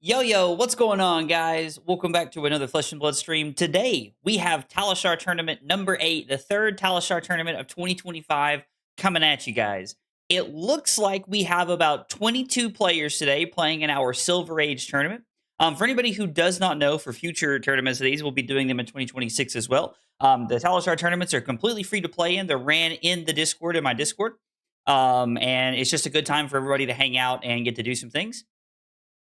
Yo, what's going on, guys? Welcome back to another Flesh and Blood stream. Today, we have Talishar Tournament number 8, the third Talishar Tournament of 2025 coming at you guys. It looks like we have about 22 players today playing in our Silver Age tournament. For anybody who does not know, for future tournaments of these, we'll be doing them in 2026 as well. The Talishar tournaments are completely free to play in. They're ran in the Discord, in my Discord. And it's just a good time for everybody to hang out and get to do some things.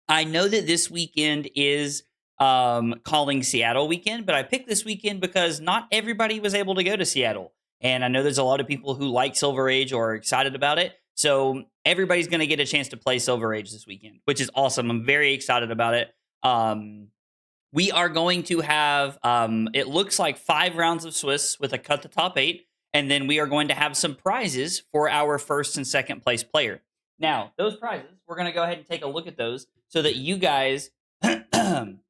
I know that this weekend is calling Seattle weekend, but I picked this weekend because not everybody was able to go to Seattle. And I know there's a lot of people who like Silver Age or are excited about it. So everybody's going to get a chance to play Silver Age this weekend, which is awesome. I'm very excited about it. We are going to have, it looks like 5 rounds of Swiss with a cut to top 8. And then we are going to have some prizes for our first and second place player. Now, those prizes, we're going to go ahead and take a look at those so that you guys, here we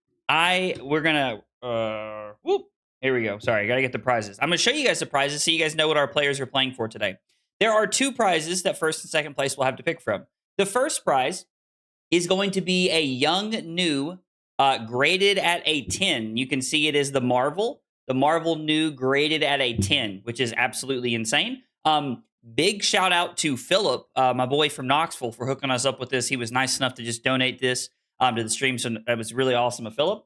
go. Sorry, I got to get the prizes. I'm going to show you guys the prizes so you guys know what our players are playing for today. There are 2 prizes that first and second place will have to pick from. The first prize is going to be a young new graded at a 10. You can see it is the Marvel new graded at a 10, which is absolutely insane. Big shout out to Philip, my boy from Knoxville, for hooking us up with this. He was nice enough to just donate this to the stream, so that was really awesome of Philip.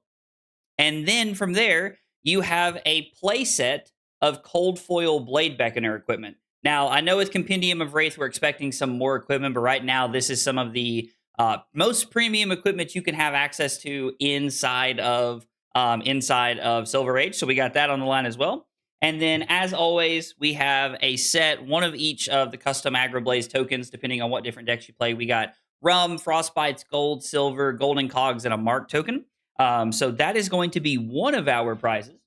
And then from there, you have a play set of cold foil blade beckoner equipment. Now, I know with Compendium of Wraith, we're expecting some more equipment, but right now, this is some of the most premium equipment you can have access to inside of Silver Age. So we got that on the line as well. And then, as always, we have a set, one of each of the custom Aggro Blaze tokens, depending on what different decks you play. We got Rum, Frostbites, Gold, Silver, Golden Cogs, and a Mark token. So that is going to be one of our prizes.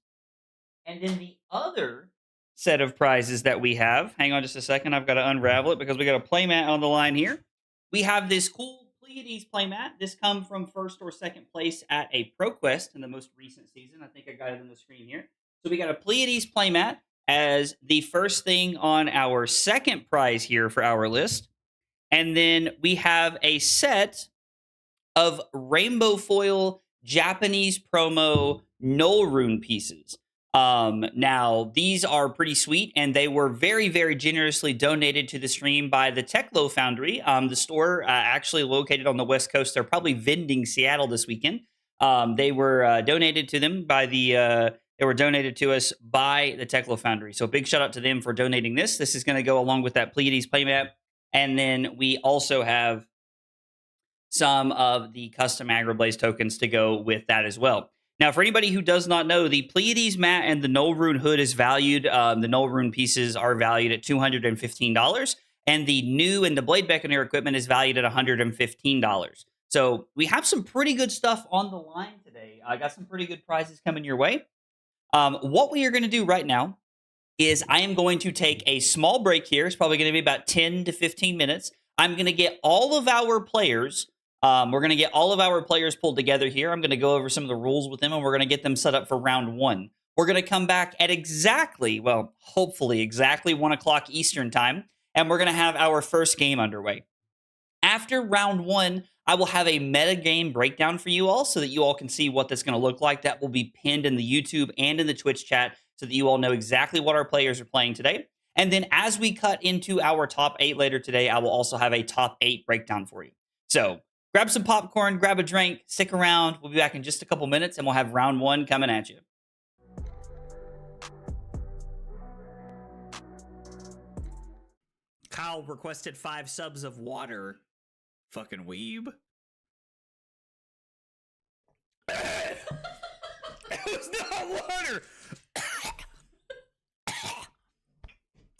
And then the other set of prizes that we have, hang on just a second, I've got to unravel it because we got a playmat on the line here. We have this cool Pleiades playmat. This comes from first or second place at a ProQuest in the most recent season. I think I got it on the screen here. So we got a Pleiades playmat as the first thing on our second prize here for our list. And then we have a set of rainbow foil Japanese promo null rune pieces. Now, these are pretty sweet, and they were very, very generously donated to the stream by the Techlo Foundry, the store actually located on the West Coast. They're probably vending Seattle this weekend. They were donated to them by the... They were donated to us by the Techlo Foundry. So big shout out to them for donating this. This is going to go along with that Pleiades playmat. And then we also have some of the custom Aggro Blaze tokens to go with that as well. Now, for anybody who does not know, the Pleiades mat and the Null Rune hood is valued. The Null Rune pieces are valued at $215. And the new and the Blade Beckoner equipment is valued at $115. So we have some pretty good stuff on the line today. I got some pretty good prizes coming your way. What we are going to do right now is I am going to take a small break here. It's probably going to be about 10 to 15 minutes. I'm going to get all of our players. We're going to get all of our players pulled together here. I'm going to go over some of the rules with them, and we're going to get them set up for round 1. We're going to come back at hopefully exactly 1 o'clock Eastern time, and we're going to have our first game underway. After round 1, I will have a metagame breakdown for you all so that you all can see what that's going to look like. That will be pinned in the YouTube and in the Twitch chat so that you all know exactly what our players are playing today. And then as we cut into our top 8 later today, I will also have a top 8 breakdown for you. So grab some popcorn, grab a drink, stick around. We'll be back in just a couple minutes, and we'll have round 1 coming at you. Kyle requested 5 subs of water. Fucking weeb. It was not water.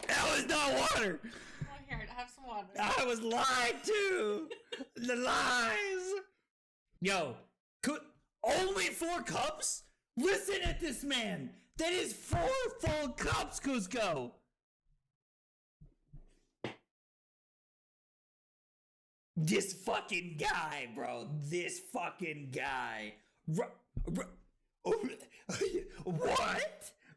That was not water. Oh, here, have some water. I was lied to. The lies. Yo, only 4 cups? Listen at this man. That is 4 full cups, Cusco. This fucking guy, bro. This fucking guy. What?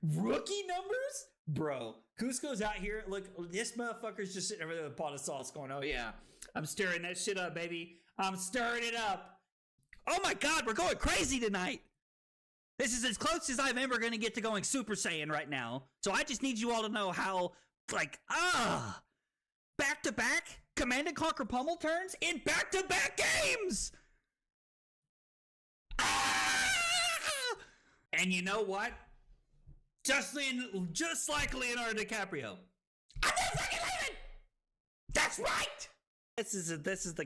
Rookie numbers? Bro, Cusco's out here. Look, this motherfucker's just sitting over there with a pot of sauce going, oh yeah, I'm stirring that shit up, baby. I'm stirring it up. Oh my god, we're going crazy tonight! This is as close as I'm ever gonna get to going Super Saiyan right now. So I just need you all to know how, like, back-to-back Command and Conquer Pummel turns in back-to-back games! And you know what? Just like Leonardo DiCaprio. I'm not fucking leaving! That's right! This is the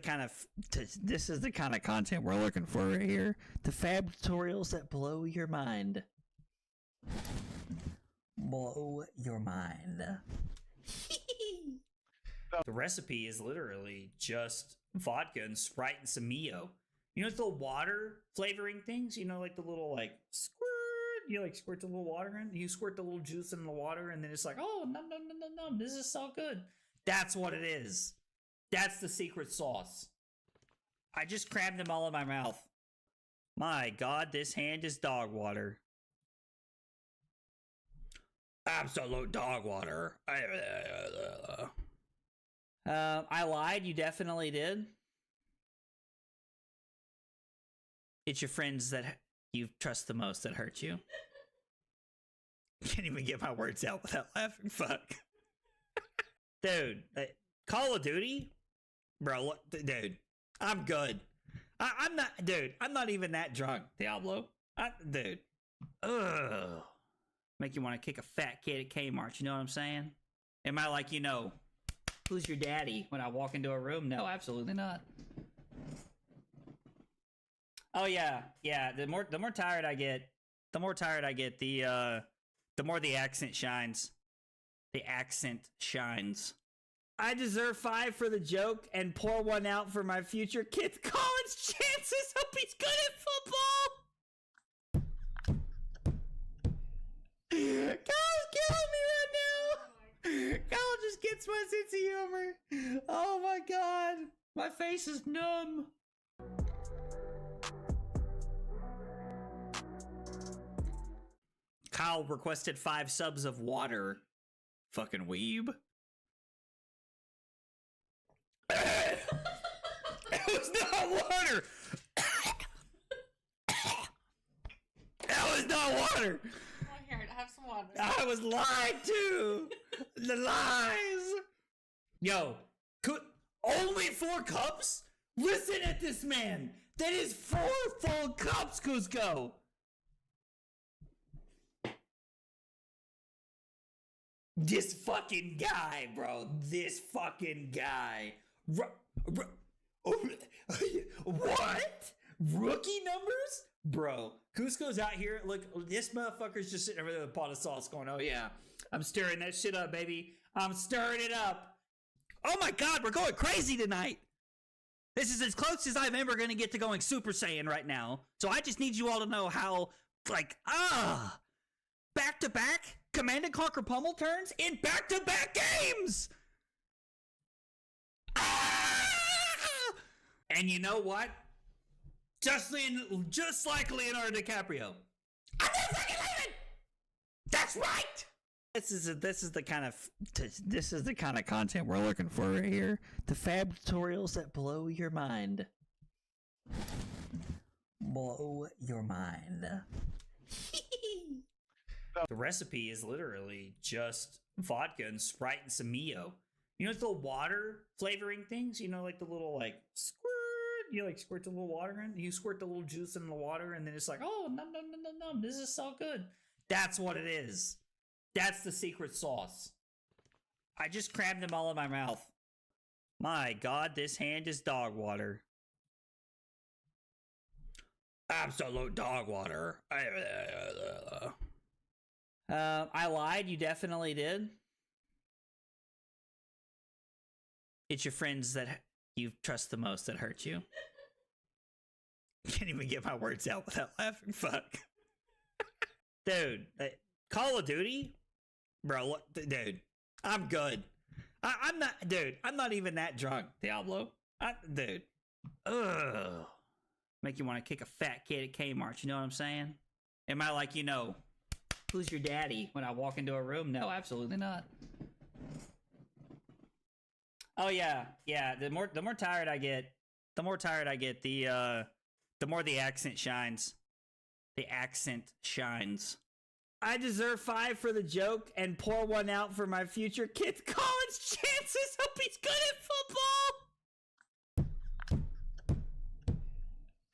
kind of content we're looking for right here. The fab tutorials that blow your mind. Blow your mind. The recipe is literally just vodka and Sprite and some Mio. You know, the water flavoring things? You know, like the little, like, squirt. You, like, squirt the little water in. You squirt the little juice in the water, and then it's like, oh, num. This is so good. That's what it is. That's the secret sauce. I just crammed them all in my mouth. My God, this hand is dog water. Absolute dog water. I lied. You definitely did. It's your friends that you trust the most that hurt you. Can't even get my words out without laughing. Fuck. Dude, Call of Duty? Bro, dude, I'm good. I'm not even that drunk, Diablo. Dude. Ugh. Make you want to kick a fat kid at Kmart, you know what I'm saying? Am I like, you know, who's your daddy when I walk into a room? No, absolutely not. Oh yeah, the more tired I get, the more the accent shines. The accent shines. I deserve 5 for the joke and pour one out for my future kid's college chances. Hope he's good at football. Kyle's killing me right now. Kyle just gets my sense of humor. Oh my god. My face is numb. Kyle requested 5 subs of water. Fucking weeb. It was not water. That was not water. Oh, here, have some water. I was lied to. The lies. Yo, only 4 cups? Listen at this man. That is 4 full cups, Cusco. This fucking guy, bro. This fucking guy. What? Rookie numbers? Bro, Cusco's out here. Look, this motherfucker's just sitting over there with a pot of sauce going, oh yeah, I'm stirring that shit up, baby. I'm stirring it up. Oh my God, we're going crazy tonight. This is as close as I'm ever going to get to going Super Saiyan right now. So I just need you all to know how, like, back-to-back Command and Conquer Pummel turns in back-to-back games! And you know what? Just like Leonardo DiCaprio. I'm not fucking leaving! That's right! This is the kind of content we're looking for right here. The fab tutorials that blow your mind. Blow your mind. The recipe is literally just vodka and Sprite and some Mio. You know, the water flavoring things? You know, like the little, like, squirt. You, like, squirt the little water in. You squirt the little juice in the water, and then it's like, oh, num. This is so good. That's what it is. That's the secret sauce. I just crammed them all in my mouth. My God, this hand is dog water. Absolute dog water. I lied. You definitely did. It's your friends that you trust the most that hurt you. Can't even get my words out without laughing. Fuck. Dude, Call of Duty? Bro, dude, I'm good. I'm not even that drunk, Diablo. Dude. Ugh. Make you want to kick a fat kid at Kmart, you know what I'm saying? Am I like, you know, who's your daddy when I walk into a room? No, absolutely not. Oh yeah, the more tired I get, the The more the accent shines. The accent shines. I deserve 5 for the joke and pour 1 out for my future kid's college chances. Hope he's good at football.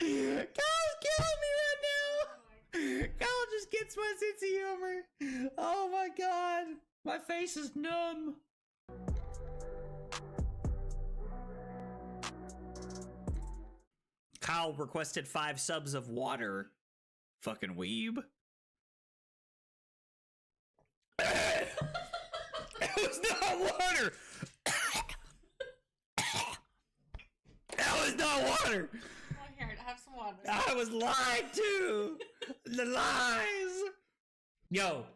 Kyle's killing me right now. Kyle just gets my sense of humor. Oh my god. My face is numb. Kyle requested 5 subs of water. Fucking weeb. That was not water. That was not water. Oh, here, have some water. I was lied to. The lies. Yo,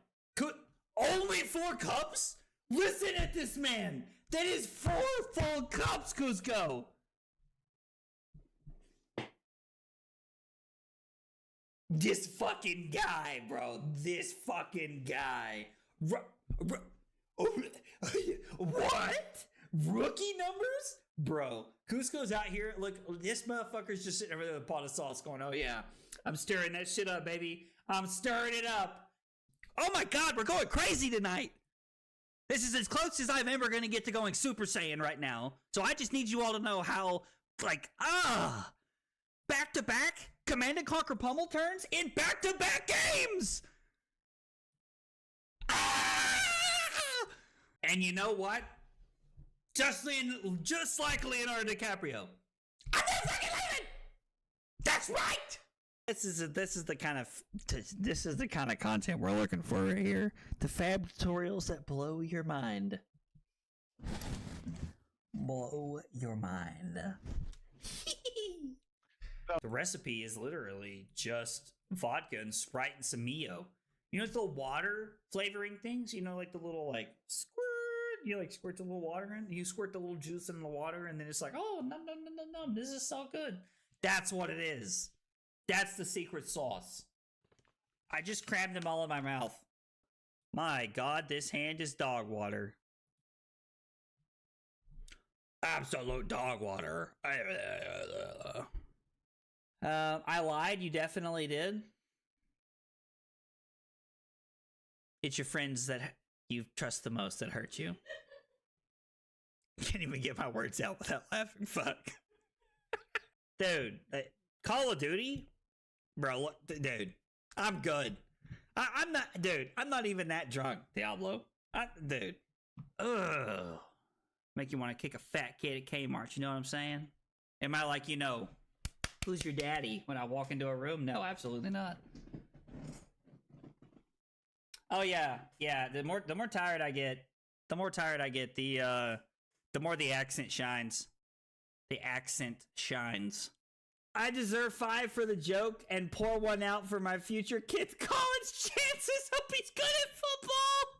only 4 cups? Listen at this man. That is 4 full cups, Cusco. This fucking guy, bro. This fucking guy. What? Rookie numbers? Bro, Cusco's out here. Look, this motherfucker's just sitting over there with a pot of sauce going, oh yeah, I'm stirring that shit up, baby. I'm stirring it up. Oh my god, we're going crazy tonight. This is as close as I'm ever going to get to going Super Saiyan right now. So I just need you all to know how, back-to-back Command & Conquer pummel turns in back-to-back games! And you know what? Just like Leonardo DiCaprio. I'm not fucking leaving! That's right! This is the kind of content we're looking for right here. The fab tutorials that blow your mind. Blow your mind. The recipe is literally just vodka and Sprite and some Mio. You know the water flavoring things? You know, like the little squirt. You squirt the little water in. You squirt the little juice in the water, and then it's like, oh no, this is so good. That's what it is. That's the secret sauce. I just crammed them all in my mouth. My God, this hand is dog water. Absolute dog water. I lied. You definitely did. It's your friends that you trust the most that hurt you. Can't even get my words out without laughing. Fuck. Dude, Call of Duty? Bro, look, dude, I'm good. I'm not even that drunk, Diablo. Dude. Ugh. Make you want to kick a fat kid at Kmart, you know what I'm saying? Am I like, who's your daddy when I walk into a room? No, absolutely not. Oh yeah. The more tired I get, the more the accent shines. The accent shines. I deserve 5 for the joke and pour 1 out for my future kid's college chances. Hope he's good at football.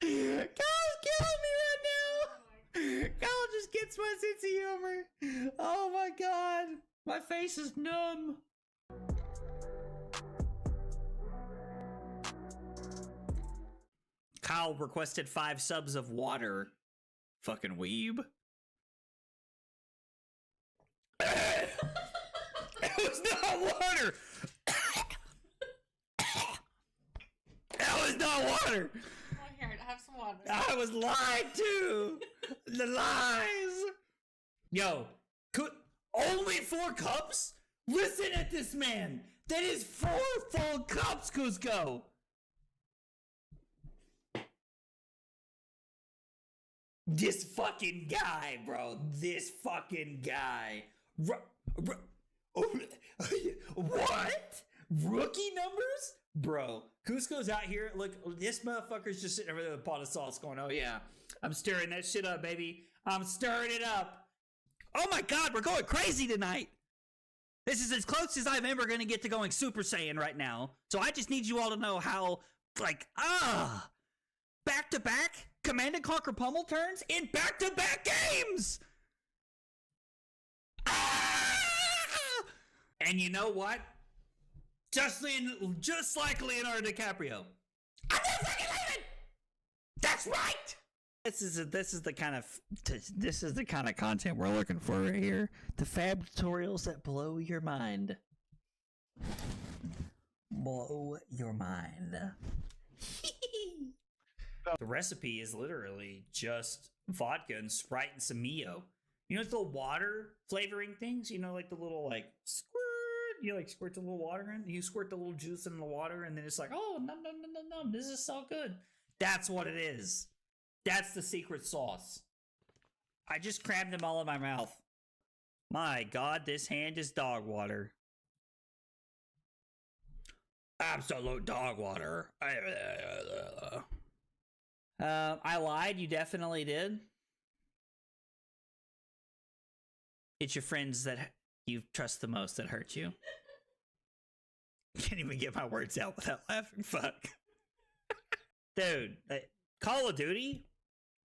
Kyle's killing me right now. Kyle just gets my sense of humor. Oh my god. My face is numb. Kyle requested 5 subs of water. Fucking weeb. That was not water. That was not water. Oh, here, have some water. I was lied to. The lies. Yo, only 4 cups? Listen at this man. That is 4 full cups, Cusco. This fucking guy, bro. This fucking guy. What? Rookie numbers? Bro, Cusco's out here. Look, this motherfucker's just sitting over there with a pot of sauce going, oh yeah, I'm stirring that shit up, baby. I'm stirring it up. Oh my god, we're going crazy tonight. This is as close as I'm ever going to get to going Super Saiyan right now. So I just need you all to know how, back-to-back Command & Conquer pummel turns in back-to-back games! And you know what? Just like Leonardo DiCaprio. I'm not fucking leaving! That's right! This is the kind of content we're looking for right here. The fab tutorials that blow your mind. Blow your mind. The recipe is literally just vodka and Sprite and some Mio. You know, the water flavoring things? You know, like the little, like, squirt. You, like, squirt the little water in. You squirt the little juice in the water, and then it's like, oh, num, num, num, num, num. This is so good. That's what it is. That's the secret sauce. I just crammed them all in my mouth. My God, this hand is dog water. Absolute dog water. I lied. You definitely did. It's your friends that you trust the most that hurt you. Can't even get my words out without laughing. Fuck. Dude, Call of Duty?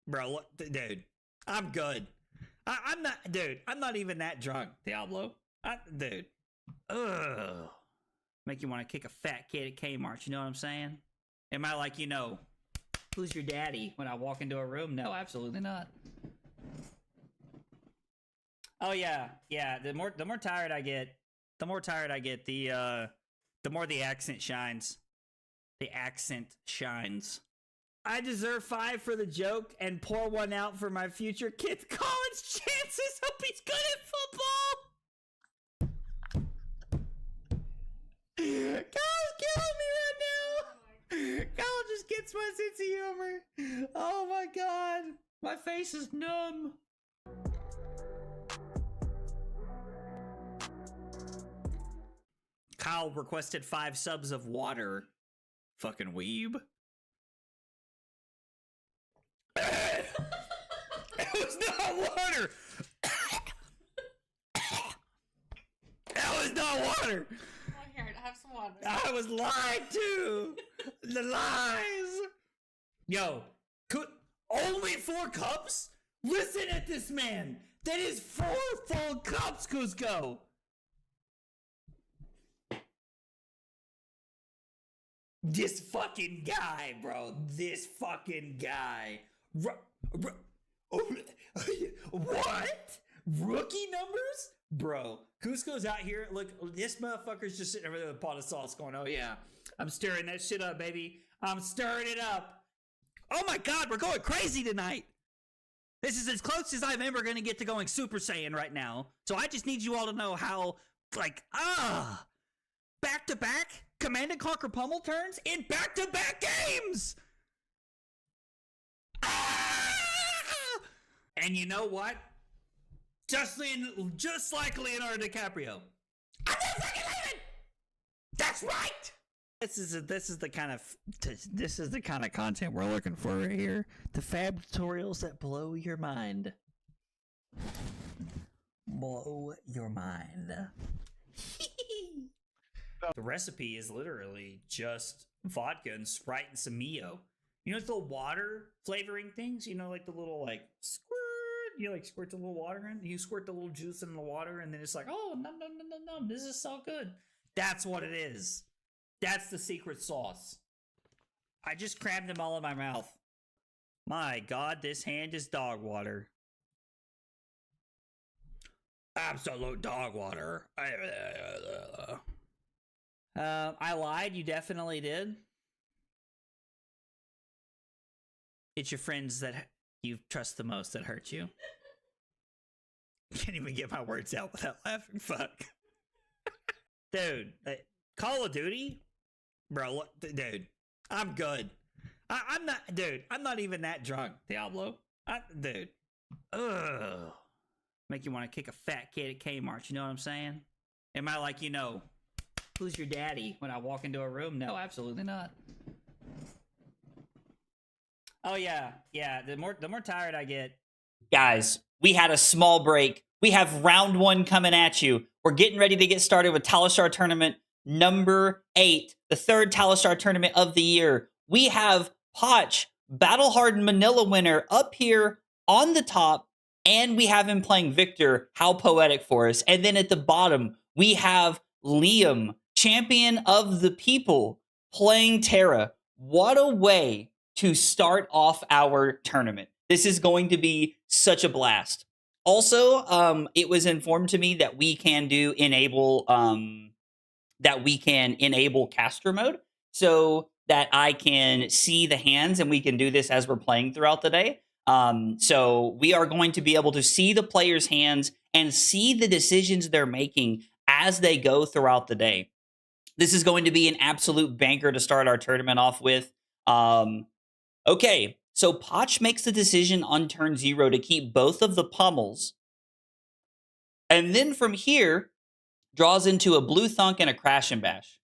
Bro, dude, I'm good. I'm not even that drunk, Diablo. Dude. Ugh. Make you want to kick a fat kid at Kmart, you know what I'm saying? Am I like, you know, who's your daddy when I walk into a room? No, absolutely not. Oh yeah, yeah. The more tired I get, the more the accent shines. The accent shines. I deserve 5 for the joke and pour one out for my future kid's college chances. Hope he's good at football. Kyle's killing me right now. Kyle just gets my sense of humor. Oh my God. My face is numb. Kyle requested 5 subs of water. Fucking weeb. It was not water. That was not water. Oh, here, have some water. I was lied to. The lies. Yo, only 4 cups? Listen at this man. That is 4 full cups, Cusco. This fucking guy, bro. This fucking guy. What? Rookie numbers? Bro, Cusco's out here. Look, this motherfucker's just sitting over there with a pot of sauce going, oh yeah, I'm stirring that shit up, baby. I'm stirring it up. Oh my God, we're going crazy tonight. This is as close as I'm ever going to get to going Super Saiyan right now. So I just need you all to know how, back-to-back Command & Conquer pummel turns in back-to-back games. And you know what? Just like Leonardo DiCaprio. I'm not fucking leaving. That's right. This is the kind of content we're looking for right here. The fab tutorials that blow your mind. Blow your mind. The recipe is literally just vodka and Sprite and some Mio. You know, the water flavoring things? You know, like the little, like, squirt. You, like, squirt the little water in. You squirt the little juice in the water, and then it's like, oh, num, num, num, num, num. This is so good. That's what it is. That's the secret sauce. I just crammed them all in my mouth. My God, this hand is dog water. Absolute dog water. I lied. You definitely did. It's your friends that you trust the most that hurt you. Can't even get my words out without laughing. Fuck. Dude, Call of Duty? Bro, dude, I'm good. I'm not even that drunk, Diablo. Dude. Ugh. Make you want to kick a fat kid at Kmart, you know what I'm saying? Am I like, you know, who's your daddy when I walk into a room? No, absolutely not. Oh yeah, yeah. The more tired I get. Guys, we had a small break. We have round 1 coming at you. We're getting ready to get started with Talishar Tournament number 8, the 3rd Talishar Tournament of the year. We have Potch, Battle Hardened Manila winner, up here on the top, and we have him playing Victor. How poetic for us. And then at the bottom, we have Liam, champion of the people, playing Terra. What a way to start off our tournament. This is going to be such a blast. Also, it was informed to me that we can enable caster mode so that I can see the hands, and we can do this as we're playing throughout the day. So we are going to be able to see the players' hands and see the decisions they're making as they go throughout the day. This is going to be an absolute banker to start our tournament off with. Okay, so Potch makes the decision on turn 0 to keep both of the pummels. And then from here, draws into a blue thunk and a crash and bash.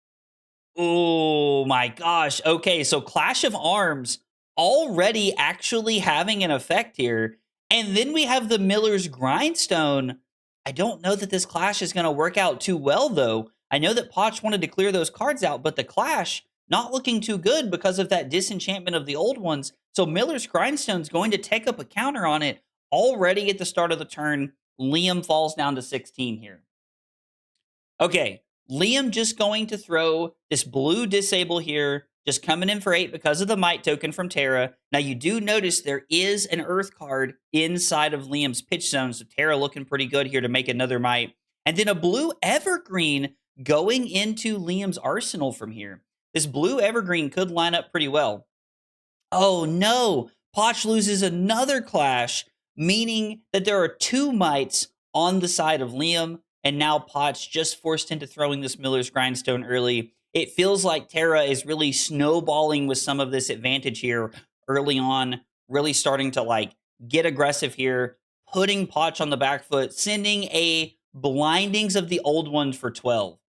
Oh my gosh. Okay, so Clash of Arms already actually having an effect here. And then we have the Miller's Grindstone. I don't know that this Clash is going to work out too well, though. I know that Potch wanted to clear those cards out, but the Clash not looking too good because of that disenchantment of the old ones. So Miller's Grindstone's going to take up a counter on it already at the start of the turn. Liam falls down to 16 here. Okay, Liam just going to throw this blue disable here, just coming in for 8 because of the Might token from Terra. Now, you do notice there is an Earth card inside of Liam's pitch zone, so Terra looking pretty good here to make another Might. And then a blue Evergreen going into Liam's arsenal from here. This blue Evergreen could line up pretty well. Oh no, Potch loses another Clash, meaning that there are 2 Mights on the side of Liam. And now Potch just forced into throwing this Miller's Grindstone early. It feels like Terra is really snowballing with some of this advantage here early on, really starting to get aggressive here, putting Potch on the back foot, sending a Blindings of the Old Ones for 12.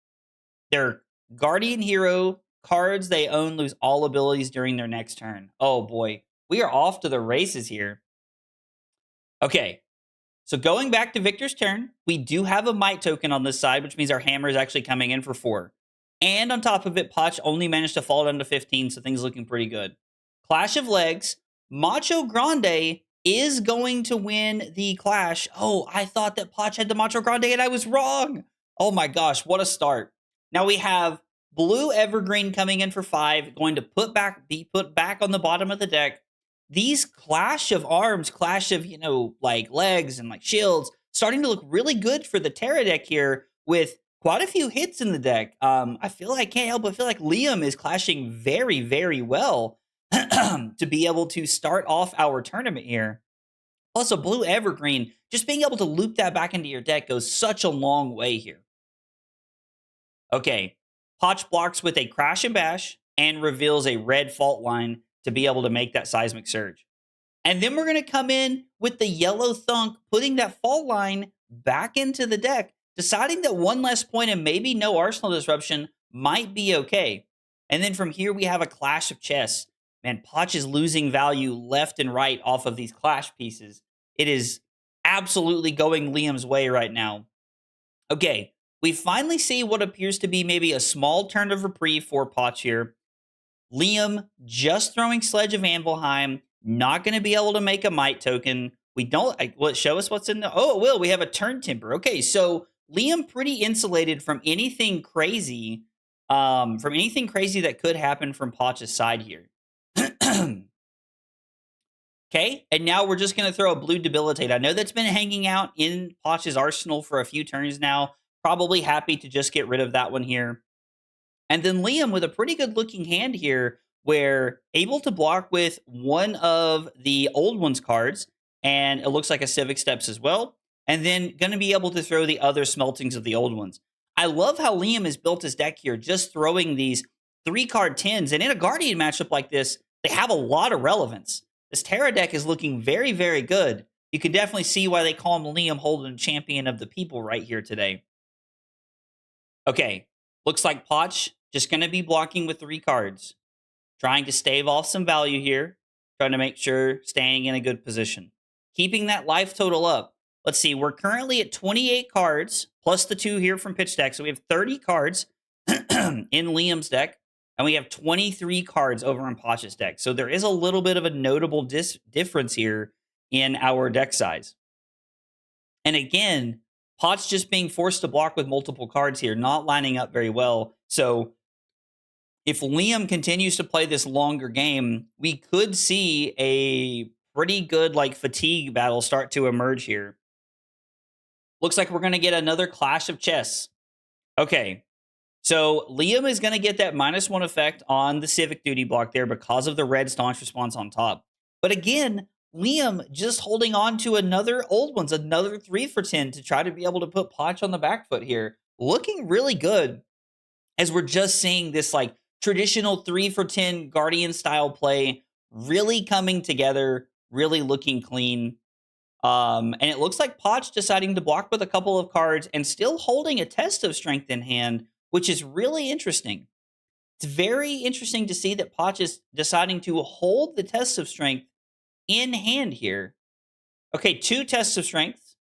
Their Guardian Hero cards they own lose all abilities during their next turn. Oh boy, we are off to the races here. Okay. So going back to Victor's turn, we do have a Might token on this side, which means our hammer is actually coming in for 4. And on top of it, Potch only managed to fall down to 15, so things looking pretty good. Clash of Legs. Macho Grande is going to win the Clash. Oh, I thought that Potch had the Macho Grande, and I was wrong. Oh my gosh, what a start. Now we have blue Evergreen coming in for 5, going to be put back on the bottom of the deck. These Clash of Arms, Clash of, legs and shields, starting to look really good for the Terra deck here with quite a few hits in the deck. I can't help but feel like Liam is clashing very, very well to be able to start off our tournament here. Also, blue Evergreen, just being able to loop that back into your deck goes such a long way here. Okay, Potch blocks with a Crash and Bash and reveals a red Fault Line to be able to make that Seismic Surge. And then we're going to come in with the yellow Thunk, putting that Fault Line back into the deck, deciding that 1 less point and maybe no Arsenal Disruption might be okay. And then from here, we have a Clash of Chess. Man, Potch is losing value left and right off of these Clash pieces. It is absolutely going Liam's way right now. Okay, we finally see what appears to be maybe a small turn of reprieve for Potch here. Liam just throwing Sledge of Anvilheim, not going to be able to make a Might token. We don't, will it show us what's in the, oh, it will. We have a Turn Timber. Okay, so Liam pretty insulated from anything crazy, that could happen from Potch's side here. Okay, and now we're just going to throw a blue Debilitate. I know that's been hanging out in Potch's arsenal for a few turns now. Probably happy to just get rid of that one here. And then Liam with a pretty good looking hand here where able to block with one of the Old Ones cards, and it looks like a Civic Steps as well, and then going to be able to throw the other Smeltings of the Old Ones. I love how Liam has built his deck here, just throwing these 3-card 10s, and in a Guardian matchup like this, they have a lot of relevance. This Terra deck is looking very, very good. You can definitely see why they call him Liam Holden, champion of the people right here today. Okay, looks like Potch just going to be blocking with 3 cards. Trying to stave off some value here. Trying to make sure staying in a good position. Keeping that life total up. Let's see, we're currently at 28 cards, plus the 2 here from Pitch Deck. So we have 30 cards in Liam's deck. And we have 23 cards over in Potch's deck. So there is a little bit of a notable difference here in our deck size. And again, Potch just being forced to block with multiple cards here, not lining up very well. So if Liam continues to play this longer game, we could see a pretty good like fatigue battle start to emerge here. Looks like we're going to get another clash of chess. Okay. So Liam is going to get that -1 effect on the civic duty block there because of the red staunch response on top. But again, Liam just holding on to another old ones, another 3 for 10 to try to be able to put Potch on the back foot here. Looking really good as we're just seeing this like traditional 3 for 10 Guardian style play really coming together, really looking clean. And it looks like Potch deciding to block with a couple of cards and still holding a test of strength in hand, which is really interesting. It's very interesting to see that Potch is deciding to hold the test of strength in hand here. Okay, 2 tests of strength.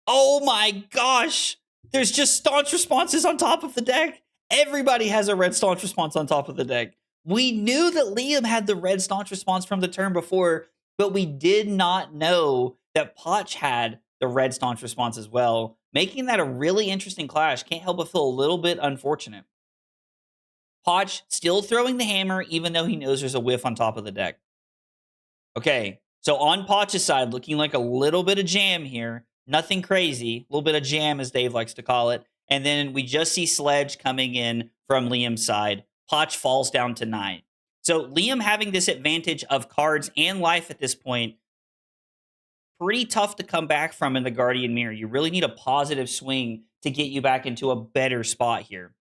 Oh my gosh! There's just staunch responses on top of the deck. Everybody has a red staunch response on top of the deck. We knew that Liam had the red staunch response from the turn before, but we did not know that Potch had the red staunch response as well, making that a really interesting clash. Can't help but feel a little bit unfortunate. Potch still throwing the hammer, even though he knows there's a whiff on top of the deck. Okay, so on Potch's side, looking like a little bit of jam here. Nothing crazy, a little bit of jam, as Dave likes to call it. And then we just see Sledge coming in from Liam's side. Potch falls down to 9. So Liam having this advantage of cards and life at this point, pretty tough to come back from in the Guardian Mirror. You really need a positive swing to get you back into a better spot here.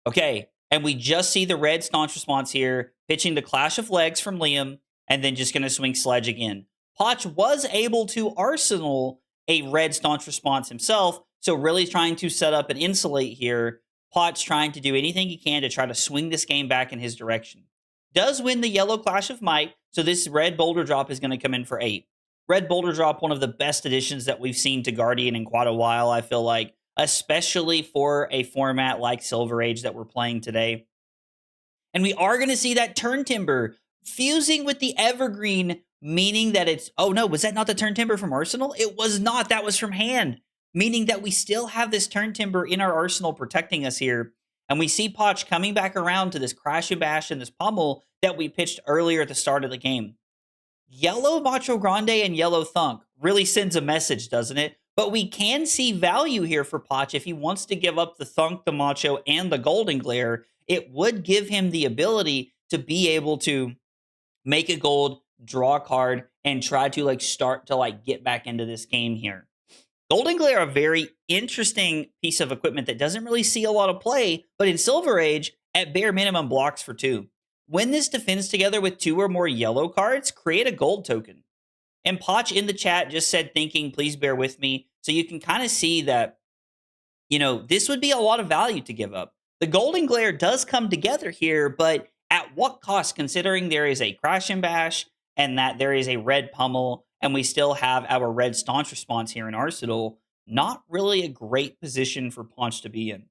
Okay, and we just see the red staunch response here, pitching the Clash of Legs from Liam, and then just going to swing Sledge again. Potch was able to arsenal a red staunch response himself, so really trying to set up and insulate here. Potch trying to do anything he can to try to swing this game back in his direction. Does win the yellow Clash of Might, so this red boulder drop is going to come in for 8. Red boulder drop, one of the best additions that we've seen to Guardian in quite a while, I feel like, especially for a format like Silver Age that we're playing today. And we are going to see that Turn Timber fusing with the Evergreen, meaning that it's, oh no, was that not the Turn Timber from Arsenal? It was not, that was from hand, meaning that we still have this Turn Timber in our arsenal protecting us here. And we see Potch coming back around to this Crash and Bash and this Pummel that we pitched earlier at the start of the game. Yellow Macho Grande and Yellow Thunk really sends a message, doesn't it? But we can see value here for Potch if he wants to give up the Thunk, the Macho, and the Golden Glare. It would give him the ability to be able to make a gold, draw a card, and try to start to get back into this game here. Golden Glare, a very interesting piece of equipment that doesn't really see a lot of play, but in Silver Age, at bare minimum, blocks for 2. When this defends together with 2 or more yellow cards, create a gold token. And Potch in the chat just said, thinking, please bear with me. So you can kind of see that, this would be a lot of value to give up. The Golden Glare does come together here, but at what cost, considering there is a Crash and Bash and that there is a red Pummel and we still have our red Staunch response here in Arsenal? Not really a great position for Potch to be in.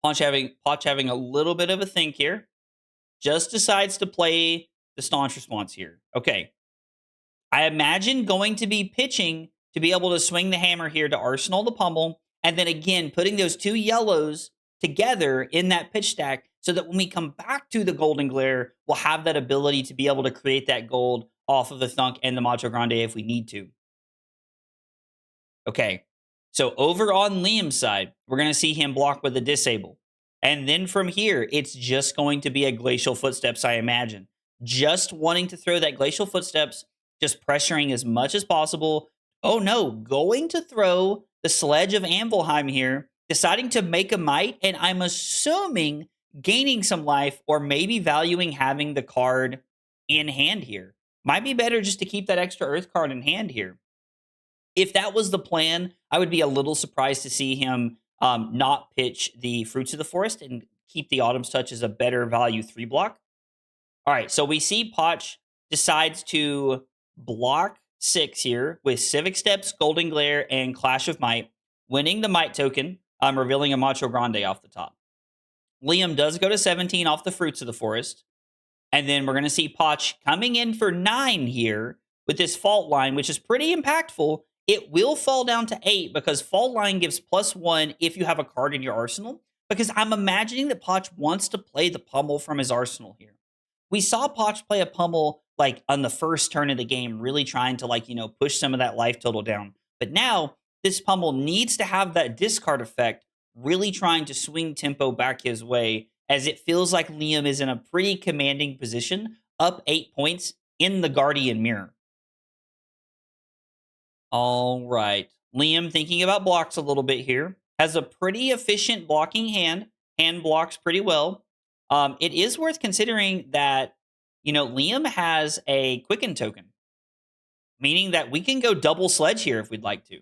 Potch having a little bit of a think here. Just decides to play the Staunch response here. Okay. I imagine going to be pitching to be able to swing the hammer here to arsenal the Pummel, and then again putting those 2 yellows together in that pitch stack so that when we come back to the Golden Glare, we'll have that ability to be able to create that gold off of the Thunk and the Macho Grande if we need to. Okay, so over on Liam's side, we're going to see him block with a Disable. And then from here, it's just going to be a Glacial Footsteps, I imagine. Just wanting to throw that Glacial Footsteps, just pressuring as much as possible. Oh no, going to throw the Sledge of Anvilheim here, deciding to make a Might, and I'm assuming gaining some life or maybe valuing having the card in hand here. Might be better just to keep that extra Earth card in hand here. If that was the plan, I would be a little surprised to see him not pitch the Fruits of the Forest and keep the Autumn's Touch as a better value 3 block. All right, so we see Potch decides to block 6 here with Civic Steps, Golden Glare, and Clash of Might, winning the Might token, revealing a Macho Grande off the top. Liam does go to 17 off the Fruits of the Forest, and then we're going to see Potch coming in for 9 here with this Fault Line, which is pretty impactful. It will fall down to 8 because Fault Line gives +1 if you have a card in your arsenal, because I'm imagining that Potch wants to play the Pummel from his arsenal here. We saw Potch play a pummel like on the first turn of the game, really trying to like, push some of that life total down. But now this pummel needs to have that discard effect, really trying to swing tempo back his way, as it feels like Liam is in a pretty commanding position, up 8 points in the Guardian Mirror. All right. Liam thinking about blocks a little bit here. Has a pretty efficient blocking hand. Hand blocks pretty well. It is worth considering that, Liam has a Quicken token, meaning that we can go double sledge here if we'd like to.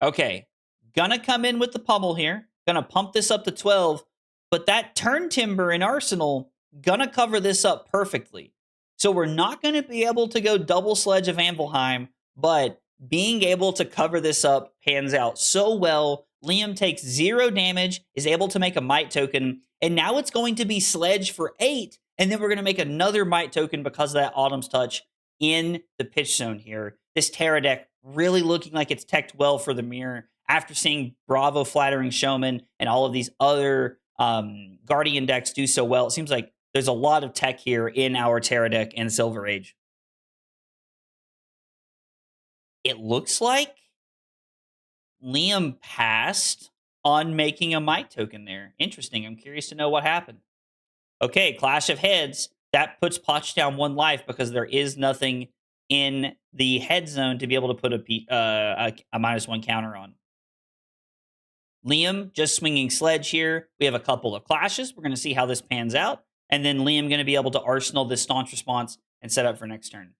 Okay. Gonna come in with the pummel here. Gonna pump this up to 12. But that turn timber in Arsenal, gonna cover this up perfectly. So we're not going to be able to go double sledge of Anvilheim, but being able to cover this up pans out so well. Liam takes 0 damage, is able to make a might token, and now it's going to be sledge for 8, and then we're going to make another might token because of that Autumn's Touch in the pitch zone here. This Terra deck really looking like it's teched well for the mirror after seeing Bravo, Flattering, Showman, and all of these other Guardian decks do so well. It seems like there's a lot of tech here in our Terra deck and Silver Age. It looks like Liam passed on making a might token there. Interesting. I'm curious to know what happened. Okay, Clash of Heads. That puts Potch down 1 life because there is nothing in the head zone to be able to put a -1 counter on. Liam just swinging sledge here. We have a couple of clashes. We're going to see how this pans out. And then Liam going to be able to arsenal this staunch response and set up for next turn.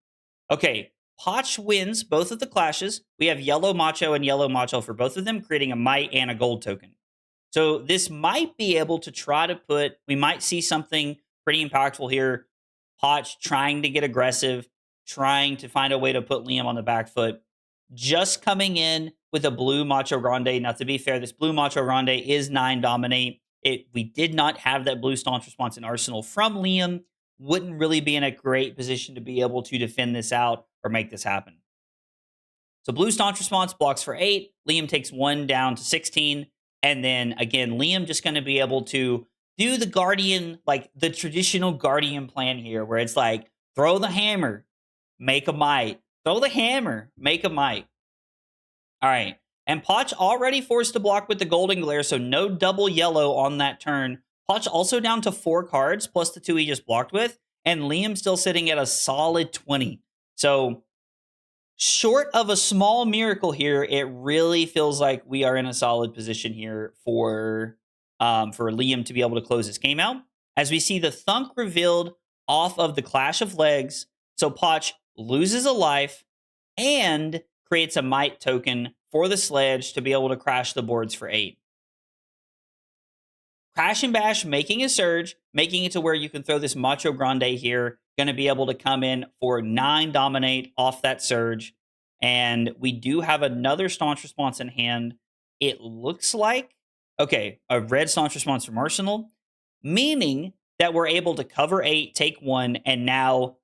Okay, Potch wins both of the clashes. We have yellow macho and yellow macho for both of them, creating a might and a gold token. So this might be able to try to we might see something pretty impactful here. Potch trying to get aggressive, trying to find a way to put Liam on the back foot. Just coming in with a blue Macho Grande. Now, to be fair, this blue Macho Grande is 9 dominate. We did not have that blue staunch response in Arsenal from Liam. Wouldn't really be in a great position to be able to defend this out or make this happen. So blue staunch response blocks for 8. Liam takes 1 down to 16. And then again, Liam just going to be able to do the Guardian, like the traditional Guardian plan here, where it's like throw the hammer, make a might. Throw the hammer, make a might. All right. And Potch already forced to block with the Golden Glare, so no double yellow on that turn. Potch also down to 4 cards, plus the 2 he just blocked with. And Liam still sitting at a solid 20. So short of a small miracle here, it really feels like we are in a solid position here for Liam to be able to close this game out. As we see the Thunk revealed off of the Clash of Legs. So Potch loses a life and creates a might token for the sledge to be able to crash the boards for 8. Crash and Bash making a surge, making it to where you can throw this Macho Grande here. Going to be able to come in for 9 dominate off that surge. And we do have another staunch response in hand. It looks like, okay, a red staunch response from Arsenal, meaning that we're able to cover 8, take 1, and now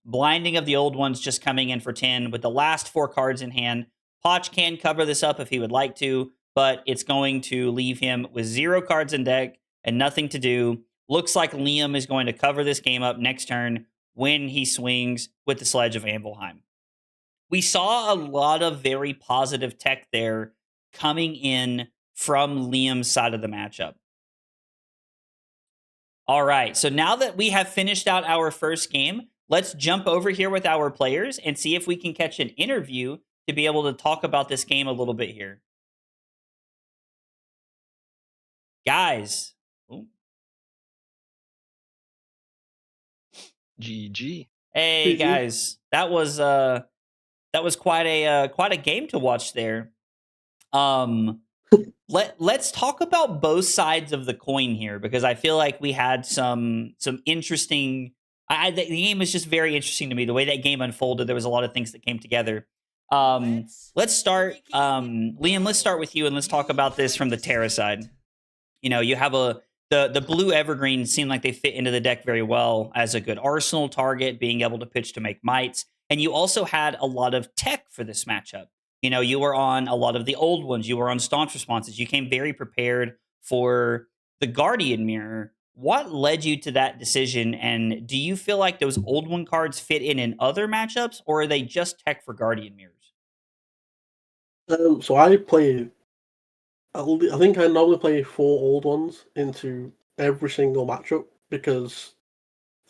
blinding of the old ones just coming in for 10 with the last 4 cards in hand. Potch can cover this up if he would like to, but it's going to leave him with 0 cards in deck and nothing to do. Looks like Liam is going to cover this game up next turn when he swings with the Sledge of Anvilheim. We saw a lot of very positive tech there coming in from Liam's side of the matchup. All right, so now that we have finished out our first game, let's jump over here with our players and see if we can catch an interview to be able to talk about this game a little bit here. Guys. Ooh. GG. Hey guys, that was quite a game to watch there. Let's talk about both sides of the coin here, because I feel like we had some interesting. The game was just very interesting to me. The way that game unfolded, there was a lot of things that came together. Let's start, Liam. Let's start with you, and let's talk about this from the Terra side. You know, you have the blue evergreen seemed like they fit into the deck very well as a good arsenal target, being able to pitch to make mites, and you also had a lot of tech for this matchup. You know, you were on a lot of the old ones. You were on staunch responses. You came very prepared for the Guardian Mirror. What led you to that decision? And do you feel like those old one cards fit in other matchups, or are they just tech for Guardian Mirrors? So I play. I think I normally play 4 old ones into every single matchup because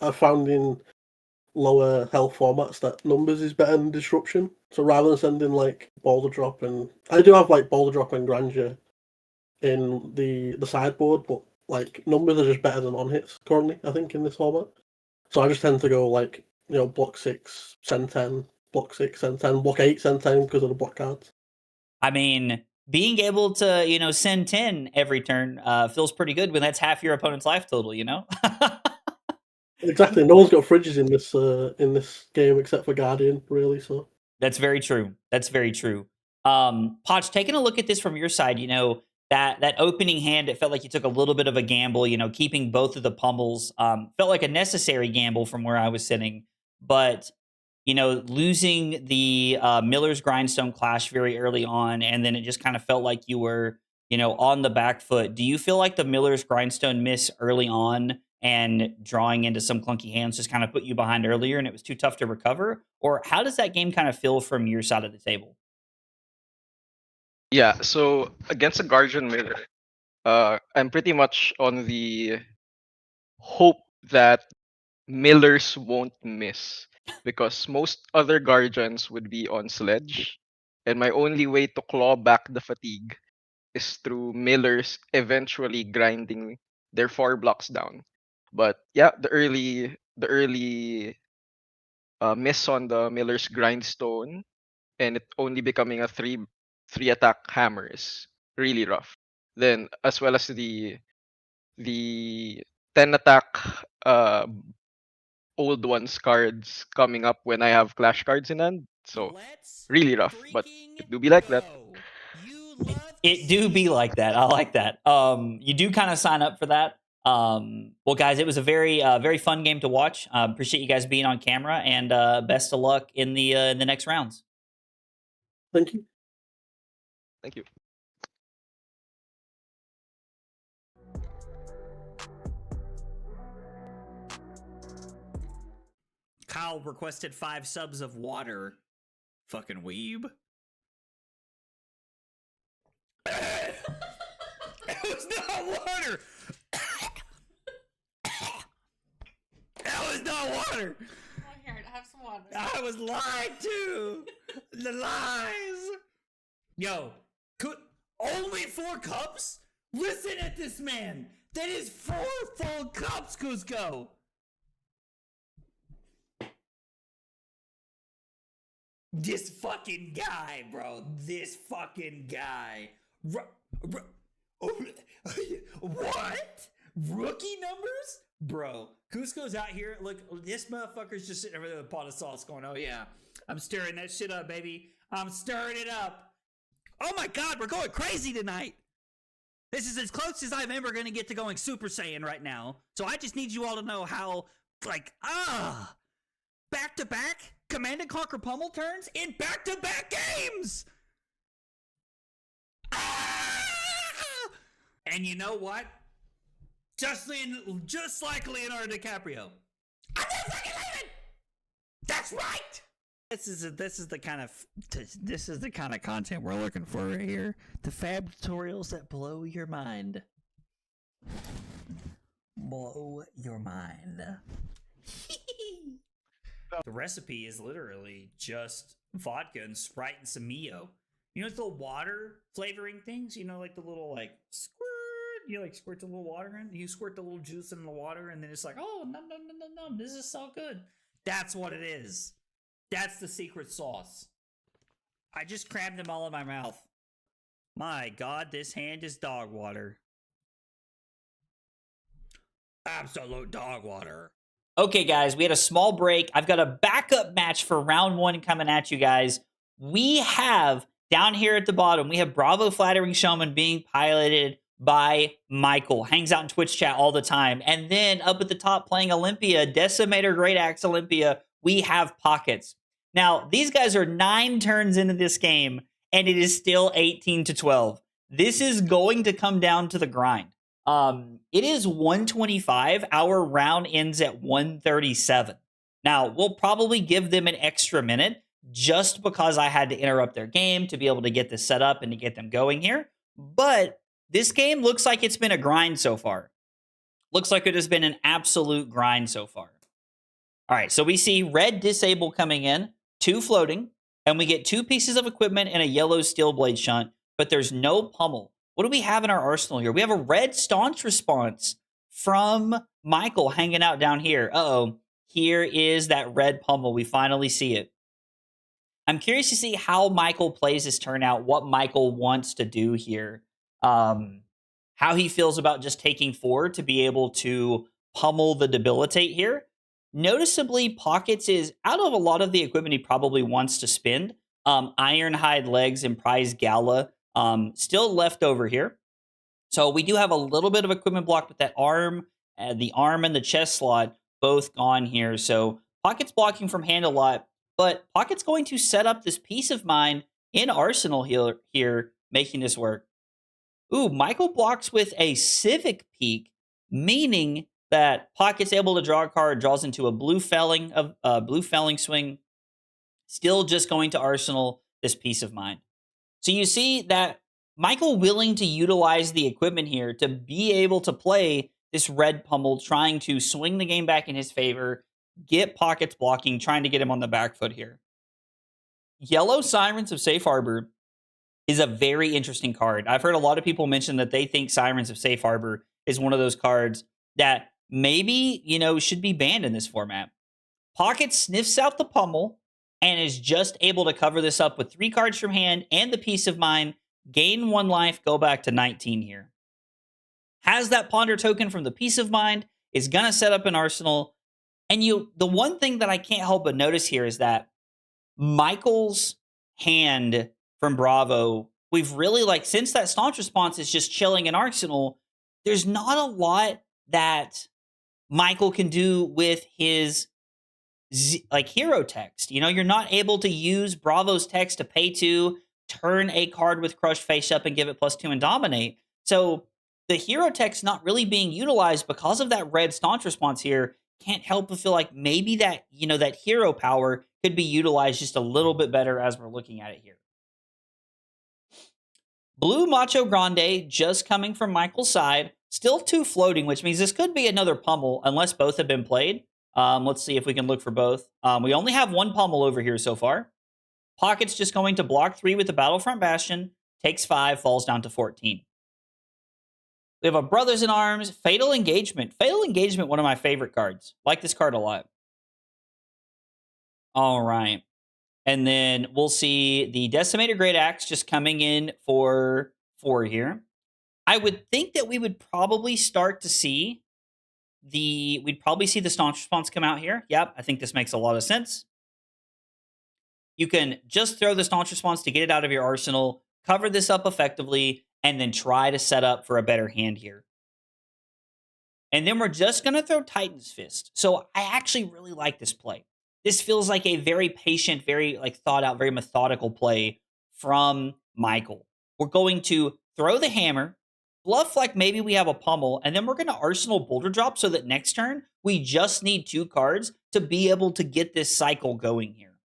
I found in lower health formats that numbers is better than disruption. So rather than sending like Boulder Drop, and I do have like Boulder Drop and Grandeur in the sideboard, but like numbers are just better than on hits currently, I think, in this format. So I just tend to go like, block 6, send 10, block 6, send 10, block 8, send 10 because of the block cards. I mean, being able to, send 10 every turn feels pretty good when that's half your opponent's life total, Exactly. No one's got fridges in this game except for Guardian, really. So That's very true. That's very true. Potch, taking a look at this from your side, that opening hand, it felt like you took a little bit of a gamble, keeping both of the pummels. Felt like a necessary gamble from where I was sitting. But, losing the Miller's Grindstone Clash very early on, and then it just kind of felt like you were, on the back foot. Do you feel like the Miller's Grindstone miss early on and drawing into some clunky hands just kind of put you behind earlier and it was too tough to recover? Or how does that game kind of feel from your side of the table? Yeah, so against a Guardian Mirror, I'm pretty much on the hope that Millers won't miss because most other Guardians would be on Sledge, and my only way to claw back the fatigue is through Millers eventually grinding their 4 blocks down. But yeah, the early miss on the Miller's Grindstone and it only becoming a 3 attack hammer is really rough. Then as well as the 10 attack old ones cards coming up when I have clash cards in hand. So really rough, but it do be like that. It do be like that. I like that. You do kind of sign up for that. Well, guys, it was a very fun game to watch. Appreciate you guys being on camera, and best of luck in the next rounds. thank you. Thank you. Kyle requested 5 subs of water. Fucking weeb. It was not water. That was not water. Oh, here, have some water. I was lied to. The lies. Yo, only 4 cups? Listen at this man. That is 4 full cups, Cusco. This fucking guy, bro. This fucking guy. What? Rookie numbers? Bro, Cusco's out here. Look, this motherfucker's just sitting over there with a pot of sauce going, oh yeah, I'm stirring that shit up, baby. I'm stirring it up. Oh my God, we're going crazy tonight. This is as close as I'm ever going to get to going Super Saiyan right now. So I just need you all to know how, back-to-back Command and Conquer pummel turns in back-to-back games. And you know what? Just like Leonardo DiCaprio, I'm not fucking leaving. That's right. This is the kind of content we're looking for right here. The fab tutorials that blow your mind. Blow your mind. The recipe is literally just vodka and Sprite and some Mio. You know, it's the water flavoring things. You know, like the little squirt. You squirt the little water in. You squirt the little juice in the water, and then it's like, oh, no, this is so good. That's what it is. That's the secret sauce. I just crammed them all in my mouth. My God, this hand is dog water. Absolute dog water. Okay, guys, we had a small break. I've got a backup match for round 1 coming at you guys. We have, down here at the bottom, we have Bravo Flattering Showman being piloted by Michael. Hangs out in Twitch chat all the time. And then up at the top playing Olympia, Decimator Great Axe Olympia, we have Pockets. Now, these guys are 9 turns into this game, and it is still 18-12. This is going to come down to the grind. It is 125. Our round ends at 137. Now, we'll probably give them an extra minute just because I had to interrupt their game to be able to get this set up and to get them going here. But this game looks like it's been a grind so far. Looks like it has been an absolute grind so far. All right, so we see red disable coming in, 2 floating, and we get 2 pieces of equipment and a yellow steel blade shunt, but there's no pummel. What do we have in our arsenal here? We have a red staunch response from Michael hanging out down here. Uh-oh, here is that red pummel. We finally see it. I'm curious to see how Michael plays this turn out, what Michael wants to do here, how he feels about just taking 4 to be able to pummel the debilitate here. Noticeably, Pockets is, out of a lot of the equipment he probably wants to spend, Ironhide Legs and Prize Gala still left over here. So we do have a little bit of equipment blocked with that arm, the arm and the chest slot both gone here. So Pockets blocking from hand a lot, but Pockets going to set up this Peace of Mind in Arsenal here, making this work. Ooh, Michael blocks with a Civic Peak, meaning that Pocket's able to draw a card, draws into a blue felling swing, still just going to Arsenal this Peace of Mind. So you see that Michael willing to utilize the equipment here to be able to play this red pummel, trying to swing the game back in his favor, get Pockets blocking, trying to get him on the back foot here. Yellow Sirens of Safe Harbor is a very interesting card. I've heard a lot of people mention that they think Sirens of Safe Harbor is one of those cards that maybe, should be banned in this format. Pocket sniffs out the pummel and is just able to cover this up with 3 cards from hand and the Peace of Mind, gain 1 life, go back to 19 here. Has that Ponder token from the Peace of Mind, is going to set up an Arsenal. And the one thing that I can't help but notice here is that Michael's hand from Bravo, we've really, since that staunch response is just chilling in Arsenal, there's not a lot that Michael can do with his hero text. You're not able to use Bravo's text to pay 2, turn a card with Crush face up and give it +2 and dominate. So the hero text not really being utilized because of that red staunch response here. Can't help but feel like maybe that, that hero power could be utilized just a little bit better as we're looking at it here. Blue Macho Grande just coming from Michael's side. Still 2 floating, which means this could be another pummel unless both have been played. Let's see if we can look for both. We only have 1 pummel over here so far. Pocket's just going to block 3 with the Battlefront Bastion. Takes 5, falls down to 14. We have a Brothers in Arms, Fatal Engagement. Fatal Engagement, one of my favorite cards. Like this card a lot. All right. And then we'll see the Decimator Great Axe just coming in for 4 here. I would think that we would probably start to see we'd probably see the staunch response come out here. Yep, I think this makes a lot of sense. You can just throw the staunch response to get it out of your arsenal, cover this up effectively, and then try to set up for a better hand here. And then we're just going to throw Titan's Fist. So I actually really like this play. This feels like a very patient, very thought out, very methodical play from Michael. We're going to throw the hammer, bluff maybe we have a pummel, and then we're going to Arsenal Boulder Drop so that next turn we just need 2 cards to be able to get this cycle going here.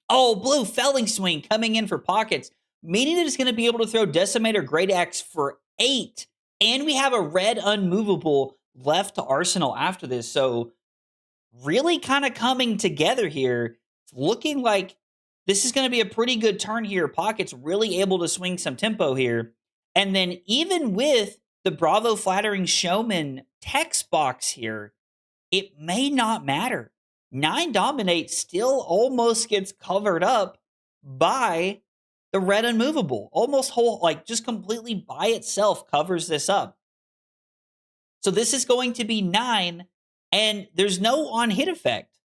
Oh, blue Felling Swing coming in for Pockets, meaning that it's going to be able to throw Decimator Great Axe for 8, and we have a red unmovable left to Arsenal after this. So really kind of coming together here. It's looking like this is going to be a pretty good turn here. Pockets really able to swing some tempo here. And then even with the Bravo Flattering Showman text box here, it may not matter. 9 Dominate still almost gets covered up by the red unmovable. Almost just completely by itself covers this up. So this is going to be 9, and there's no on-hit effect.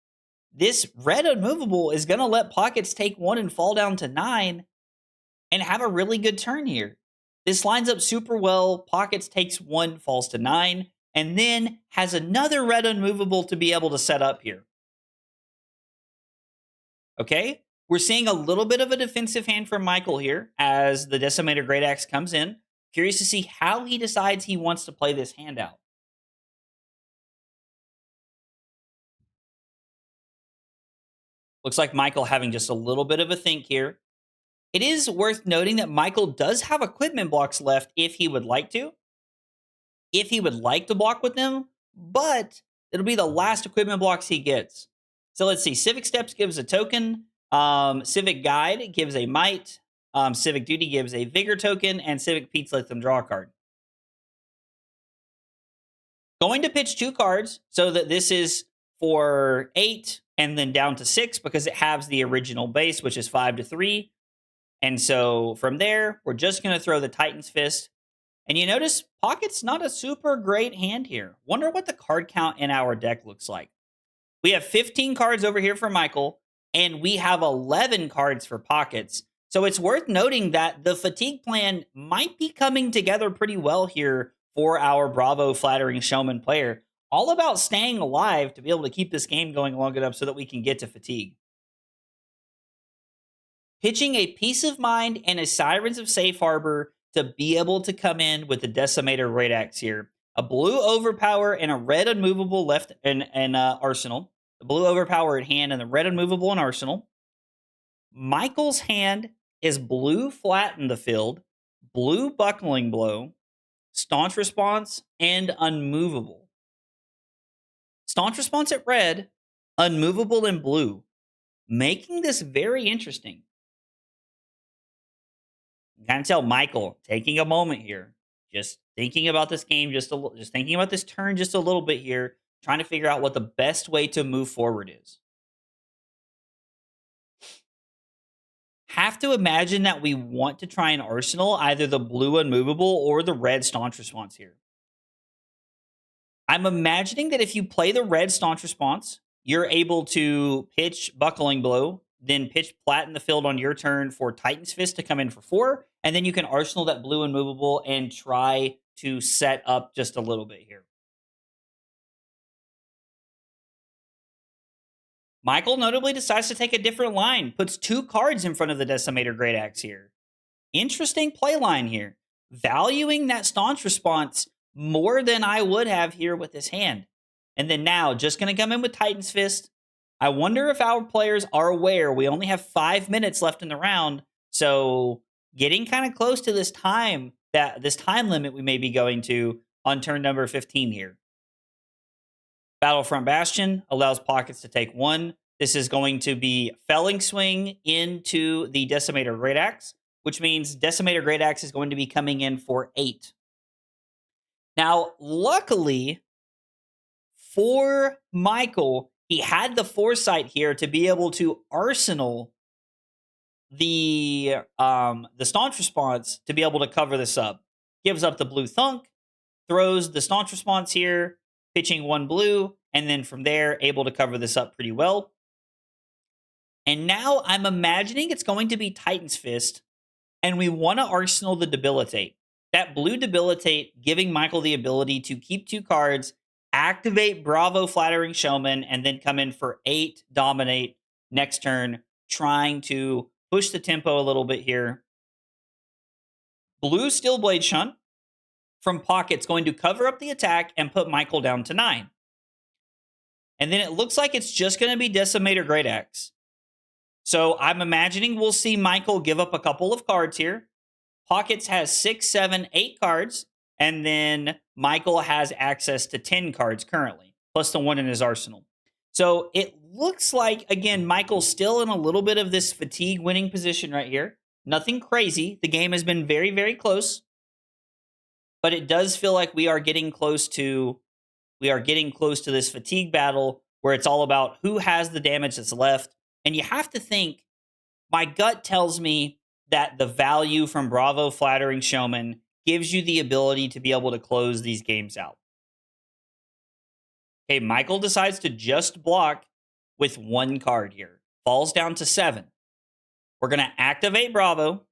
This red unmovable is going to let Pockets take 1 and fall down to 9 and have a really good turn here. This lines up super well. Pockets takes 1, falls to 9, and then has another red unmovable to be able to set up here. Okay, we're seeing a little bit of a defensive hand from Michael here as the Decimator Great Axe comes in. Curious to see how he decides he wants to play this hand out. Looks like Michael having just a little bit of a think here. It is worth noting that Michael does have equipment blocks left if he would like to. If he would like to block with them, but it'll be the last equipment blocks he gets. So let's see. Civic Steps gives a token. Civic Guide gives a Might. Civic Duty gives a Vigor token. And Civic Pete's lets them draw a card. Going to pitch 2 cards so that this is for 8 and then down to 6 because it halves the original base, which is 5 to 3. And so from there, we're just going to throw the Titan's Fist. And you notice Pocket's not a super great hand here. Wonder what the card count in our deck looks like. We have 15 cards over here for Michael, and we have 11 cards for Pockets. So it's worth noting that the fatigue plan might be coming together pretty well here for our Bravo Flattering Showman player. All about staying alive to be able to keep this game going long enough so that we can get to fatigue. Pitching a Peace of Mind and a Sirens of Safe Harbor to be able to come in with the Decimator Great Axe here. A blue Overpower and a red Unmovable left in Arsenal. The blue Overpower at hand and the red Unmovable in Arsenal. Michael's hand is blue Flatten the Field, blue Buckling Blow, Staunch Response, and Unmovable. Staunch Response at red, Unmovable in blue, making this very interesting. You kind of tell Michael taking a moment here, just thinking about this game, just thinking about this turn just a little bit here, trying to figure out what the best way to move forward is. Have to imagine that we want to try and Arsenal either the blue Unmovable or the red Staunch Response here. I'm imagining that if you play the red Staunch Response, you're able to pitch Buckling Blow, then pitch Flatten the Field on your turn for Titan's Fist to come in for 4, and then you can Arsenal that blue Unmovable and try to set up just a little bit here. Michael notably decides to take a different line, puts 2 cards in front of the Decimator Great Axe here. Interesting play line here. Valuing that Staunch Response more than I would have here with this hand. And then now, just going to come in with Titan's Fist. I wonder if our players are aware we only have 5 minutes left in the round, so getting kind of close to this time limit we may be going to on turn number 15 here. Battlefront Bastion allows Pockets to take 1. This is going to be Felling Swing into the Decimator Great Axe, which means Decimator Great Axe is going to be coming in for 8. Now, luckily for Michael, he had the foresight here to be able to Arsenal the Staunch Response to be able to cover this up. Gives up the blue Thunk, throws the Staunch Response here, pitching 1 blue, and then from there, able to cover this up pretty well. And now I'm imagining it's going to be Titan's Fist, and we want to Arsenal the Debilitate. That blue Debilitate giving Michael the ability to keep 2 cards, activate Bravo Flattering Showman, and then come in for 8, dominate next turn, trying to push the tempo a little bit here. Blue Steelblade Shunt from Pocket's going to cover up the attack and put Michael down to 9. And then it looks like it's just going to be Decimator Great Axe. So I'm imagining we'll see Michael give up a couple of cards here. Pockets has 6, 7, 8 cards. And then Michael has access to 10 cards currently, plus the 1 in his arsenal. So it looks like, again, Michael's still in a little bit of this fatigue winning position right here. Nothing crazy. The game has been very, very close. But it does feel like we are getting close to this fatigue battle where it's all about who has the damage that's left. And you have to think, my gut tells me that the value from Bravo Flattering Showman gives you the ability to be able to close these games out. Okay, Michael decides to just block with 1 card here. Falls down to 7. We're going to activate Bravo.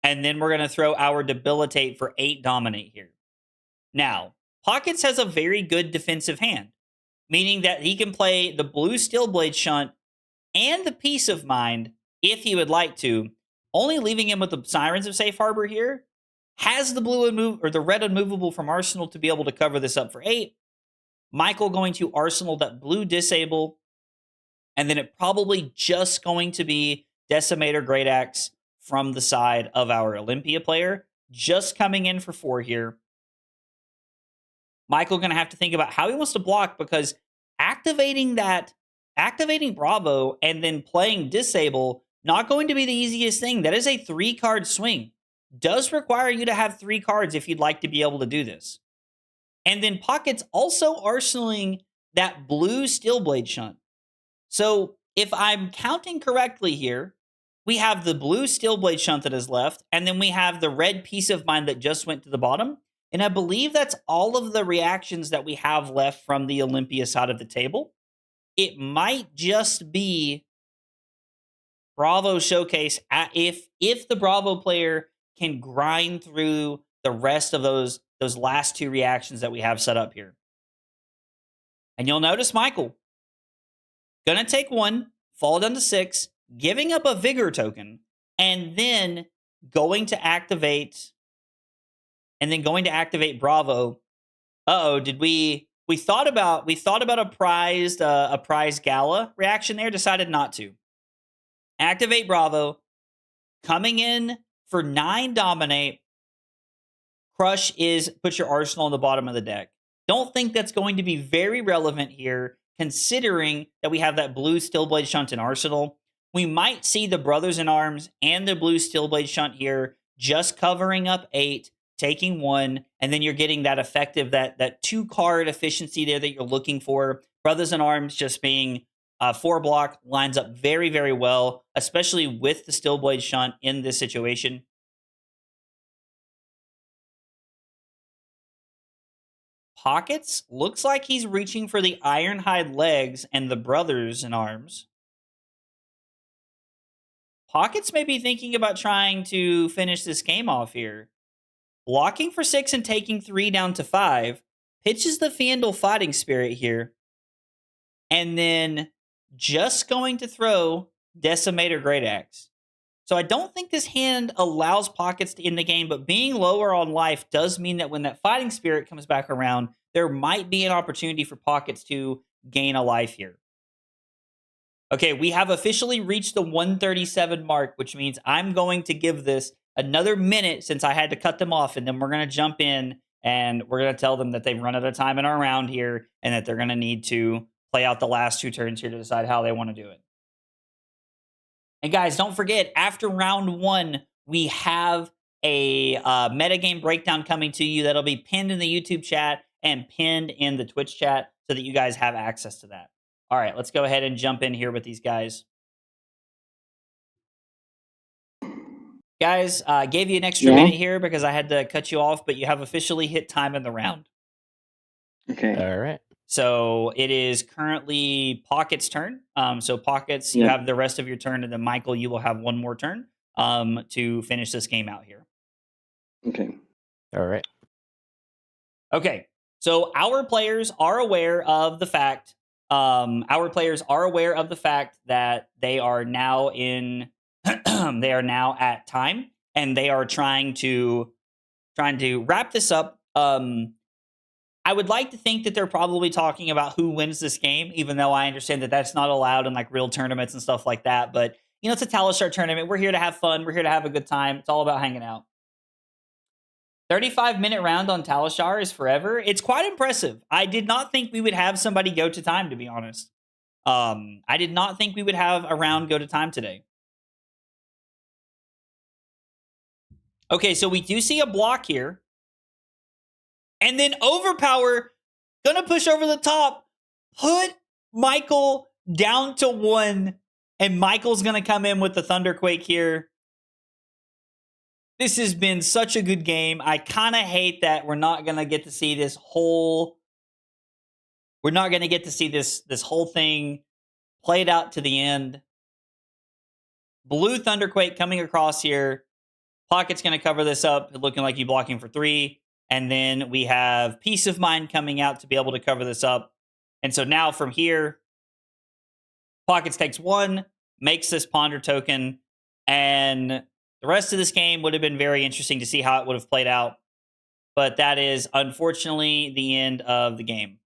And then we're going to throw our Debilitate for 8 dominate here. Now, Pockets has a very good defensive hand, meaning that he can play the blue Steelblade Shunt and the Peace of Mind if he would like to, only leaving him with the Sirens of Safe Harbor here. has the blue or the red unmovable from Arsenal to be able to cover this up for 8. Michael going to Arsenal that blue disable. And then it probably just going to be Decimator Great Axe from the side of our Olympia player. Just coming in for 4 here. Michael going to have to think about how he wants to block, because activating Bravo and then playing Disable, not going to be the easiest thing. That is a 3-card swing. Does require you to have 3 cards if you'd like to be able to do this. And then Pocket's also arsenaling that blue Steelblade Shunt. So if I'm counting correctly here, we have the blue Steelblade Shunt that is left, and then we have the red Peace of Mind that just went to the bottom. And I believe that's all of the reactions that we have left from the Olympia side of the table. It might just be Bravo Showcase if the Bravo player can grind through the rest of those last 2 reactions that we have set up here. And you'll notice Michael gonna take 1, fall down to 6, giving up a Vigor token, and then going to activate Bravo. Uh-oh, did we thought about a prized gala reaction there, decided not to. Activate Bravo, coming in for 9 dominate. Crush is put your arsenal on the bottom of the deck. Don't think that's going to be very relevant here, considering that we have that blue Steelblade Shunt in arsenal. We might see the Brothers in Arms and the blue Steelblade Shunt here just covering up 8, taking 1, and then you're getting that effective, that 2-card efficiency there that you're looking for. Brothers in Arms just being 4 block lines up very, very well, especially with the Steelblade Shunt in this situation. Pockets looks like he's reaching for the Ironhide legs and the Brothers in Arms. Pockets may be thinking about trying to finish this game off here. Blocking for 6 and taking 3 down to 5. Pitches the Fiendal Fighting Spirit here. And then just going to throw Decimator Great Axe. So I don't think this hand allows Pockets to end the game, but being lower on life does mean that when that Fighting Spirit comes back around, there might be an opportunity for Pockets to gain a life here. Okay, we have officially reached the 137 mark, which means I'm going to give this another minute since I had to cut them off, and then we're going to jump in and we're going to tell them that they've run out of time in our round here and that they're going to need to play out the last 2 turns here to decide how they want to do it. And guys, don't forget, after round 1, we have a metagame breakdown coming to you that'll be pinned in the YouTube chat and pinned in the Twitch chat so that you guys have access to that. All right, let's go ahead and jump in here with these guys. Guys, gave you an extra minute here because I had to cut you off, but you have officially hit time in the round. Okay. All right. So it is currently Pocket's turn. So Pockets, you have the rest of your turn, and then Michael, you will have 1 more turn to finish this game out here. Okay. All right. Okay. So our players are aware of the fact. That they are now in. They are now at time, and they are trying to wrap this up. I would like to think that they're probably talking about who wins this game, even though I understand that that's not allowed in like real tournaments and stuff like that. But you know, it's a Talishar tournament. We're here to have fun. We're here to have a good time. It's all about hanging out. 35-minute round on Talishar is forever. It's quite impressive. I did not think we would have somebody go to time, to be honest. I did not think we would have a round go to time today. Okay, so we do see a block here. And then Overpower, gonna push over the top, put Michael down to 1, and Michael's gonna come in with the Thunderquake here. This has been such a good game. I kind of hate that we're not gonna get to see this whole. We're not gonna get to see this whole thing played out to the end. Blue Thunderquake coming across here. Pocket's gonna cover this up, looking like you blocking for 3. And then we have Peace of Mind coming out to be able to cover this up. And so now from here, Pockets takes 1, makes this Ponder token, and The rest of this game would have been very interesting to see how it would have played out. But that is unfortunately the end of the game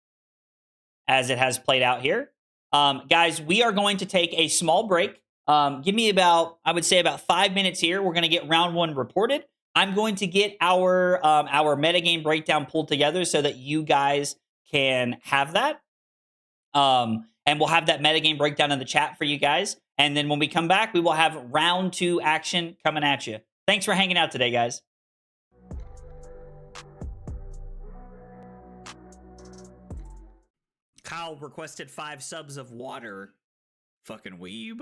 as it has played out here. Guys, we are going to take a small break. Give me about, I would say about 5 minutes here. We're going to get round one reported. I'm going to get our metagame breakdown pulled together so that you guys can have that. And we'll have that metagame breakdown in the chat for you guys. And then when we come back, we will have round two action coming at you. Thanks for hanging out today, guys. Kyle requested 5 subs of water. Fucking weeb.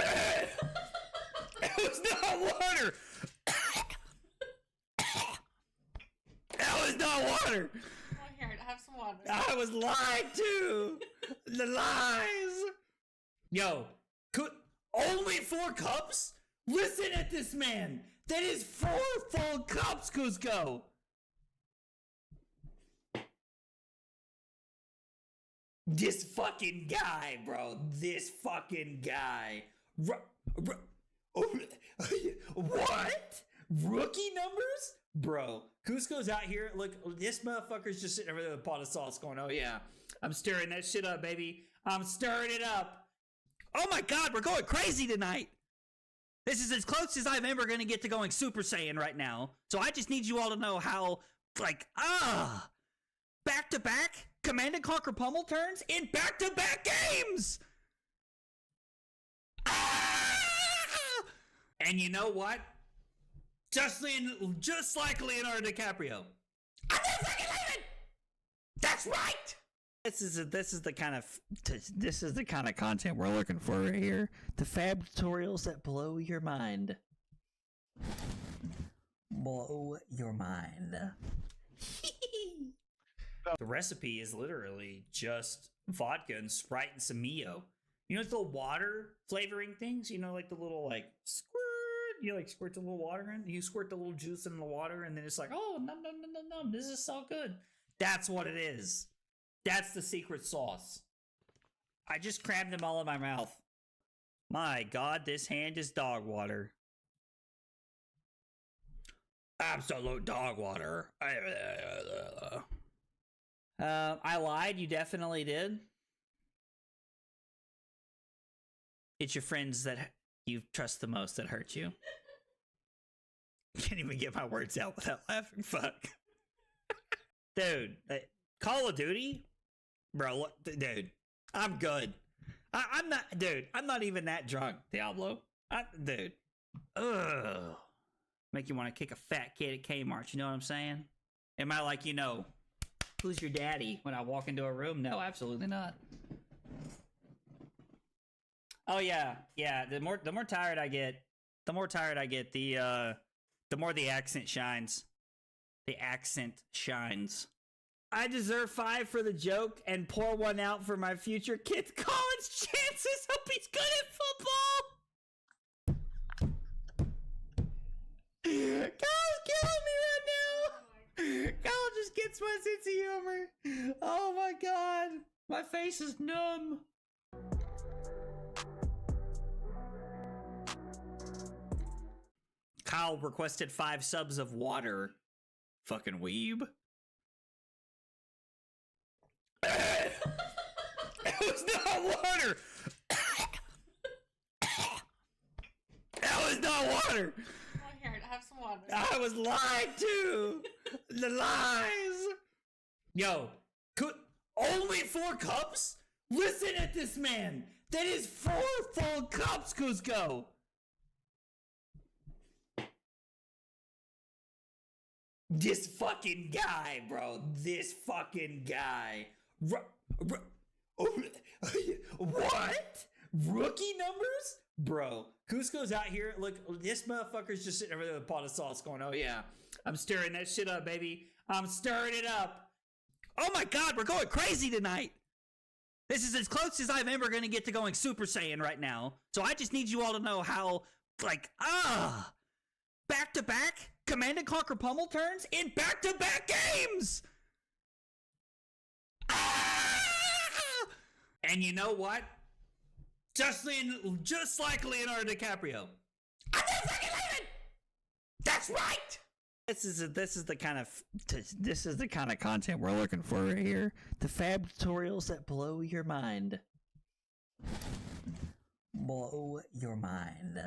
It was not water. That was not water. Oh, here, have some water. I was lied to. The lies. Yo, only 4 cups? Listen at this man. That is 4 full cups, Cusco. This fucking guy, bro. This fucking guy. What? Rookie numbers? Bro, Cusco's out here. Look, this motherfucker's just sitting over there with a pot of sauce going, oh yeah, I'm stirring that shit up, baby. I'm stirring it up. Oh my God, we're going crazy tonight. This is as close as I'm ever going to get to going Super Saiyan right now. So I just need you all to know how, back-to-back Command and Conquer pummel turns in back-to-back games. And you know what? Just like Leonardo DiCaprio. I'm not fucking leaving. That's right. This is the kind of content we're looking for right here. The fab tutorials that blow your mind. Blow your mind. The recipe is literally just vodka and Sprite and some Mio. You know, the water flavoring things? You know, like the little, squirt. You, squirt the little water in. You squirt the little juice in the water, and then it's like, oh, num, num, num, num, num. This is so good. That's what it is. That's the secret sauce. I just crammed them all in my mouth. My God, this hand is dog water. Absolute dog water. I lied. You definitely did. It's your friends that you trust the most that hurt you. Can't even get my words out without laughing. Fuck. Dude, Call of Duty? Bro, dude, I'm good. I'm not even that drunk, Diablo. Dude. Ugh. Make you want to kick a fat kid at Kmart, you know what I'm saying? Am I like, who's your daddy when I walk into a room? No, absolutely not. Oh yeah. The more tired I get, the more the accent shines. The accent shines. I deserve 5 for the joke and pour 1 out for my future kid's college chances. Hope he's good at football. Kyle's killing me right now. Kyle just gets my sense of humor. Oh my God. My face is numb. Kyle requested 5 subs of water. Fucking weeb. It was not water. That was not water. Oh, here, have some water. I was lied to. The lies. Yo, only 4 cups? Listen at this man. That is 4 full cups, Cusco. This fucking guy, bro. This fucking guy. What? Rookie numbers? Bro, Cusco's out here. Look, this motherfucker's just sitting over there with a pot of sauce going, oh yeah, I'm stirring that shit up, baby. I'm stirring it up. Oh my God, we're going crazy tonight. This is as close as I'm ever going to get to going Super Saiyan right now. So I just need you all to know how, back-to-back Command and Conquer pummel turns in back-to-back games. And you know what? just like Leonardo DiCaprio. I'm not fucking leaving. That's right. This is the kind of content we're looking for right here. The fab tutorials that blow your mind. Blow your mind.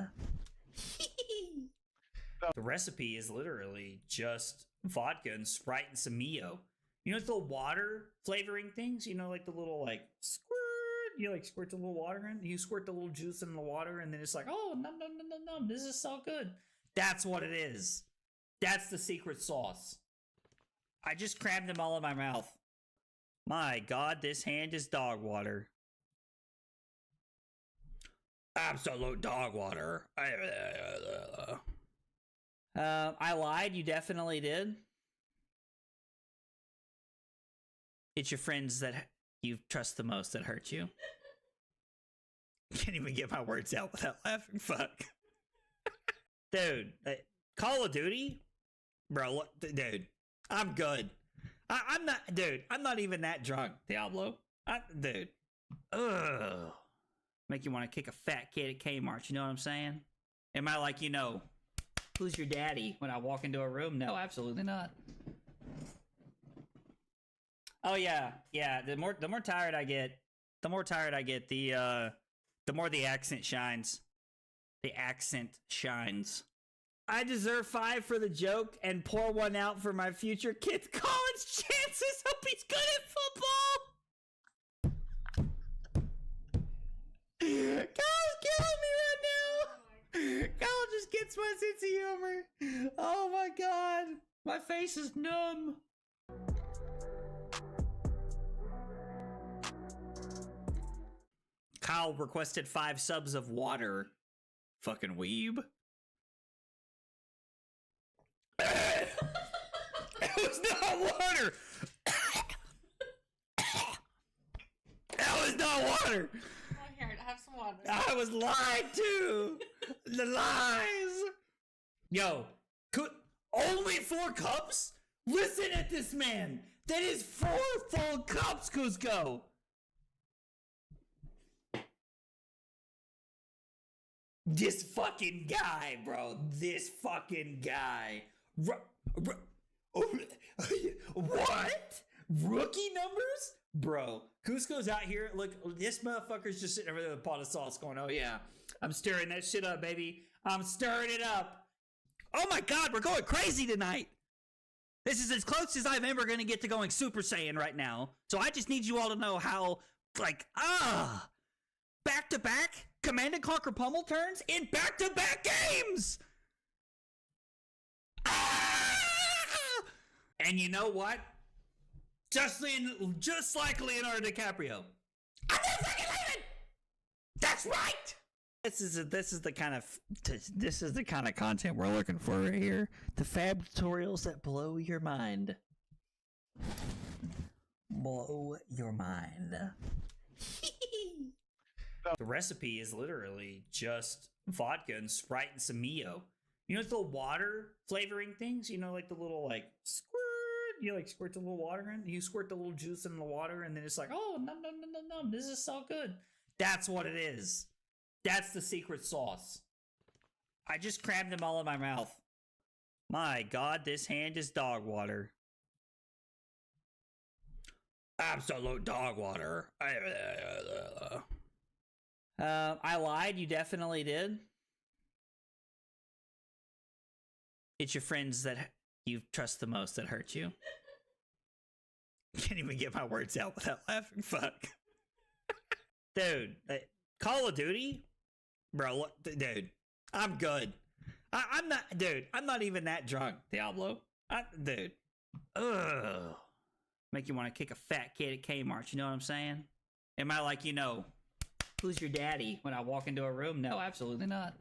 The recipe is literally just vodka and Sprite and some Mio. You know, the water flavoring things. You know, like the little like squirt. You like squirt the little water in. You squirt the little juice in the water, and then it's like, oh, num num num num num. This is so good. That's what it is. That's the secret sauce. I just crammed them all in my mouth. My God, this hand is dog water. Absolute dog water. I lied. You definitely did. It's your friends that you trust the most that hurt you. Can't even get my words out without laughing. Fuck. Dude, Call of Duty? Bro, look, dude, I'm good. I'm not even that drunk, Diablo. Dude. Ugh. Make you want to kick a fat kid at Kmart, you know what I'm saying? Am I like, who's your daddy when I walk into a room? No, absolutely not. Oh yeah. The more tired I get, the more the accent shines. The accent shines. I deserve 5 for the joke and pour 1 out for my future kid's college chances. Hope he's good at football. Kyle's killing me right now. Kyle just gets my sense of humor. Oh my God. My face is numb. Kyle requested 5 subs of water. Fucking weeb. That was not water. That was not water. Oh, here, have some water. I was lied to. The lies. Yo, only 4 cups? Listen at this man. That is 4 full cups, Cusco. This fucking guy, bro. This fucking guy. What? Rookie numbers? Bro, Cusco's out here. Look, this motherfucker's just sitting over there with a pot of sauce going, oh yeah, I'm stirring that shit up, baby. I'm stirring it up. Oh my God, we're going crazy tonight. This is as close as I'm ever going to get to going Super Saiyan right now. So I just need you all to know how, back-to-back Command & Conquer pummel turns in back-to-back games. And you know what? Just like Leonardo DiCaprio. I'm not fucking leaving. That's right. This is the kind of content we're looking for right here. The fab tutorials that blow your mind. Blow your mind. The recipe is literally just vodka and Sprite and some Mio. You know, the water flavoring things. You know, like the little squirt. You squirt the little water in. You squirt the little juice in the water, and then it's like, oh, num num num num num. This is so good. That's what it is. That's the secret sauce. I just crammed them all in my mouth. My God, this hand is dog water. Absolute dog water. I lied. You definitely did. It's your friends that you trust the most that hurt you. Can't even get my words out without laughing. Fuck. Dude, Call of Duty? Bro, look, dude, I'm good. I'm not even that drunk, Diablo. Dude. Ugh. Make you want to kick a fat kid at Kmart, you know what I'm saying? Am I like, who's your daddy when I walk into a room? No, absolutely not.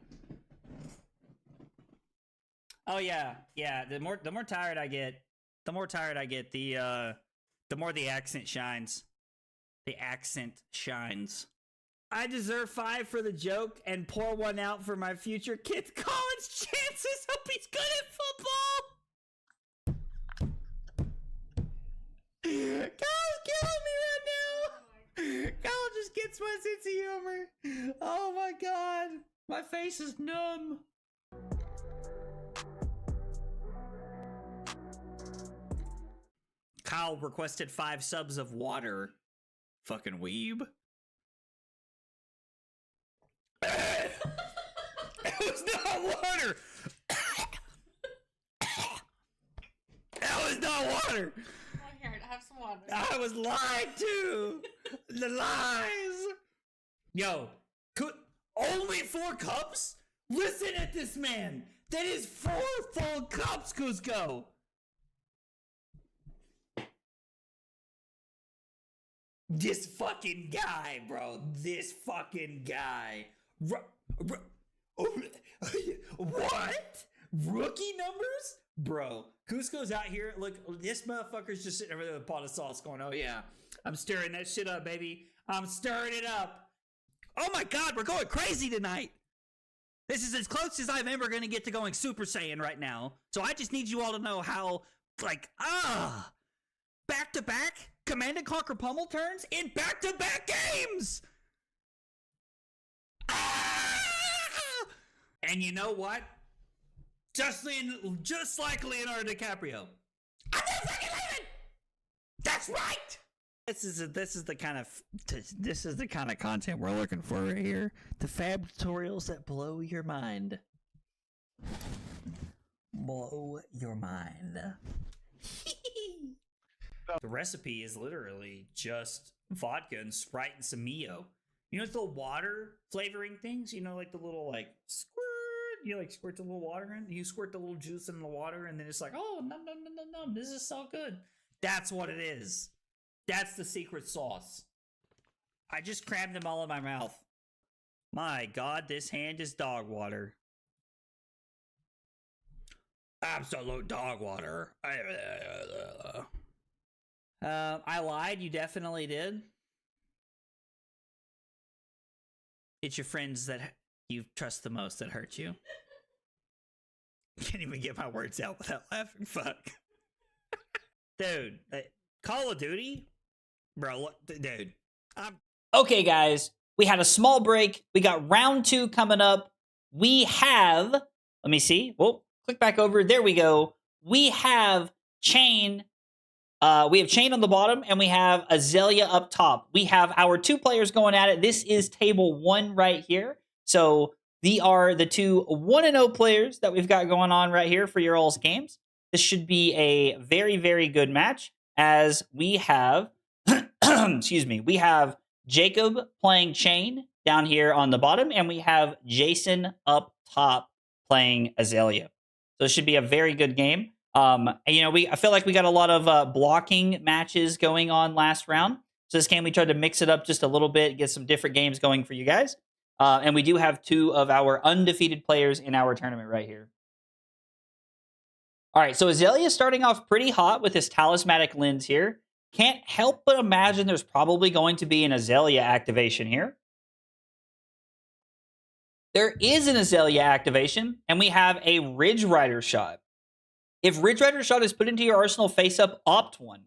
Oh yeah. The more tired I get, the more the accent shines. The accent shines. I deserve 5 for the joke and pour 1 out for my future kid's college chances. Hope he's good at football. Kyle's killing me right now. Kyle just gets my my sense of humor. Oh my god. My face is numb. Kyle requested 5 subs of water. Fucking weeb. It was not water. That was not water. Oh, here, have some water. I was lied to. The lies. Yo, only 4 cups? Listen at this man. That is 4 full cups, Cusco. This fucking guy, bro. This fucking guy. What? Rookie numbers? Bro, Cusco's out here. Look, this motherfucker's just sitting over there with a pot of sauce going, oh yeah, I'm stirring that shit up, baby. I'm stirring it up. Oh my god, we're going crazy tonight. This is as close as I'm ever going to get to going Super Saiyan right now. So I just need you all to know how, like, back-to-back Command and Conquer pummel turns in back-to-back games. And you know what? Just like Leonardo DiCaprio. I'm not fucking leaving. That's right. This is the kind of content we're looking for right here. The fab tutorials that blow your mind. Blow your mind. The recipe is literally just vodka and Sprite and some Mio. You know, the water flavoring things? You know, like the little, like, squirt. You, like, squirt the little water in. You squirt the little juice in the water, and then it's like, oh, num, num, num, num, num. This is so good. That's what it is. That's the secret sauce. I just crammed them all in my mouth. My God, this hand is dog water. Absolute dog water. I lied. You definitely did. It's your friends that you trust the most that hurt you. Can't even get my words out without laughing. Fuck. Dude, Call of Duty? Bro, dude. Okay, guys, we had a small break. We got round 2 coming up. We have, let me see. Whoa, click back over. There we go. We have Chane. We have Chane on the bottom, and we have Azalea up top. We have our 2 players going at it. This is table 1 right here. So these are the 2 1-0 players that we've got going on right here for your all's games. This should be a very, very good match, as we have, excuse me, we have Jacob playing Chane down here on the bottom, and we have Jason up top playing Azalea. So it should be a very good game. You know, I feel like we got a lot of blocking matches going on last round. So this game, we tried to mix it up just a little bit, get some different games going for you guys. And we do have 2 of our undefeated players in our tournament right here. All right, so Azalea is starting off pretty hot with his talismanic lens here. Can't help but imagine there's probably going to be an Azalea activation here. There is an Azalea activation, and we have a Ridge Rider shot. If Ridge Rider shot is put into your arsenal face-up, opt one.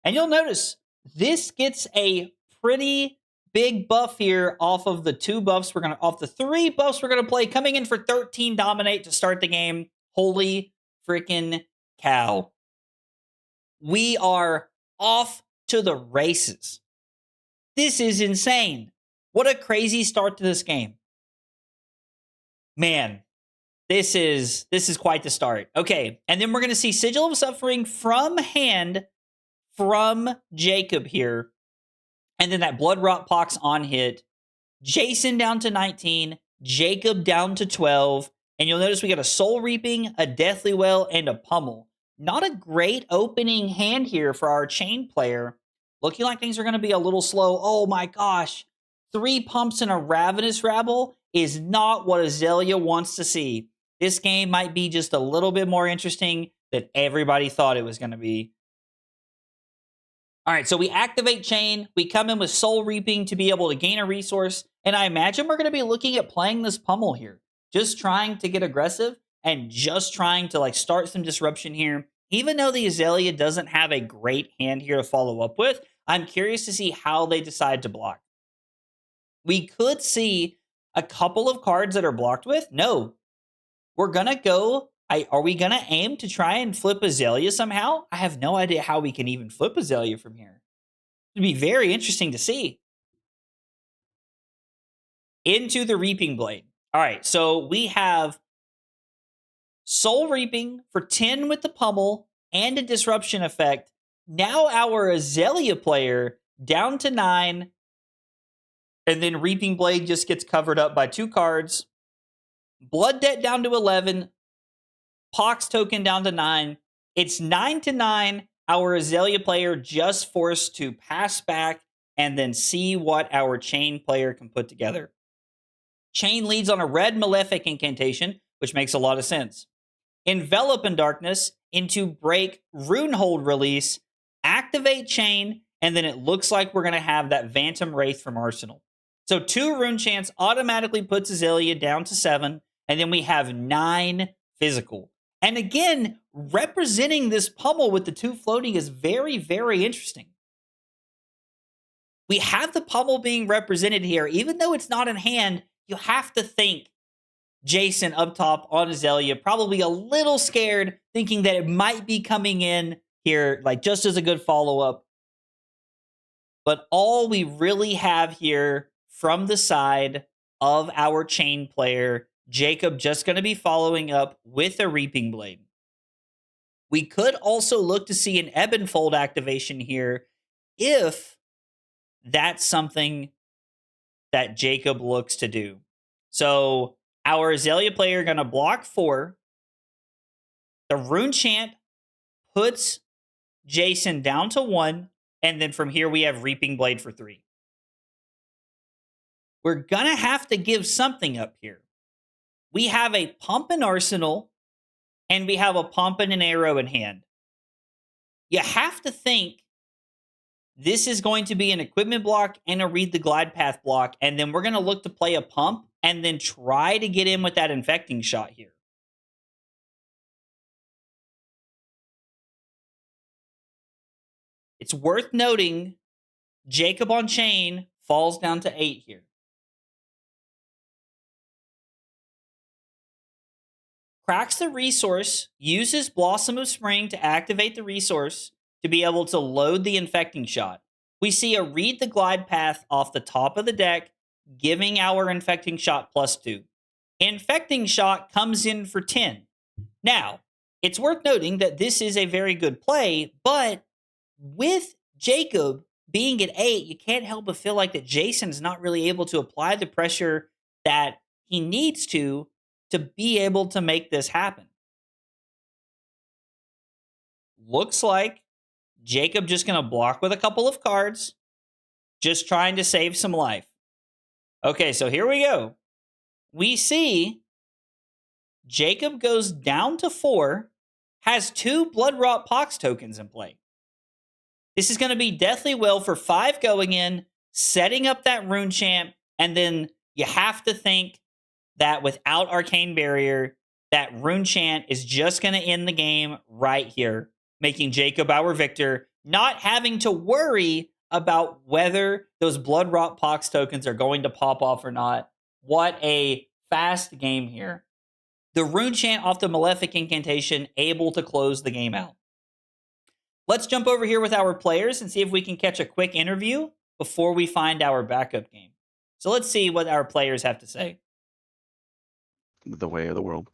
And you'll notice this gets a pretty big buff here off of the 2 buffs off the 3 buffs we're gonna play, coming in for 13 dominate to start the game. Holy freaking cow. We are off to the races. This is insane. What a crazy start to this game. Man, this is quite the start. Okay, and then we're going to see Sigil of Suffering from hand from Jacob here. And then that Blood Rot Pox on hit. Jason down to 19. Jacob down to 12. And you'll notice we got a Soul Reaping, a Deathly Well, and a Pummel. Not a great opening hand here for our Chane player. Looking like things are going to be a little slow. Oh my gosh. 3 pumps and a Ravenous Rabble is not what Azalea wants to see. This game might be just a little bit more interesting than everybody thought it was going to be. All right, so we activate Chane. We come in with Soul Reaping to be able to gain a resource. And I imagine we're going to be looking at playing this Pummel here. Just trying to get aggressive and just trying to like start some disruption here. Even though the Azalea doesn't have a great hand here to follow up with, I'm curious to see how they decide to block. We could see a couple of cards that are blocked with. No, we're going to go. Are we going to aim to try and flip Azalea somehow? I have no idea how we can even flip Azalea from here. It'd be very interesting to see. Into the Reaping Blade. All right, so we have Soul Reaping for 10 with the pummel and a disruption effect. Now our Azalea player down to 9. And then Reaping Blade just gets covered up by 2 cards. Blood Debt down to 11. Pox Token down to 9. It's 9 to 9. Our Azalea player just forced to pass back and then see what our Chane player can put together. Chane leads on a red Malefic incantation, which makes a lot of sense. Envelop in Darkness into break Runehold release, activate Chane, and then it looks like we're going to have that Phantom Wraith from Arsenal. So 2 Rune Chants automatically puts Azalea down to 7, and then we have 9 physical. And again, representing this pummel with the 2 floating is very, very interesting. We have the pummel being represented here. Even though it's not in hand, you have to think Jason up top on Azalea, probably a little scared, thinking that it might be coming in here, like just as a good follow-up. But all we really have here from the side of our Chane player, Jacob just going to be following up with a Reaping Blade. We could also look to see an Ebonfold activation here if that's something that Jacob looks to do. So our Azalea player going to block 4. The Rune Chant puts Jason down to 1. And then from here we have Reaping Blade for 3. We're going to have to give something up here. We have a pump in Arsenal, and we have a pump and an arrow in hand. You have to think this is going to be an equipment block and a read the glide path block, and then we're going to look to play a pump and then try to get in with that infecting shot here. It's worth noting Jacob on Chane falls down to 8 here. Cracks the resource, uses Blossom of Spring to activate the resource to be able to load the infecting shot. We see a read the glide path off the top of the deck, giving our infecting shot +2. Infecting shot comes in for 10. Now, it's worth noting that this is a very good play, but with Jacob being at 8, you can't help but feel like that Jason's not really able to apply the pressure that he needs to be able to make this happen. Looks like Jacob just going to block with a couple of cards, just trying to save some life. Okay, so here we go. We see Jacob goes down to 4, has 2 Bloodrot Pox tokens in play. This is going to be Deathly Will for 5 going in, setting up that Rune Chant, and then you have to think that without Arcane Barrier, that Rune Chant is just going to end the game right here, making Jacob our victor, not having to worry about whether those Bloodrot Pox tokens are going to pop off or not. What a fast game here. The Rune Chant off the Malefic Incantation, able to close the game out. Let's jump over here with our players and see if we can catch a quick interview before we find our backup game. So let's see what our players have to say. The way of the world.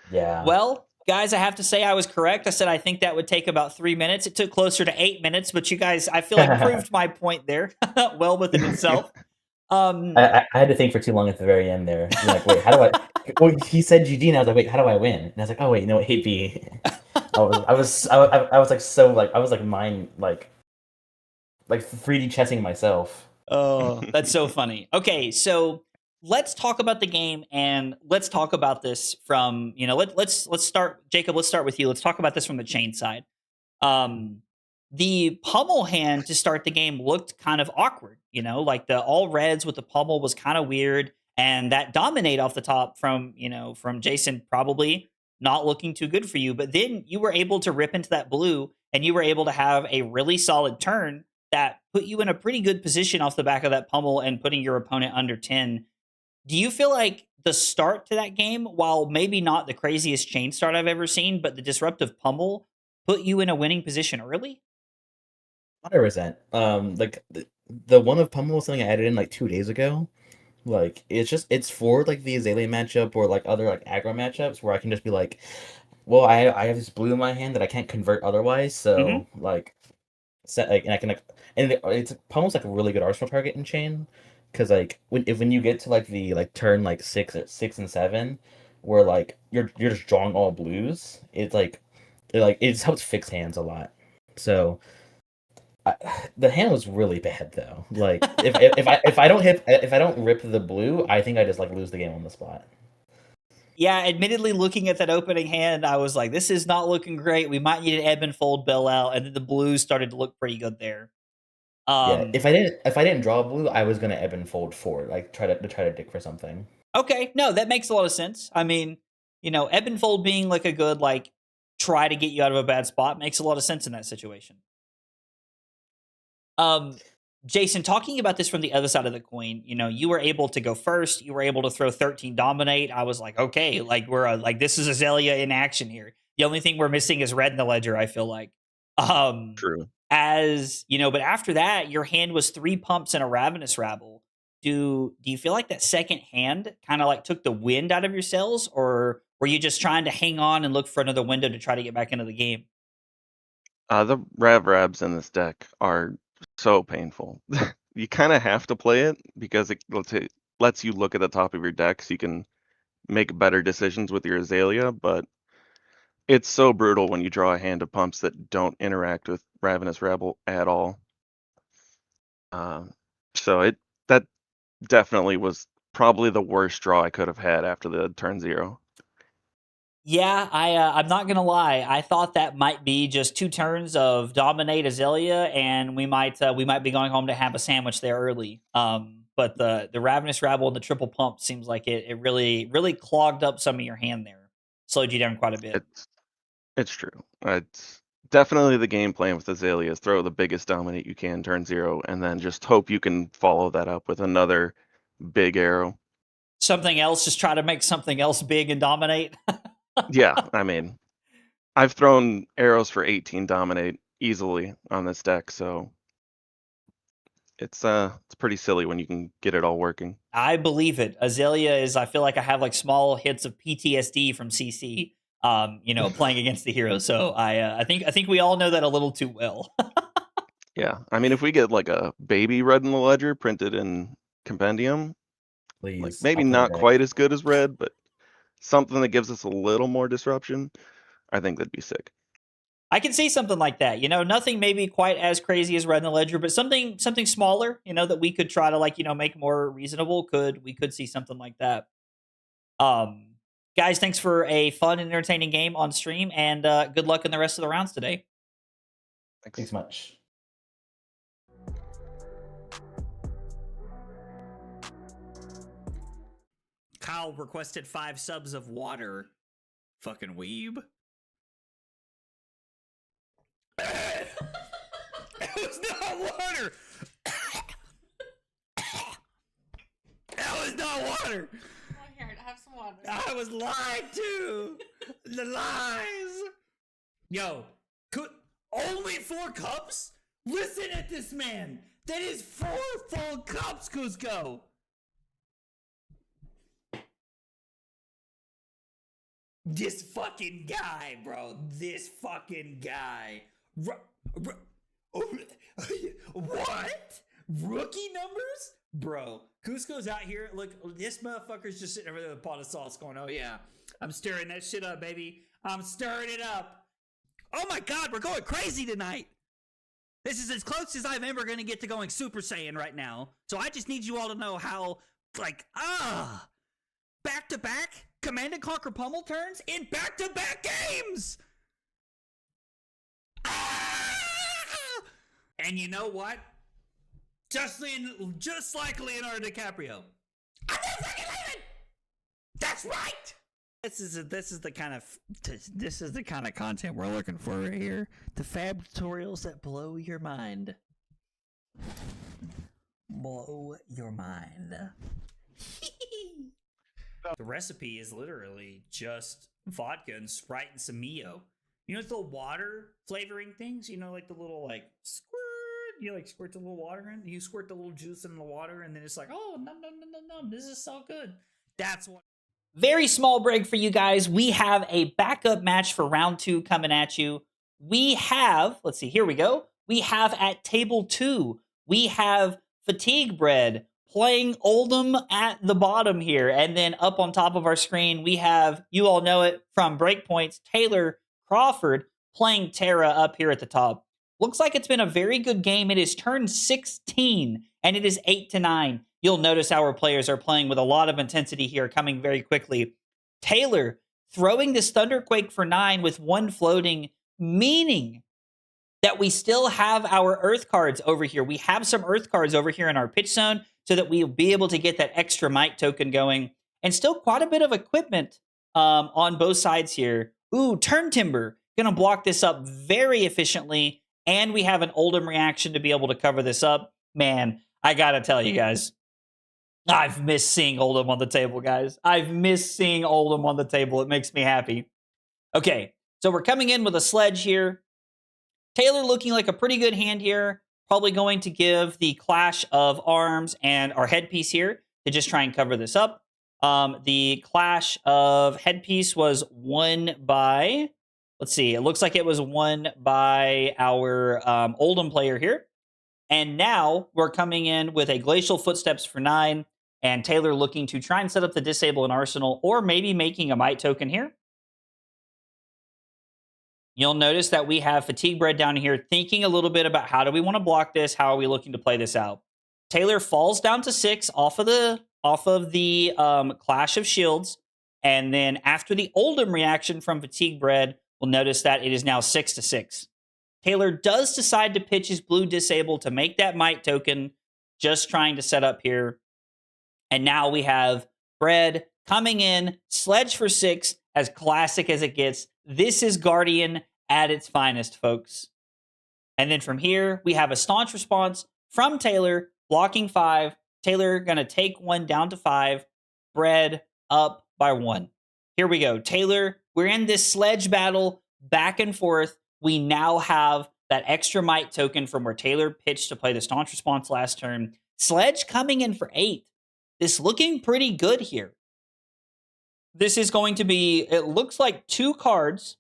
Yeah. Well, guys, I have to say I was correct. I said I think that would take about 3 minutes. It took closer to 8 minutes, but you guys, I feel like proved my point there well within itself. I had to think for too long at the very end there. I'm like, wait, how do I? Well, he said GG, and I was like, wait, how do I win? And I was like, oh wait, no, hate B. I was like so like I was like mind like 3D chessing myself. Oh, that's so funny. Okay, so let's talk about the game, and let's talk about this from, let's start, Jacob, let's start with you. Let's talk about this from the Chane side. The pummel hand to start the game looked kind of awkward, like the all reds with the pummel was kind of weird, and that dominate off the top from Jason probably not looking too good for you. But then you were able to rip into that blue, and you were able to have a really solid turn that put you in a pretty good position off the back of that pummel and putting your opponent under 10. Do you feel like the start to that game, while maybe not the craziest chain start I've ever seen, but the disruptive pummel put you in a winning position early? 100%. Like the one of pummel was something I added in like 2 days ago. Like it's for like the Azalea matchup or like other like aggro matchups where I can just be like, well, I have this blue in my hand that I can't convert otherwise, so like set like and I can like and it's pummel's like a really good arsenal target in Chane because like when you get to like the like turn like 6 and 7 where like you're just drawing all blues, it's like it just helps fix hands a lot. So the hand was really bad though. Like if I don't rip the blue, I think I just like lose the game on the spot. Yeah, admittedly, looking at that opening hand, I was like, this is not looking great. We might need an ebb and fold bailout, and then the blues started to look pretty good there. Yeah, if I didn't draw a blue, I was gonna ebb and fold forward, like try to dig for something. Okay, no, that makes a lot of sense. I mean, ebb and fold being like a good like try to get you out of a bad spot makes a lot of sense in that situation. Jason, talking about this from the other side of the coin, you were able to go first. You were able to throw 13 dominate. I was like, okay, like we're like this is Azalea in action here. The only thing we're missing is red in the ledger. I feel like, True. but after that, your hand was 3 pumps and a ravenous rabble. Do you feel like that second hand kind of like took the wind out of your sails, or were you just trying to hang on and look for another window to try to get back into the game? The Rabs in this deck are so painful. You kind of have to play it because it lets you look at the top of your deck so you can make better decisions with your Azalea, but it's so brutal when you draw a hand of pumps that don't interact with Ravenous Rabble at all. So that definitely was probably the worst draw I could have had after the turn 0. Yeah, I'm not gonna lie. I thought that might be just 2 turns of dominate Azalea, and we might be going home to have a sandwich there early. But the ravenous rabble and the triple pump seems like it really clogged up some of your hand there, slowed you down quite a bit. It's true. It's definitely the game plan with Azalea is throw the biggest dominate you can turn 0, and then just hope you can follow that up with another big arrow. Something else, just try to make something else big and dominate. Yeah, I mean, I've thrown arrows for 18 dominate easily on this deck, so it's pretty silly when you can get it all working. I believe it. Azalea is. I feel like I have like small hits of PTSD from CC. Playing against the hero. So I think we all know that a little too well. Yeah, I mean, if we get like a baby red in the ledger printed in Compendium, Please, like maybe I'll play not that. quite as good as red, but something that gives us a little more disruption, I think that'd be sick. I can see something like that. Nothing maybe quite as crazy as red in the ledger, but something smaller. That we could try to make more reasonable. We could see something like that. Guys, thanks for a fun and entertaining game on stream, and good luck in the rest of the rounds today. Thanks much. Kyle requested 5 subs of water. Fucking weeb. It was not water. That was not water. Oh, here, have some water. I was lied to. The lies. Yo, only 4 cups? Listen at this man. That is 4 full cups, Cusco. This fucking guy, bro. This fucking guy. What? Rookie numbers? Bro, Cusco's out here. Look, this motherfucker's just sitting over there with a pot of sauce going, oh yeah, I'm stirring that shit up, baby. I'm stirring it up. Oh my God, we're going crazy tonight. This is as close as I'm ever going to get to going Super Saiyan right now. So I just need you all to know how, back-to-back Command & Conquer Pummel turns in back-to-back games. And you know what? Just like Leonardo DiCaprio. I'm not fucking leaving. That's right. This is the kind of content we're looking for right here. The fab tutorials that blow your mind. Blow your mind. The recipe is literally just vodka and Sprite and some Mio. You know, the water flavoring things. You know, like the little like squirt. You like squirt the little water in. You squirt the little juice in the water, and then it's like, oh, num num num num num. This is so good. That's what. Very small break for you guys. We have a backup match for round 2 coming at you. We have, let's see, here we go. We have at table 2, we have Fatigue Bread playing Oldhim at the bottom here. And then up on top of our screen, we have, you all know it from Breakpoints, Taylor Crawford playing Terra up here at the top. Looks like it's been a very good game. It is turn 16, and it is 8-9. You'll notice our players are playing with a lot of intensity here, coming very quickly. Taylor throwing this Thunderquake for 9 with 1 floating, meaning that we still have our Earth cards over here. We have some Earth cards over here in our pitch zone so that we'll be able to get that extra Might token going. And still quite a bit of equipment on both sides here. Ooh, Turn Timber. Going to block this up very efficiently. And we have an Oldhim reaction to be able to cover this up. Man, I got to tell you guys, I've missed seeing Oldhim on the table, guys. I've missed seeing Oldhim on the table. It makes me happy. Okay, so we're coming in with a Sledge here. Taylor looking like a pretty good hand here. Probably going to give the Clash of Arms and our Headpiece here to just try and cover this up. The Clash of Headpiece was won by, let's see, it looks like it was won by our Oldhim player here. And now we're coming in with a Glacial Footsteps for 9. And Taylor looking to try and set up the Disable and Arsenal, or maybe making a Might token here. You'll notice that we have Fatigue Bread down here, thinking a little bit about how do we want to block this? How are we looking to play this out? Taylor falls down to 6 off of the Clash of Shields. And then after the Oldhim reaction from Fatigue Bread, we'll notice that it is now 6-6. Taylor does decide to pitch his blue Disable to make that Might token, just trying to set up here. And now we have Bread coming in, Sledge for 6, as classic as it gets. This is Guardian at its finest, folks. And then from here, we have a Staunch response from Taylor, blocking 5. Taylor going to take 1 down to 5. Bread up by 1. Here we go. Taylor, we're in this Sledge battle, back and forth. We now have that extra Might token from where Taylor pitched to play the Staunch response last turn. Sledge coming in for 8. This looking pretty good here. This is going to be, it looks like 2 cards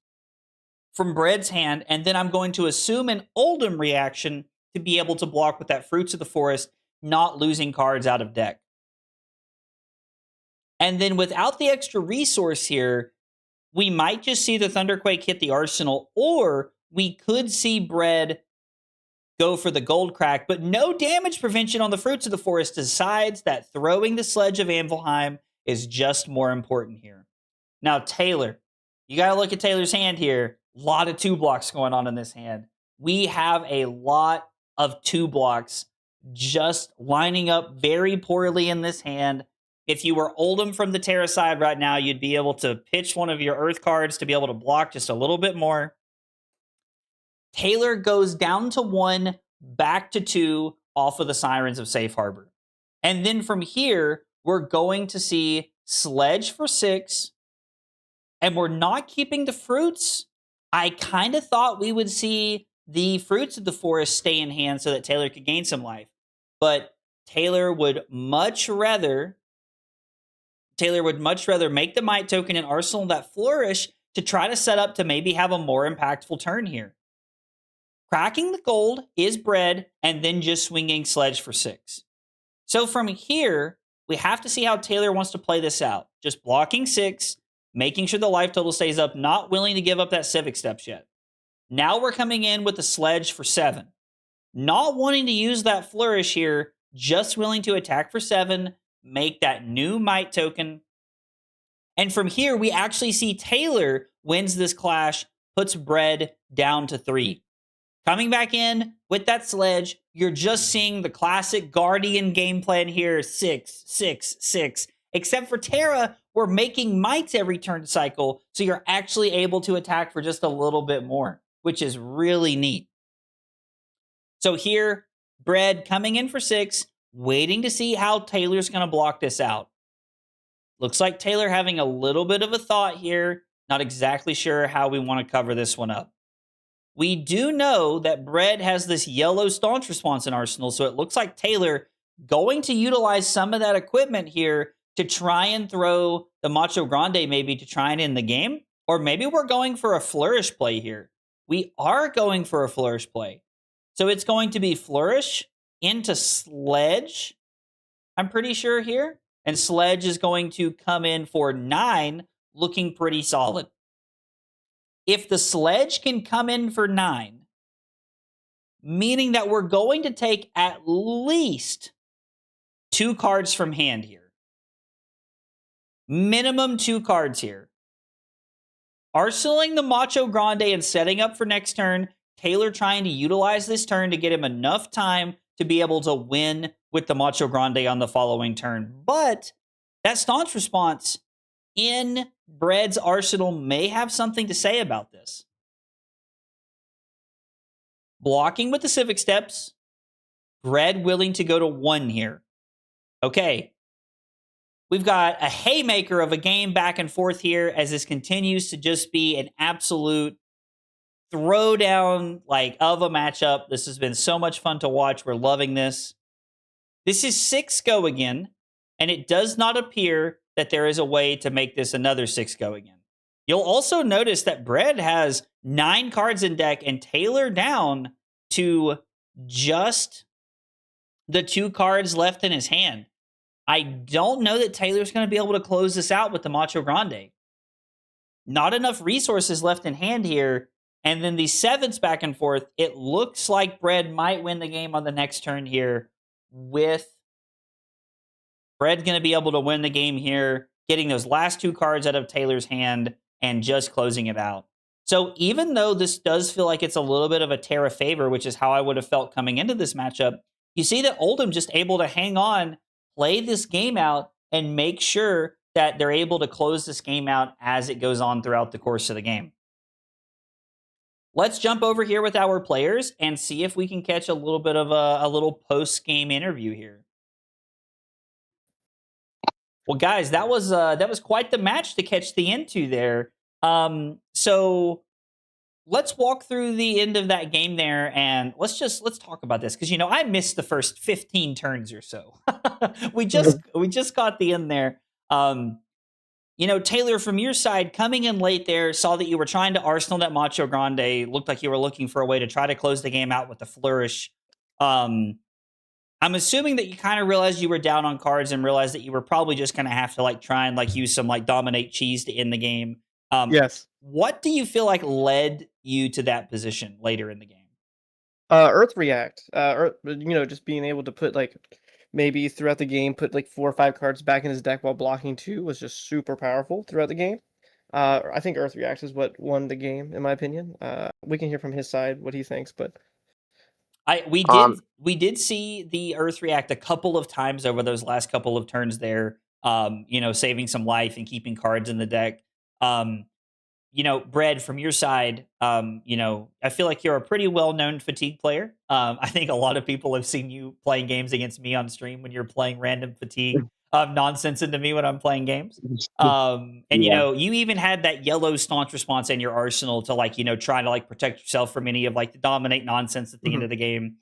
from Bread's hand, and then I'm going to assume an Oldhim reaction to be able to block with that Fruits of the Forest, not losing cards out of deck. And then without the extra resource here, we might just see the Thunderquake hit the Arsenal, or we could see Bread go for the Gold Crack, but no damage prevention on the Fruits of the Forest decides that throwing the Sledge of Anvilheim is just more important here. Now, Taylor, you got to look at Taylor's hand here. A lot of 2 blocks going on in this hand. We have a lot of 2 blocks just lining up very poorly in this hand. If you were Oldhim from the Terra side right now, you'd be able to pitch one of your Earth cards to be able to block just a little bit more. Taylor goes down to 1, back to 2 off of the Sirens of Safe Harbor. And then from here, we're going to see Sledge for 6. And we're not keeping the Fruits. I kind of thought we would see the Fruits of the Forest stay in hand so that Taylor could gain some life. But Taylor would much rather make the Might token and Arsenal that Flourish to try to set up to maybe have a more impactful turn here. Cracking the gold is Bread, and then just swinging Sledge for 6. So from here, we have to see how Taylor wants to play this out. Just blocking 6, making sure the life total stays up, not willing to give up that Civic Steps yet. Now we're coming in with the Sledge for 7. Not wanting to use that Flourish here, just willing to attack for 7, make that new Might token. And from here, we actually see Taylor wins this clash, puts Bread down to 3. Coming back in with that Sledge, you're just seeing the classic Guardian game plan here, 6, 6, 6. Except for Terra, we're making Mights every turn cycle, so you're actually able to attack for just a little bit more, which is really neat. So here, Bread coming in for 6, waiting to see how Taylor's going to block this out. Looks like Taylor having a little bit of a thought here. Not exactly sure how we want to cover this one up. We do know that Bread has this yellow staunch response in Arsenal, so it looks like Taylor going to utilize some of that equipment here to try and throw the Macho Grande maybe to try and end the game. Or maybe we're going for a Flourish play here. We are going for a Flourish play. So it's going to be Flourish into Sledge, I'm pretty sure here. And Sledge is going to come in for 9, looking pretty solid. If the Sledge can come in for 9, meaning that we're going to take at least 2 cards from hand here. Minimum 2 cards here. Arsenaling the Macho Grande and setting up for next turn. Taylor trying to utilize this turn to get him enough time to be able to win with the Macho Grande on the following turn. But that staunch response in Bread's arsenal may have something to say about this. Blocking with the Civic Steps. Bread willing to go to 1 here. Okay. We've got a haymaker of a game back and forth here as this continues to just be an absolute throwdown of a matchup. This has been so much fun to watch. We're loving this. This is 6 go again, and it does not appear that there is a way to make this another 6 go again. You'll also notice that Bread has 9 cards in deck and Taylor down to just the 2 cards left in his hand. I don't know that Taylor's going to be able to close this out with the Macho Grande. Not enough resources left in hand here. And then the 7s back and forth. It looks like Bread might win the game on the next turn here with Bread going to be able to win the game here, getting those last 2 cards out of Taylor's hand and just closing it out. So even though this does feel like it's a little bit of a Terra favor, which is how I would have felt coming into this matchup, you see that Oldhim just able to hang on, play this game out, and make sure that they're able to close this game out as it goes on throughout the course of the game. Let's jump over here with our players and see if we can catch a little bit of a little post-game interview here. Well, guys, that was quite the match to catch the into there. So let's walk through the end of that game there, and let's talk about this because I missed the first 15 turns or so. we just got the end there. Taylor, from your side, coming in late there, saw that you were trying to arsenal that Macho Grande. Looked like you were looking for a way to try to close the game out with the Flourish. I'm assuming that you kind of realized you were down on cards and realized that you were probably just going to have to try and use some dominate cheese to end the game. Yes. What do you feel like led you to that position later in the game? Earth React. Just being able to put maybe throughout the game, put 4 or 5 cards back in his deck while blocking 2 was just super powerful throughout the game. I think Earth React is what won the game, in my opinion. We can hear from his side what he thinks, but we did see the Earth React a couple of times over those last couple of turns there. Saving some life and keeping cards in the deck. Bread, from your side, I feel like you're a pretty well-known fatigue player. I think a lot of people have seen you playing games against me on stream when you're playing random fatigue nonsense into me when I'm playing games. You even had that yellow staunch response in your arsenal to try to protect yourself from any of the dominate nonsense at the end of the game.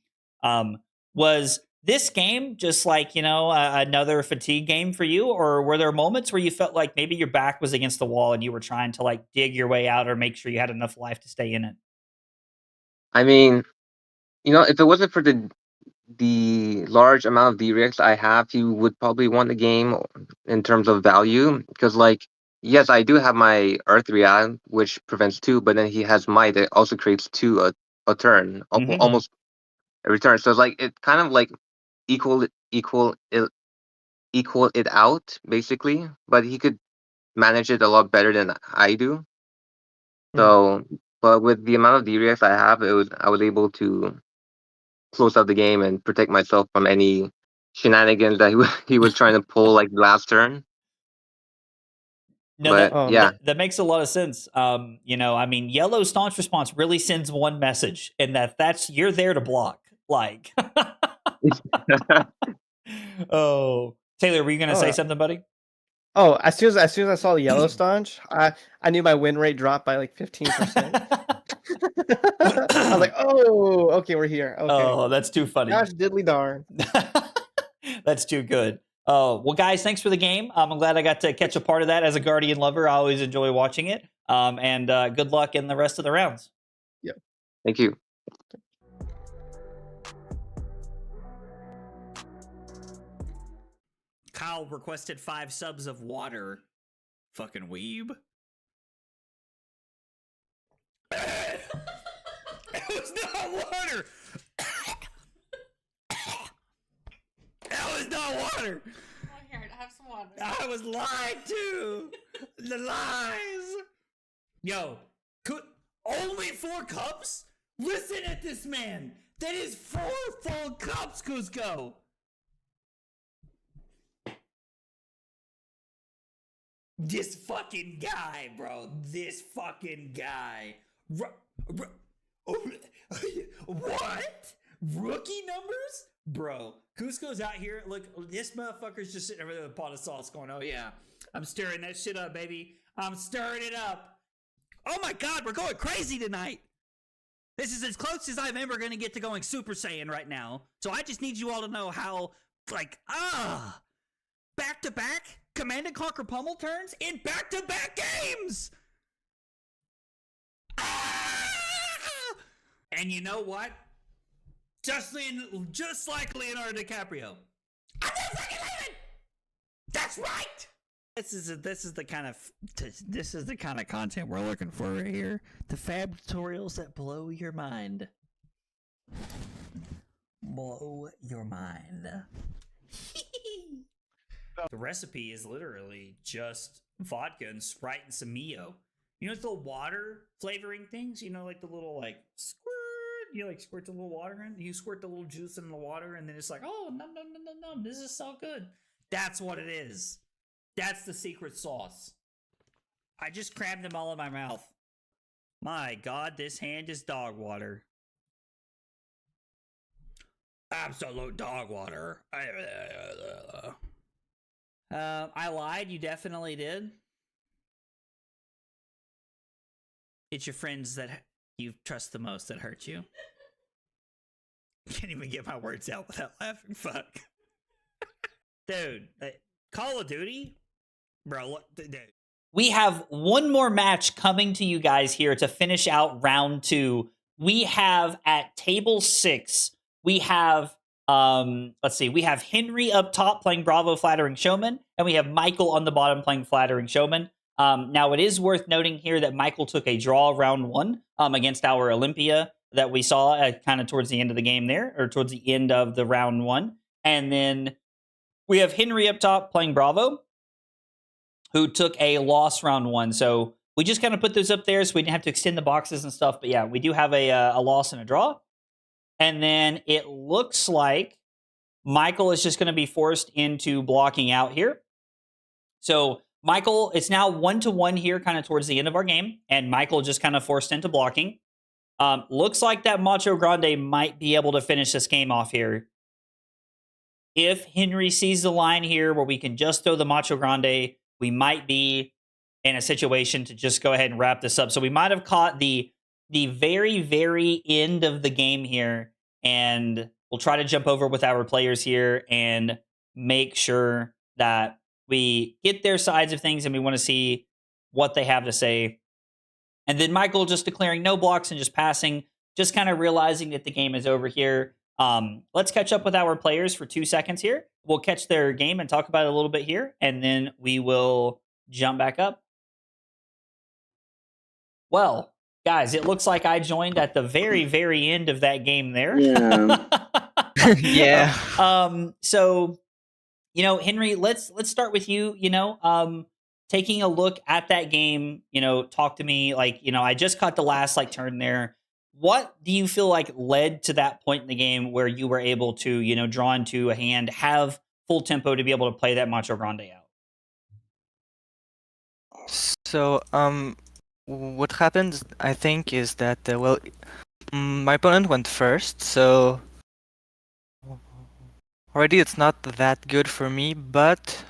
Was this game just another fatigue game for you, or were there moments where you felt like maybe your back was against the wall and you were trying to dig your way out or make sure you had enough life to stay in it? I mean, if it wasn't for the large amount of D-Rex I have, he would probably won the game in terms of value. Because yes, I do have my Earth React, which prevents 2, but then he has Might that also creates 2 a turn, almost every turn. So it kind of equal it out basically, but he could manage it a lot better than I do. So, but with the amount of D-Rex I have, I was able to close out the game and protect myself from any shenanigans that he was trying to pull last turn. No, that makes a lot of sense. Yellow staunch response really sends one message, and that's you're there to block. Oh, Taylor, were you gonna say something, buddy? Oh, as soon as I saw the yellow staunch, I knew my win rate dropped by like 15%. I was like, oh, okay, we're here. Okay. Oh, that's too funny. Gosh diddly darn. That's too good. Oh, well, guys, thanks for the game. I'm glad I got to catch a part of that as a Guardian lover. I always enjoy watching it. And good luck in the rest of the rounds. Thank you. Kyle requested 5 subs of water. Fucking weeb. It was not water. That was not water. Oh, here, have some water. I was lied to. The lies. Yo, only 4 cups? Listen at this man. That is 4 full cups, Cusco. This fucking guy, bro. This fucking guy. What? Rookie numbers? Bro, Cusco's out here. Look, this motherfucker's just sitting over there with a pot of sauce going, oh yeah, I'm stirring that shit up, baby. I'm stirring it up. Oh my God, we're going crazy tonight. This is as close as I'm ever going to get to going Super Saiyan right now. So I just need you all to know how, back-to-back Command & Conquer Pummel turns in back-to-back games. And you know what? Just like Leonardo DiCaprio. I'm not fucking leaving. That's right. This is the kind of content we're looking for right here. The fab tutorials that blow your mind. Blow your mind. The recipe is literally just vodka and Sprite and some Mio. You know, the water flavoring things. You know, like the little squirt. You squirt the little water in. You squirt the little juice in the water, and then it's like, oh, num num num num num. This is so good. That's what it is. That's the secret sauce. I just crammed them all in my mouth. My God, this hand is dog water. Absolute dog water. I lied. You definitely did. It's your friends that you trust the most that hurt you. Can't even get my words out without laughing. Fuck. Dude, Call of Duty? Bro, dude. We have one more match coming to you guys here to finish out round 2. We have at table 6, we have, we have Henry up top playing Bravo Flattering Showman, and we have Michael on the bottom playing Flattering Showman. Now, it is worth noting here that Michael took a draw round 1 against our Olympia that we saw kind of towards the end of the game there, or towards the end of the round 1. And then we have Henry up top playing Bravo, who took a loss round 1. So we just kind of put those up there so we didn't have to extend the boxes and stuff. But yeah, we do have a loss and a draw. And then it looks like Michael is just going to be forced into blocking out here. So Michael, it's now 1-1 here kind of towards the end of our game. And Michael just kind of forced into blocking. Looks like that Macho Grande might be able to finish this game off here. If Henry sees the line here where we can just throw the Macho Grande, we might be in a situation to just go ahead and wrap this up. So we might have caught the very, very end of the game here. And we'll try to jump over with our players here and make sure that we get their sides of things and we want to see what they have to say. And then Michael just declaring no blocks and just passing, just kind of realizing that the game is over here. Let's catch up with our players for 2 seconds here. We'll catch their game and talk about it a little bit here, and then we will jump back up. Well, guys, it looks like I joined at the very, very end of that game there. Yeah. Yeah. So, Henry, let's start with you, taking a look at that game, talk to me. I just caught the last turn there. What do you feel like led to that point in the game where you were able to, draw into a hand, have full tempo to be able to play that Macho Grande out? So, what happened, I think, is that, my opponent went first, so already it's not that good for me, but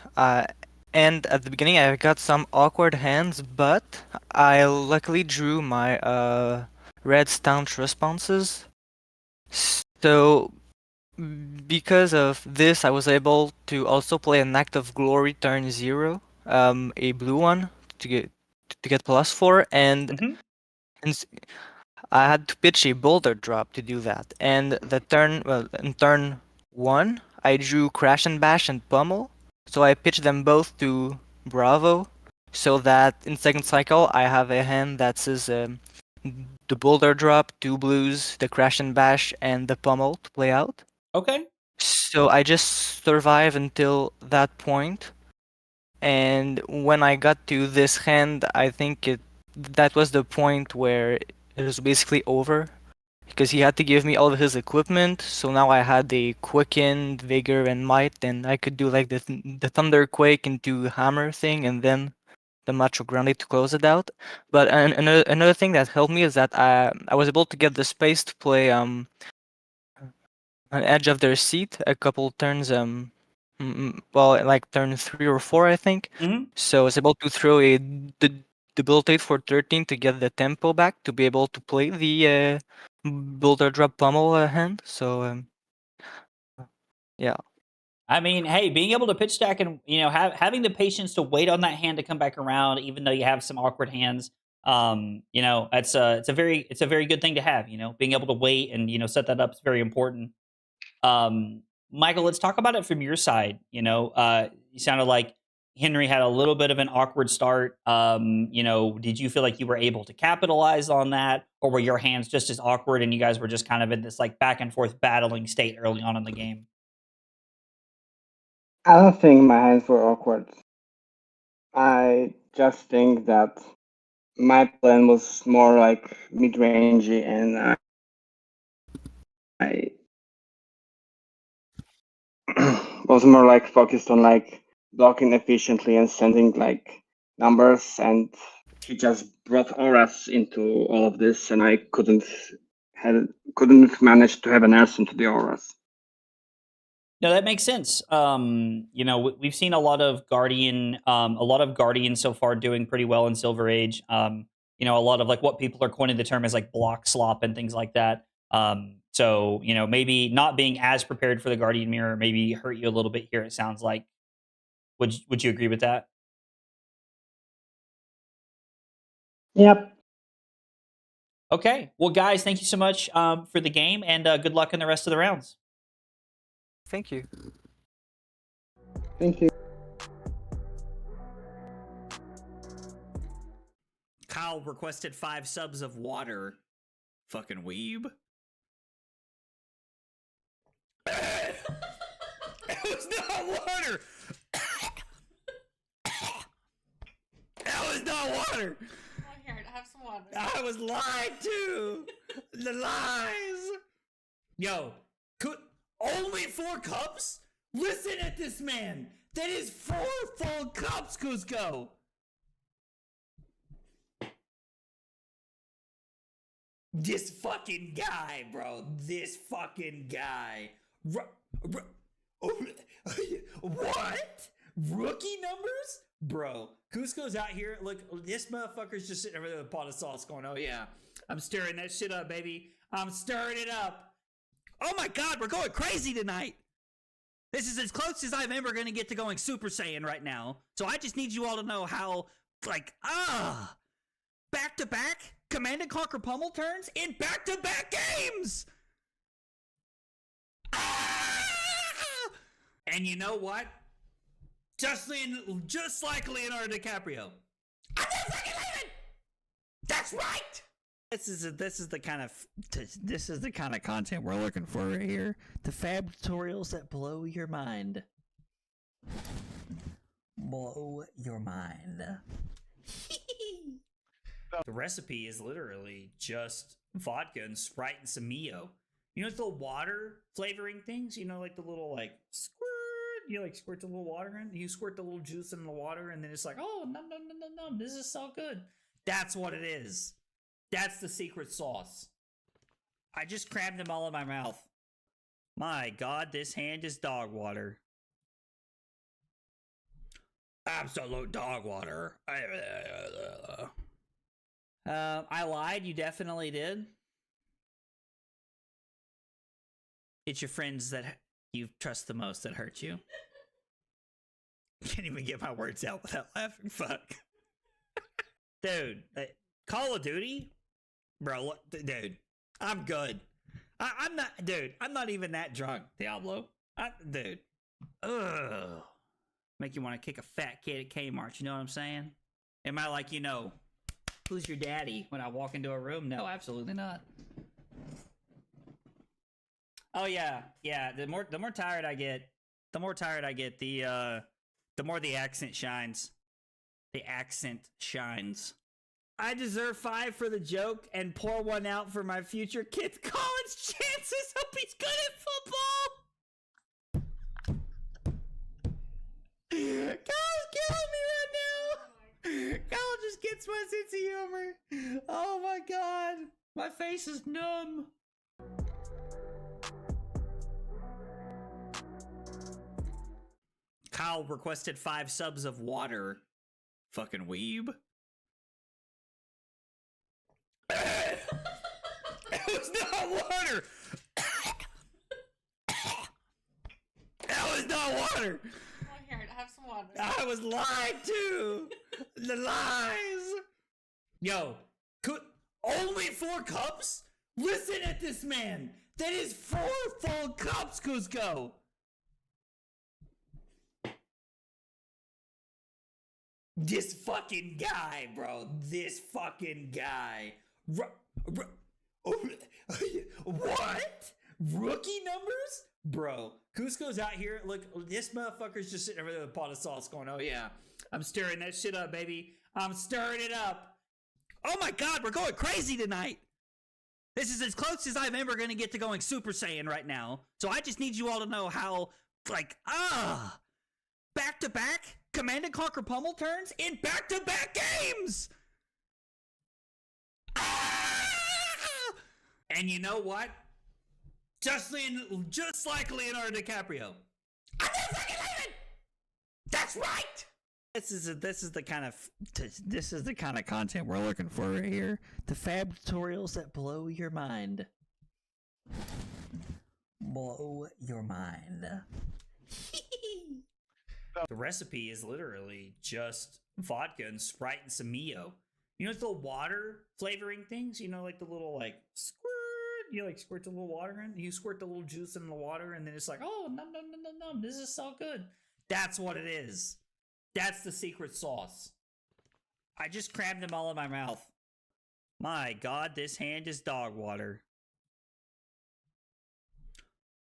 and at the beginning I got some awkward hands, but I luckily drew my red staunch responses. So because of this, I was able to also play an Act of Glory turn 0, a blue one to get +4, and Mhm. I had to pitch a boulder drop to do that. And in turn 1, I drew Crash and Bash and Pummel, so I pitched them both to Bravo, so that in second cycle I have a hand that says the boulder drop, 2 blues, the Crash and Bash, and the Pummel to play out. Okay. So I just survived until that point, and when I got to this hand, I think that was the point where it was basically over, because he had to give me all of his equipment. So now I had the Quicken, Vigor, and Might, and I could do like the Thunderquake into Hammer thing, and then the Macho Grande to close it out. But another thing that helped me is that I was able to get the space to play on edge of their seat a couple turns well, like turn 3 or 4, I think. Mhm. So I was able to throw a debilitate for 13 to get the tempo back to be able to play the boulder drop pummel hand. So yeah. I mean, hey, being able to pitch stack and having the patience to wait on that hand to come back around, even though you have some awkward hands, it's a very good thing to have. Being able to wait and set that up is very important. Michael, let's talk about it from your side. You sounded like Henry had a little bit of an awkward start. Did you feel like you were able to capitalize on that, or were your hands just as awkward and you guys were just kind of in this like back and forth battling state early on in the game? I don't think my hands were awkward. I just think that my plan was more like mid-rangey, and I was more like focused on like blocking efficiently and sending like numbers, and he just brought auras into all of this, and I couldn't manage to have an answer into the auras. No, that makes sense. We've seen a lot of Guardian so far doing pretty well in Silver Age. A lot of like what people are coining the term as like block slop and things like that. So maybe not being as prepared for the Guardian Mirror maybe hurt you a little bit here. It sounds like. Would you agree with that? Yep. Okay. Well, guys, thank you so much for the game, and good luck in the rest of the rounds. Thank you. Thank you. Kyle requested 5 subs of water. Fucking weeb. It was not water. That was not water. Oh, here, have some water. I was lied to. The lies. Yo, only 4 cups? Listen at this man. That is 4 full cups, Cusco. This fucking guy, bro. This fucking guy. What? Rookie numbers? Bro, Cusco's out here. Look, this motherfucker's just sitting over there with a pot of sauce going, oh yeah, I'm stirring that shit up, baby. I'm stirring it up. Oh my god, we're going crazy tonight. This is as close as I'm ever going to get to going Super Saiyan right now. So I just need you all to know how, back-to-back Command & Conquer Pummel turns in back-to-back games! And you know what? Just like Leonardo DiCaprio. I'm not fucking leaving! That's right! This is the kind of content we're looking for right here. The fab tutorials that blow your mind. Blow your mind. The recipe is literally just vodka and Sprite and some Mio. You know the water flavoring things? Like the little squirt. You squirt the little water in. You squirt the little juice in the water, and then it's like, oh, num num num num num. This is so good. That's what it is. That's the secret sauce. I just crammed them all in my mouth. My God, this hand is dog water. Absolute dog water. I lied. You definitely did. It's your friends that you trust the most that hurt you. Can't even get my words out without laughing. Fuck. Dude, Call of Duty? Bro, dude, I'm good. I'm not, dude, I'm not even that drunk, Diablo. Dude. Ugh. Make you want to kick a fat kid at Kmart, you know what I'm saying? Am I like, who's your daddy when I walk into a room? No, absolutely not. Oh yeah, the more tired I get, the more the accent shines. The accent shines. I deserve 5 for the joke and pour 1 out for my future kid's college chances. Hope he's good at football. Kyle's killing me right now. Kyle just gets my sense of humor. Oh my god. My face is numb. Kyle requested 5 subs of water. Fucking weeb. It was not water. That was not water. Oh, here, have some water. I was lied to. The lies. Yo, only 4 cups? Listen at this man. That is 4 full cups, Cusco. This fucking guy, bro. This fucking guy. What? Rookie numbers? Bro, Cusco's out here. Look, this motherfucker's just sitting over there with a pot of sauce going, oh yeah, I'm stirring that shit up, baby. I'm stirring it up. Oh my god, we're going crazy tonight. This is as close as I'm ever going to get to going Super Saiyan right now. So I just need you all to know how, back-to-back Command and Conquer pummel turns in back-to-back games! And you know what? Just like Leonardo DiCaprio. I'm not fucking leaving! That's right! This is the kind of content we're looking for right here. The fab tutorials that blow your mind. Blow your mind. The recipe is literally just vodka and Sprite and some Mio. You know, it's the water flavoring things? You know, like the little, squirt. You, squirt the little water in. You squirt the little juice in the water, and then it's like, oh, num, num, num, num, num. This is so good. That's what it is. That's the secret sauce. I just crammed them all in my mouth. My God, this hand is dog water.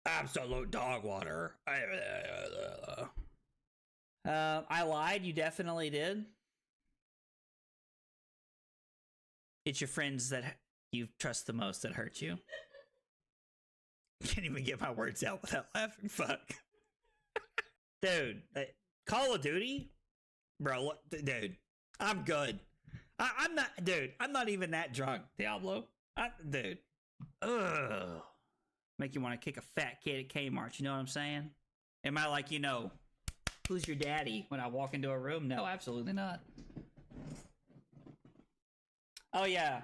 Absolute dog water. I lied. You definitely did. It's your friends that you trust the most that hurt you. Can't even get my words out without laughing. Fuck. Dude, Call of Duty? Bro, dude, I'm good. I'm not even that drunk, Diablo. Dude. Ugh. Make you want to kick a fat kid at Kmart, you know what I'm saying? Am I like, who's your daddy when I walk into a room? No, absolutely not. Oh yeah,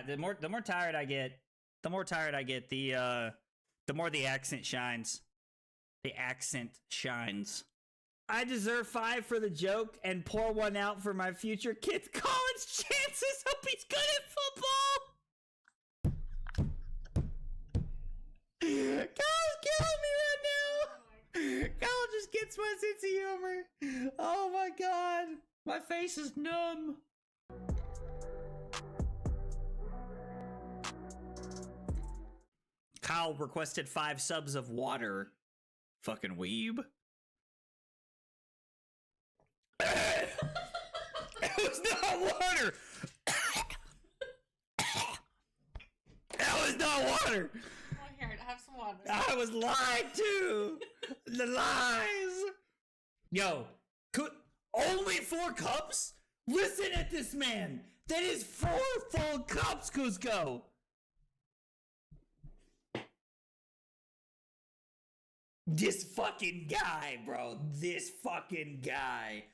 the more tired I get, the more the accent shines. The accent shines. I deserve 5 for the joke and pour 1 out for my future kid's college chances. Hope he's good at football. Kyle's killing me right now. Kyle just gets my sense of humor. Oh my god, my face is numb. Kyle requested 5 subs of water. Fucking weeb. It was not water. That was not water. Oh, here, have some water. I was lied to. The lies. Yo, only 4 cups? Listen at this man. That is 4 full cups, Cusco. This fucking guy, bro. This fucking guy.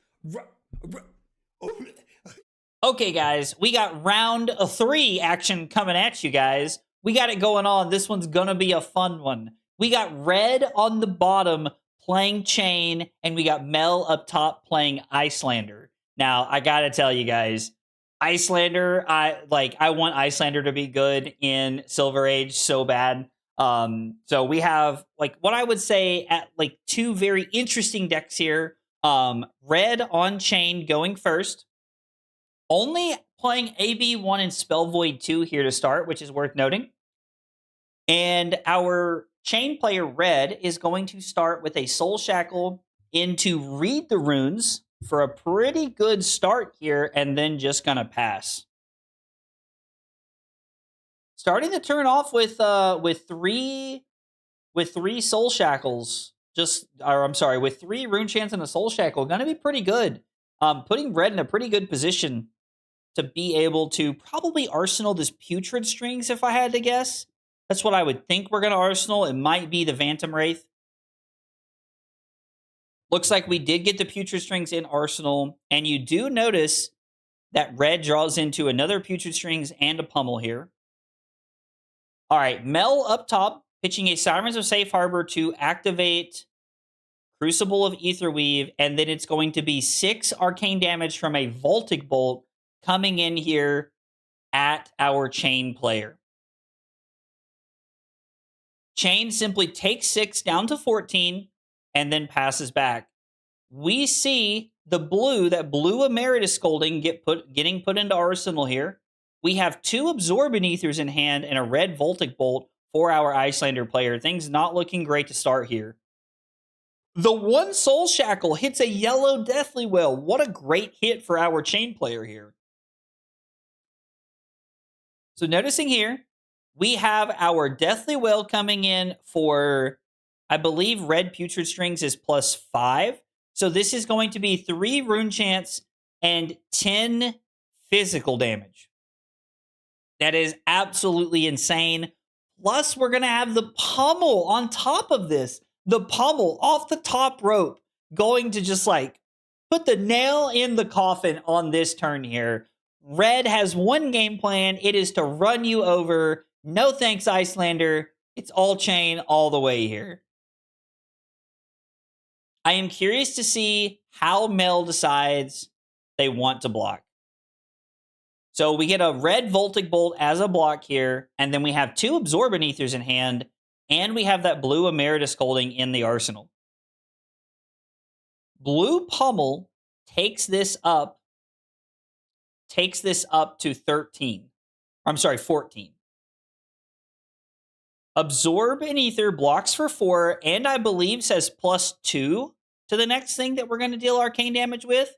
Okay, guys, we got round 3 action coming at you guys. We got it going on. This one's gonna be a fun one. We got Red on the bottom playing Chane, and we got Mel up top playing Iyslander. Now, I gotta tell you guys, Iyslander, I want Iyslander to be good in Silver Age so bad. So we have what I would say at 2 very interesting decks here. Red on Chane going first. Only playing AB1 and Spell Void 2 here to start, which is worth noting. And our Chane player Red is going to start with a Soul Shackle into Read the Runes for a pretty good start here, and then just gonna pass. Starting the turn off with 3 Soul Shackles, with 3 Rune Chants and a Soul Shackle, gonna be pretty good. Putting Red in a pretty good position to be able to probably arsenal this Putrid Strings, if I had to guess. That's what I would think we're going to arsenal. It might be the Phantom Wraith. Looks like we did get the Putrid Strings in arsenal, and you do notice that Red draws into another Putrid Strings and a Pummel here. All right, Mel up top, pitching a Sirens of Safe Harbor to activate Crucible of Aetherweave, and then it's going to be 6 arcane damage from a Voltic Bolt coming in here at our Chane player. Chane simply takes 6 down to 14 and then passes back. We see that blue Emeritus Scolding getting put into arsenal here. We have 2 Absorbent Ethers in hand and a red Voltic Bolt for our Iyslander player. Things not looking great to start here. The 1 Soul Shackle hits a yellow Deathly Wail. What a great hit for our Chane player here. So noticing here, we have our Deathly Wail coming in for, I believe, red Putrid Strings is +5. So this is going to be 3 Rune Chants and 10 physical damage. That is absolutely insane. Plus, we're going to have the Pummel on top of this. The Pummel off the top rope going to just put the nail in the coffin on this turn here. Red has 1 game plan. It is to run you over. No thanks, Iyslander. It's all Chane all the way here. I am curious to see how Mel decides they want to block. So we get a red Voltic Bolt as a block here, and then we have 2 Absorbent Ethers in hand, and we have that blue Emeritus Scolding in the arsenal. Blue Pummel takes this up to 13. I'm sorry, 14. Absorb an Ether blocks for 4, and I believe says +2 to the next thing that we're going to deal arcane damage with.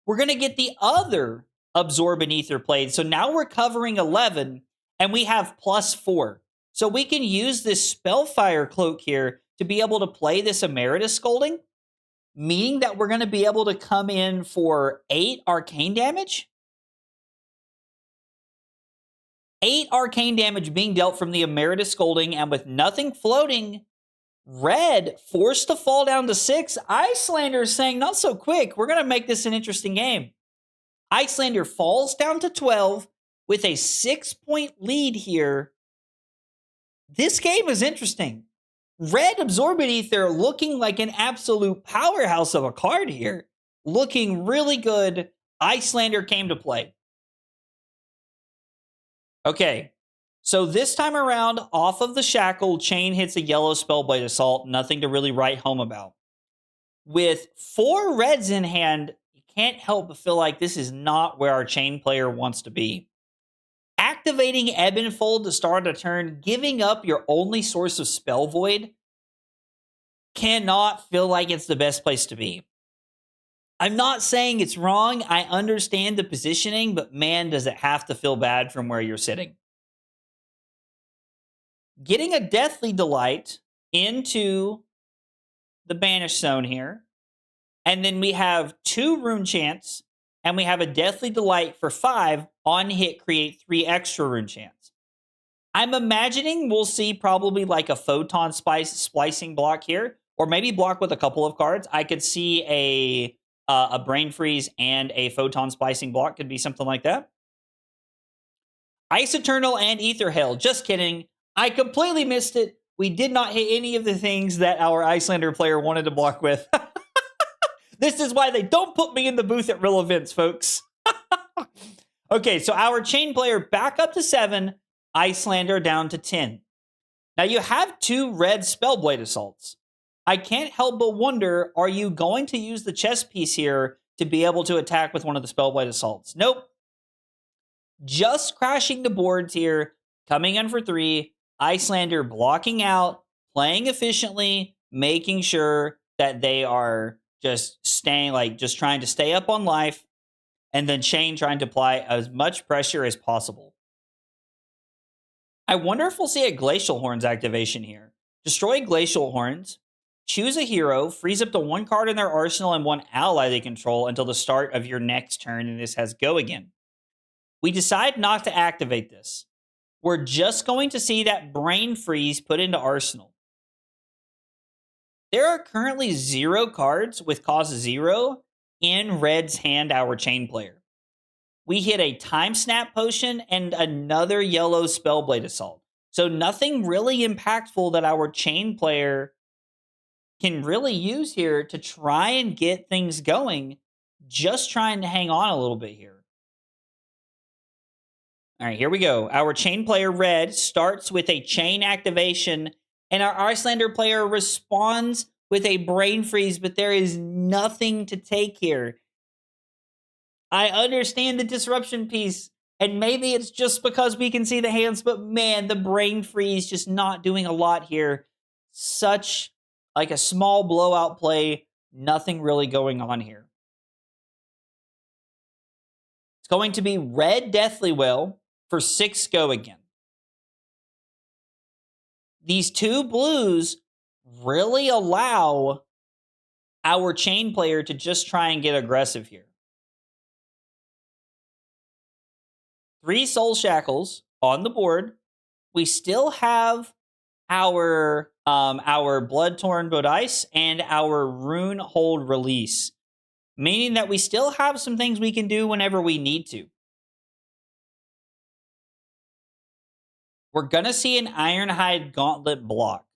We're going to get the other Absorb an Ether played. So now we're covering 11, and we have +4. So we can use this Spellfire Cloak here to be able to play this Emeritus Scolding, meaning that we're going to be able to come in for 8 arcane damage. 8 arcane damage being dealt from the Emeritus Scolding, and with nothing floating, Red forced to fall down to 6. Iyslander is saying, not so quick. We're going to make this an interesting game. Iyslander falls down to 12 with a 6-point lead here. This game is interesting. Red Absorbent Ether looking like an absolute powerhouse of a card here. Looking really good. Iyslander came to play. Okay, so this time around, off of the Shackle, Chane hits a yellow Spellblade Assault. Nothing to really write home about. With 4 reds in hand, you can't help but feel like this is not where our Chane player wants to be. Activating Ebb and Fold to start a turn, giving up your only source of Spell Void, cannot feel like it's the best place to be. I'm not saying it's wrong. I understand the positioning, but man, does it have to feel bad from where you're sitting. Getting a Deathly Delight into the Banish Zone here. And then we have 2 Rune Chants, and we have a Deathly Delight for 5. On hit, create 3 extra Rune Chants. I'm imagining we'll see probably like a Photon Splicing block here, or maybe block with a couple of cards. I could see a Brain Freeze and a Photon Splicing block could be something like that. Ice Eternal and Ether Hail. Just kidding. I completely missed it. We did not hit any of the things that our Iyslander player wanted to block with. This is why they don't put me in the booth at real events, folks. Okay, so our Chane player back up to 7, Iyslander down to 10. Now you have 2 red Spellblade Assaults. I can't help but wonder, are you going to use the chess piece here to be able to attack with one of the Spellblade Assaults? Nope. Just crashing the boards here, coming in for 3, Iyslander blocking out, playing efficiently, making sure that they are just staying, like, just trying to stay up on life, and then Chane trying to apply as much pressure as possible. I wonder if we'll see a Glacial Horns activation here. Destroy Glacial Horns, choose a hero, freeze up to 1 card in their arsenal and 1 ally they control until the start of your next turn, and this has go again. We decide not to activate this. We're just going to see that Brain Freeze put into Arsenal. There are currently 0 cards with cost 0 in Red's hand, our Chane player. We hit a Time Snap Potion and another yellow Spellblade Assault. So nothing really impactful that our Chane player can really use here to try and get things going. Just trying to hang on a little bit here. All right, here we go. Our Chane player, Red, starts with a Chane activation, and our Iyslander player responds with a Brain Freeze, but there is nothing to take here. I understand the disruption piece, and maybe it's just because we can see the hands, but man, the Brain Freeze just not doing a lot here. Such like a small blowout play, nothing really going on here. It's going to be Red Deathly Well for 6 go again. These 2 blues really allow our Chane player to just try and get aggressive here. 3 Soul Shackles on the board. We still have our Blood Torn Bodice and our Rune Hold Release, meaning that we still have some things we can do whenever we need to. We're going to see an Ironhide Gauntlet block.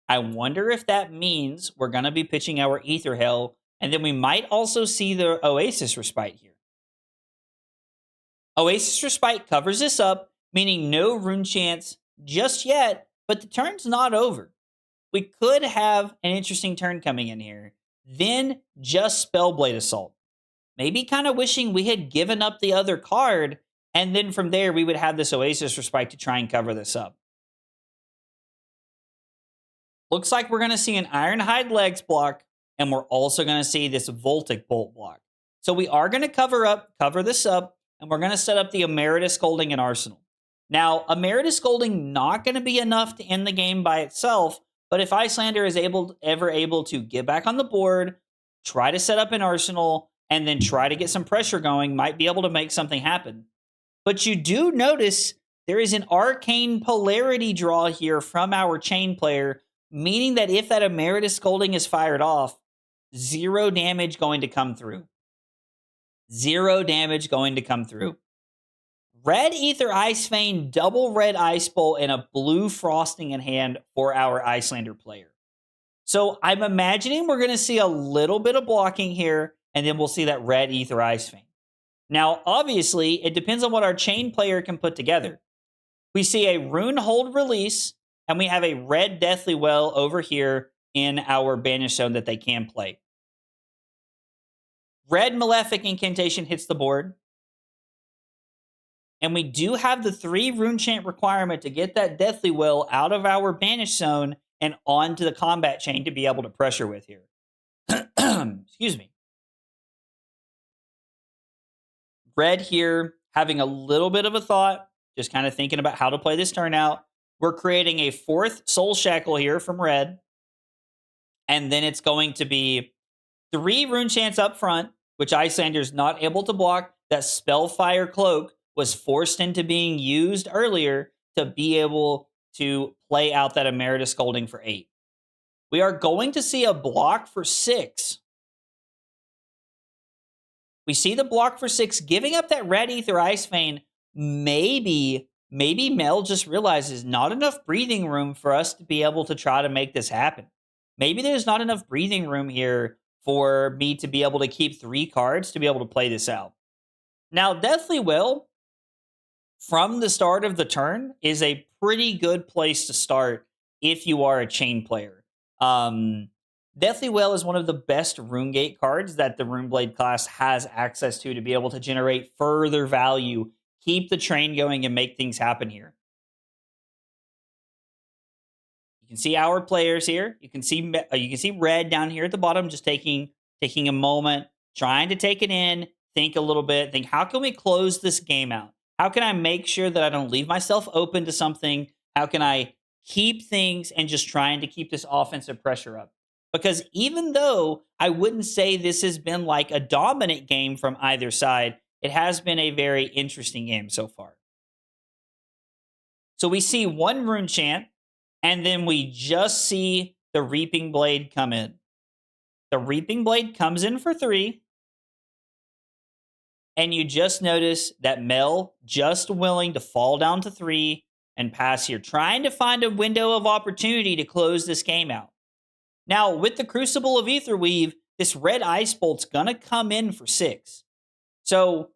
I wonder if that means we're going to be pitching our Ether Hail, and then we might also see the Oasis Respite here. Oasis Respite covers this up, meaning no rune chance just yet, but the turn's not over. We could have an interesting turn coming in here. Then just Spellblade Assault. Maybe kind of wishing we had given up the other card, and then from there we would have this Oasis Respite to try and cover this up. Looks like we're going to see an Ironhide Legs block, and we're also going to see this Voltic Bolt block. So we are going to cover this up, and we're going to set up the Emeritus Scolding in Arsenal. Now, Emeritus Scolding not going to be enough to end the game by itself, but if Iyslander is ever able to get back on the board, try to set up an Arsenal, and then try to get some pressure going, might be able to make something happen. But you do notice there is an Arcane Polarity draw here from our Chane player, meaning that if that Emeritus Scolding is fired off, 0 damage going to come through. 0 damage going to come through. Red Ether Ice Vein, double red Ice Bolt, and a blue Frosting in hand for our Iyslander player. So I'm imagining we're going to see a little bit of blocking here, and then we'll see that red Ether Ice Vein. Now, obviously, it depends on what our Chane player can put together. We see a Rune Hold Release, and we have a red Deathly Well over here in our Banish Zone that they can play. Red Malefic Incantation hits the board. And we do have the 3 Rune Chant requirement to get that Deathly Well out of our Banish Zone and onto the combat chain to be able to pressure with here. Excuse me. Red here, having a little bit of a thought, just kind of thinking about how to play this turn out. We're creating a 4th Soul Shackle here from Red. And then it's going to be 3 Rune Chants up front, which Iyslander not able to block. That Spellfire Cloak was forced into being used earlier to be able to play out that Emeritus Scolding for 8. we are going to see a block for 6. We see the block for 6, giving up that red Ether Ice Vein. Maybe Mel just realizes not enough breathing room for us to be able to try to make this happen. Maybe there's not enough breathing room here for me to be able to keep 3 cards to be able to play this out. Now, Deathly Will, from the start of the turn, is a pretty good place to start if you are a Chane player. Deathly Will is one of the best RuneGate cards that the Runeblade class has access to be able to generate further value, keep the train going, and make things happen here. You can see our players here. You can see Red down here at the bottom, just taking a moment, trying to take it in, think a little bit, think, how can we close this game out? How can I make sure that I don't leave myself open to something? How can I keep things and just trying to keep this offensive pressure up? Because even though I wouldn't say this has been like a dominant game from either side, it has been a very interesting game so far. So we see 1 Rune Chant, and then we just see the Reaping Blade come in. The Reaping Blade comes in for 3. And you just notice that Mel just willing to fall down to 3 and pass here, trying to find a window of opportunity to close this game out. Now, with the Crucible of Aetherweave, this red Ice Bolt's going to come in for 6. So,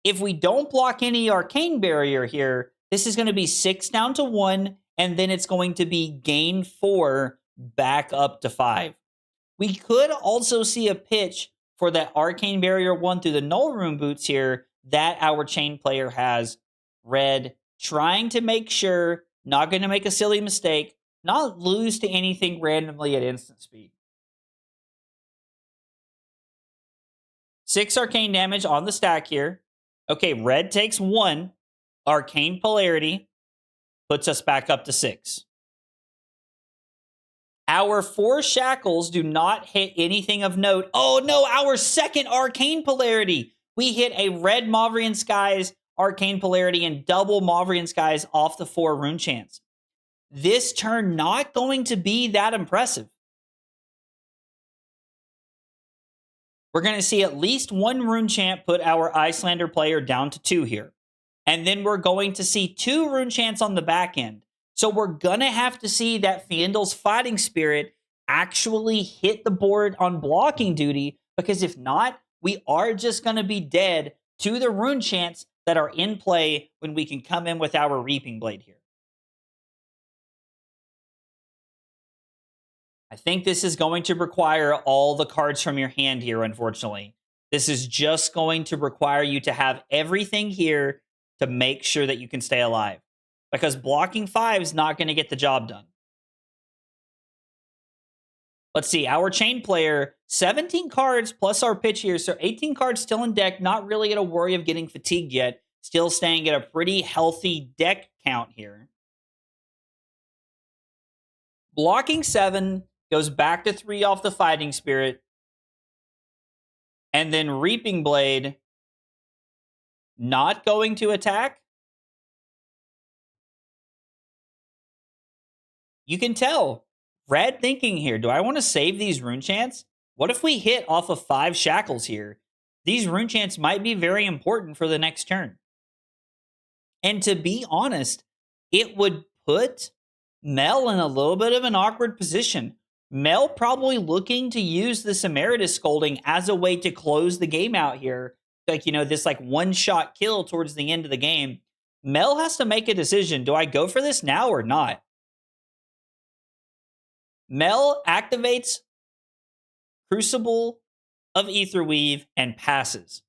if we don't block any Arcane Barrier here, this is going to be 6 down to 1, and then it's going to be gain 4 back up to 5. We could also see a pitch for that Arcane Barrier 1 through the Null Rune Boots here that our Chane player has. Red trying to make sure, not going to make a silly mistake, not lose to anything randomly at instant speed. 6 arcane damage on the stack here. Okay, Red takes 1. Arcane Polarity puts us back up to 6. Our 4 shackles do not hit anything of note. Oh no, our second Arcane Polarity. We hit a red Mauvrian Skies Arcane Polarity and double Mauvrian Skies off the 4 Rune Chants. This turn not going to be that impressive. We're going to see at least 1 Rune Chant put our Iyslander player down to 2 here. And then we're going to see 2 Rune Chants on the back end. So we're going to have to see that Fiendl's Fighting Spirit actually hit the board on blocking duty, because if not, we are just going to be dead to the Rune Chants that are in play when we can come in with our Reaping Blade here. I think this is going to require all the cards from your hand here, unfortunately. This is just going to require you to have everything here to make sure that you can stay alive. Because blocking 5 is not going to get the job done. Let's see, our Chane player, 17 cards plus our pitch here, so 18 cards still in deck, not really going to worry of getting fatigued yet. Still staying at a pretty healthy deck count here. Blocking 7 goes back to 3 off the Fighting Spirit. And then Reaping Blade not going to attack. You can tell. Red thinking here, do I want to save these Rune Chants? What if we hit off of 5 shackles here? These Rune Chants might be very important for the next turn. And to be honest, it would put Mel in a little bit of an awkward position. Mel probably looking to use this Emeritus Scolding as a way to close the game out here. Like, this like one-shot kill towards the end of the game. Mel has to make a decision. Do I go for this now or not? Mel activates Crucible of Aetherweave and passes.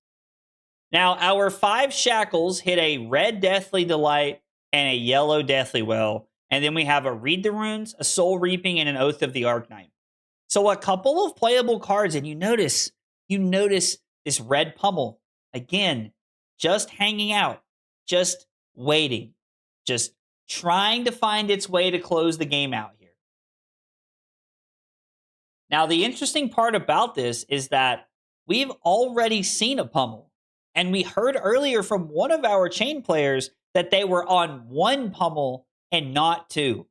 Now, our 5 shackles hit a red Deathly Delight and a yellow Deathly Well. And then we have a Read the Runes, a Soul Reaping, and an Oath of the Arknight. So a couple of playable cards, and you notice this red Pummel. Again, just hanging out, just waiting, just trying to find its way to close the game out here. Now, the interesting part about this is that we've already seen a Pummel. And we heard earlier from one of our Chane players that they were on 1 Pummel and not 2.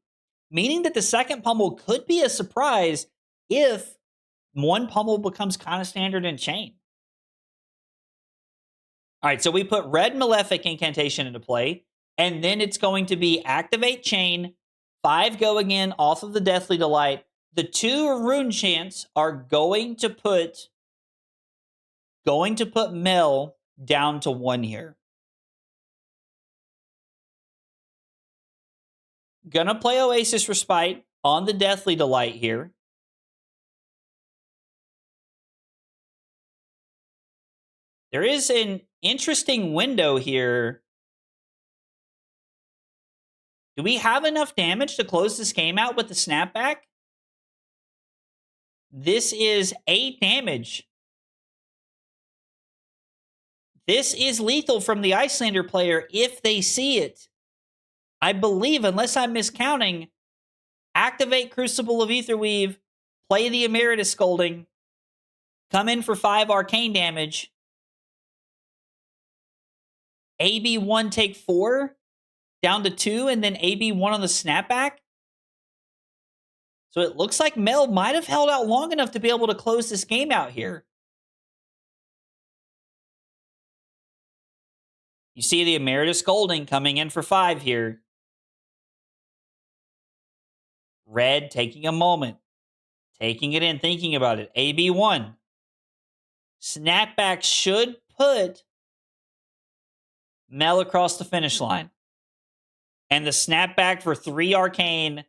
meaning that the second pummel could be a surprise if one pummel becomes kind of standard in Chane. All right, so we put red Malefic Incantation into play, and then it's going to be activate Chane, 5 go again off of the Deathly Delight. The 2 Rune Chants are going to put Mel down to 1 here. Gonna play Oasis Respite on the Deathly Delight here. There is an interesting window here. Do we have enough damage to close this game out with the snapback? This is 8 damage. This is lethal from the Iyslander player if they see it. I believe, unless I'm miscounting, activate Crucible of Aetherweave, play the Emeritus Scolding, come in for 5 arcane damage, AB1 take 4, down to 2, and then AB1 on the snapback. So it looks like Mel might have held out long enough to be able to close this game out here. You see the Emeritus Scolding coming in for 5 here. Red taking a moment. Taking it in, thinking about it. AB1. Snapback should put Mel across the finish line. And the snapback for 3 arcane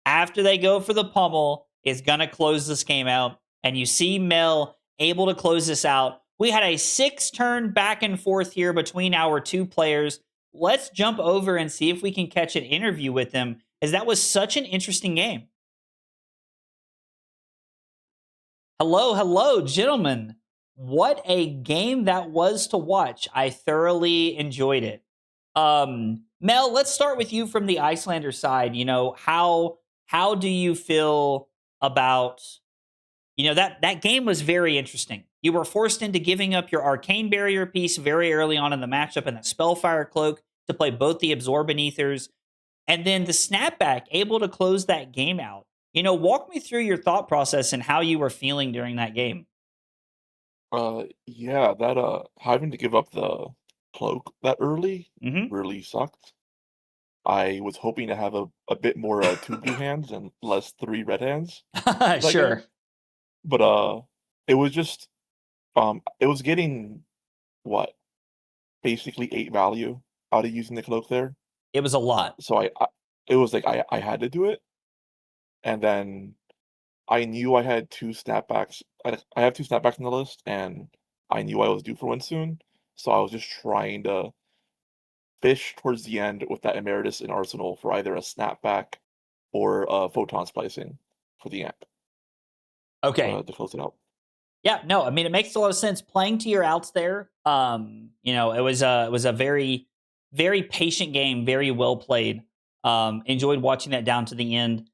after they go for the pummel is going to close this game out. And you see Mel able to close this out. We had a 6-turn back and forth here between our 2 players. Let's jump over and see if we can catch an interview with them, as that was such an interesting game. Hello, gentlemen. What a game that was to watch. I thoroughly enjoyed it. Mel, let's start with you from the Iyslander side. You know, how do you feel about, that game was very interesting. You were forced into giving up your Arcane Barrier piece very early on in the matchup and the Spellfire Cloak to play both the Absorbent Ethers. And then the snapback, able to close that game out. Walk me through your thought process and how you were feeling during that game. Yeah, that having to give up the cloak that early really sucked. I was hoping to have a bit more 2 blue hands and less 3 red hands. Sure. But it was just it was getting basically 8 value out of using the cloak there. It was a lot. So it was like I had to do it. And then I knew I had 2 snapbacks. I have 2 snapbacks on the list, and I knew I was due for one soon. So I was just trying to fish towards the end with that Emeritus in Arsenal for either a snapback or photon splicing for the amp. Okay. To close it out. Yeah, no, I mean, it makes a lot of sense playing to your outs there. It was a very, very patient game, very well played. Enjoyed watching that down to the end.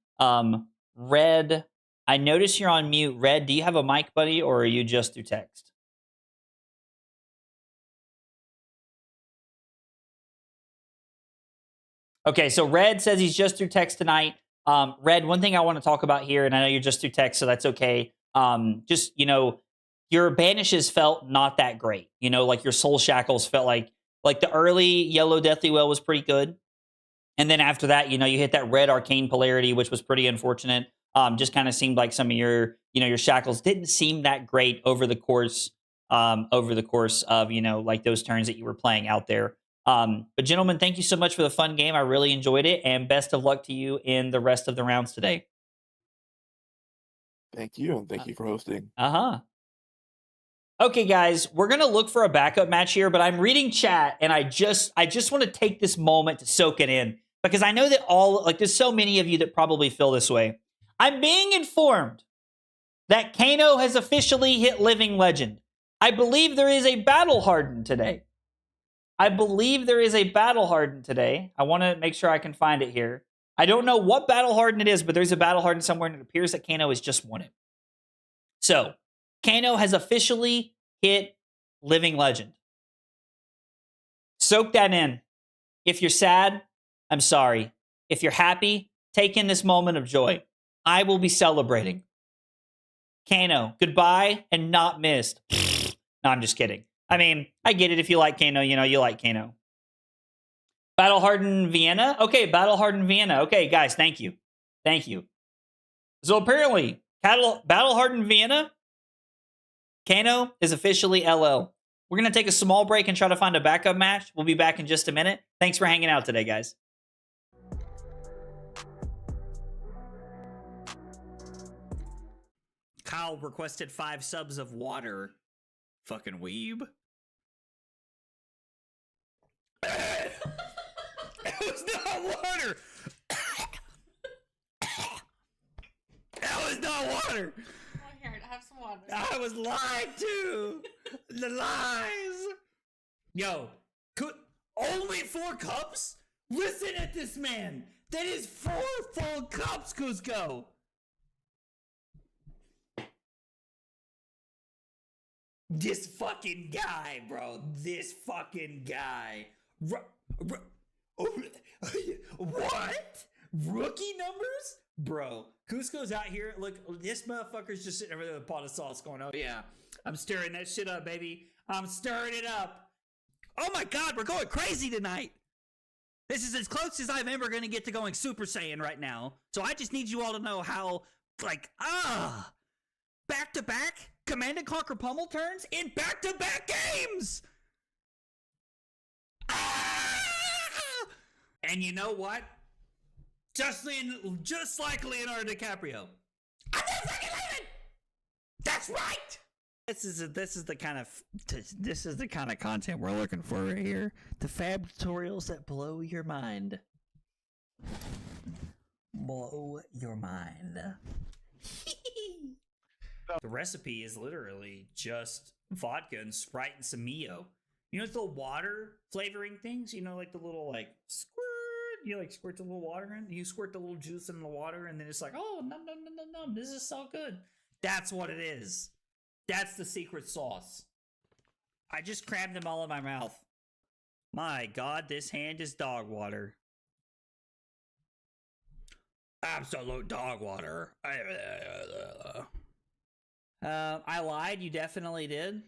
Red, I notice you're on mute. Red, do you have a mic, buddy, or are you just through text? Okay, so Red says he's just through text tonight. Red, one thing I want to talk about here, and I know you're just through text, so that's okay. Your banishes felt not that great. Like your soul shackles felt like the early yellow Deathly Well was pretty good. And then after that, you hit that red arcane polarity, which was pretty unfortunate. Just kind of seemed like some of your shackles didn't seem that great over the course of, like those turns that you were playing out there. But gentlemen, thank you so much for the fun game. I really enjoyed it, and best of luck to you in the rest of the rounds today. Thank you, and thank you for hosting. Okay, guys, we're gonna look for a backup match here, but I'm reading chat, and I just want to take this moment to soak it in, because I know that there's so many of you that probably feel this way. I'm being informed that Kano has officially hit Living Legend. I believe there is a Battle Hardened today. I want to make sure I can find it here. I don't know what Battle Hardened it is, but there's a Battle Hardened somewhere, and it appears that Kano has just won it. So, Kano has officially hit Living Legend. Soak that in. If you're sad, I'm sorry. If you're happy, take in this moment of joy. I will be celebrating. Kano, goodbye and not missed. No, I'm just kidding. I mean, I get it. If you like Kano, you know, you like Kano. Battle Hardened Vienna? Okay, Battle Hardened Vienna. Okay, guys, thank you. Thank you. So apparently, Battle Hardened Vienna, Kano is officially LL. We're going to take a small break and try to find a backup match. We'll be back in just a minute. Thanks for hanging out today, guys. Kyle requested 5 subs of water. Fucking weeb. It was not water. That was not water. Oh, here, have some water. I was lied to. The lies. Yo, only 4 cups? Listen at this man. That is 4 full cups, Cusco. This fucking guy, bro. This fucking guy. What? Rookie numbers? Bro, Cusco's out here. Look, this motherfucker's just sitting over there with a pot of sauce going, oh yeah, I'm stirring that shit up, baby. I'm stirring it up. Oh my God, we're going crazy tonight. This is as close as I'm ever going to get to going Super Saiyan right now. So I just need you all to know how, back-to-back Command and Conquer pummel turns in back-to-back games. And you know what? Just like Leonardo DiCaprio. I'm not fucking leaving. That's right. This is the kind of content we're looking for right here. The fab tutorials that blow your mind. Blow your mind. The recipe is literally just vodka and Sprite and some Mio. You know, the water flavoring things? You know, like the little, squirt. You, squirt the little water in. You squirt the little juice in the water, and then it's like, oh, num, num, num, num, num. This is so good. That's what it is. That's the secret sauce. I just crammed them all in my mouth. My God, this hand is dog water. Absolute dog water. I lied. You definitely did.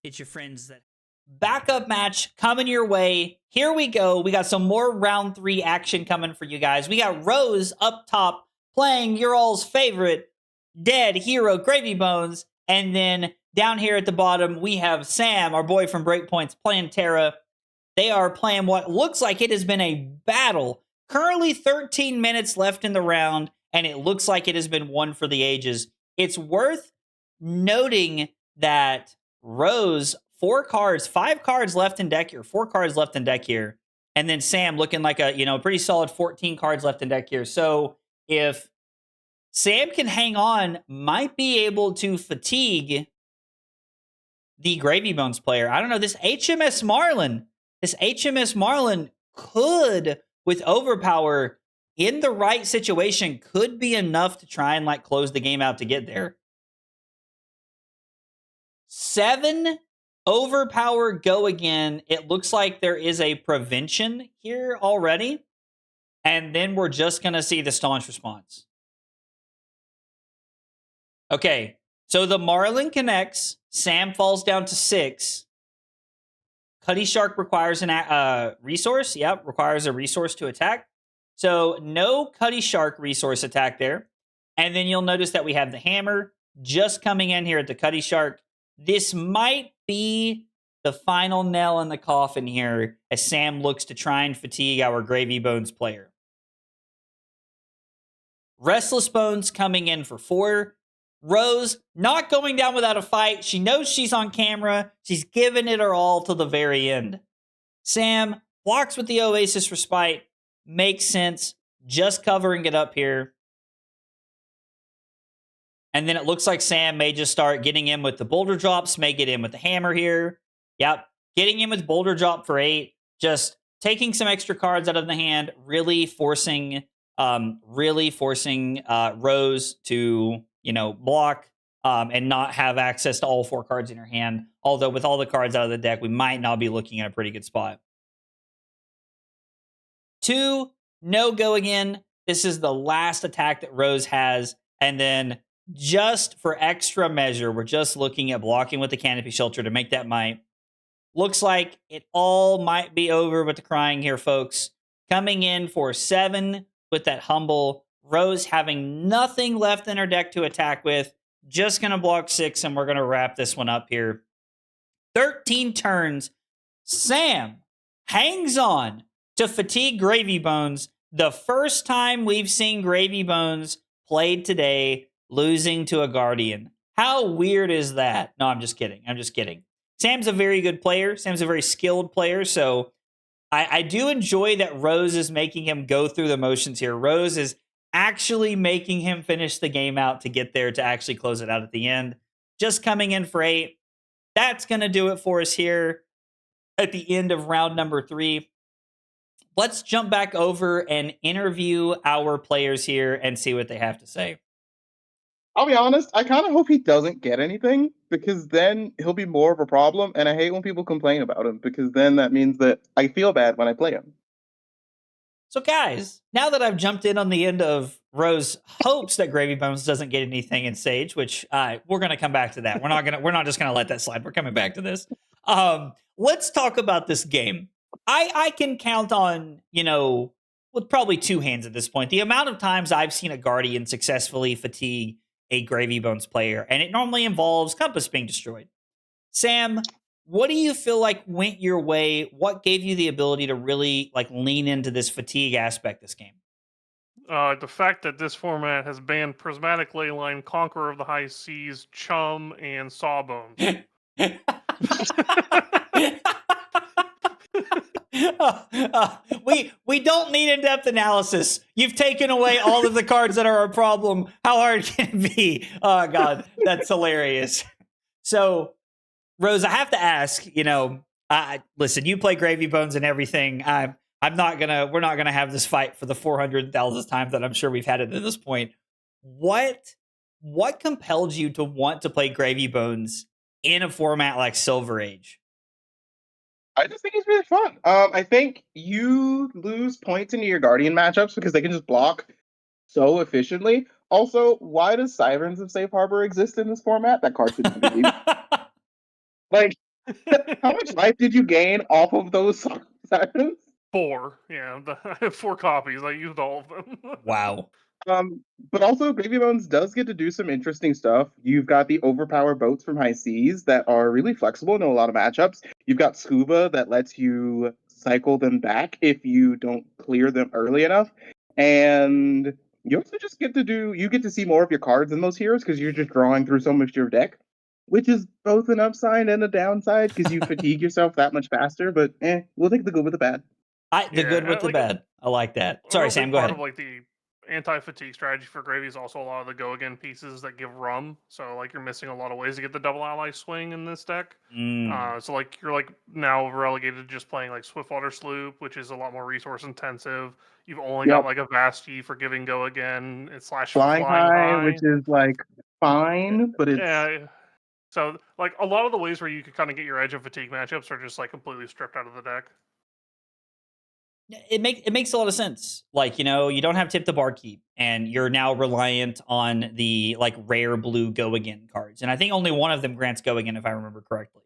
It's your friends that... Backup match coming your way. Here we go. We got some more round 3 action coming for you guys. We got Rose up top playing your all's favorite dead hero, Gravy Bones. And then down here at the bottom, we have Sam, our boy from Breakpoints, playing Terra. They are playing what looks like it has been a battle. Currently 13 minutes left in the round, and it looks like it has been one for the ages. It's worth noting that Rose, 5 cards left in deck here, 4 cards left in deck here. And then Sam looking like a, pretty solid 14 cards left in deck here. So if Sam can hang on, might be able to fatigue the Gravy Bones player. I don't know, this HMS Marlin could, with Overpower in the right situation, could be enough to try and close the game out to get there. 7 Overpower go again. It looks like there is a prevention here already. And then we're just going to see the staunch response. Okay, so the Marlin connects. Sam falls down to 6. Cuddy Shark requires a resource. Yep, requires a resource to attack. So no Cuddy Shark resource attack there. And then you'll notice that we have the hammer just coming in here at the Cuddy Shark. This might be the final nail in the coffin here as Sam looks to try and fatigue our Gravy Bones player. Restless Bones coming in for 4. Rose not going down without a fight. She knows she's on camera. She's giving it her all till the very end. Sam blocks with the Oasis Respite. Makes sense. Just covering it up here. And then it looks like Sam may just start getting in with the Boulder Drops. May get in with the hammer here. Yep. Getting in with Boulder Drop for 8. Just taking some extra cards out of the hand. Really forcing Rose to, block and not have access to all 4 cards in her hand. Although with all the cards out of the deck, we might not be looking at a pretty good spot. 2, no go again. This is the last attack that Rose has. And then just for extra measure, we're just looking at blocking with the Canopy Shelter to make that might. Looks like it all might be over with the crying here, folks. Coming in for 7 with that Humble. Rose having nothing left in her deck to attack with. Just going to block 6, and we're going to wrap this one up here. 13 turns. Sam hangs on to Fatigue Gravy Bones. The first time we've seen Gravy Bones played today, losing to a Guardian. How weird is that? No, I'm just kidding. Sam's a very good player. Sam's a very skilled player. So I do enjoy that Rose is making him go through the motions here. Rose is actually making him finish the game out to get there to actually close it out at the end. Just coming in for 8. That's going to do it for us here at the end of round number 3. Let's jump back over and interview our players here and see what they have to say. I'll be honest, I kind of hope he doesn't get anything, because then he'll be more of a problem, and I hate when people complain about him, because then that means that I feel bad when I play him. So guys, now that I've jumped in on the end of Rose hopes that Gravy Bones doesn't get anything in Sage, which we're going to come back to that. We're not just going to let that slide. We're coming back to this. Let's talk about this game. I can count on, with probably 2 hands at this point, the amount of times I've seen a Guardian successfully fatigue a Gravy Bones player, and it normally involves Compass being destroyed. Sam, what do you feel like went your way? What gave you the ability to really lean into this fatigue aspect this game? The fact that this format has banned Prismatic Leyline, Conqueror of the High Seas, Chum, and Sawbones. We don't need in-depth analysis. You've taken away all of the cards that are a problem. How hard can it be? Oh God, that's hilarious. So, Rose, I have to ask. Listen, you play Gravy Bones and everything. We're not gonna have this fight for the 400,000th time that I'm sure we've had it at this point. What compelled you to want to play Gravy Bones in a format like Silver Age? I just think it's really fun. I think you lose points into your Guardian matchups because they can just block so efficiently. Also, why does Sirens of Safe Harbor exist in this format? That card shouldn't be. How much life did you gain off of those Sirens? 4. Yeah, I have 4 copies. I used all of them. Wow. But also, Gravy Bones does get to do some interesting stuff. You've got the Overpower boats from High Seas that are really flexible in a lot of matchups. You've got Scuba that lets you cycle them back if you don't clear them early enough. And you also just get to see more of your cards in those heroes because you're just drawing through so much of your deck, which is both an upside and a downside because you fatigue yourself that much faster. But we'll take the good with the bad. Good with the bad. I like that. Sorry, Sam, go ahead. The anti-fatigue strategy for Gravy is also a lot of the go-again pieces that give rum. So, you're missing a lot of ways to get the double ally swing in this deck. So, you're, now relegated to just playing, Swiftwater Sloop, which is a lot more resource-intensive. You've only got, a Vasti for giving go-again / Flying High, which is, fine, but it's... Yeah. So, a lot of the ways where you could kind of get your edge of fatigue matchups are just, completely stripped out of the deck. It makes a lot of sense. You don't have Tip the Barkeep, and you're now reliant on the rare blue go again cards. And I think only one of them grants go again, if I remember correctly.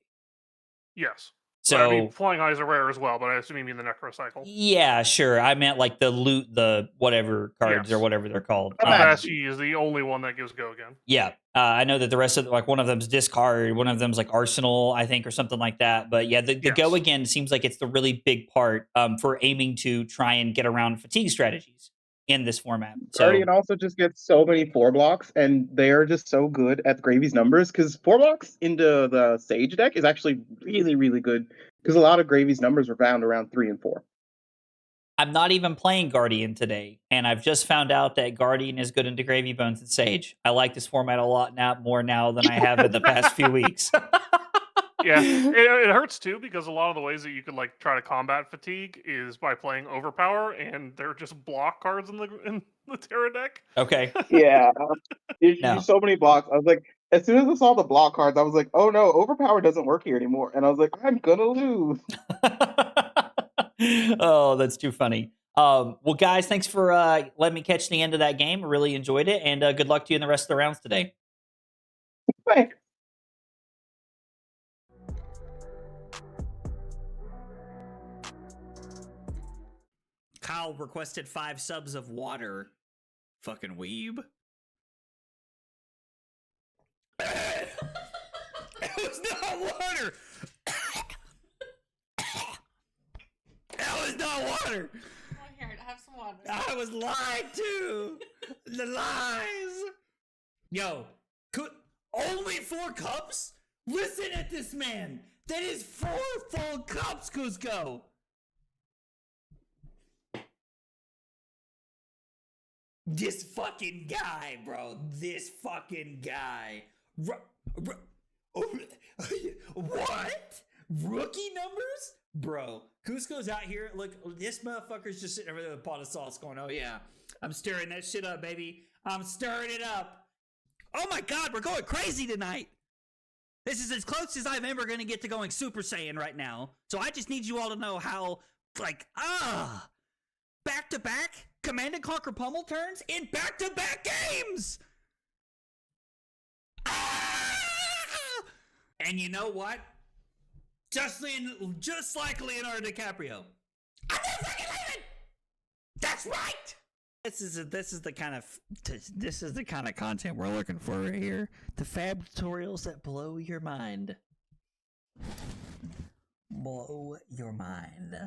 Yes. So Flying Eyes are rare as well, but I assume you mean the Necro Cycle. Yeah, sure. I meant the loot, the whatever cards or whatever they're called. Vasti is the only one that gives go again. Yeah. I know that the rest of one of them's discard, one of them's Arsenal, I think, or something like that. But yeah, the go again seems like it's the really big part for aiming to try and get around fatigue strategies in this format. Guardian also just gets so many 4 blocks, and they are just so good at Gravy's numbers, because 4 blocks into the Sage deck is actually really, really good, because a lot of Gravy's numbers were found around 3 and 4. I'm not even playing Guardian today, and I've just found out that Guardian is good into Gravy Bones and Sage. I like this format a lot more now than I have in the past few weeks. Yeah, it hurts too, because a lot of the ways that you could try to combat fatigue is by playing Overpower, and they're just block cards in the Terra deck. Okay. Yeah, there's so many blocks. I was like, as soon as I saw the block cards, I was like, oh no, Overpower doesn't work here anymore, and I was like, I'm gonna lose. Oh, that's too funny. Well, guys, thanks for letting me catch the end of that game. I really enjoyed it, and good luck to you in the rest of the rounds today. Bye. Kyle requested 5 subs of water. Fucking weeb. It was not water. That was not water. Oh, here, have some water. I was lied to. The lies. Yo, only 4 cups? Listen at this man. That is 4 full cups, Cusco. This fucking guy, bro. This fucking guy. What? Rookie numbers? Bro, Cusco's out here. Look, this motherfucker's just sitting over there with a pot of sauce going, oh yeah, I'm stirring that shit up, baby. I'm stirring it up. Oh my God, we're going crazy tonight. This is as close as I'm ever going to get to going Super Saiyan right now. So I just need you all to know how, back-to-back Command and Conquer pummel turns in back-to-back games. And you know what? Just like Leonardo DiCaprio. I'm not fucking leaving. That's right. This is the kind of content we're looking for right here. The fab tutorials that blow your mind. Blow your mind.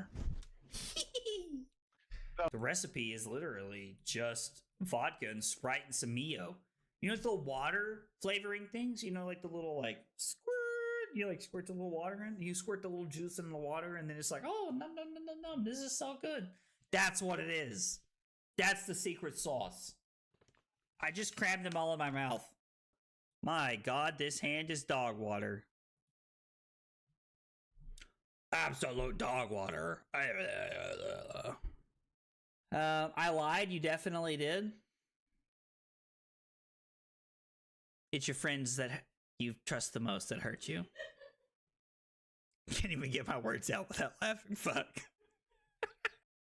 The recipe is literally just vodka and Sprite and some Mio. You know, the water flavoring things. You know, like the little squirt. You squirt the little water in. You squirt the little juice in the water, and then it's like, oh, no, this is so good. That's what it is. That's the secret sauce. I just crammed them all in my mouth. My God, this hand is dog water. Absolute dog water. I lied. You definitely did. It's your friends that you trust the most that hurt you. Can't even get my words out without laughing. Fuck.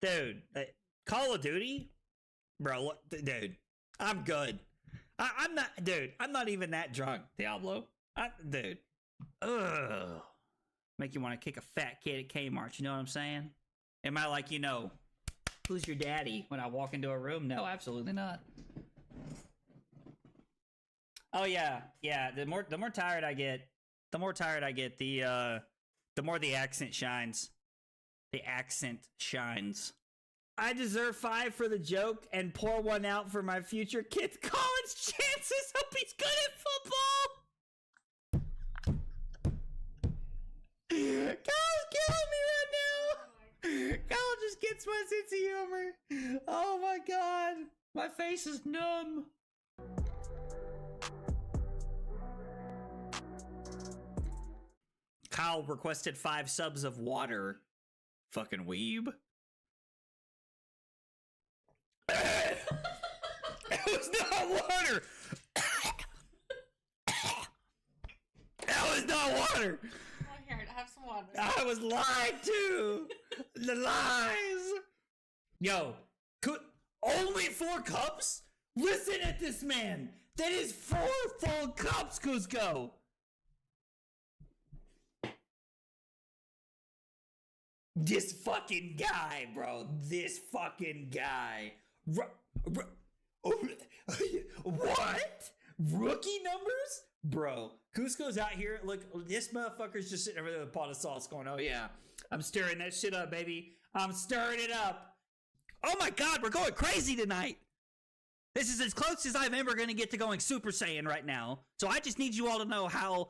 Dude, Call of Duty? Bro, dude, I'm good. I'm not even that drunk, Diablo. Dude. Ugh. Make you want to kick a fat kid at Kmart, you know what I'm saying? Am I like, who's your daddy when I walk into a room? No, absolutely not. Oh yeah. The more tired I get, the more the accent shines. The accent shines. I deserve 5 for the joke and pour 1 out for my future kid's college chances. Hope he's good at football. Kyle's killing me right now. Kyle just gets my sense of humor. Oh my God. My face is numb. Kyle requested 5 subs of water. Fucking weeb. It was not water. That was not water. Oh, here, have some water. I was lied to. The lies. Yo, only 4 cups? Listen at this man. That is 4 full cups, Cusco. This fucking guy, bro. This fucking guy. What? Rookie numbers? Bro, Cusco's out here. Look, this motherfucker's just sitting over there with a pot of sauce going, oh yeah, I'm stirring that shit up, baby. I'm stirring it up. Oh my God, we're going crazy tonight. This is as close as I'm ever going to get to going Super Saiyan right now. So I just need you all to know how,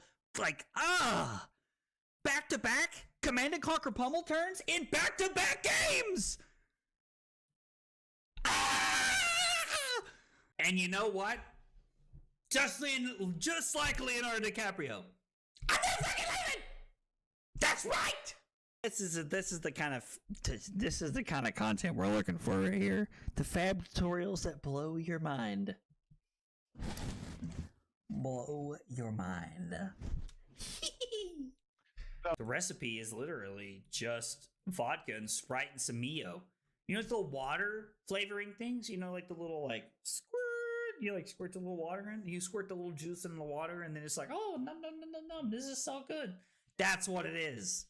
back-to-back Command and Conquer pummel turns in back-to-back games. And you know what? Just like Leonardo DiCaprio. I'm not fucking leaving. That's right. This is the kind of content we're looking for right here. The fab tutorials that blow your mind. Blow your mind. The recipe is literally just vodka and Sprite and some Mio. You know, it's the water flavoring things. You know, like the little like squirt. You like squirt the little water in. You squirt the little juice in the water, and then it's like, oh, num num num num num. This is so good. That's what it is.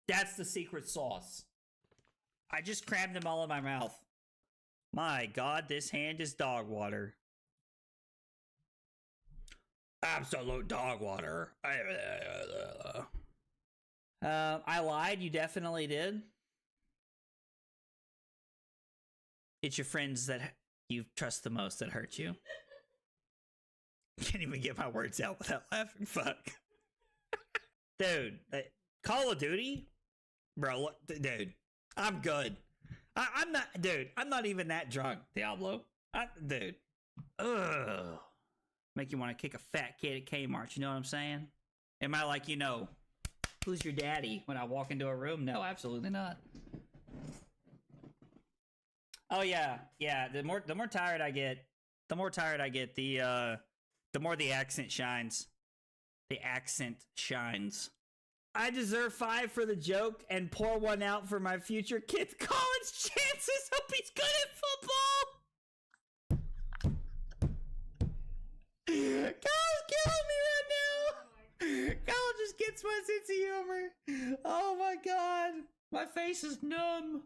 That's the secret sauce. I just crammed them all in my mouth. My God, this hand is dog water. Absolute dog water. I lied. You definitely did. It's your friends that you trust the most that hurt you. Can't even get my words out without laughing. Fuck. Dude, Call of Duty? Bro, look, dude, I'm good. I'm not, dude, I'm not even that drunk, Diablo. Dude. Ugh. Make you want to kick a fat kid at Kmart, you know what I'm saying? Am I like, you know, who's your daddy when I walk into a room? No, absolutely not. Oh yeah, yeah. The more tired I get, the more the accent shines. The accent shines. I deserve 5 for the joke and pour 1 out for my future kid's college chances. Hope he's good at football. Kyle's killing me right now. Kyle just gets my sense of humor. Oh my God, my face is numb.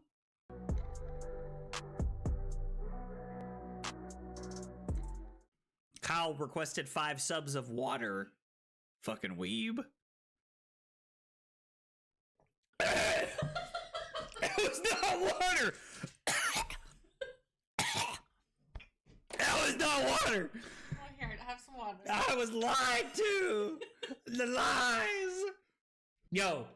Kyle requested 5 subs of water. Fucking weeb. It was not water. That was not water. Oh, here, have some water. I was lied to. The lies. Yo,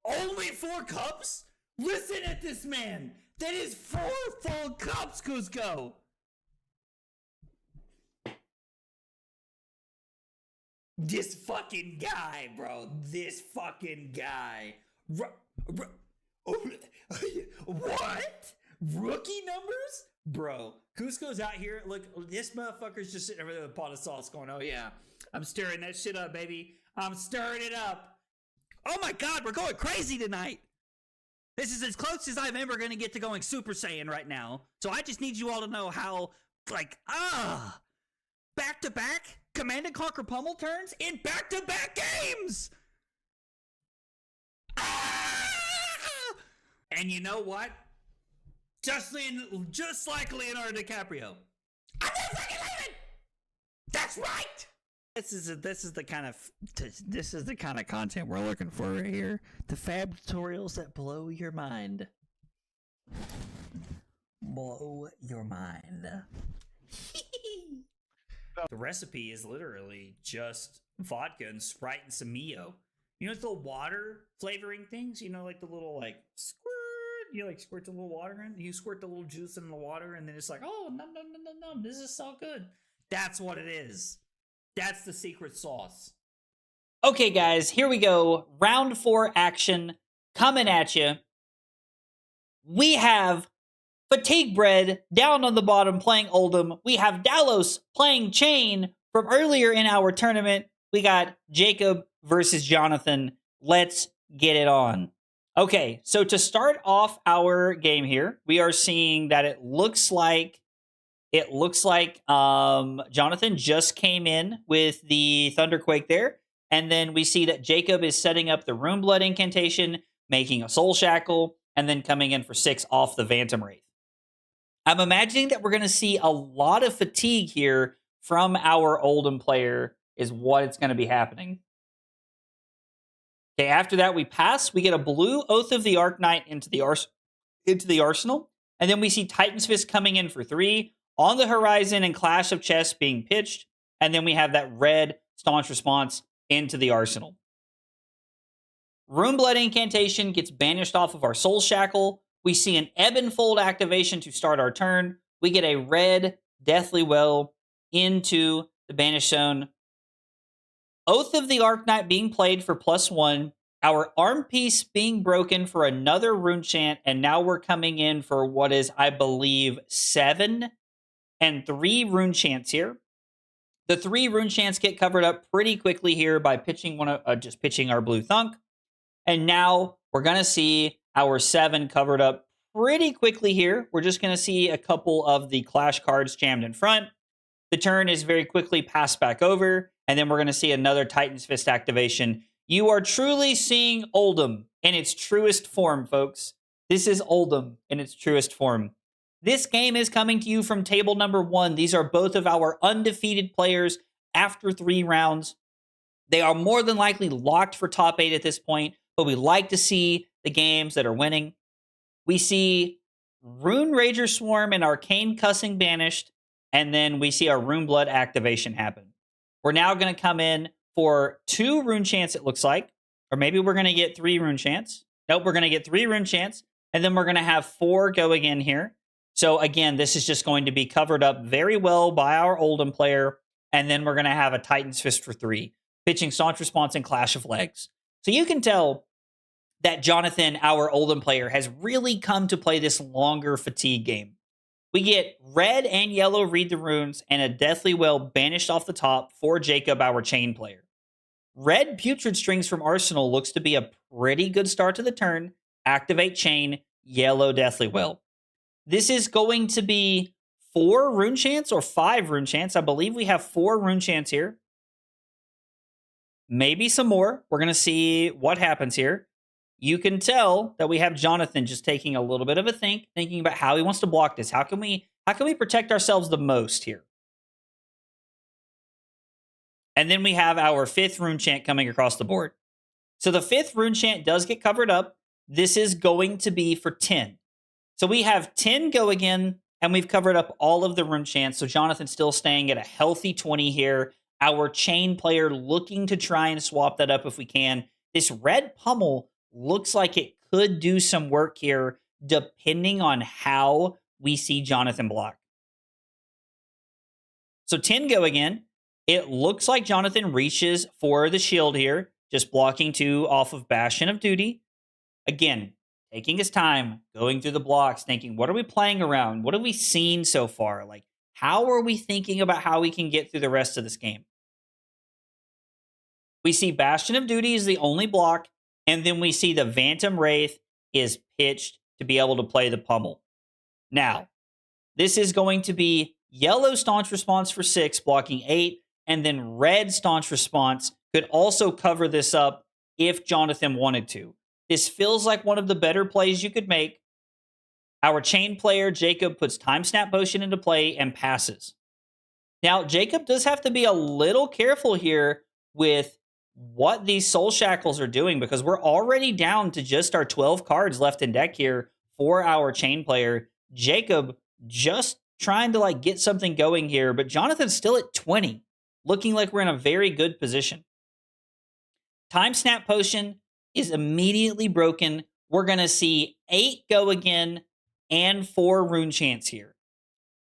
only 4 cups? Listen at this man. That is 4 full cups, Cusco. This fucking guy, bro. This fucking guy. What? Rookie numbers? Bro, Cusco's out here. Look, this motherfucker's just sitting over there with a pot of sauce going, oh yeah, I'm stirring that shit up, baby. I'm stirring it up. Oh my God, we're going crazy tonight. This is as close as I'm ever going to get to going Super Saiyan right now. So I just need you all to know how, back-to-back Command and Conquer pummel turns in back-to-back games. And you know what? Just like Leonardo DiCaprio. I'm not fucking leaving. That's right. This is the kind of content we're looking for right here. The fab tutorials that blow your mind. Blow your mind. The recipe is literally just vodka and Sprite and some Mio. You know, it's the water flavoring things. You know, like the little squirt. You squirt the little water in. You squirt the little juice in the water, and then it's like, oh, num num num num num. This is so good. That's what it is. That's the secret sauce. Okay, guys, here we go. Round 4 action coming at you. We have Fatigue Bread down on the bottom playing Oldhim. We have Dallos playing Chane from earlier in our tournament. We got Jacob versus Jonathan. Let's get it on. Okay, so to start off our game here, we are seeing that it looks like Jonathan just came in with the Thunderquake there. And then we see that Jacob is setting up the Rune Blood incantation, making a Soul Shackle, and then coming in for 6 off the Phantom Wraith. I'm imagining that we're going to see a lot of fatigue here from our Oldhim player is what it's going to be happening. Okay, after that we pass. We get a blue Oath of the Arknight into the arsenal. And then we see Titan's Fist coming in for 3. On the horizon and Clash of Chess being pitched. And then we have that red Staunch Response into the arsenal. Rune Blood incantation gets banished off of our Soul Shackle. We see an Ebb and Fold activation to start our turn. We get a red Deathly Well into the Banished Zone. Oath of the Arknight being played for +1. Our Arm Piece being broken for another Rune Chant. And now we're coming in for what is, I believe, 7 and 3 Rune Chants here. The 3 Rune Chants get covered up pretty quickly here by pitching pitching our blue Thunk. And now we're going to see our 7 covered up pretty quickly here. We're just going to see a couple of the Clash cards jammed in front. The turn is very quickly passed back over, and then we're going to see another Titan's Fist activation. You are truly seeing Oldhim in its truest form, folks. This is Oldhim in its truest form. This game is coming to you from table number 1. These are both of our undefeated players after 3 rounds. They are more than likely locked for top 8 at this point, but we like to see the games that are winning. We see Rune Rager Swarm and Arcane Cussing banished, and then we see our Rune Blood activation happen. We're now going to come in for 2 Rune Chants, it looks like. Or maybe we're going to get 3 Rune Chants. Nope, we're going to get 3 Rune Chants, and then we're going to have 4 go again here. So again, this is just going to be covered up very well by our Oldhim player, and then we're going to have a Titan's Fist for 3, pitching Staunch Response and Clash of Legs. So you can tell that Jonathan, our Oldhim player, has really come to play this longer fatigue game. We get red and yellow Read the Runes and a Deathly Well banished off the top for Jacob, our Chane player. Red Putrid Strings from Arsenal looks to be a pretty good start to the turn. Activate Chane, yellow Deathly Well. This is going to be 4 Rune Chants or 5 Rune Chants. I believe we have 4 Rune Chants here. Maybe some more. We're going to see what happens here. You can tell that we have Jonathan just taking a little bit of a thinking about how he wants to block this. How can we protect ourselves the most here? And then we have our 5th Rune Chant coming across the board. So the 5th Rune Chant does get covered up. This is going to be for 10. So we have 10 go again, and we've covered up all of the Rune Chants. So Jonathan's still staying at a healthy 20 here. Our Chane player looking to try and swap that up if we can. This red pummel looks like it could do some work here, depending on how we see Jonathan block. So 10 go again. It looks like Jonathan reaches for the shield here, just blocking 2 off of Bastion of Duty. Again, taking his time, going through the blocks, thinking, what are we playing around? What have we seen so far? Like, how are we thinking about how we can get through the rest of this game? We see Bastion of Duty is the only block, and then we see the Phantom Wraith is pitched to be able to play the pummel. Now, this is going to be yellow Staunch Response for 6, blocking 8, and then red Staunch Response could also cover this up if Jonathan wanted to. This feels like one of the better plays you could make. Our Chane player, Jacob, puts Time Snap Potion into play and passes. Now, Jacob does have to be a little careful here with what these Soul Shackles are doing, because we're already down to just our 12 cards left in deck here for our Chane player. Jacob just trying to get something going here, but Jonathan's still at 20, looking like we're in a very good position. Time Snap Potion is immediately broken. We're going to see 8 go again and 4 Rune Chants here.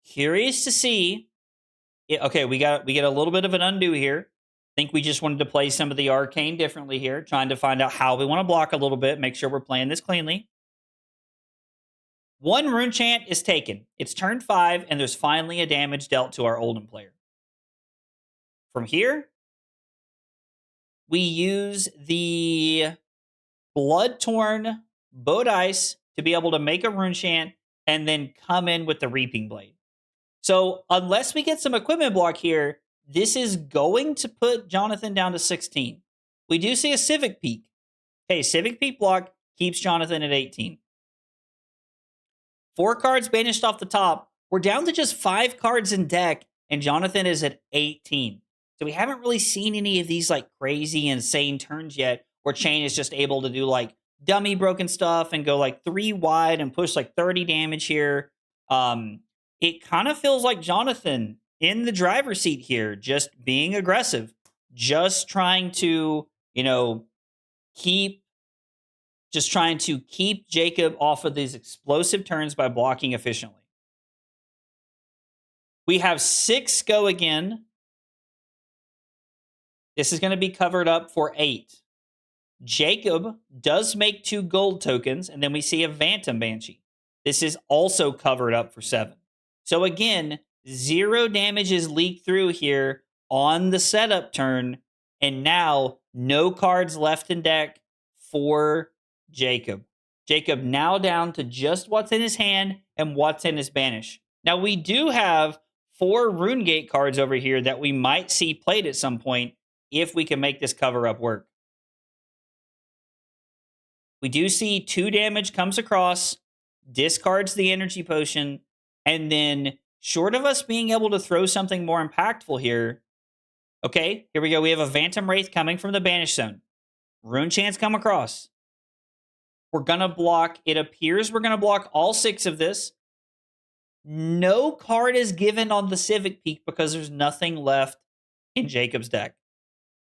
Curious to see. Okay, we get a little bit of an undo here. I think we just wanted to play some of the Arcane differently here, trying to find out how we want to block a little bit, make sure we're playing this cleanly. 1 Rune Chant is taken. It's turn 5, and there's finally a damage dealt to our Oldhim player. From here, we use the Blood-Torn Bowed Ice to be able to make a Rune Chant and then come in with the Reaping Blade. So unless we get some equipment block here, this is going to put Jonathan down to 16. We do see a Civic Peak. Okay, Civic Peak block keeps Jonathan at 18. 4 cards banished off the top. We're down to just 5 cards in deck, and Jonathan is at 18. So we haven't really seen any of these crazy, insane turns yet, where Chane is just able to do dummy broken stuff and go 3 wide and push 30 damage here. It kind of feels like Jonathan in the driver's seat here, just being aggressive, just trying to, keep Jacob off of these explosive turns by blocking efficiently. We have 6 go again. This is going to be covered up for 8. Jacob does make 2 gold tokens, and then we see a Phantom Banshee. This is also covered up for 7. So again, 0 damage is leaked through here on the setup turn, and now no cards left in deck for Jacob. Jacob now down to just what's in his hand and what's in his banish. Now, we do have 4 Rune Gate cards over here that we might see played at some point if we can make this cover-up work. We do see 2 damage comes across, discards the energy potion, and then short of us being able to throw something more impactful here, okay, here we go. We have a Phantom Wraith coming from the Banish Zone. Rune Chants come across. We're going to block, it appears we're going to block all 6 of this. No card is given on the Civic Peak because there's nothing left in Jacob's deck.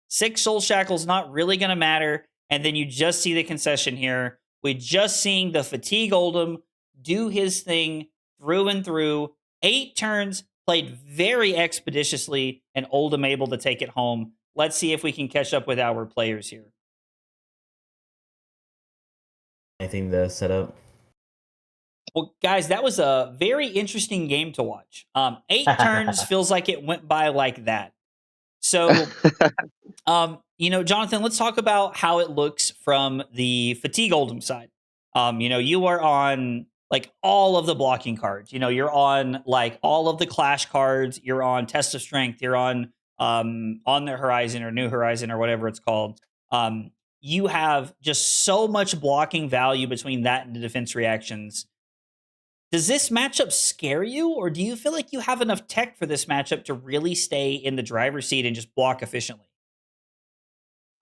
6 Soul Shackles not really going to matter. And then you just see the concession here. We're just seeing the Fatigue Oldhim do his thing through and through. 8 turns, played very expeditiously, and Oldhim able to take it home. Let's see if we can catch up with our players here. Anything to set up? Well, guys, that was a very interesting game to watch. 8 turns feels like it went by like that. So, Jonathan, let's talk about how it looks from the Fatigue Oldhim side. You are on like all of the blocking cards. You're on like all of the Clash cards. You're on Test of Strength. You're on the Horizon or New Horizon or whatever it's called. You have just so much blocking value between that and the defense reactions. Does this matchup scare you, or do you feel like you have enough tech for this matchup to really stay in the driver's seat and just block efficiently?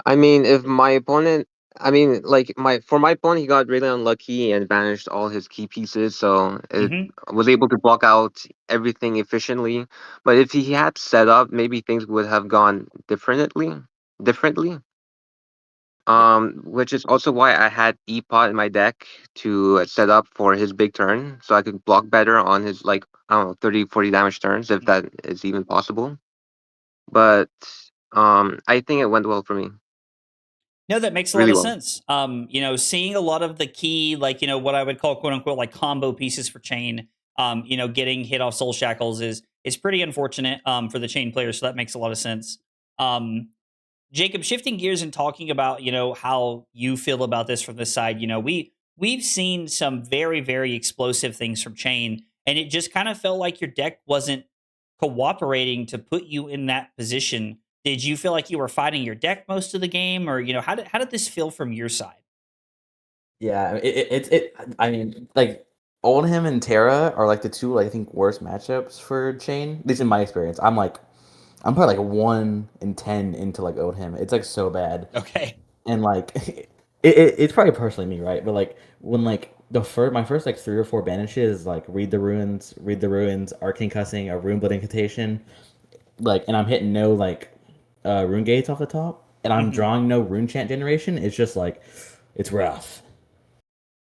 I mean, if my opponent, for my opponent, he got really unlucky and banished all his key pieces, so it was able to block out everything efficiently. But if he had set up, maybe things would have gone differently. Which is also why I had E-Pot in my deck to set up for his big turn, so I could block better on his, 30, 40 damage turns, if that is even possible. But I think it went well for me. No, that makes a Really lot of well. sense. Seeing a lot of the key, what I would call quote unquote like combo pieces for Chane, getting hit off Soul Shackles is pretty unfortunate for the Chane players. So that makes a lot of sense. Jacob, shifting gears and talking about, how you feel about this from this side, we've seen some very, very explosive things from Chane, and it just kind of felt like your deck wasn't cooperating to put you in that position. Did you feel like you were fighting your deck most of the game, or, how did this feel from your side? Yeah, I mean, like Oldhim and Terra are like the 2, I think, worst matchups for Chane. At least in my experience, I'm probably like 1 in 10 into like Oldhim. It's like so bad. Okay. And like it's probably personally me, right? But like when like my first like 3 or 4 banishes, like read the ruins, arcane cussing, a rune blood incantation, and I'm hitting no rune gates off the top, and I'm drawing no rune chant generation. It's just like it's rough.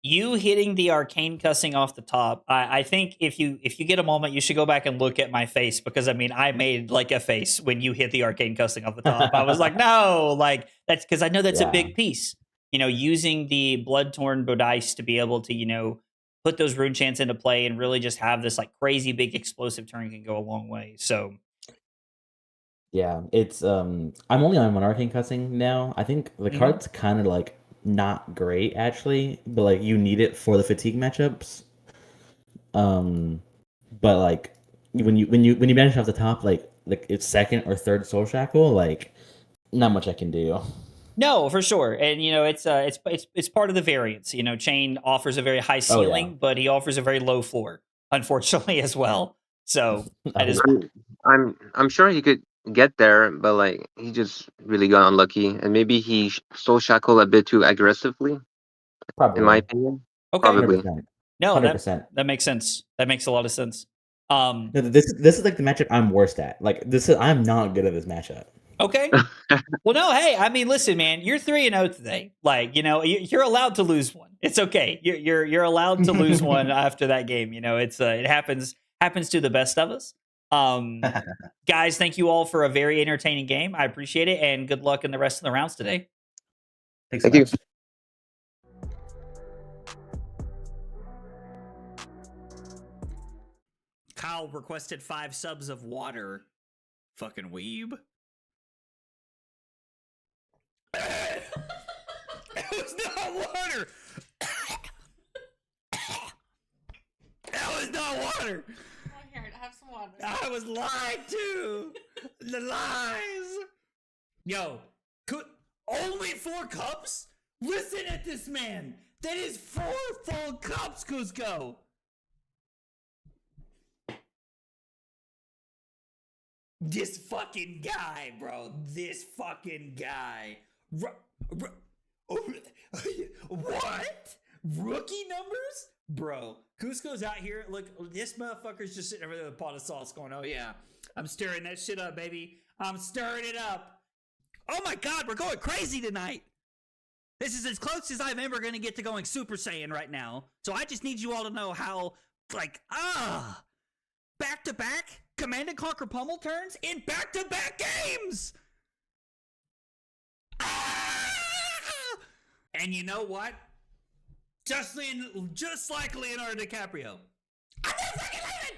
You hitting the arcane cussing off the top, I think if you get a moment, you should go back and look at my face, because I mean, I made like a face when you hit the arcane cussing off the top. I was like, no, that's because I know that's a big piece. Using the Blood Torn Bodice to be able to, put those rune chants into play and really just have this like crazy big explosive turn can go a long way. So yeah, it's I'm only on 1 arcane cussing now. I think the card's kind of like not great actually, but like you need it for the fatigue matchups. But like when you banish off the top, like it's 2nd or 3rd Soul Shackle, like not much I can do. No, for sure, and it's part of the variance. Chane offers a very high ceiling, but he offers a very low floor, unfortunately, as well. So that is. I'm sure he could get there, but like he just really got unlucky, and maybe he Soul Shackle a bit too aggressively. Probably, in my opinion. Okay. Probably. 100%. No, 100%. That makes sense. That makes a lot of sense. No, this is like the matchup I'm worst at. Like I'm not good at this matchup. Okay. Well, no, hey, I mean, listen, man, you're 3-0 today. Like, you're allowed to lose one. It's okay. You're allowed to lose one after that game. It happens to the best of us. Guys, thank you all for a very entertaining game. I appreciate it, and good luck in the rest of the rounds today. Thank you. Kyle requested 5 subs of water. Fucking weeb. It was not water. not water. Oh, here, have some water. I was lied to. The lies. Yo, only 4 cups? Listen at this man. That is 4 full cups, Cusco. This fucking guy, bro. This fucking guy. What? Rookie numbers? Bro, Cusco's out here. Look, this motherfucker's just sitting over there with a pot of sauce going, oh yeah, I'm stirring that shit up, baby. I'm stirring it up. Oh my God, we're going crazy tonight. This is as close as I'm ever going to get to going Super Saiyan right now. So I just need you all to know how, back-to-back Command & Conquer Pummel turns in back-to-back games. And you know what? Just like Leonardo DiCaprio. I'm never fucking leaving.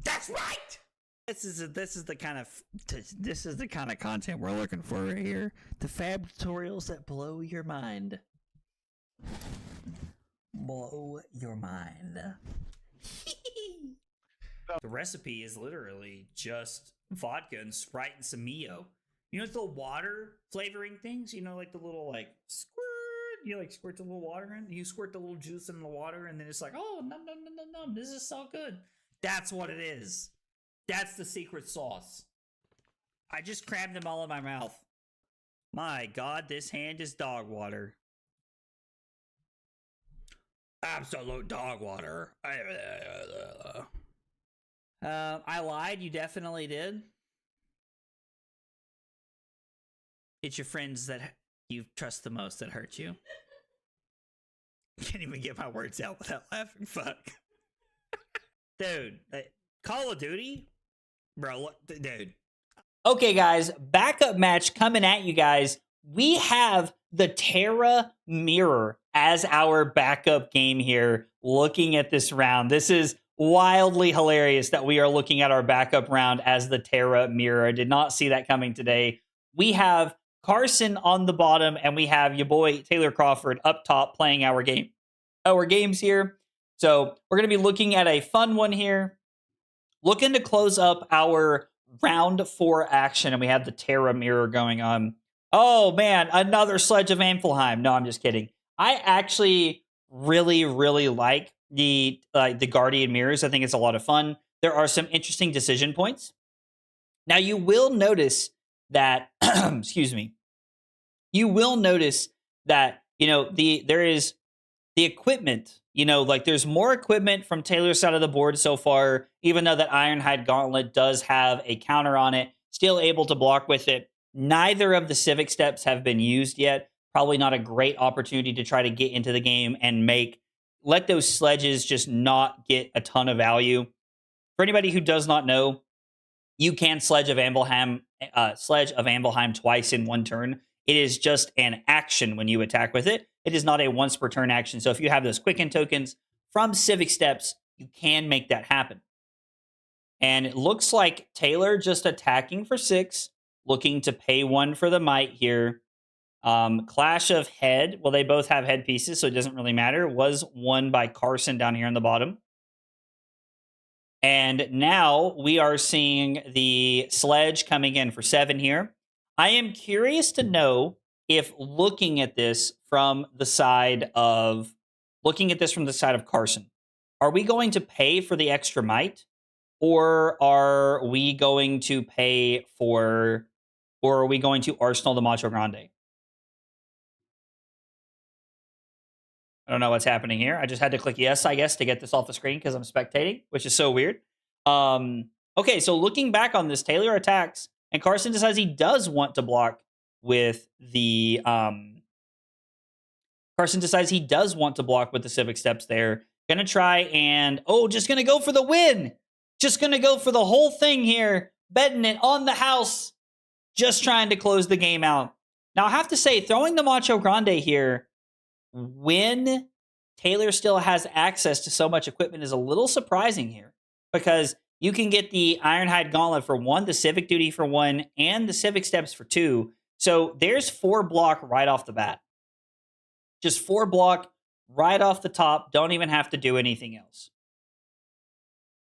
That's right. This is the kind of content we're looking for right here. The fab tutorials that blow your mind. Blow your mind. The recipe is literally just vodka and Sprite and some Mio. You know, it's the water flavoring things. You know, like the little squirt. You squirt the little water in. You squirt the little juice in the water, and then it's like, oh, nom. This is so good. That's what it is. That's the secret sauce. I just crammed them all in my mouth. My God, this hand is dog water. Absolute dog water. I lied. You definitely did. It's your friends that you trust the most that hurt you. Can't even get my words out without laughing. Fuck. Dude, Call of Duty? Bro, dude. Okay, guys, backup match coming at you guys. We have the Terra Mirror as our backup game here, looking at this round. This is wildly hilarious that we are looking at our backup round as the Terra Mirror. I did not see that coming today. We have Carson on the bottom, and we have your boy Taylor Crawford up top playing our games here. So we're going to be looking at a fun one here. Looking to close up our round 4 action, and we have the Terra Mirror going on. Oh, man, another Sledge of Amphelheim. No, I'm just kidding. I actually really, really like the Guardian Mirrors. I think it's a lot of fun. There are some interesting decision points. Now, you will notice that, excuse me, you will notice that, there is the equipment. There's more equipment from Taylor's side of the board so far, even though that Ironhide Gauntlet does have a counter on it, still able to block with it. Neither of the Civic Steps have been used yet. Probably not a great opportunity to try to get into the game and let those sledges just not get a ton of value. For anybody who does not know, you can Sledge of Amphelheim twice in one turn. It is just an action when you attack with it. It is not a once per turn action. So if you have those Quicken tokens from Civic Steps, you can make that happen. And it looks like Taylor just attacking for 6, looking to pay 1 for the Might here. Clash of Head. Well, they both have head pieces, so it doesn't really matter. Was won by Carson down here on the bottom. And now we are seeing the Sledge coming in for 7 here. I am curious to know if looking at this from the side of Carson, are we going to pay for the extra Might, or are we going to Arsenal the Macho Grande? I don't know what's happening here. I just had to click yes, I guess, to get this off the screen because I'm spectating, which is so weird. Okay, so looking back on this, Taylor attacks, and Carson decides he does want to block with the Civic Steps there. Gonna try and just gonna go for the win. Just gonna go for the whole thing here, betting it on the house. Just trying to close the game out. Now I have to say, throwing the Macho Grande here when Taylor still has access to so much equipment is a little surprising here, because you can get the Ironhide Gauntlet for 1, the Civic Duty for 1, and the Civic Steps for 2. So there's 4 block right off the bat. Just 4 block right off the top. Don't even have to do anything else.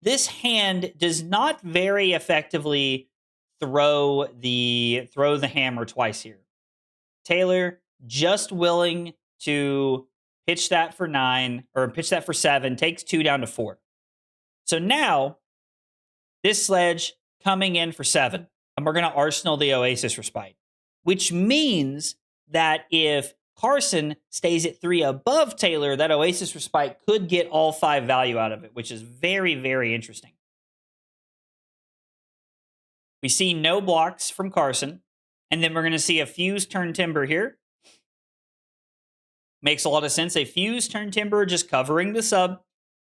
this hand does not very effectively throw the hammer twice here. Taylor just willing to pitch that for 9 or pitch that for 7, takes 2 down to 4. So now this sledge coming in for 7, and we're going to arsenal the Oasis Respite, which means that if Carson stays at 3 above Taylor, that Oasis Respite could get all 5 value out of it, which is very, very interesting. We see no blocks from Carson, and then we're going to see a Fuse turn Timber here. Makes a lot of sense. A Fuse turn Timber just covering the sub,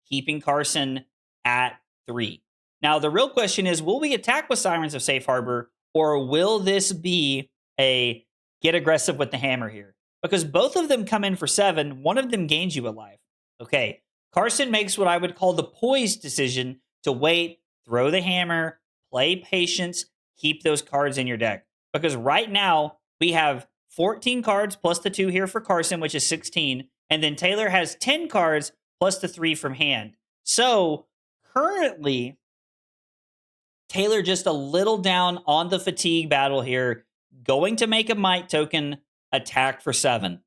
keeping Carson at 3. Now, the real question is, will we attack with Sirens of Safe Harbor, or will this be a get aggressive with the hammer here? Because both of them come in for 7. One of them gains you a life. Okay, Carson makes what I would call the poised decision to wait, throw the hammer, play patience, keep those cards in your deck. Because right now, we have 14 cards plus the 2 here for Carson, which is 16. And then Taylor has 10 cards plus the 3 from hand. So currently, Taylor just a little down on the fatigue battle here, going to make a Might token attack for 7.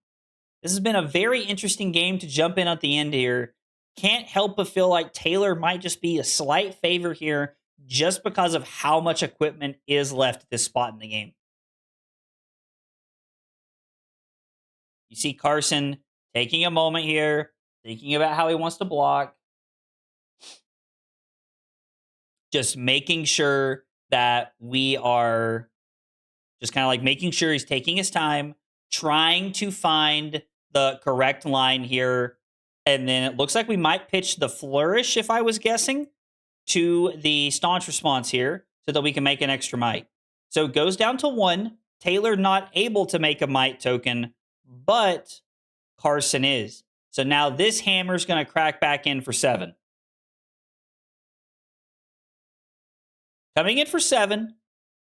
This has been a very interesting game to jump in at the end here. Can't help but feel like Taylor might just be a slight favor here just because of how much equipment is left at this spot in the game. You see Carson taking a moment here, thinking about how he wants to block. Just making sure that we are just kind of like making sure he's taking his time, trying to find the correct line here. And then it looks like we might pitch the Flourish, if I was guessing, to the Staunch Response here so that we can make an extra Might. So it goes down to 1. Taylor not able to make a Might token, but Carson is. So now this hammer's going to crack back in for 7. Coming in for 7, and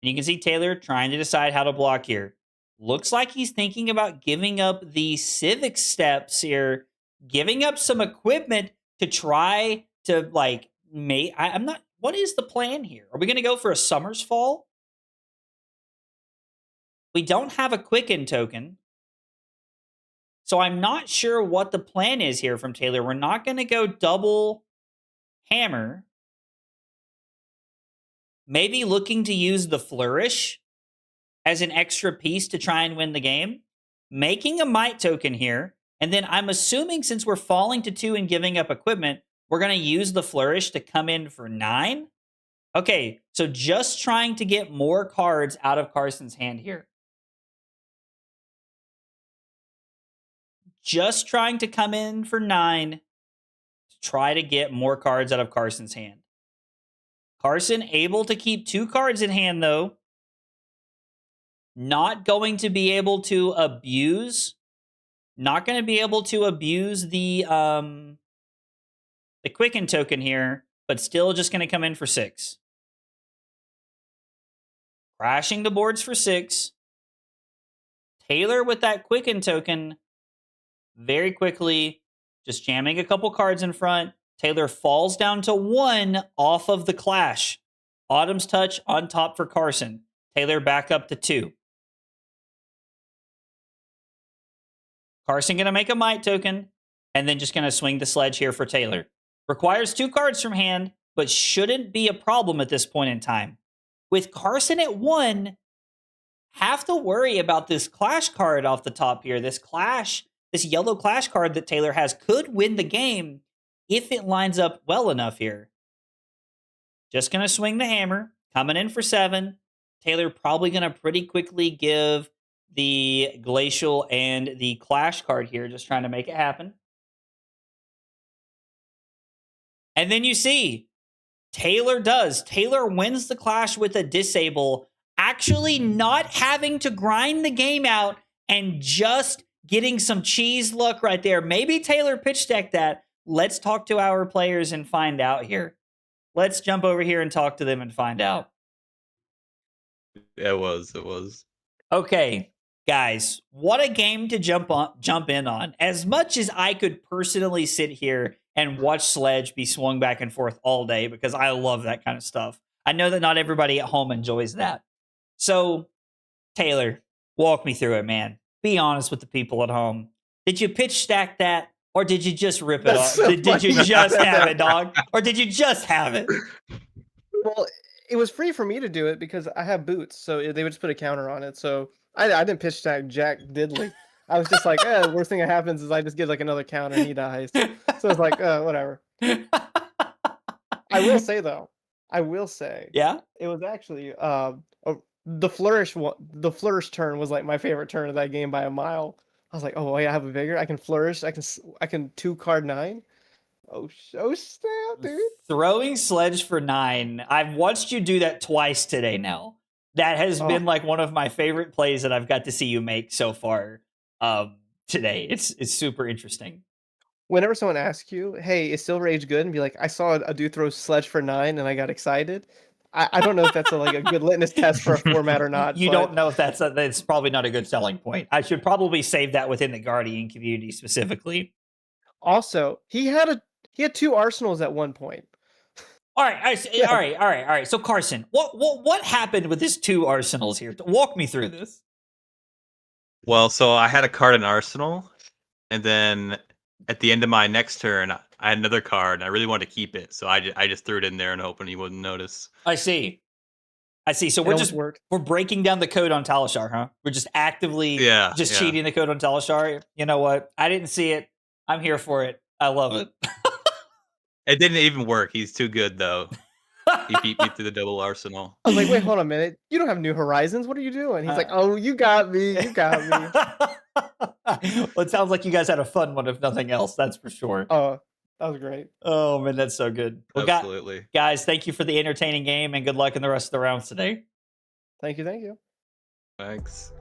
you can see Taylor trying to decide how to block here. Looks like he's thinking about giving up the Civic Steps here, giving up some equipment to try to, like, I'm not, what is the plan here? Are we going to go for a Summer's Fall? We don't have a Quicken token. So I'm not sure what the plan is here from Taylor. We're not going to go double hammer. Maybe looking to use the Flourish as an extra piece to try and win the game. Making a Might token here. And then I'm assuming since we're falling to 2 and giving up equipment, we're going to use the Flourish to come in for 9. Okay, so just trying to get more cards out of Carson's hand here. Just trying to come in for 9 to try to get more cards out of Carson's hand. Carson able to keep 2 cards in hand, though. Not going to be able to abuse. Not going to be able to abuse the Quicken token here, but still just going to come in for 6. Crashing the boards for 6. Taylor with that Quicken token very quickly, just jamming a couple cards in front. Taylor falls down to 1 off of the Clash. Autumn's Touch on top for Carson. Taylor back up to 2. Carson going to make a Might token, and then just going to swing the sledge here for Taylor. Requires 2 cards from hand, but shouldn't be a problem at this point in time. With Carson at 1, have to worry about this Clash card off the top here. This yellow Clash card that Taylor has could win the game if it lines up well enough here. Just going to swing the hammer, coming in for 7. Taylor probably going to pretty quickly give the Glacial and the Clash card here, just trying to make it happen. And then you see, Taylor does. Taylor wins the Clash with a Disable, actually not having to grind the game out and just getting some cheese luck right there. Maybe Taylor pitch decked that. Let's talk to our players and find out here. Let's jump over here and talk to them and find out. Yeah, it was. Okay. Guys, what a game to jump in on. As much as I could personally sit here and watch Sledge be swung back and forth all day because I love that kind of stuff. I know that not everybody at home enjoys that. So, Taylor, walk me through it, man. Be honest with the people at home. Did you pitch stack that, or did you just rip it off? So Did you funny. just have it, dog? Or did you just have it? Well, it was free for me to do it because I have boots, so they would just put a counter on it. So I didn't pitch stack Jack Diddley. I was just like, worst thing that happens is I just get like another counter and he dies. So it's like, whatever. I will say though, Yeah, it was actually the flourish turn was like my favorite turn of that game by a mile. I was like, oh wait, I have a vigor. I can flourish. I can 2-card 9. Oh snap, dude! Throwing Sledge for 9. I've watched you do that twice today now. That has been like one of my favorite plays that I've got to see you make so far today. It's super interesting. Whenever someone asks you, hey, is Silver Age good? And be like, I saw a dude throw Sledge for 9 and I got excited. I don't know if that's a good litmus test for a format or not. You don't know if that's probably not a good selling point. I should probably save that within the Guardian community specifically. Also, he had 2 arsenals at one point. All right. So Carson, what happened with his 2 arsenals here? Walk me through this. Well, so I had a card in Arsenal, and then at the end of my next turn, I had another card, and I really wanted to keep it, so I just threw it in there and hoping he wouldn't notice. I see. So we're breaking down the code on Talishar, huh? We're just actively cheating the code on Talishar. You know what? I didn't see it. I'm here for it. I love it. It didn't even work. He's too good, though. He beat me through the double Arsenal. I was like, wait, hold on a minute. You don't have New Horizons. What are you doing? He's like, oh, you got me. You got me. Well, it sounds like you guys had a fun one, if nothing else. That's for sure. Oh, that was great. Oh, man, that's so good. Well, Absolutely. Guys, thank you for the entertaining game, and good luck in the rest of the rounds today. Thank you. Thanks.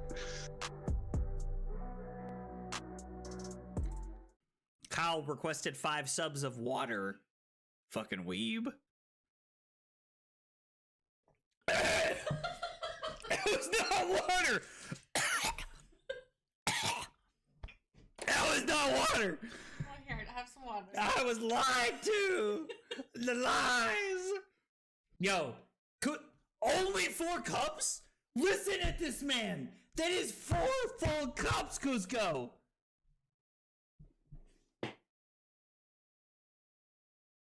Kyle requested 5 subs of water. Fucking weeb. It was not water. That was not water. Oh, here, have some water. I was lied to. The lies. Yo, only 4 cups? Listen at this man. That is 4 full cups, Cusco.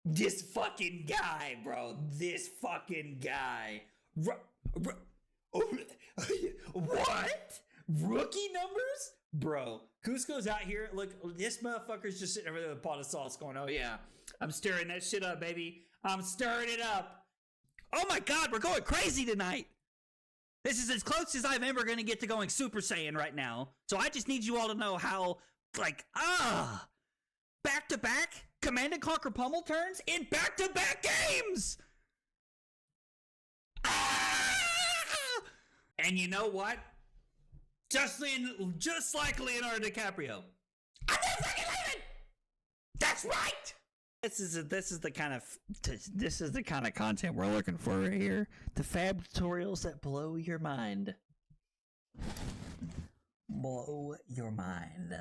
This fucking guy, bro. This fucking guy. What? Rookie numbers? Bro, Cusco's out here. Look, this motherfucker's just sitting over there with a pot of sauce going, oh yeah, I'm stirring that shit up, baby. I'm stirring it up. Oh my God, we're going crazy tonight. This is as close as I'm ever going to get to going Super Saiyan right now. So I just need you all to know how, back-to-back Command and Conquer pummel turns in back-to-back games. And you know what? Just like Leonardo DiCaprio. I'm not fucking leaving. That's right. This is the kind of content we're looking for right here. The fab tutorials that blow your mind. Blow your mind.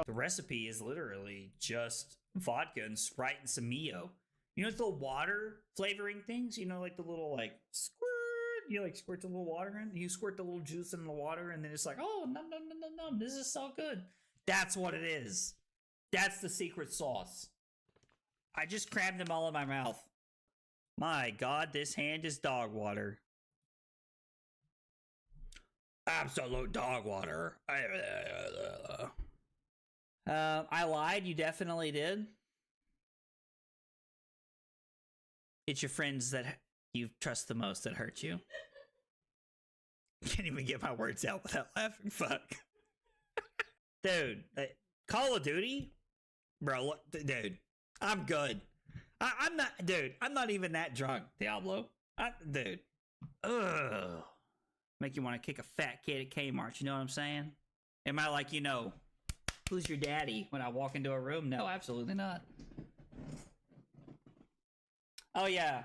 The recipe is literally just vodka and Sprite and some Mio. You know the water flavoring things? You know, like the little squirt. You squirt the little water in. You squirt the little juice in the water, and then it's like, oh, nom. This is so good. That's what it is. That's the secret sauce. I just crammed them all in my mouth. My God, this hand is dog water. Absolute dog water. I lied. You definitely did. It's your friends that you trust the most that hurt you. Can't even get my words out without laughing. Fuck. Dude, Call of Duty? Bro, dude, I'm good. I'm not even that drunk, Diablo. Dude. Ugh. Make you want to kick a fat kid at Kmart, you know what I'm saying? Am I like, who's your daddy when I walk into a room? No, absolutely not. Oh yeah.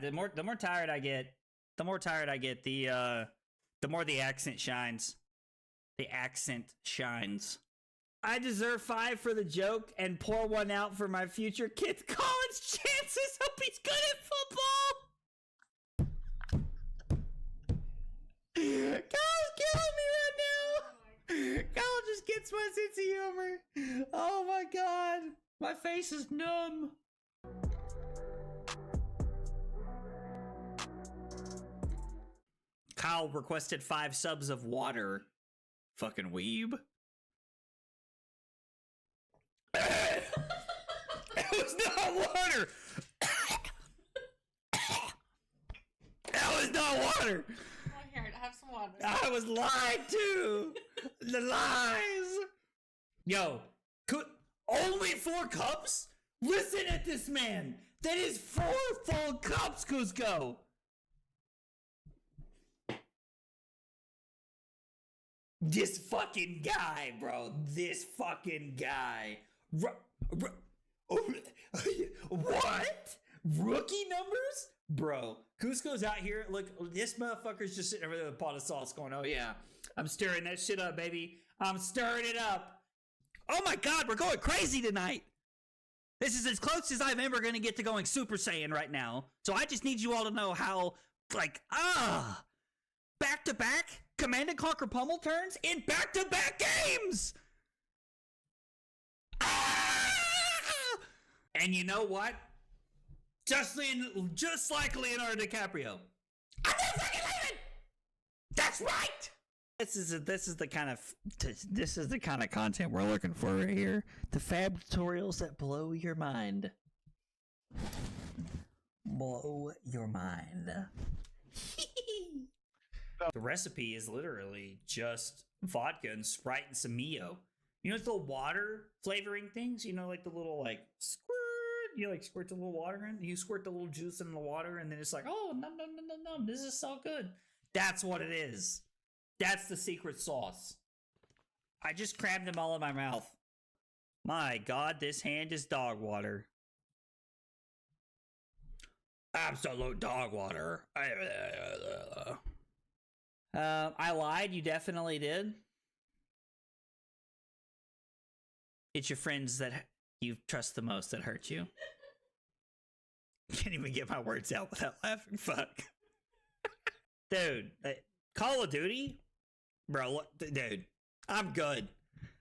The more tired I get, the The more the accent shines. The accent shines. I deserve 5 for the joke and pour 1 out for my future kid's college chances. Hope he's good at football. Kyle's killing me right now. Kyle just gets my sense of humor. Oh my god. My face is numb. Kyle requested 5 subs of water. Fucking weeb. It was not water. That was not water. Oh, here, have some water. I was lied to. The lies. Yo, only 4 cups? Listen at this man. That is 4 full cups, Cusco. This fucking guy, bro. This fucking guy. What? Rookie numbers? Bro, Cusco's out here. Look, this motherfucker's just sitting over there with a pot of sauce going, oh yeah, I'm stirring that shit up, baby. I'm stirring it up. Oh my god, we're going crazy tonight. This is as close as I'm ever going to get to going Super Saiyan right now. So I just need you all to know how, back-to-back Command & Conquer pummel turns in back-to-back games! And you know what? Just like Leonardo DiCaprio. I'm not fucking leaving! That's right! This is the kind of content we're looking for right here. The fab tutorials that blow your mind. Blow your mind. The recipe is literally just vodka and Sprite and some Mio. You know, the water flavoring things? You know, like the little, squirt. You, squirt the little water in. You squirt the little juice in the water, and then it's like, oh, num, num, num, num, num. This is so good. That's what it is. That's the secret sauce. I just crammed them all in my mouth. My God, this hand is dog water. Absolute dog water. I lied. You definitely did. It's your friends that you trust the most that hurt you. Can't even get my words out without laughing. Fuck. Dude, Call of Duty? Bro, dude, I'm good.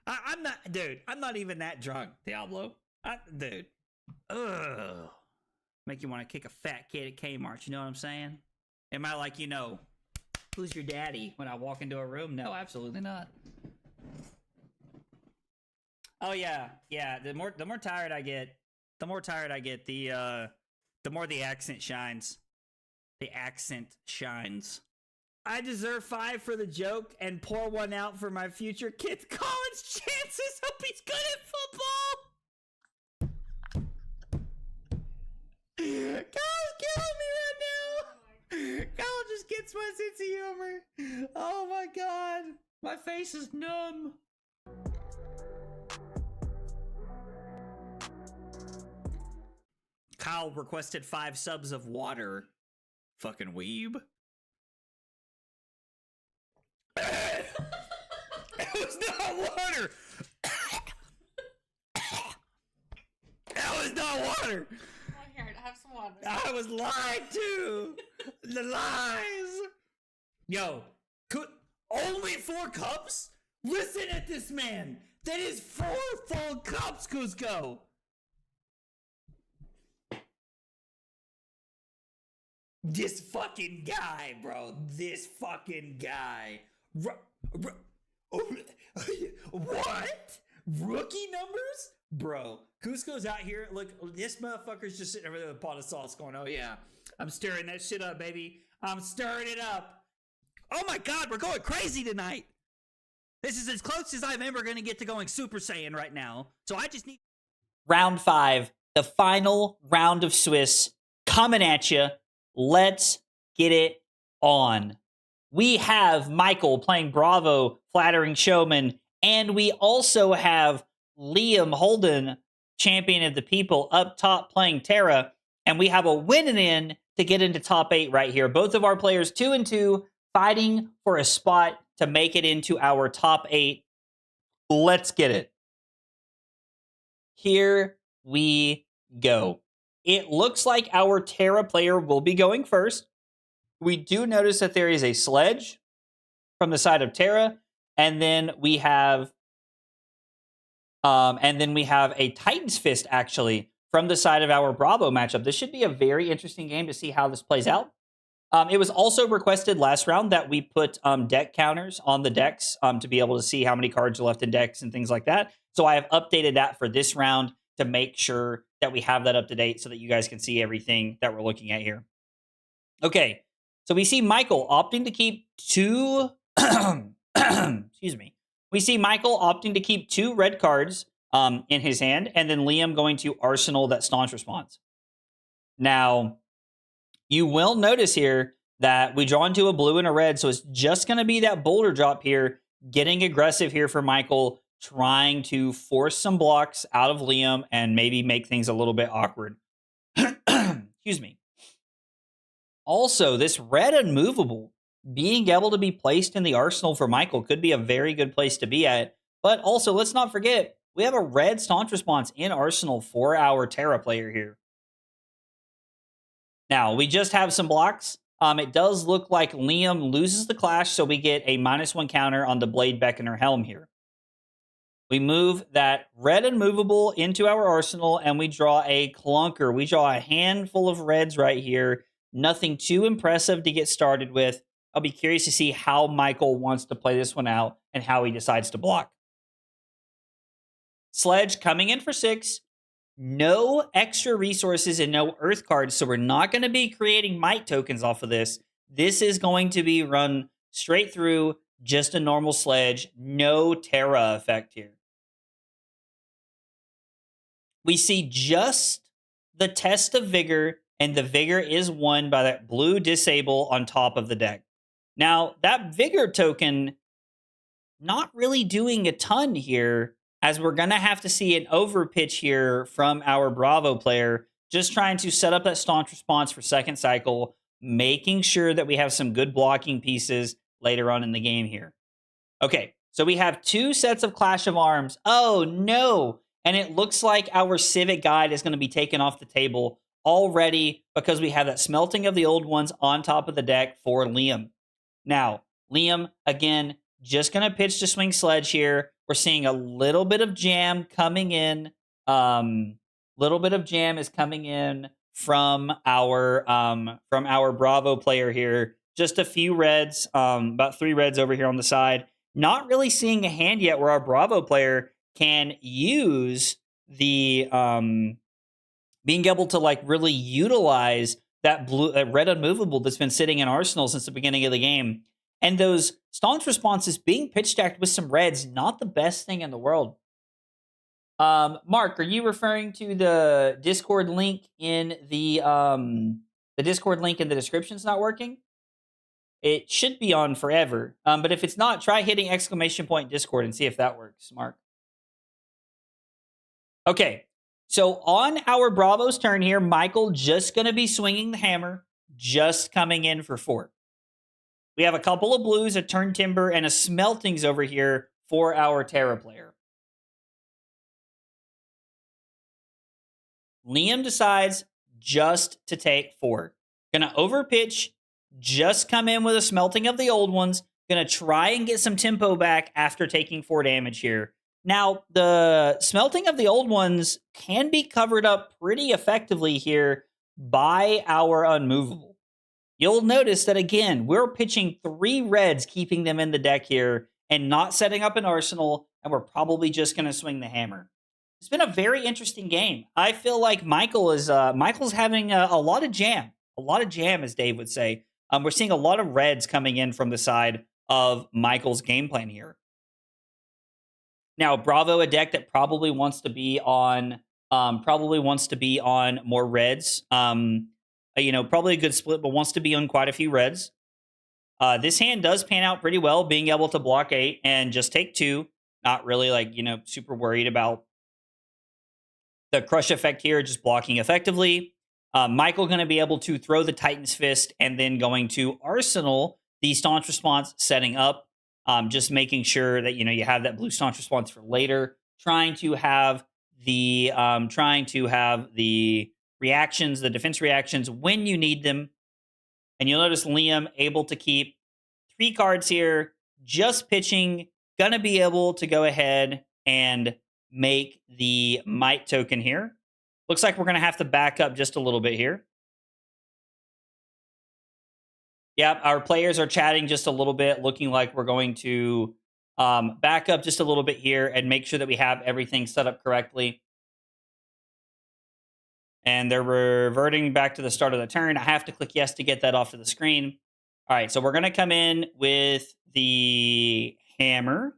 I'm not even that drunk, Diablo. Dude. Ugh. Make you want to kick a fat kid at Kmart, you know what I'm saying? Am I like, who's your daddy when I walk into a room? No, absolutely not. Oh yeah. The more tired I get, the more the accent shines. The accent shines. I deserve 5 for the joke and pour 1 out for my future kid's college chances. Hope he's good at football. Kyle's killing me right now. Kyle just gets my sense of humor. Oh my god. My face is numb. Kyle requested 5 subs of water. Fucking weeb. It was not water. That was not water. Oh, here, have some water. I was lied to. The lies. Yo, only 4 cups? Listen at this man. That is 4 full cups, Cusco. This fucking guy, bro. This fucking guy. What? Rookie numbers? Bro, Cusco's out here. Look, this motherfucker's just sitting over there with a pot of sauce going, oh yeah, I'm stirring that shit up, baby. I'm stirring it up. Oh my god, we're going crazy tonight. This is as close as I'm ever going to get to going Super Saiyan right now. So I just need... Round 5, the final round of Swiss, coming at you. Let's get it on. We have Michael playing Bravo, Flattering Showman, and we also have Liam Holden, Champion of the People, up top playing Terra, and we have a winning in to get into top 8 right here. Both of our players 2-2, fighting for a spot to make it into our top 8. Let's get it. Here we go. It looks like our Terra player will be going first. We do notice that there is a sledge from the side of Terra, and then we have a Titan's Fist actually from the side of our Bravo matchup. This should be a very interesting game to see how this plays out. It was also requested last round that we put deck counters on the decks to be able to see how many cards are left in decks and things like that. So I have updated that for this round to make sure that we have that up to date so that you guys can see everything that we're looking at here. Okay, so we see Michael opting to keep 2... excuse me. We see Michael opting to keep 2 red cards in his hand, and then Liam going to arsenal that staunch response. Now, you will notice here that we draw into a blue and a red, so it's just going to be that boulder drop here, getting aggressive here for Michael, trying to force some blocks out of Liam and maybe make things a little bit awkward. Excuse me. Also, this red unmovable being able to be placed in the arsenal for Michael could be a very good place to be at. But also, let's not forget, we have a red staunch response in arsenal for our Terra player here. Now, we just have some blocks. It does look like Liam loses the clash, so we get a -1 counter on the Blade Beckoner Helm here. We move that red unmovable into our arsenal, and we draw a clunker. We draw a handful of reds right here. Nothing too impressive to get started with. I'll be curious to see how Michael wants to play this one out and how he decides to block. Sledge coming in for 6. No extra resources and no earth cards, so we're not going to be creating might tokens off of this. This is going to be run straight through, just a normal sledge, no Terra effect here. We see just the test of vigor, and the vigor is won by that blue disable on top of the deck. Now, that vigor token not really doing a ton here, as we're going to have to see an overpitch here from our Bravo player, just trying to set up that staunch response for second cycle, making sure that we have some good blocking pieces later on in the game here. Okay, so we have 2 sets of Clash of Arms. Oh, no! And it looks like our Civic Guide is going to be taken off the table already because we have that Smelting of the Old Ones on top of the deck for Liam. Now, Liam, again, just going to pitch to swing sledge here. We're seeing a little bit of jam coming in. Little bit of jam is coming in from our Bravo player here. Just a few reds, about 3 reds over here on the side. Not really seeing a hand yet where our Bravo player can use the being able to like really utilize that red unmovable that's been sitting in arsenal since the beginning of the game. And those staunch responses being pitch stacked with some reds, not the best thing in the world. Mark, are you referring to the Discord link in the Discord link in the description's not working? It should be on forever. But if it's not, try hitting ! Discord and see if that works, Mark. Okay, so on our Bravo's turn here, Michael just going to be swinging the hammer, just coming in for 4. We have a couple of blues, a turn timber, and a smeltings over here for our Terra player. Liam decides just to take 4. Gonna overpitch, just come in with a smelting of the old ones. Gonna try and get some tempo back after taking 4 damage here. Now, the smelting of the old ones can be covered up pretty effectively here by our unmovable. You'll notice that, again, we're pitching 3 reds, keeping them in the deck here, and not setting up an arsenal, and we're probably just going to swing the hammer. It's been a very interesting game. I feel like Michael's having a lot of jam. A lot of jam, as Dave would say. We're seeing a lot of reds coming in from the side of Michael's game plan here. Now, Bravo, a deck that probably wants to be on more reds. Probably a good split, but wants to be on quite a few reds. This hand does pan out pretty well, being able to block 8 and just take 2. Not really super worried about the crush effect here, just blocking effectively. Michael going to be able to throw the Titan's Fist and then going to arsenal the staunch response setting up, just making sure that you have that blue staunch response for later. Trying to have the reactions, the defense reactions when you need them. And you'll notice Liam able to keep 3 cards here, just pitching, gonna be able to go ahead and make the might token here. Looks like we're gonna have to back up just a little bit here. Yep, our players are chatting just a little bit, looking like we're going to back up just a little bit here and make sure that we have everything set up correctly. And they're reverting back to the start of the turn. I have to click yes to get that off to the screen. All right, so we're going to come in with the hammer.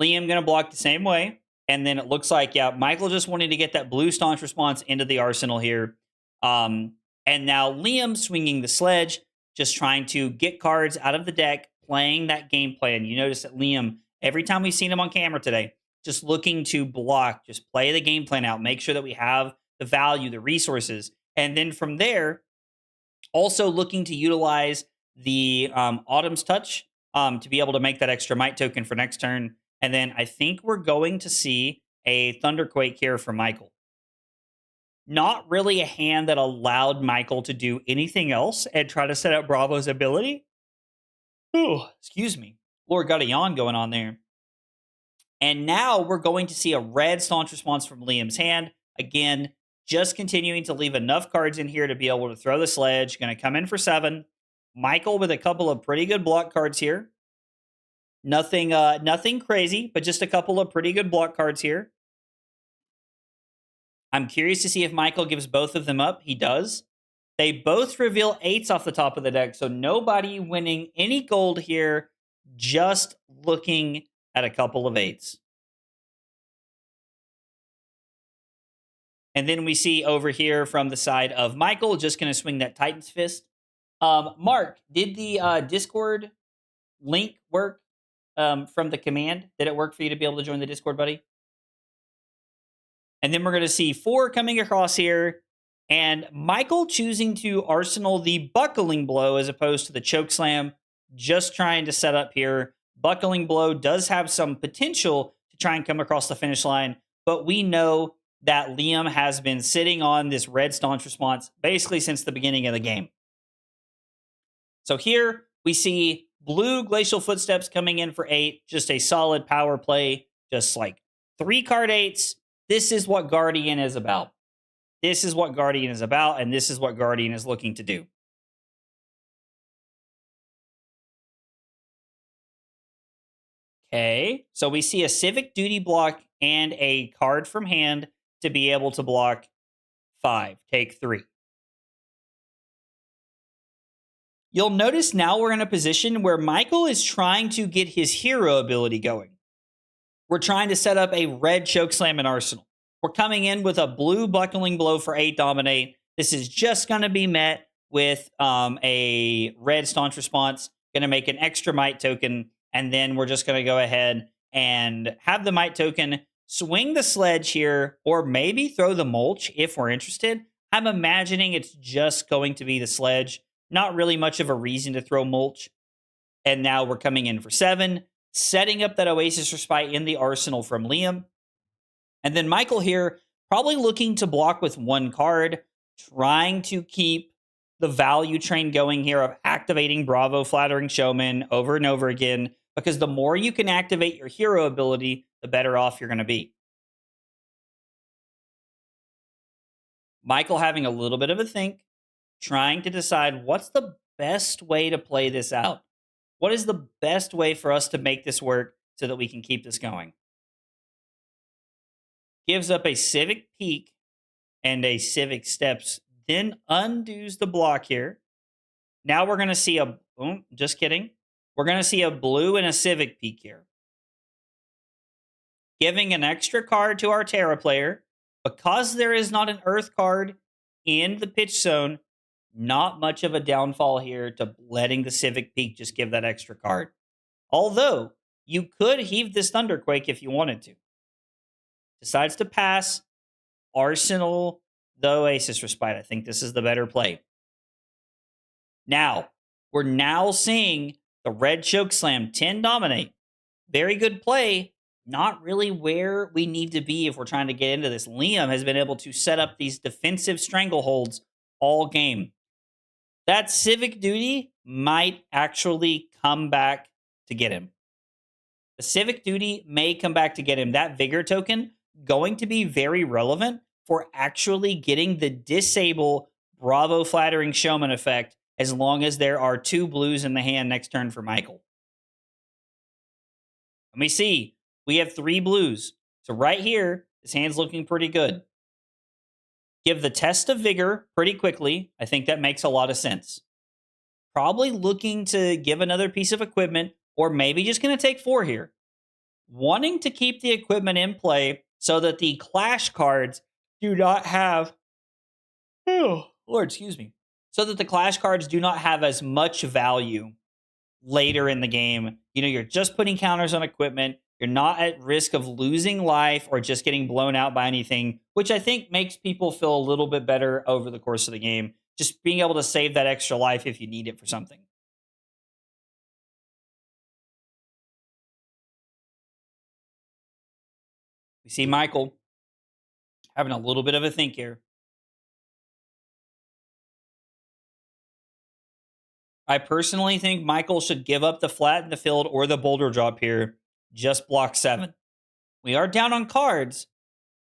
Liam going to block the same way. And then it looks like, yeah, Michael just wanted to get that blue staunch response into the arsenal here. And now Liam swinging the sledge, just trying to get cards out of the deck, playing that game plan. You notice that Liam, every time we've seen him on camera today, just looking to block, just play the game plan out, make sure that we have the value, the resources. And then from there, also looking to utilize the Autumn's Touch to be able to make that extra might token for next turn. And then I think we're going to see a Thunderquake here from Michael. Not really a hand that allowed Michael to do anything else and try to set up Bravo's ability. Oh, excuse me. Lord, got a yawn going on there. And now we're going to see a red staunch response from Liam's hand. Again, just continuing to leave enough cards in here to be able to throw the sledge. Going to come in for 7. Michael with a couple of pretty good block cards here. Nothing crazy, but just a couple of pretty good block cards here. I'm curious to see if Michael gives both of them up. He does. They both reveal 8s off the top of the deck, so nobody winning any gold here, just looking at a couple of 8s. And then we see over here from the side of Michael, just going to swing that Titan's Fist. Mark, did the Discord link work from the command? Did it work for you to be able to join the Discord, buddy? And then we're going to see 4 coming across here. And Michael choosing to arsenal the Buckling Blow as opposed to the Choke Slam. Just trying to set up here. Buckling Blow does have some potential to try and come across the finish line. But we know that Liam has been sitting on this red staunch response basically since the beginning of the game. So here we see blue Glacial Footsteps coming in for 8. Just a solid power play. Just like 3 card 8s. This is what Guardian is about. This is what Guardian is about, and this is what Guardian is looking to do. Okay, so we see a Civic Duty block and a card from hand to be able to block 5. Take 3. You'll notice now we're in a position where Michael is trying to get his hero ability going. We're trying to set up a red Choke Slam in Arsenal. We're coming in with a blue Buckling Blow for 8 Dominate. This is just going to be met with a red Staunch Response. Going to make an extra Might token. And then we're just going to go ahead and have the Might token, swing the sledge here, or maybe throw the mulch if we're interested. I'm imagining it's just going to be the sledge. Not really much of a reason to throw mulch. And now we're coming in for 7, setting up that Oasis Respite in the arsenal from Liam. And then Michael here, probably looking to block with 1 card, trying to keep the value train going here of activating Bravo, Flattering Showman over and over again, because the more you can activate your hero ability, the better off you're going to be. Michael having a little bit of a think, trying to decide what's the best way to play this out. What is the best way for us to make this work so that we can keep this going? Gives up a Civic Peak and a Civic Steps, then undoes the block here. Now we're going to see a, just kidding. We're going to see a blue and a Civic Peak here. Giving an extra card to our Terra player. Because there is not an Earth card in the pitch zone, not much of a downfall here to letting the Civic Peak just give that extra card. Although, you could heave this Thunderquake if you wanted to. Decides to pass. Arsenal the Oasis Respite. I think this is the better play. Now, We're now seeing the red chokeslam 10 dominate. Very good play. Not really where we need to be if we're trying to get into this. Liam has been able to set up these defensive strangleholds all game. That civic duty might actually come back to get him. The civic duty may come back to get him. That vigor token going to be very relevant for actually getting the disable Bravo Flattering Showman effect as long as there are 2 blues in the hand next turn for Michael. Let me see. We have 3 blues. So right here, this hand's looking pretty good. Give the test of vigor pretty quickly. I think that makes a lot of sense. Probably looking to give another piece of equipment, or maybe just going to take 4 here. Wanting to keep the equipment in play so that the clash cards do not have... Oh, Lord, excuse me. So that the clash cards do not have as much value later in the game. You know, you're just putting counters on equipment. You're not at risk of losing life or just getting blown out by anything, which I think makes people feel a little bit better over the course of the game. Just being able to save that extra life if you need it for something. We see Michael having a little bit of a think here. I personally think Michael should give up the flat in the field or the boulder drop here. Just block 7. We are down on cards,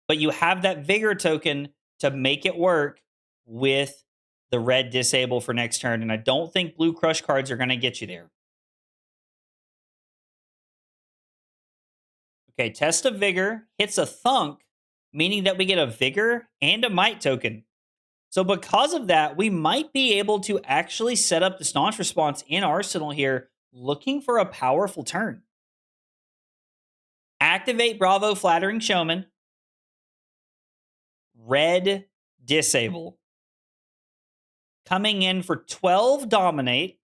but you have that vigor token to make it work with the red disable for next turn. And I don't think blue crush cards are going to get you there. Okay, test of vigor hits a thunk, meaning that we get a vigor and a might token. So because of that, we might be able to actually set up the staunch response in Arsenal here, looking for a powerful turn. Activate Bravo Flattering Showman. Red disable. Coming in for 12 dominate.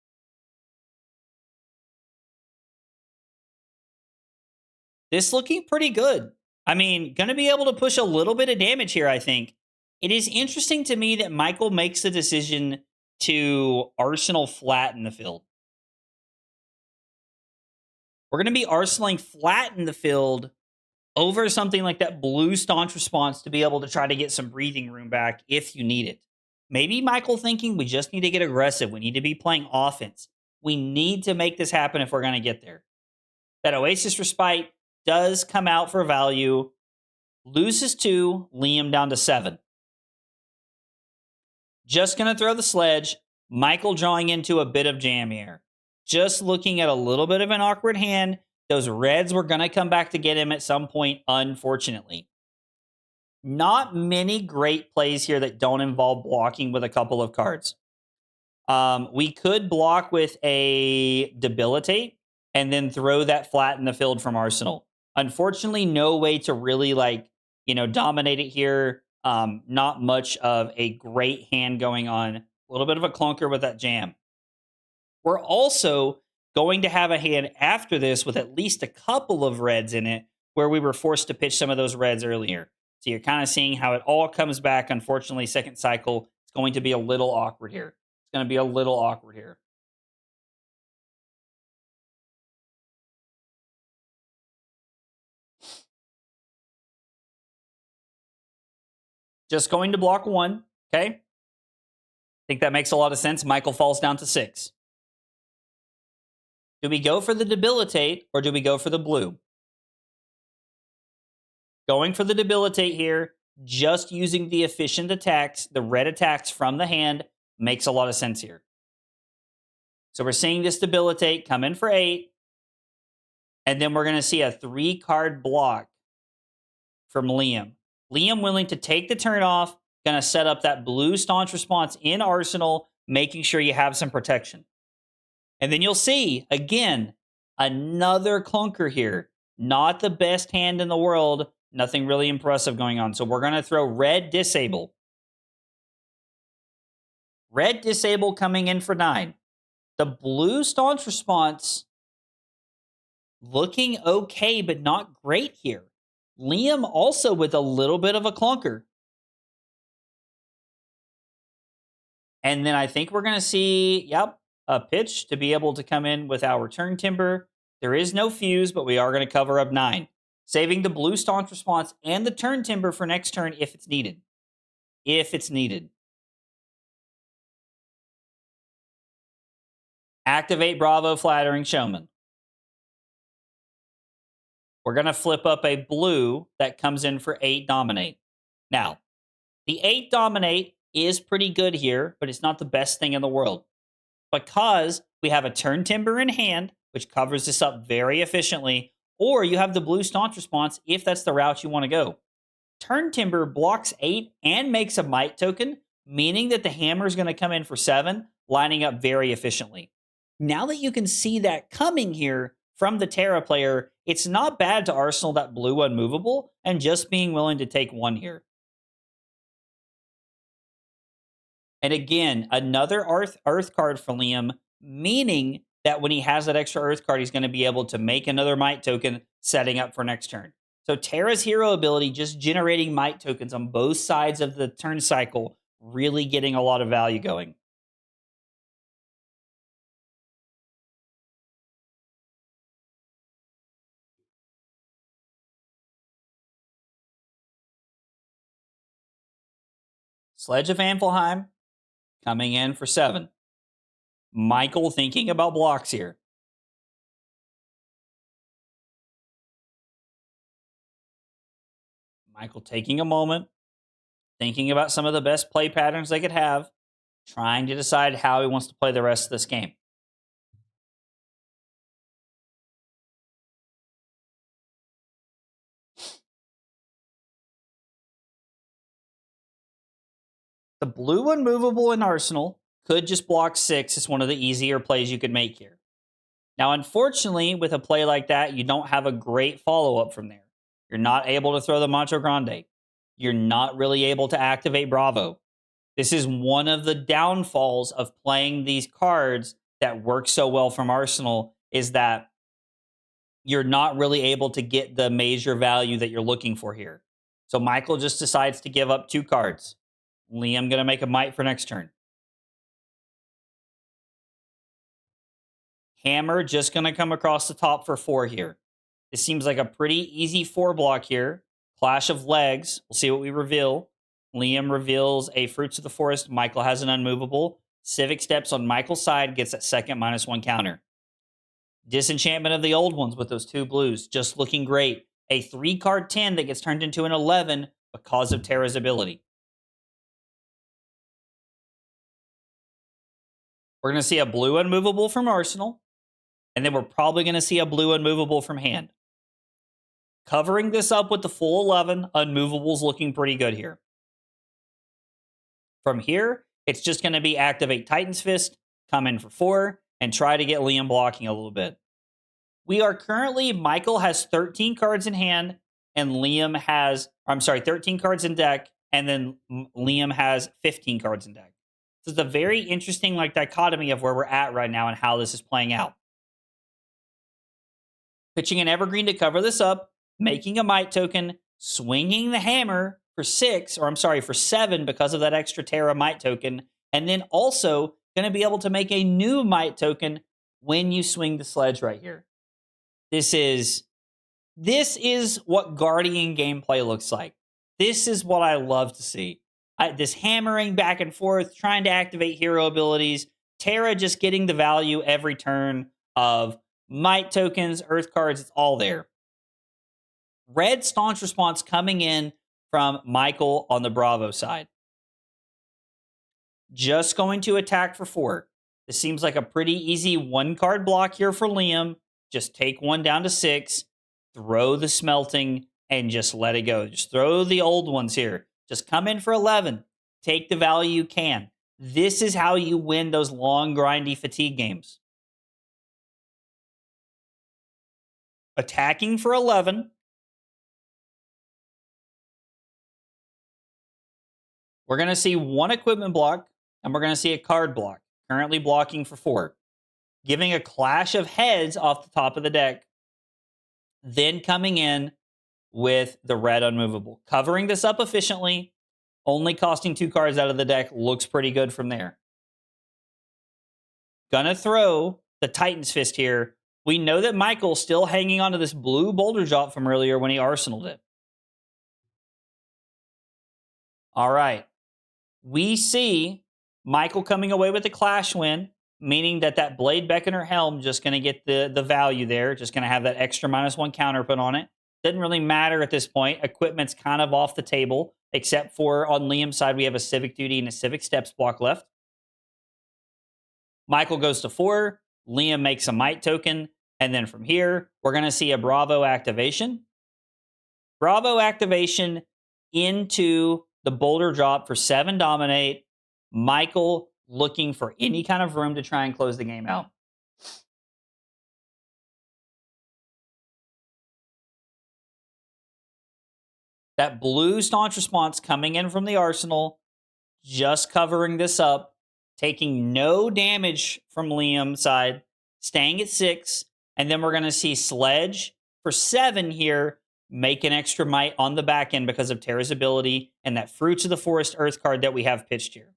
This looking pretty good. I mean, going to be able to push a little bit of damage here, I think. It is interesting to me that Michael makes the decision to Arsenal flat in the field. We're going to be arsenaling flat in the field over something like that blue staunch response to be able to try to get some breathing room back if you need it. Maybe Michael thinking we just need to get aggressive. We need to be playing offense. We need to make this happen if we're going to get there. That Oasis Respite does come out for value. Loses 2, Liam down to 7. Just going to throw the sledge. Michael drawing into a bit of jam here. Just looking at a little bit of an awkward hand. Those reds were going to come back to get him at some point, unfortunately. Not many great plays here that don't involve blocking with a couple of cards. We could block with a Debilitate and then throw that flat in the field from Arsenal. Unfortunately, no way to really, dominate it here. Not much of a great hand going on. A little bit of a clunker with that jam. We're also going to have a hand after this with at least a couple of reds in it where we were forced to pitch some of those reds earlier. So you're kind of seeing how it all comes back. Unfortunately, second cycle, it's going to be a little awkward here. It's going to be a little awkward here. Just going to block 1, okay? I think that makes a lot of sense. Michael falls down to 6. Do we go for the Debilitate or do we go for the blue? Going for the Debilitate here, just using the efficient attacks, the red attacks from the hand, makes a lot of sense here. So we're seeing this Debilitate come in for 8. And then we're going to see a 3-card block from Liam. Liam willing to take the turn off, going to set up that blue staunch response in Arsenal, making sure you have some protection. And then you'll see, again, another clunker here. Not the best hand in the world. Nothing really impressive going on. So we're going to throw red disable. Red disable coming in for 9. The blue staunch response looking okay, but not great here. Liam also with a little bit of a clunker. And then I think we're going to see, a pitch to be able to come in with our Turn Timber. There is no fuse, but we are going to cover up 9. Saving the blue Staunch Response and the Turn Timber for next turn if it's needed. If it's needed. Activate Bravo, Flattering, Showman. We're going to flip up a blue that comes in for 8 Dominate. Now, the 8 Dominate is pretty good here, but it's not the best thing in the world. Because we have a Turn Timber in hand, which covers this up very efficiently, or you have the blue Staunch Response if that's the route you want to go. Turn Timber blocks 8 and makes a Might token, meaning that the hammer is going to come in for 7, lining up very efficiently. Now that you can see that coming here from the Terra player, it's not bad to arsenal that blue unmovable and just being willing to take 1 here. And again, another Earth card for Liam, meaning that when he has that extra Earth card, he's going to be able to make another Might token, setting up for next turn. So Terra's hero ability, just generating Might tokens on both sides of the turn cycle, really getting a lot of value going. Sledge of Anvilheim coming in for 7. Michael thinking about blocks here. Michael taking a moment, thinking about some of the best play patterns they could have, trying to decide how he wants to play the rest of this game. The blue unmovable in Arsenal could just block 6. It's one of the easier plays you could make here. Now, unfortunately, with a play like that, you don't have a great follow-up from there. You're not able to throw the Macho Grande. You're not really able to activate Bravo. This is one of the downfalls of playing these cards that work so well from Arsenal, is that you're not really able to get the major value that you're looking for here. So Michael just decides to give up 2 cards. Liam going to make a Might for next turn. Hammer just going to come across the top for 4 here. This seems like a pretty easy 4 block here. Clash of Legs. We'll see what we reveal. Liam reveals a Fruits of the Forest. Michael has an unmovable. Civic Steps on Michael's side gets that second -1 counter. Disenchantment of the Old Ones with those 2 blues. Just looking great. A 3-card 10 that gets turned into an 11 because of Terra's ability. We're going to see a blue unmovable from Arsenal. And then we're probably going to see a blue unmovable from hand. Covering this up with the full 11, unmovables looking pretty good here. From here, it's just going to be activate Titan's Fist, come in for 4, and try to get Liam blocking a little bit. We are currently, Michael has 13 cards in hand, and Liam has, 13 cards in deck, and then Liam has 15 cards in deck. So it's a very interesting dichotomy of where we're at right now and how this is playing out. Pitching an Evergreen to cover this up, making a Might token, swinging the hammer for 7 because of that extra Terra Might token, and then also going to be able to make a new Might token when you swing the sledge right here. This is what Guardian gameplay looks like. This is what I love to see. This hammering back and forth, trying to activate hero abilities, Terra just getting the value every turn of Might tokens, Earth cards, it's all there. Red Staunch Response coming in from Michael on the Bravo side. Just going to attack for 4. This seems like a pretty easy 1-card block here for Liam. Just take 1 down to 6, throw the Smelting, and just let it go. Just throw the Old Ones here. Just come in for 11. Take the value you can. This is how you win those long, grindy fatigue games. Attacking for 11. We're going to see 1 equipment block, and we're going to see a card block. Currently blocking for 4. Giving a Clash of Heads off the top of the deck. Then coming in with the red unmovable. Covering this up efficiently. Only costing 2 cards out of the deck. Looks pretty good from there. Gonna throw the Titan's Fist here. We know that Michael's still hanging on to this blue boulder drop from earlier when he arsenaled it. All right. We see Michael coming away with the Clash win, meaning that that Blade Beckoner Helm just going to get the value there, just going to have that extra -1 counter put on it. Doesn't really matter at this point. Equipment's kind of off the table, except for on Liam's side, we have a Civic Duty and a Civic Steps block left. Michael goes to 4. Liam makes a Might token. And then from here, we're going to see a Bravo activation. Bravo activation into the boulder drop for 7 dominate. Michael looking for any kind of room to try and close the game out. That blue staunch response coming in from the arsenal, just covering this up, taking no damage from Liam's side, staying at 6, and then we're going to see Sledge for 7 here, make an extra might on the back end because of Terra's ability and that Fruits of the Forest Earth card that we have pitched here.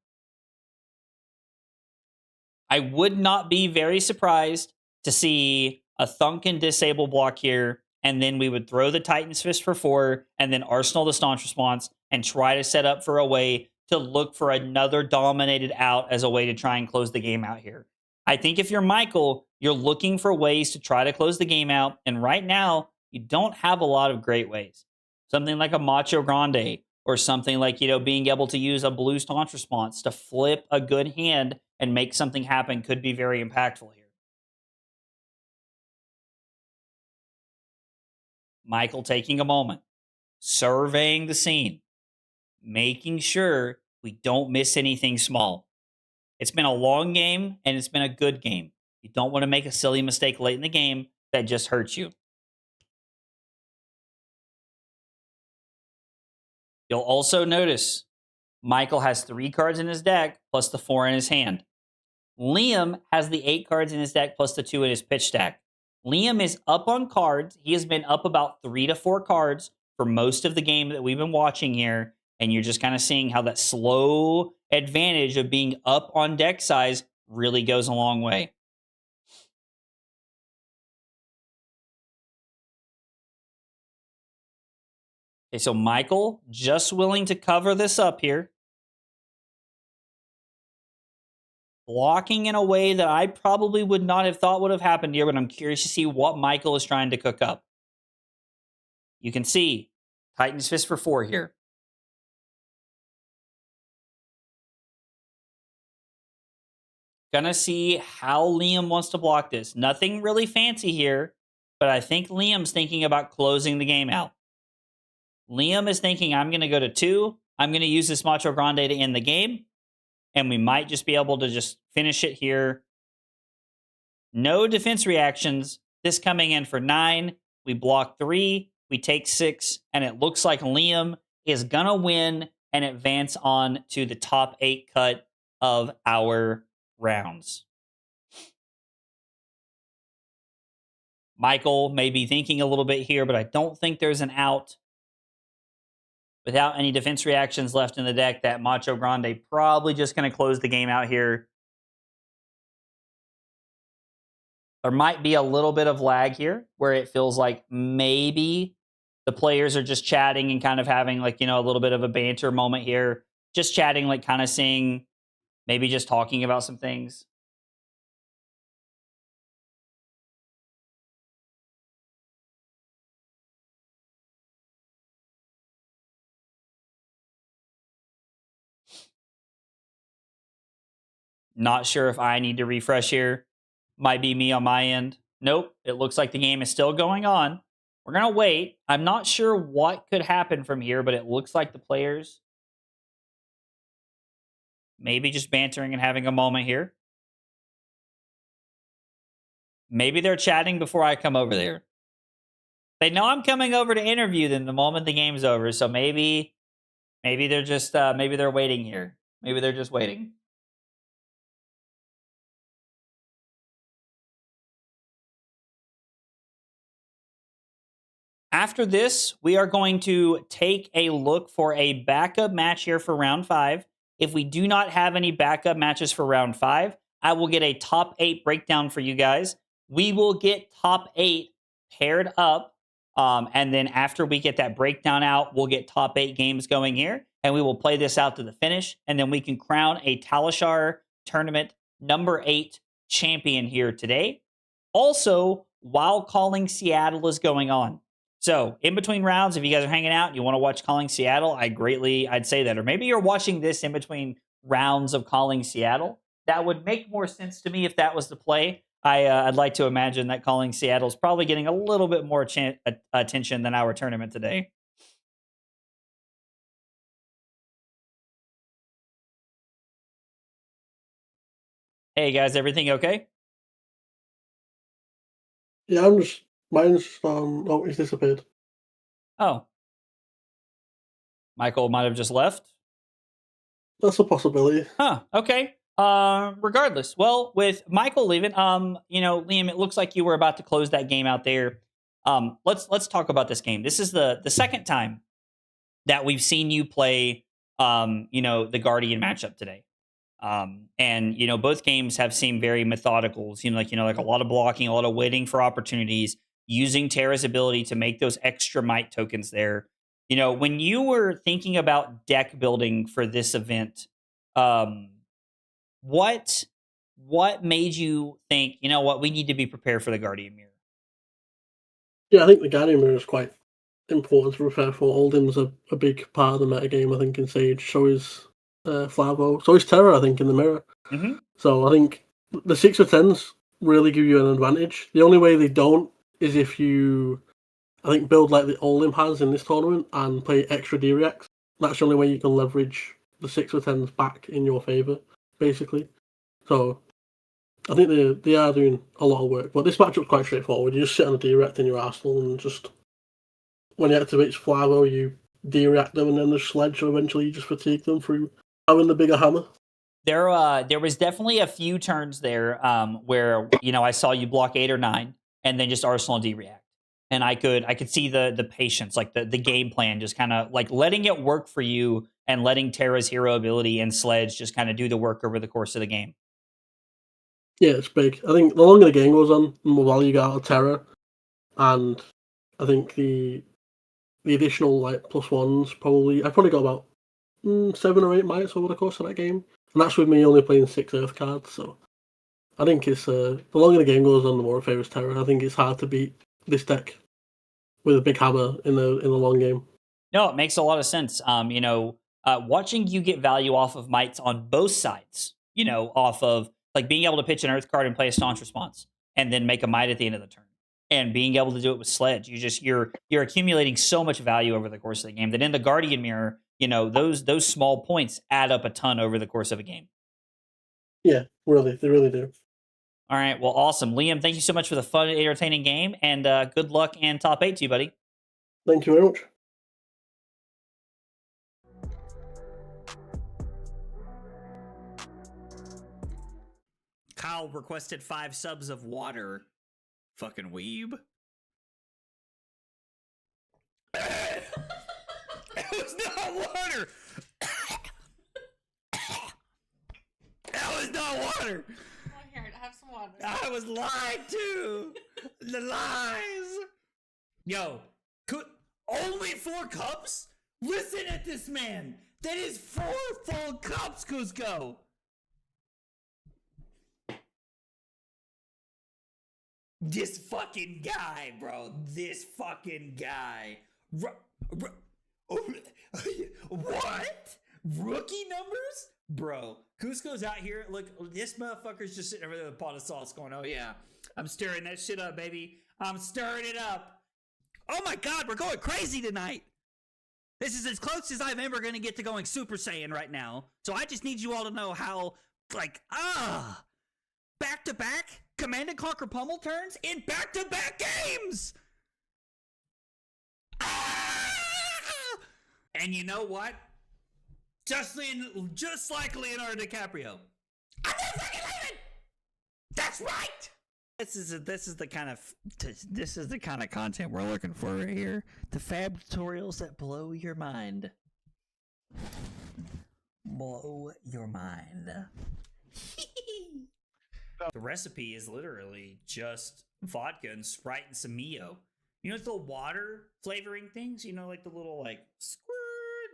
I would not be very surprised to see a Thunk and Disable block here, and then we would throw the Titan's Fist for 4, and then Arsenal the Staunch Response, and try to set up for a way to look for another dominated out as a way to try and close the game out here. I think if you're Michael, you're looking for ways to try to close the game out, and right now, you don't have a lot of great ways. Something like a Macho Grande, or something like, being able to use a blue Staunch Response to flip a good hand and make something happen could be very impactful here. Michael taking a moment, surveying the scene, making sure we don't miss anything small. It's been a long game, and it's been a good game. You don't want to make a silly mistake late in the game that just hurts you. You'll also notice Michael has 3 cards in his deck, plus the 4 in his hand. Liam has the 8 cards in his deck, plus the 2 in his pitch stack. Liam is up on cards. He has been up about 3 to 4 cards for most of the game that we've been watching here, and you're just kind of seeing how that slow advantage of being up on deck size really goes a long way. Okay, so Michael just willing to cover this up here. Blocking in a way that I probably would not have thought would have happened here, but I'm curious to see what Michael is trying to cook up. You can see Titan's Fist for 4 here. Gonna see how Liam wants to block this. Nothing really fancy here, but I think Liam's thinking about closing the game out. Liam is thinking, I'm going to go to 2. I'm going to use this Macho Grande to end the game. And we might just be able to just finish it here. No defense reactions. This coming in for 9. We block 3. We take 6. And it looks like Liam is going to win and advance on to the top 8 cut of our rounds. Michael may be thinking a little bit here, but I don't think there's an out. Without any defense reactions left in the deck, that Macho Grande probably just going to close the game out here. There might be a little bit of lag here where it feels like maybe the players are just chatting and kind of having like, a little bit of a banter moment here. Just chatting, like kind of seeing, maybe just talking about some things. Not sure if I need to refresh here. Might be me on my end. Nope. It looks like the game is still going on. We're going to wait. I'm not sure what could happen from here, but it looks like the players maybe just bantering and having a moment here. Maybe they're chatting before I come over there. They know I'm coming over to interview them the moment the game's over, so maybe they're just maybe they're waiting here. Maybe they're just waiting. After this, we are going to take a look for a backup match here for round 5. If we do not have any backup matches for round 5, I will get a top 8 breakdown for you guys. We will get top 8 paired up. And then after we get that breakdown out, we'll get top 8 games going here. And we will play this out to the finish. And then we can crown a Talishar Tournament number 8 champion here today. Also, while Calling Seattle is going on. So, in between rounds, if you guys are hanging out and you want to watch Calling Seattle, I'd say that. Or maybe you're watching this in between rounds of Calling Seattle. That would make more sense to me if that was the play. I'd like to imagine that Calling Seattle is probably getting a little bit more attention than our tournament today. Hey guys, everything okay? Yeah, mine's oh, it's disappeared. Oh. Michael might have just left. That's a possibility. Huh, okay. Regardless, well, with Michael leaving, Liam, it looks like you were about to close that game out there. Let's talk about this game. This is the second time that we've seen you play, the Guardian matchup today. And both games have seemed very methodical. Seem like a lot of blocking, a lot of waiting for opportunities, using Terra's ability to make those extra might tokens there. When you were thinking about deck building for this event, what made you think, we need to be prepared for the Guardian Mirror? Yeah, I think the Guardian Mirror is quite important to prepare for. Oldhim's a big part of the metagame, I think, in Sage. So is Flavo. So is Terra, I think, in the Mirror. Mm-hmm. So I think the 6 or 10s really give you an advantage. The only way they don't is if you, I think, build like the Oldhim has in this tournament and play extra D-Reacts. That's the only way you can leverage the 6 or 10s back in your favour, basically. So I think they are doing a lot of work. But this matchup's quite straightforward. You just sit on a D-React in your arsenal and just, when it activates Flavo, you D-React them and then the Sledge, so eventually you just fatigue them through having the bigger hammer. There was definitely a few turns there where I saw you block 8 or 9 and then just Arsenal D-React. And I could see the patience, like the game plan, just kind of like letting it work for you and letting Terra's hero ability and Sledge just kind of do the work over the course of the game. Yeah, it's big. I think the longer the game goes on, the more value you get out of Terra. And I think the additional +1s I've probably got about 7 or 8 mites over the course of that game. And that's with me only playing 6 Earth cards, so I think it's the longer the game goes on, the more it favours Terra. I think it's hard to beat this deck with a big hammer in the long game. No, it makes a lot of sense. Watching you get value off of mites on both sides, off of like being able to pitch an Earth card and play a Staunch Response and then make a mite at the end of the turn. And being able to do it with Sledge, you're accumulating so much value over the course of the game that in the Guardian Mirror, those small points add up a ton over the course of a game. Yeah, really, they really do. All right, well, awesome, Liam. Thank you so much for the fun, entertaining game, and good luck and top 8 to you, buddy. Thank you very much. Kyle requested 5 subs of water. Fucking weeb. It was not water. That was not water. Oh, here, have some water. I was lied to. The lies. Yo, only 4 cups? Listen at this man. That is 4 full cups, Cusco. This fucking guy, bro. This fucking guy. What? Rookie numbers? Bro, Cusco's out here. Look, this motherfucker's just sitting over there with a pot of sauce going, oh yeah, I'm stirring that shit up, baby. I'm stirring it up. Oh my God, we're going crazy tonight. This is as close as I'm ever going to get to going Super Saiyan right now. So I just need you all to know how, back-to-back Command and Conquer pummel turns in back-to-back games. And you know what? Just like Leonardo DiCaprio. I'm not fucking leaving. That's right. This is the kind of content we're looking for right here. The fab tutorials that blow your mind. Blow your mind. The recipe is literally just vodka and Sprite and some Mio. You know the water flavoring things? You know, like the little like squirt.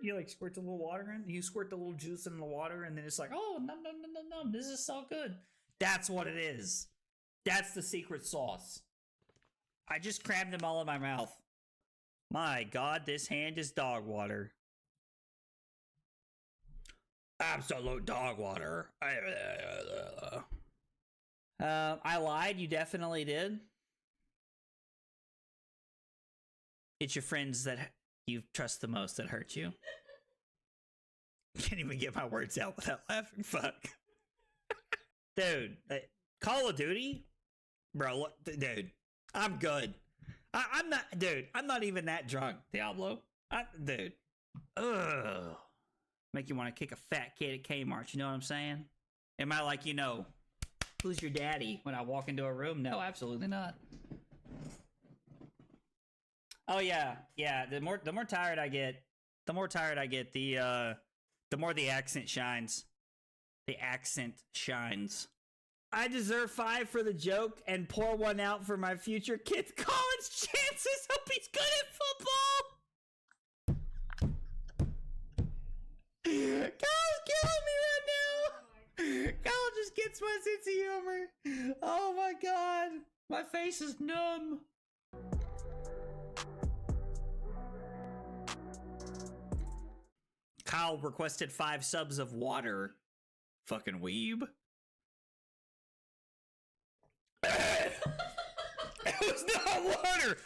You like squirt the little water in. You squirt the little juice in the water, and then it's like, oh, num num num num num. This is so good. That's what it is. That's the secret sauce. I just crammed them all in my mouth. My God, this hand is dog water. Absolute dog water. I lied. You definitely did. It's your friends that you trust the most that hurt you. Can't even get my words out without laughing. Fuck. Dude, Call of Duty? Bro, look, dude, I'm good. I'm not, dude, I'm not even that drunk, Diablo. Dude. Ugh. Make you want to kick a fat kid at Kmart, you know what I'm saying? Am I like, you know, who's your daddy when I walk into a room? No, absolutely not. Oh yeah, yeah. The more tired I get, the more the accent shines. The accent shines. I deserve 5 for the joke and pour 1 out for my future kid's college chances. Hope he's good at football. Kyle's killing me right now. Kyle just gets my sense of humor. Oh my God. My face is numb. Kyle requested 5 subs of water. Fucking weeb. It was not water.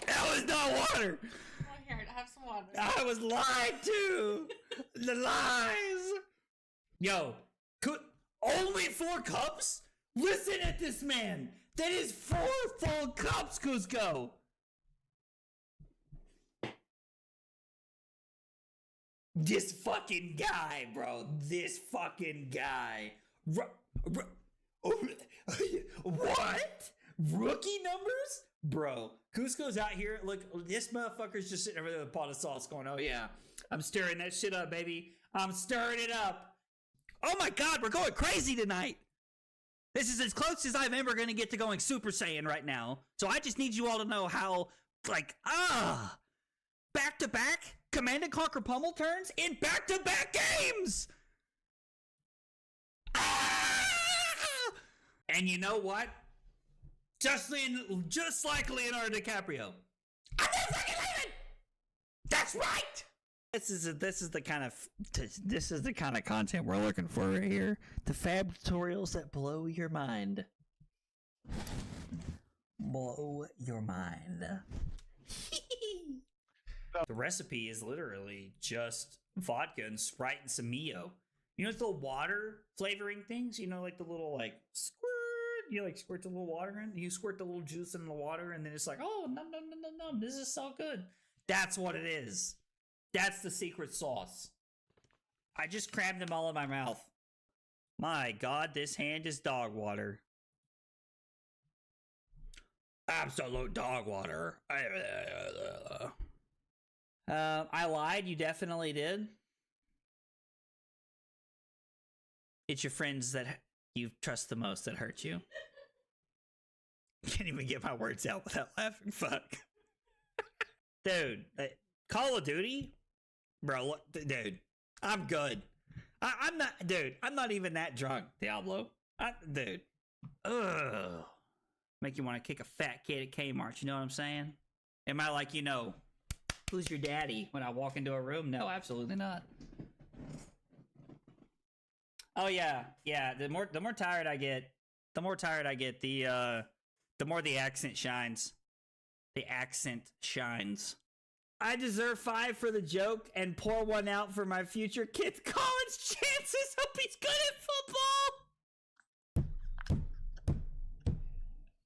That was not water. Oh, here, have some water. I was lied to. The lies. Yo, only 4 cups? Listen at this man. That is 4 full cups, Cusco. This fucking guy, bro. This fucking guy. What? Rookie numbers? Bro, Cusco's out here. Look, this motherfucker's just sitting over there with a pot of sauce going, oh yeah, I'm stirring that shit up, baby. I'm stirring it up. Oh my God, we're going crazy tonight. This is as close as I'm ever going to get to going Super Saiyan right now. So I just need you all to know how, like, back-to-back Command & Conquer pummel turns in back-to-back games. And you know what? Just like Leonardo DiCaprio. I'm not fucking leaving. That's right. This is the kind of content we're looking for right here. The fab tutorials that blow your mind. Blow your mind. The recipe is literally just vodka and Sprite and some Mio. You know the water flavoring things? You know, like the little like squirt. You like squirt the little water in. You squirt the little juice in the water, and then it's like, oh, num num num num num. This is so good. That's what it is. That's the secret sauce. I just crammed them all in my mouth. My God, this hand is dog water. Absolute dog water. I lied. You definitely did. It's your friends that you trust the most that hurt you. Can't even get my words out without laughing. Fuck. Dude, Call of Duty? Bro, look, dude, I'm good. I'm not even that drunk, Diablo. Dude. Ugh. Make you want to kick a fat kid at Kmart, you know what I'm saying? Am I like, you know, who's your daddy when I walk into a room? No, absolutely not. Oh yeah, yeah. The more tired I get, the more the accent shines. The accent shines. I deserve 5 for the joke and pour 1 out for my future kid's college chances. Hope he's good at football.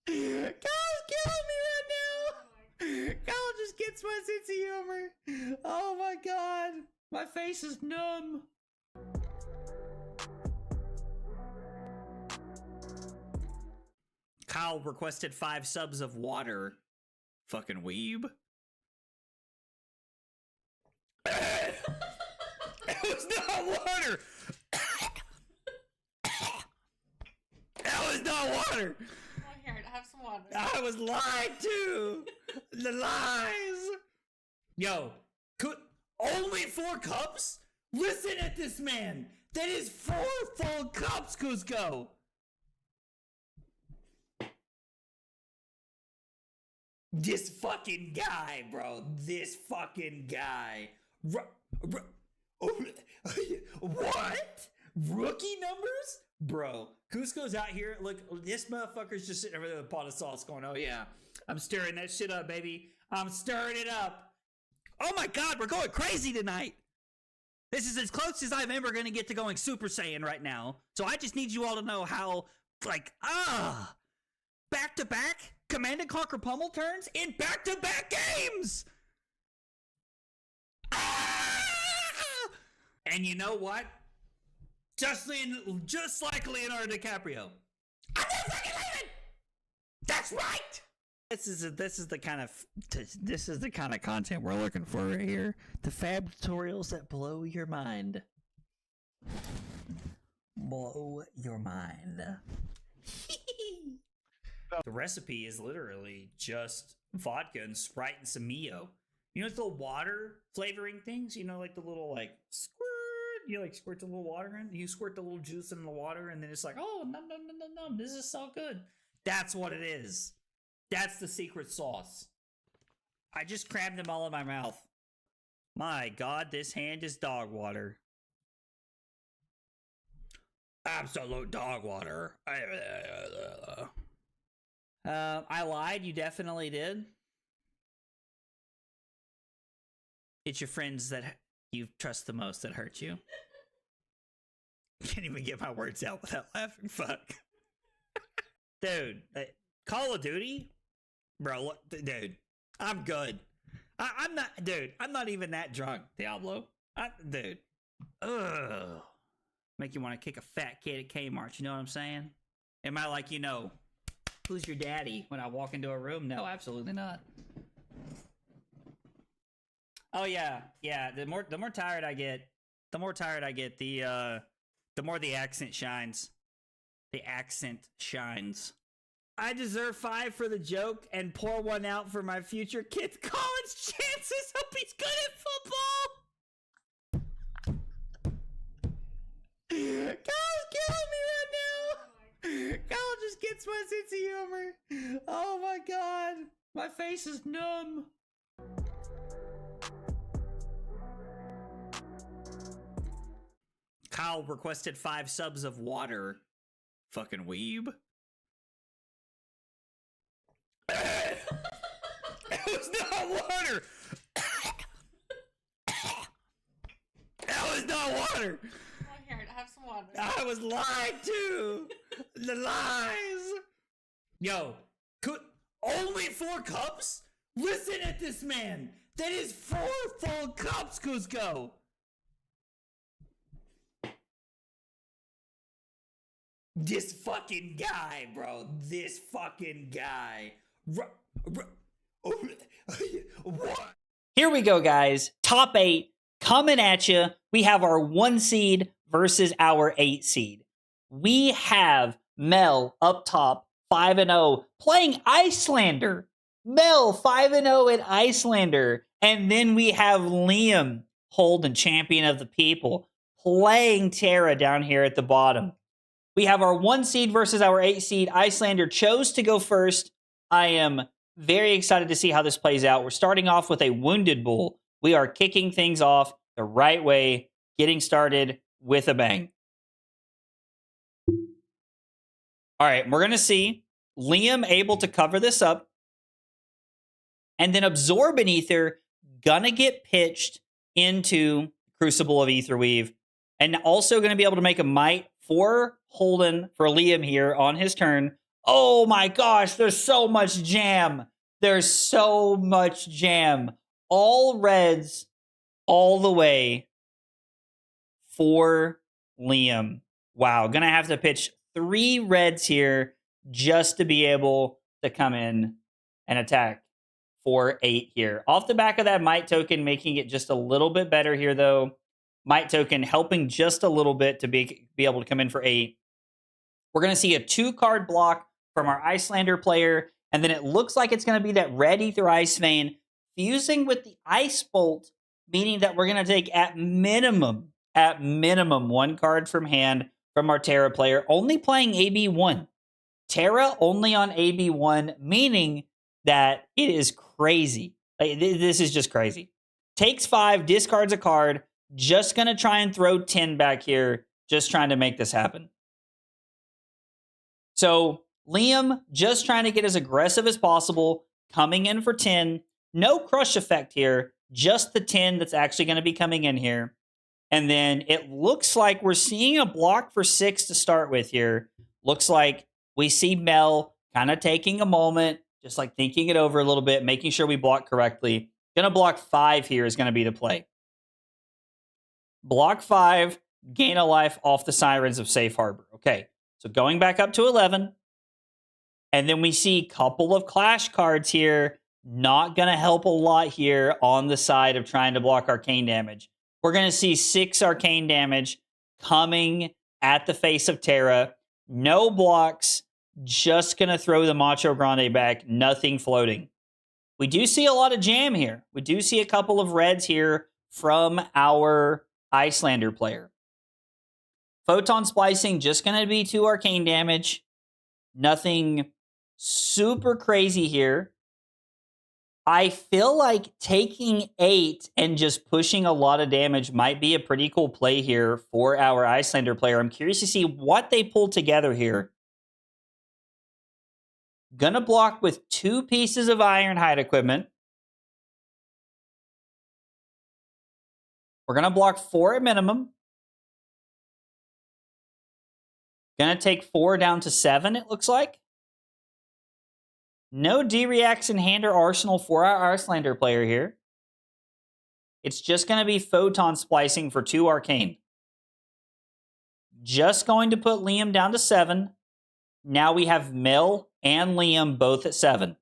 Kyle's killing me right now. Kyle just gets my sense of humor. Oh my God, my face is numb. Kyle requested 5 subs of water. Fucking weeb. It was not water. not water. Oh, here, have some water. I was lied to. The lies. Yo, only 4 cups? Listen at this man. That is 4 full cups, Cusco. This fucking guy, bro. This fucking guy. What? Rookie numbers? Bro, Cusco's out here. Look, this motherfucker's just sitting over there with a pot of sauce going, oh yeah, I'm stirring that shit up, baby. I'm stirring it up. Oh my God, we're going crazy tonight. This is as close as I'm ever going to get to going Super Saiyan right now. So I just need you all to know how, back-to-back Command & Conquer Pummel turns in back-to-back games. And you know what? Just like Leonardo DiCaprio. I'm not fucking leaving! That's right! This is the kind of content we're looking for right here. The fab tutorials that blow your mind. Blow your mind. The recipe is literally just vodka and Sprite and some Mio. You know, it's the water flavoring things. You know, like the little squirt. You squirt the little water in. You squirt the little juice in the water, and then it's like, oh, nom. This is so good. That's what it is. That's the secret sauce. I just crammed them all in my mouth. My God, this hand is dog water. Absolute dog water. I lied. You definitely did. It's your friends that you trust the most that hurt you. Can't even get my words out without laughing. Fuck. Dude, Call of Duty? Bro, look, dude, I'm good. I'm not even that drunk, Diablo. Dude. Ugh. Make you want to kick a fat kid at Kmart, you know what I'm saying? Am I like, who's your daddy when I walk into a room? No, absolutely not. Oh yeah. The more tired I get, the more the accent shines. The accent shines. I deserve 5 for the joke and pour 1 out for my future kid's college chances. Hope he's good at football. Kyle's killing me right now. Kyle just gets my sense of humor. Oh my God. My face is numb. Kyle requested 5 subs of water. Fucking weeb. It was not water. That was not water. Oh, here, have some water. I was lied to. The lies. Yo, only 4 cups? Listen at this man. That is 4 full cups, Cusco. This fucking guy, bro. This fucking guy. What? Here we go, guys. Top 8 coming at you. We have our 1 seed versus our 8 seed. We have Mel up top, 5-0, playing Iyslander. Mel, 5-0 at Iyslander. And then we have Liam, Holden, champion of the people, playing Terra down here at the bottom. We have our 1 seed versus our 8 seed. Iyslander chose to go first. I am very excited to see how this plays out. We're starting off with a Wounded Bull. We are kicking things off the right way, getting started with a bang. All right, we're going to see Liam able to cover this up. And then Absorb an Ether, gonna get pitched into Crucible of Aetherweave. And also going to be able to make a Might for Holden, for Liam here on his turn. Oh my gosh, there's so much jam. There's so much jam. All reds all the way for Liam. Wow, gonna have to pitch 3 reds here just to be able to come in and attack for 8 here. Off the back of that Might token, making it just a little bit better here though. Might token helping just a little bit to be able to come in for 8. We're going to see a 2-card block from our Iyslander player, and then it looks like it's going to be that red Ether Ice Vein fusing with the Ice Bolt, meaning that we're going to take at minimum 1 card from hand from our Terra player, only playing AB1. Terra only on AB1, meaning that it is crazy. Like, this is just crazy. Takes 5, discards a card, just going to try and throw 10 back here, just trying to make this happen. So Liam just trying to get as aggressive as possible, coming in for 10. No crush effect here, just the 10 that's actually going to be coming in here. And then it looks like we're seeing a block for 6 to start with here. Looks like we see Mel kind of taking a moment, just like thinking it over a little bit, making sure we block correctly. Going to block 5 here is going to be the play. Block 5, gain a life off the Sirens of Safe Harbor. Okay, so going back up to 11. And then we see a couple of Clash cards here. Not going to help a lot here on the side of trying to block arcane damage. We're going to see 6 arcane damage coming at the face of Terra. No blocks. Just going to throw the Macho Grande back. Nothing floating. We do see a lot of jam here. We do see a couple of reds here from our Iyslander player. Photon Splicing, just going to be 2 arcane damage. Nothing super crazy here. I feel like taking 8 and just pushing a lot of damage might be a pretty cool play here for our Iyslander player. I'm curious to see what they pull together here. Gonna block with 2 pieces of Ironhide equipment. We're gonna block 4 at minimum. Gonna take 4 down to 7, it looks like. No D-Reacts in hand or arsenal for our Iyslander player here. It's just going to be Photon Splicing for 2 arcane. Just going to put Liam down to 7. Now we have Mel and Liam both at 7.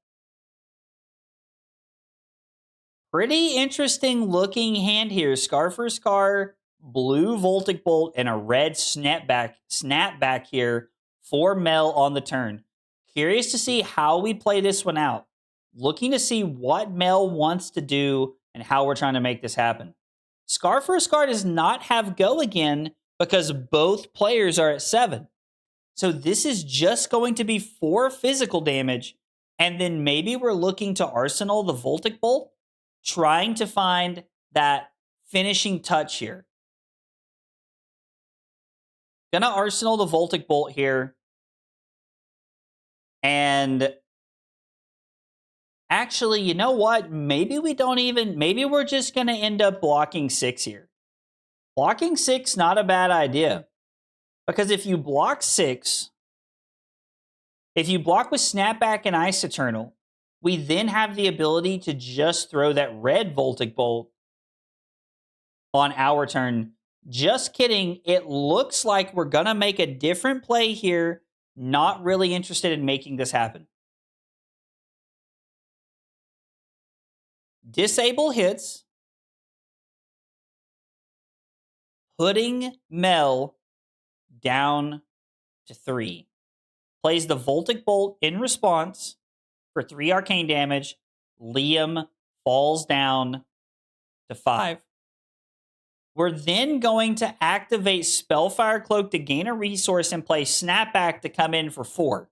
Pretty interesting looking hand here. Scar for Scar, blue Voltic Bolt, and a red snapback here for Mel on the turn. Curious to see how we play this one out. Looking to see what Mel wants to do and how we're trying to make this happen. Scar for Scar does not have go again because both players are at 7. So this is just going to be 4 physical damage. And then maybe we're looking to Arsenal the Voltic Bolt, trying to find that finishing touch here. Gonna Arsenal the Voltic Bolt here. And actually, you know what? Maybe we're just going to end up blocking 6 here. Blocking 6, not a bad idea. Because if you block 6, if you block with Snapback and Ice Eternal, we then have the ability to just throw that red Voltic Bolt on our turn. Just kidding. It looks like we're going to make a different play here. Not really interested in making this happen. Disable hits. Putting Mel down to 3. Plays the Voltic Bolt in response for 3 arcane damage. Liam falls down to 5. We're then going to activate Spellfire Cloak to gain a resource and play Snapback to come in for 4.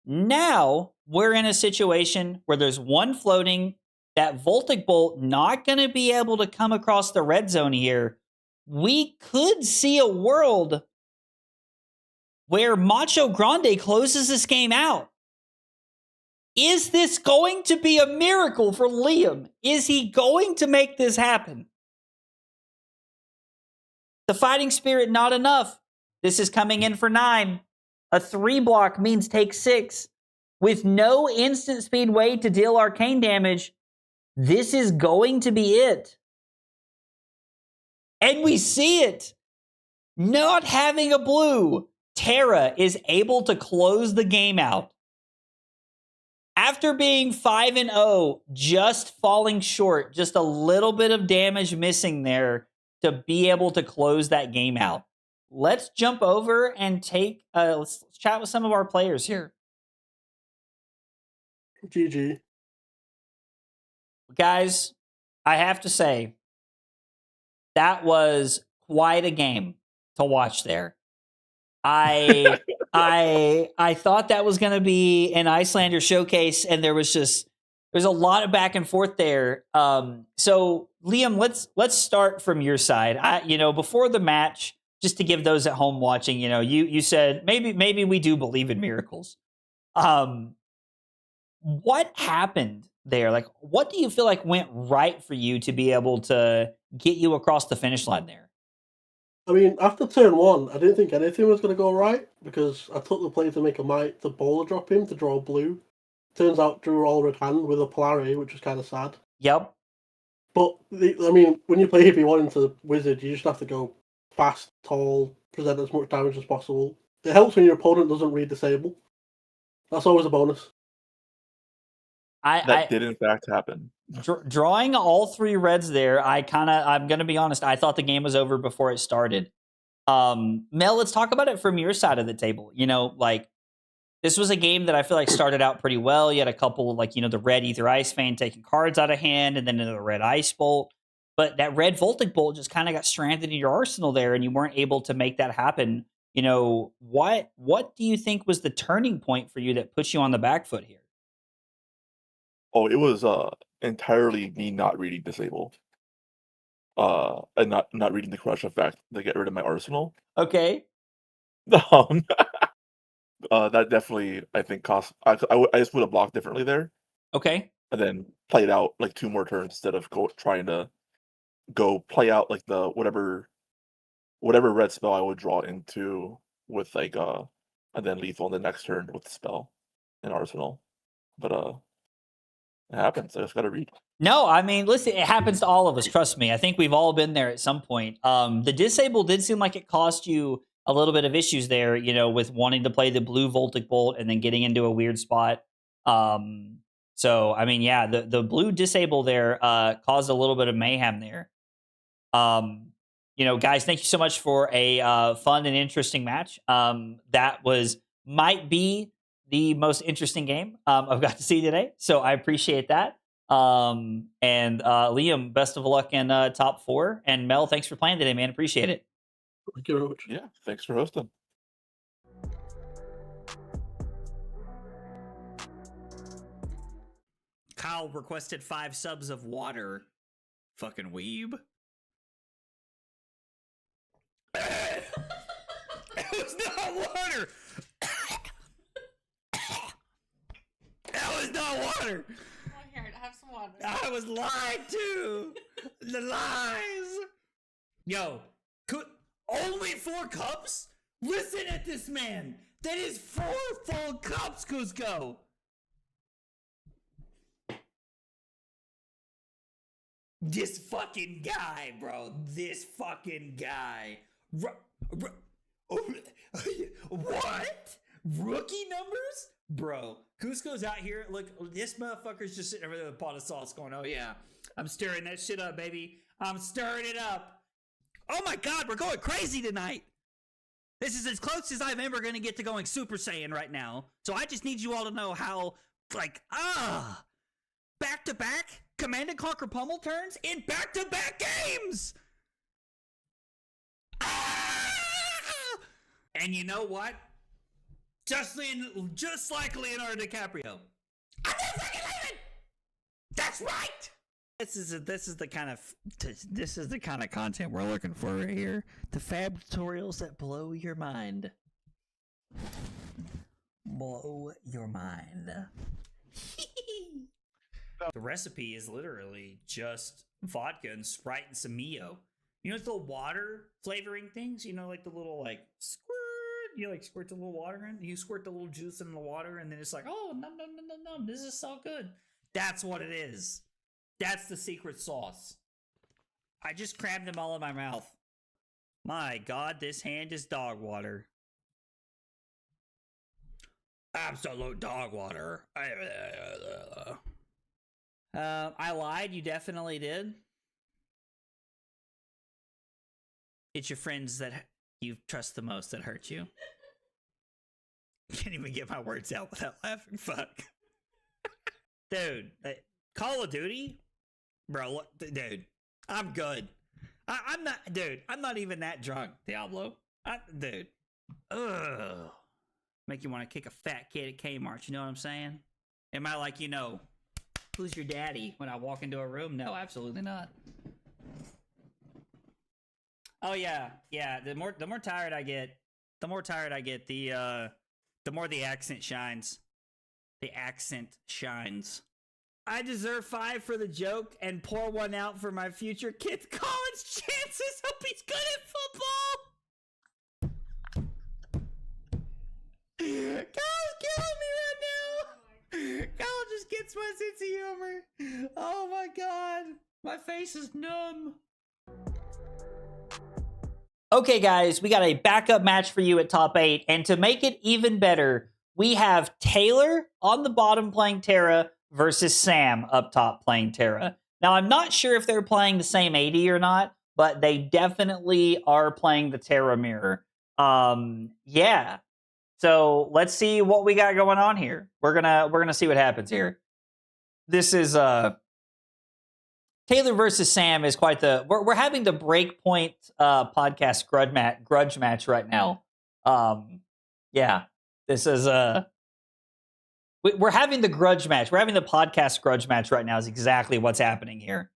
Now, we're in a situation where there's 1 floating. That Voltic Bolt not going to be able to come across the red zone here. We could see a world where Macho Grande closes this game out. Is this going to be a miracle for Liam? Is he going to make this happen? The Fighting Spirit, not enough. This is coming in for 9. A 3 block means take 6. With no instant speed way to deal arcane damage, this is going to be it. And we see it. Not having a blue, Terra is able to close the game out. After being 5-0, just falling short, just a little bit of damage missing there to be able to close that game out. Let's jump over and let's chat with some of our players here. GG. Guys, I have to say, that was quite a game to watch there. I thought that was going to be an Iyslander showcase, and there's a lot of back and forth there. So Liam, let's start from your side. Before the match, just to give those at home watching, you said maybe we do believe in miracles. What happened there? Like, what do you feel like went right for you to be able to get you across the finish line there? I mean, after turn 1, I didn't think anything was going to go right because I took the play to make a might to bowler drop him to draw blue. Turns out drew all red hand with a polarity, which was kind of sad. Yep. But, when you play Hippie 1 into Wizard, you just have to go fast, tall, present as much damage as possible. It helps when your opponent doesn't read disable. That's always a bonus. That did in fact happen. Drawing all 3 reds there, I'm going to be honest, I thought the game was over before it started. Mel, let's talk about it from your side of the table. This was a game that I feel like started out pretty well. You had a couple, the red Ether Ice Vein taking cards out of hand, and then the red Ice Bolt. But that red Voltic Bolt just kind of got stranded in your arsenal there, and you weren't able to make that happen. What do you think was the turning point for you that put you on the back foot here? Oh, it was entirely me not reading disable. And not reading the crush effect to get rid of my arsenal. Okay. That definitely, I think, cost. I just would have blocked differently there. Okay. And then played out 2 more turns instead of trying to go play out the whatever red spell I would draw into with and then lethal in the next turn with the spell and arsenal. But it happens. I just gotta read. No, I mean, listen, it happens to all of us. Trust me. I think we've all been there at some point. The disable did seem like it cost you a little bit of issues there, with wanting to play the blue Voltic Bolt and then getting into a weird spot. So, I mean, yeah, the blue disable there caused a little bit of mayhem there. Guys, thank you so much for a fun and interesting match. That might be the most interesting game I've got to see today. So I appreciate that. And Liam, best of luck in top 4. And Mel, thanks for playing today, man. Appreciate it. Thank you very much. Yeah, thanks for hosting. Kyle requested 5 subs of water. Fucking weeb. It was not water. That was not water. Oh, here, have some water. I was lied to. The lies. Yo, only 4 cups? Listen at this man. That is 4 full cups, Cusco. This fucking guy, bro. This fucking guy. What? Rookie numbers? Bro, Cusco's out here. Look, this motherfucker's just sitting over there with a pot of sauce going, oh yeah, I'm stirring that shit up, baby. I'm stirring it up. Oh my God, we're going crazy tonight. This is as close as I'm ever going to get to going Super Saiyan right now. So I just need you all to know how, back-to-back Command and Conquer pummel turns in back-to-back games. And you know what? Just like Leonardo DiCaprio. I'm not fucking leaving. That's right. This is the kind of content we're looking for right here. The fab tutorials that blow your mind. Blow your mind. The recipe is literally just vodka and Sprite and some Mio. You know, the water flavoring things. The little squirt. You squirt the little water in. You squirt the little juice in the water, and then it's like, oh, num. This is so good. That's what it is. That's the secret sauce. I just crammed them all in my mouth. My God, this hand is dog water. Absolute dog water. I lied. You definitely did. It's your friends that you trust the most that hurt you. Can't even get my words out without laughing. Fuck. Dude, Call of Duty? Bro, dude, I'm good. I'm not, dude, I'm not even that drunk, Diablo. Dude. Ugh. Make you want to kick a fat kid at Kmart, you know what I'm saying? Am I like, who's your daddy when I walk into a room? No, absolutely not. Oh yeah. The more tired I get, the more the accent shines. The accent shines. I deserve 5 for the joke and pour 1 out for my future kid's college chances. Hope he's good at football. Kyle's killing me right now. Kyle just gets my sense of humor. Oh my god. My face is numb. Okay, guys, we got a backup match for you at top 8. And to make it even better, we have Taylor on the bottom playing Terra versus Sam up top playing Terra. Now, I'm not sure if they're playing the same 80 or not, but they definitely are playing the Terra mirror. Yeah. So let's see what we got going on here. We're gonna see what happens here. This is Taylor versus Sam is quite the. We're having the Breakpoint podcast grudge match right now. Yeah, this is we're having the grudge match. We're having the podcast grudge match right now. Is exactly what's happening here.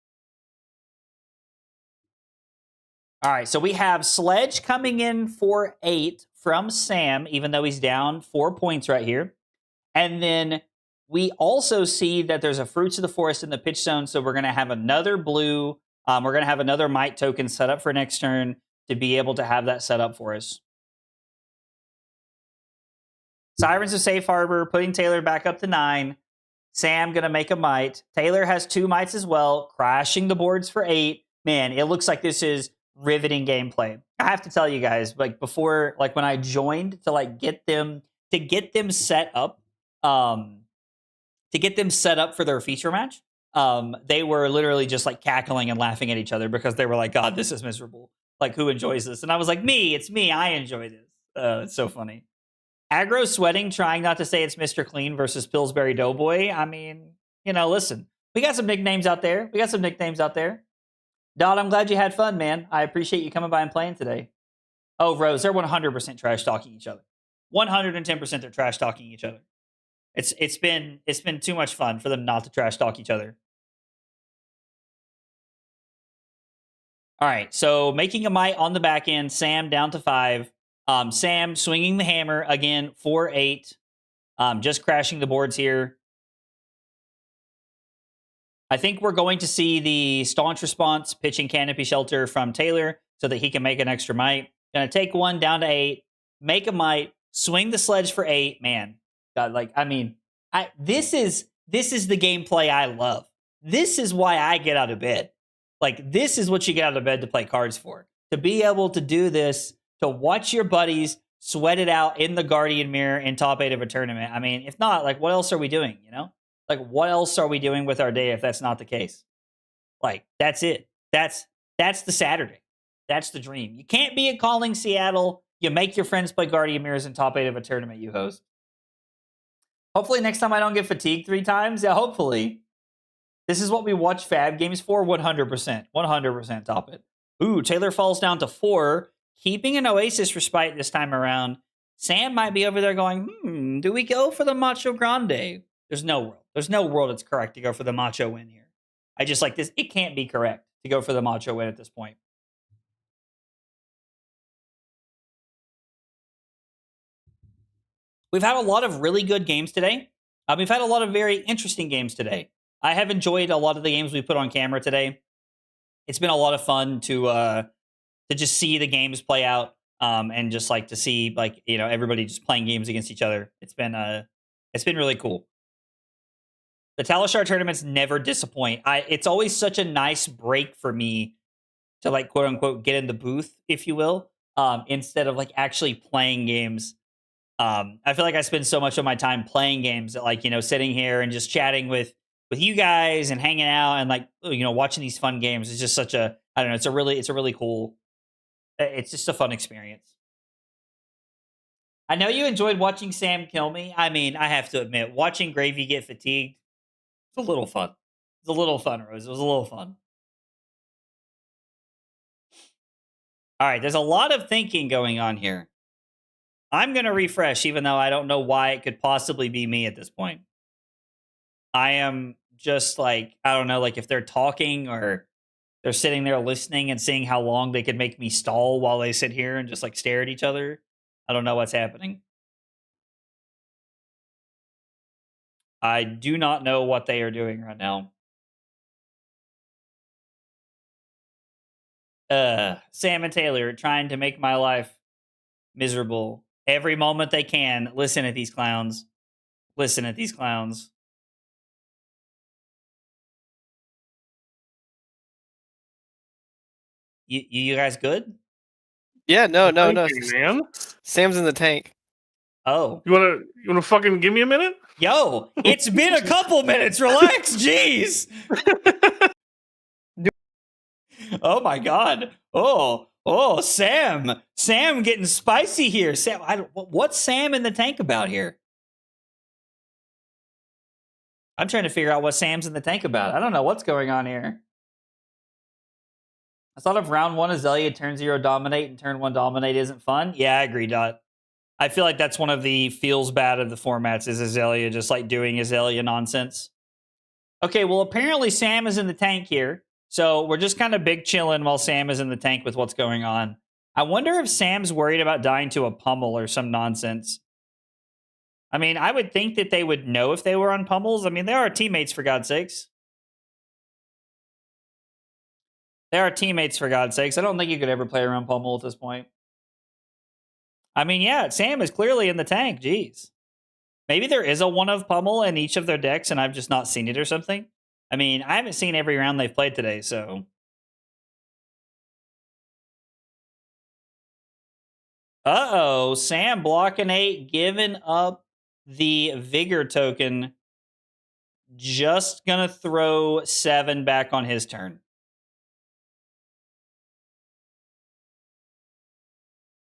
All right, so we have Sledge coming in for 8 from Sam, even though he's down 4 points right here. And then we also see that there's a Fruits of the Forest in the pitch zone, so we're going to have another blue. We're going to have another Might token set up for next turn to be able to have that set up for us. Sirens of Safe Harbor, putting Taylor back up to 9. Sam going to make a Might. Taylor has 2 Mights as well, crashing the boards for 8. Man, it looks like this is riveting gameplay. I have to tell you guys, like before, like when I joined to get them set up, for their feature match, they were literally just like cackling and laughing at each other because they were like, God, this is miserable. Like, who enjoys this? And I was like, it's me. I enjoy this. It's so funny. Aggro Sweating, trying not to say it's Mr. Clean versus Pillsbury Doughboy. I mean, listen, we got some nicknames out there. Dodd, I'm glad you had fun, man. I appreciate you coming by and playing today. Oh, Rose, they're 100% trash talking each other. 110% they're trash talking each other. It's been too much fun for them not to trash talk each other. All right, so making a Might on the back end. Sam down to 5. Sam swinging the hammer again for 8. Just crashing the boards here. I think we're going to see the Staunch Response pitching Canopy Shelter from Taylor so that he can make an extra Might. Gonna take 1 down to 8, make a Might, swing the Sledge for 8. Man, God, this is the gameplay I love. This is why I get out of bed. Like, this is what you get out of bed to play cards for. To be able to do this, to watch your buddies sweat it out in the Guardian Mirror in top 8 of a tournament. I mean, if not, like, what else are we doing, Like, what else are we doing with our day if that's not the case? Like, that's it. That's the Saturday. That's the dream. You can't be at Calling Seattle. You make your friends play Guardian Mirrors in top 8 of a tournament you host. Hopefully next time I don't get fatigued 3 times. Yeah, hopefully. This is what we watch Fab games for. 100%. 100% top it. Ooh, Taylor falls down to 4. Keeping an Oasis Respite this time around. Sam might be over there going, do we go for the Macho Grande? There's no world. There's no world it's correct to go for the Macho win here. I just like this. It can't be correct to go for the Macho win at this point. We've had a lot of really good games today. We've had a lot of very interesting games today. I have enjoyed a lot of the games we put on camera today. It's been a lot of fun to just see the games play out and just like to see everybody just playing games against each other. It's been really cool. The Talishar tournaments never disappoint. It's always such a nice break for me to like quote unquote get in the booth, if you will, instead of like actually playing games. I feel like I spend so much of my time playing games that sitting here and just chatting with you guys and hanging out and watching these fun games is just such a, I don't know, it's a really cool It's just a fun experience. I know you enjoyed watching Sam kill me. I mean, I have to admit, watching Gravy get fatigued, it's a little fun. It's a little fun, Rose. It was a little fun. All right, there's a lot of thinking going on here. I'm going to refresh, even though I don't know why it could possibly be me at this point. I am just like, I don't know, like if they're talking or they're sitting there listening and seeing how long they could make me stall while they sit here and just like stare at each other. I don't know what's happening. I do not know what they are doing right now. Sam and Taylor trying to make my life miserable every moment they can. Listen at these clowns. Listen at these clowns. You guys good? Yeah, no. Thank you, man. Sam's in the tank. Oh. You wanna fucking give me a minute? Yo, it's been a couple minutes. Relax, jeez. Oh my god. Oh, Sam. Sam getting spicy here. Sam, what's Sam in the tank about here? I'm trying to figure out what Sam's in the tank about. I don't know what's going on here. I thought if round 1 Azalea, turn 0 dominate, and turn 1 dominate isn't fun. Yeah, I agree, Dot. I feel like that's one of the feels bad of the formats is Azalea just like doing Azalea nonsense. Okay, well, apparently Sam is in the tank here. So we're just kind of big chilling while Sam is in the tank with what's going on. I wonder if Sam's worried about dying to a pummel or some nonsense. I mean, I would think that they would know if they were on pummels. I mean, they are teammates, for God's sakes. They are teammates, for God's sakes. I don't think you could ever play around pummel at this point. I mean, yeah, Sam is clearly in the tank. Jeez. Maybe there is a one of pummel in each of their decks and I've just not seen it or something. I mean, I haven't seen every round they've played today, so. Uh-oh, Sam blocking 8, giving up the Vigor token. Just gonna throw 7 back on his turn.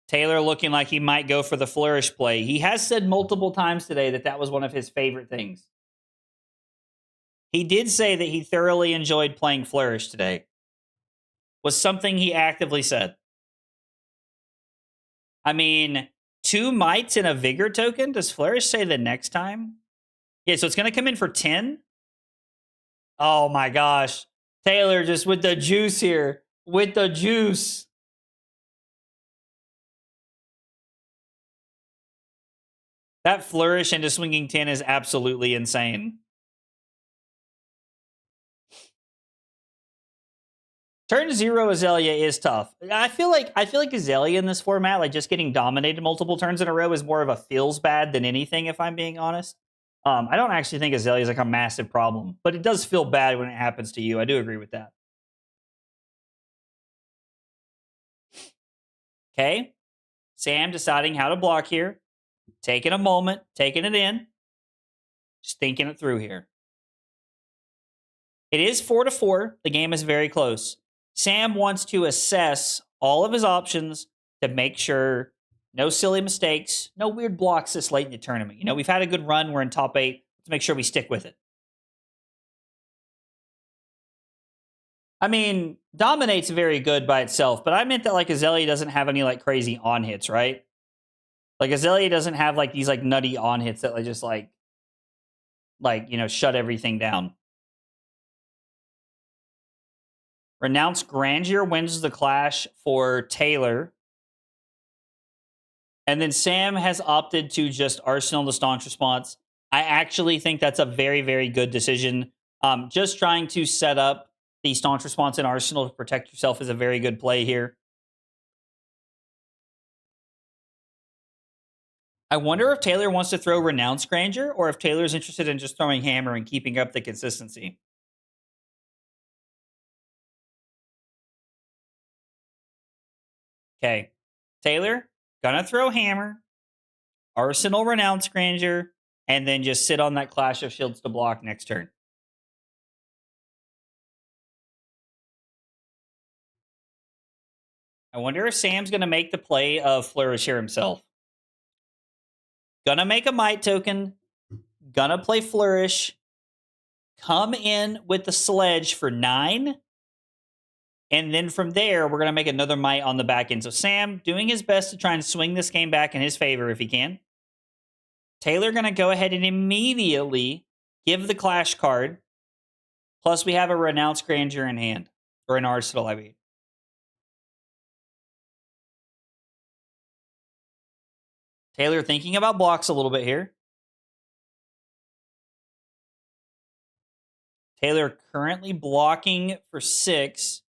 Taylor looking like he might go for the Flourish play. He has said multiple times today that that was one of his favorite things. He did say that he thoroughly enjoyed playing Flourish today. Was something he actively said. I mean, 2 mites and a Vigor token? Does Flourish say the next time? Yeah, so it's going to come in for 10? Oh my gosh. Taylor just with the juice here. With the juice. That Flourish into swinging 10 is absolutely insane. Turn 0 Azalea is tough. I feel like Azalea in this format, like just getting dominated multiple turns in a row, is more of a feels bad than anything, if I'm being honest. I don't actually think Azalea is like a massive problem, but it does feel bad when it happens to you. I do agree with that. Okay. Sam deciding how to block here. Taking a moment, taking it in. Just thinking it through here. It is 4-4. The game is very close. Sam wants to assess all of his options to make sure no silly mistakes, no weird blocks this late in the tournament. You know, we've had a good run. We're in top 8. Let's make sure we stick with it. I mean, Dominate's very good by itself, but I meant that like Azalea doesn't have any like crazy on hits, right? Like Azalea doesn't have like these like nutty on hits that like just like you know, shut everything down. Renounce Grandeur wins the clash for Taylor. And then Sam has opted to just Arsenal the Staunch Response. I actually think that's a very, very good decision. Just trying to set up the Staunch Response in Arsenal to protect yourself is a very good play here. I wonder if Taylor wants to throw Renounce Grandeur or if Taylor's interested in just throwing Hammer and keeping up the consistency. Okay. Taylor, gonna throw Hammer, Arsenal Renounce Grandeur, and then just sit on that Clash of Shields to block next turn. I wonder if Sam's going to make the play of Flourish here himself. Gonna make a Might token. Gonna play Flourish. Come in with the Sledge for 9. And then from there, we're going to make another Might on the back end. So Sam doing his best to try and swing this game back in his favor if he can. Taylor going to go ahead and immediately give the Clash card. Plus, we have a Renounced Grandeur in hand. Or an Arsenal, I mean. Taylor thinking about blocks a little bit here. Taylor currently blocking for 6.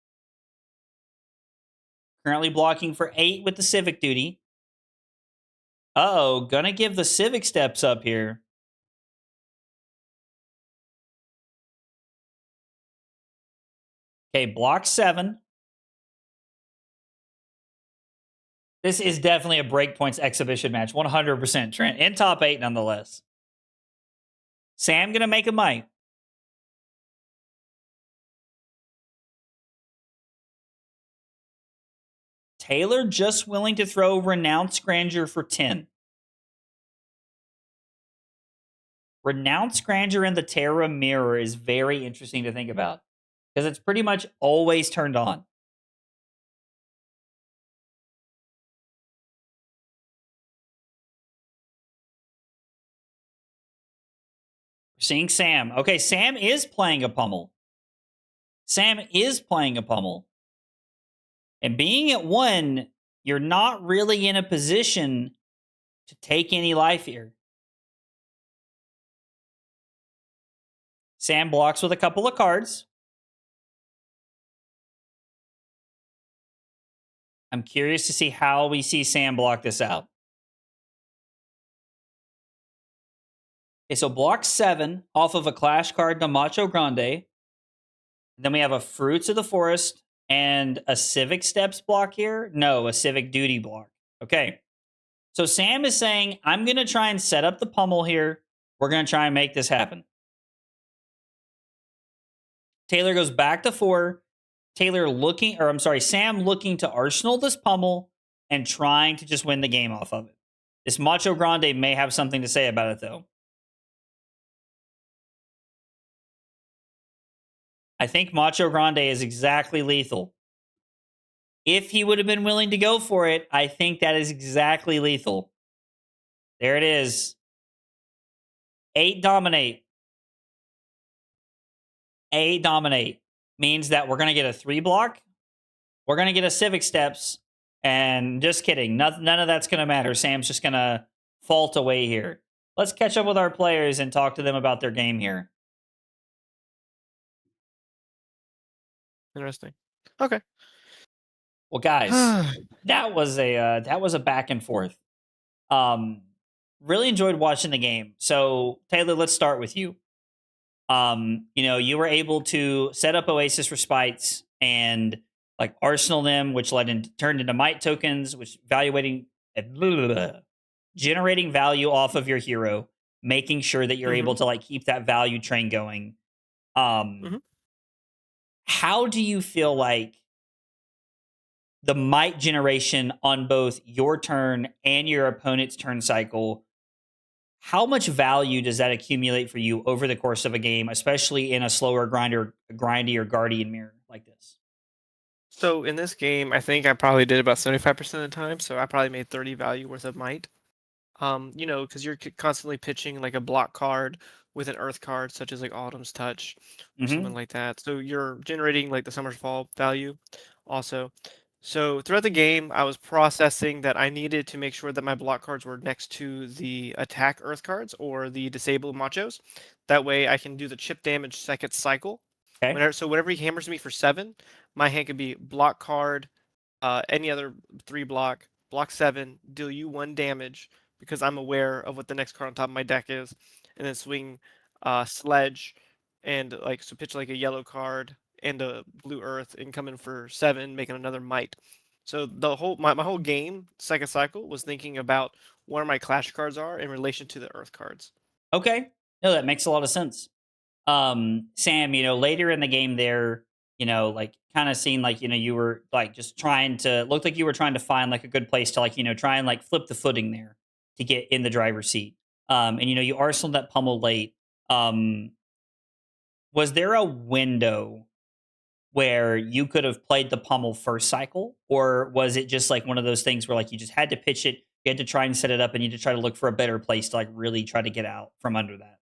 Currently blocking for 8 with the Civic Duty. Uh-oh, gonna give the Civic Steps up here. Okay, block 7. This is definitely a breakpoints exhibition match. 100% Trent. In top 8 nonetheless. Sam gonna make a Might. Taylor just willing to throw Renounced Grandeur for 10. Renounced Grandeur in the Terra mirror is very interesting to think about. Because it's pretty much always turned on. We're seeing Sam. Okay, Sam is playing a pummel. Sam is playing a pummel. And being at 1, you're not really in a position to take any life here. Sam blocks with a couple of cards. I'm curious to see how we see Sam block this out. Okay, so block 7 off of a Clash card, the Macho Grande. Then we have a Fruits of the Forest and a Civic Steps block here. No, a Civic Duty block. Okay. So Sam is saying, I'm going to try and set up the pummel here. We're going to try and make this happen. Taylor goes back to 4. Sam looking to Arsenal this pummel and trying to just win the game off of it. This Macho Grande may have something to say about it, though. I think Macho Grande is exactly lethal. If he would have been willing to go for it, I think that is exactly lethal. There it is. 8 dominate. 8 dominate means that we're going to get a 3 block. We're going to get a Civic Steps. And just kidding. None of that's going to matter. Sam's just going to fault away here. Let's catch up with our players and talk to them about their game here. Interesting. Okay. Well, guys, that was a back and forth. Really enjoyed watching the game. So, Taylor, let's start with you. You were able to set up Oasis Respites and like Arsenal them, which turned into Might tokens, which generating value off of your hero, making sure that you're able to like keep that value train going. How do you feel like the Might generation on both your turn and your opponent's turn cycle, how much value does that accumulate for you over the course of a game, especially in a slower grindy or guardian mirror like this? So in this game, I think I probably did about 75% of the time. So I probably made 30 value worth of Might. Because you're constantly pitching like a block card with an earth card, such as like Autumn's Touch or something like that. So you're generating like the Summer's Fall value also. So throughout the game, I was processing that I needed to make sure that my block cards were next to the attack earth cards or the disable machos. That way I can do the chip damage second cycle. Okay. So whenever he hammers me for 7, my hand could be block card, any other 3 block 7, deal you 1 damage because I'm aware of what the next card on top of my deck is, and then swing Sledge and pitch like a yellow card and a blue earth and come in for 7, making another Might. So the whole my whole game second cycle was thinking about where my Clash cards are in relation to the earth cards. Okay. No, that makes a lot of sense. Sam, later in the game there, you know, like kind of seemed like, you know, you were like just trying to looked like you were trying to find like a good place to like, you know, try and like flip the footing there to get in the driver's seat. And you know, you arsenaled that pummel late. Was there a window where you could have played the pummel first cycle, or was it just like one of those things where like you just had to pitch it, you had to try and set it up, and you had to try to look for a better place to like really try to get out from under that?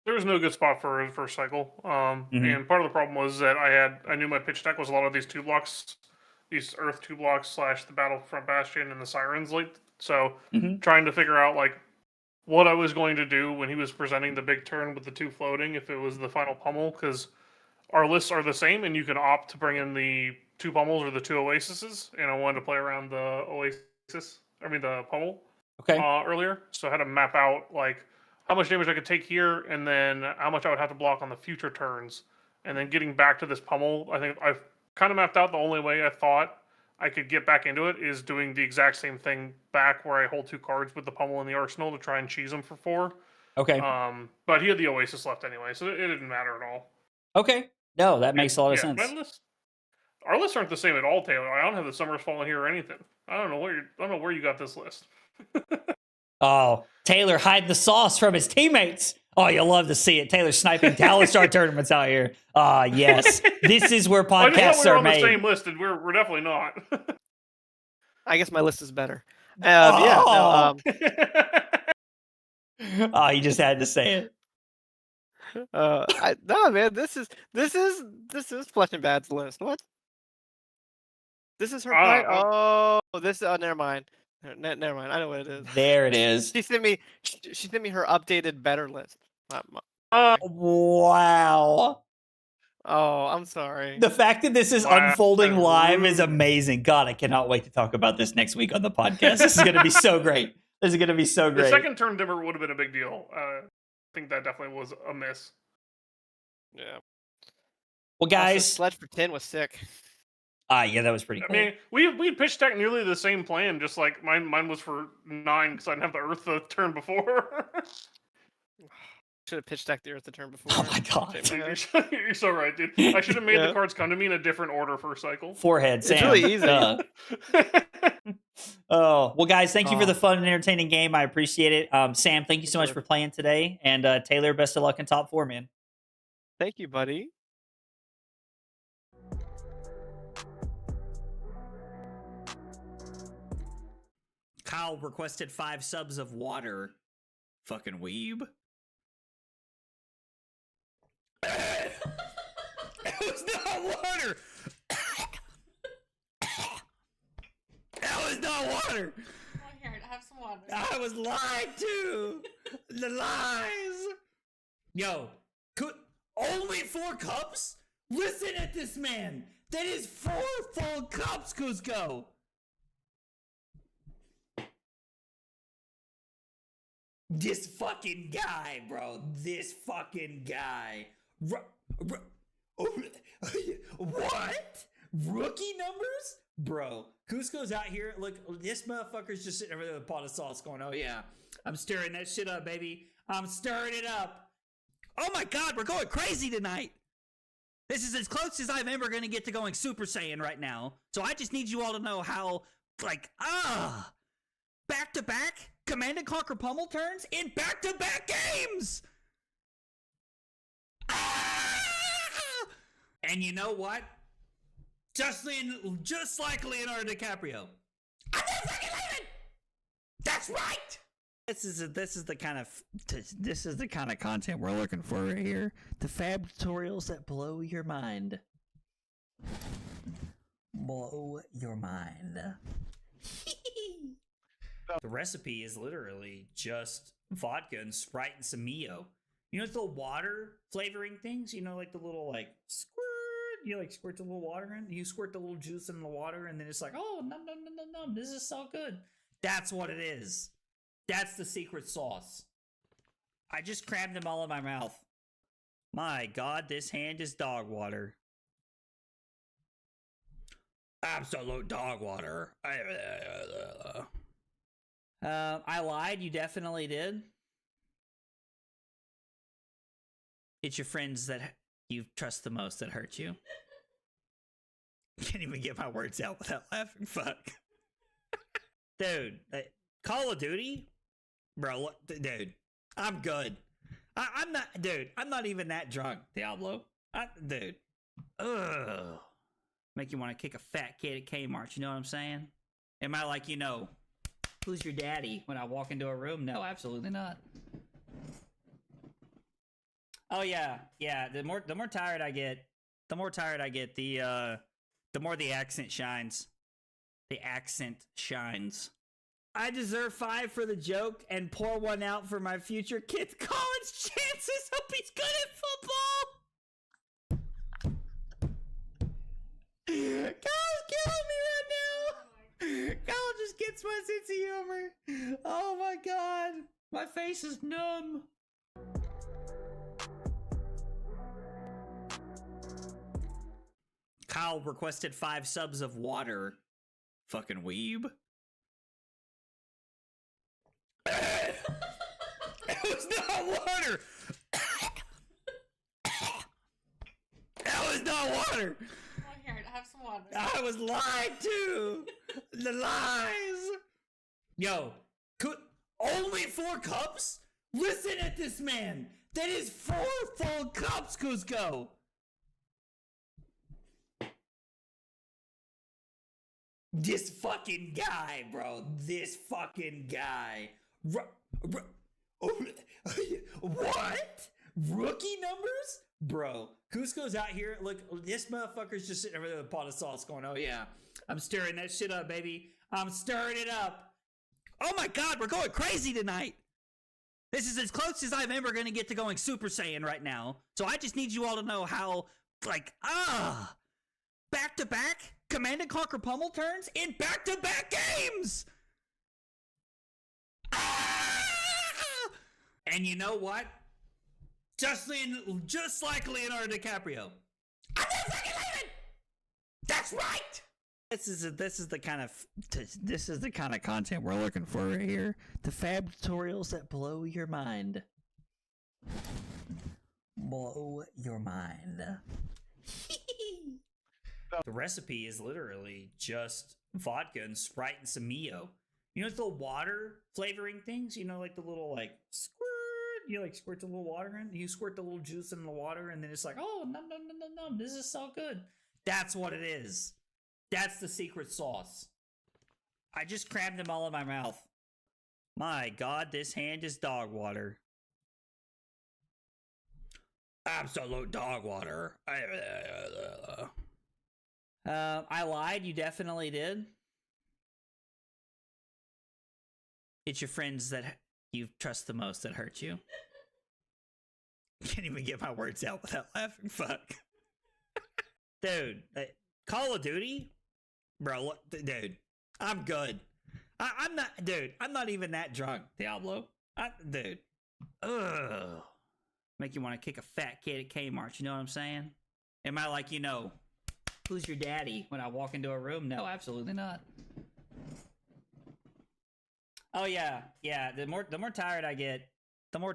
There was no good spot for the first cycle, Mhm. and part of the problem was that I knew my pitch deck was a lot of these 2 blocks, these Earth 2 blocks / the Battlefront Bastion and the Sirens late. So Mhm. trying to figure out like what I was going to do when he was presenting the big turn with the 2 floating, if it was the final pummel, because our lists are the same, and you can opt to bring in the 2 pummels or the 2 oasises, and I wanted to play around the the pummel Okay. earlier, so I had to map out like how much damage I could take here, and then how much I would have to block on the future turns, and then getting back to this pummel. I think I've kind of mapped out the only way I thought I could get back into it is doing the exact same thing back, where I hold 2 cards with the pummel in the arsenal to try and cheese him for 4. Okay. But he had the oasis left anyway, so it didn't matter at all. Okay. No, that makes a lot of Yeah, sense. our lists aren't the same at all, Taylor. I don't have the Summer's Fallen here or anything. I don't know where you got this list. Oh, Taylor hide the sauce from his teammates. Oh, you'll love to see it. Taylor sniping Talishar tournaments out here. Ah, yes. This is where I just podcasts thought we were are on the made. same list, and we're definitely not. I guess my list is better. Yeah. No, Oh, you just had to say it. no, man. This is Flesh and Bad's list. What? This is her fight. Oh, this. Oh, never mind. Never mind. I know what it is. There it is. She sent me her updated better list. Wow. Oh, I'm sorry. The fact that this is unfolding live is amazing. God, I cannot wait to talk about this next week on the podcast. This is going to be so great. This is going to be so great. The second turn dimmer would have been a big deal. I think that definitely was a miss. Yeah. Well, guys, Sledge for 10 was sick. Yeah, that was pretty cool. I mean, we pitched deck nearly the same plan, just like mine was for 9 because I didn't have the Earth the turn before. Should have pitched deck the Earth the turn before. Oh my god. You're so right, dude. I should have made the cards come to me in a different order first cycle. Forehead, Sam. It's really easy. Oh, well, guys, thank you for the fun and entertaining game. I appreciate it. Sam, thank you so much for playing today. And Taylor, best of luck in top 4, man. Thank you, buddy. Kyle requested 5 subs of water. Fucking weeb. It was not water. That was not water. Oh, here, have some water. I was lied to. The lies. Yo, only 4 cups? Listen at this man. That is 4 full cups, Cusco. This fucking guy, bro. This fucking guy. What? Rookie numbers? Bro, Cusco's out here. Look, this motherfucker's just sitting over there with a pot of sauce going, oh yeah, I'm stirring that shit up, baby. I'm stirring it up. Oh my god, we're going crazy tonight. This is as close as I'm ever going to get to going Super Saiyan right now. So I just need you all to know how, back-to-back Command & Conquer pummel turns in back-to-back games! And you know what? Just like Leonardo DiCaprio. I'm not fucking leaving! That's right! This is the kind of content we're looking for right here. The fab tutorials that blow your mind. Blow your mind. The recipe is literally just vodka and Sprite and some Mio. You know the water flavoring things? You know, like the little squirt. You squirt the little water in. You squirt the little juice in the water, and then it's like, oh, nom. This is so good. That's what it is. That's the secret sauce. I just crammed them all in my mouth. My God, this hand is dog water. Absolute dog water. I lied. You definitely did. It's your friends that you trust the most that hurt you? Can't even get my words out without laughing. Fuck. Dude, Call of Duty? Bro, look, dude, I'm good. I'm not, dude, I'm not even that drunk, Diablo. Dude. Ugh. Make you want to kick a fat kid at Kmart, you know what I'm saying? Am I like, who's your daddy when I walk into a room? No, absolutely not. Oh yeah, the more tired I get, the more the accent shines. The accent shines. I deserve 5 for the joke and pour 1 out for my future kid's college chances. Hope he's good at football. Kyle's killing me right now. Kyle just gets my sense of humor. Oh my god. My face is numb. Kyle requested 5 subs of water. Fucking weeb. It was not water. That was not water. Oh, here, have some water. I was lied to. The lies. Yo, only 4 cups? Listen at this man. That is 4 full cups, Cusco. This fucking guy, bro. This fucking guy. What? Rookie numbers? Bro, Cusco's out here. Look, this motherfucker's just sitting over there with a pot of sauce going, oh yeah, I'm stirring that shit up, baby. I'm stirring it up. Oh my god, we're going crazy tonight. This is as close as I'm ever going to get to going Super Saiyan right now. So I just need you all to know how, back-to-back Command and Conquer pummel turns in back-to-back games! And you know what? Just like Leonardo DiCaprio. I'm not fucking leaving! That's right! This is the kind of content we're looking for right here. The fab tutorials that blow your mind. Blow your mind. The recipe is literally just vodka and Sprite and some Mio. You know the water flavoring things? You know, like the little squirt. You squirt the little water in. You squirt the little juice in the water, and then it's like, oh, nom. This is so good. That's what it is. That's the secret sauce. I just crammed them all in my mouth. My God, this hand is dog water. Absolute dog water. I lied. You definitely did. It's your friends that you trust the most that hurt you. Can't even get my words out without laughing. Fuck. Dude, Call of Duty? Bro, look, dude, I'm good. I'm not even that drunk, Diablo. Dude. Ugh. Make you want to kick a fat kid at Kmart, you know what I'm saying? Am I like, who's your daddy when I walk into a room? No, absolutely not. Oh yeah, the more tired I get, the more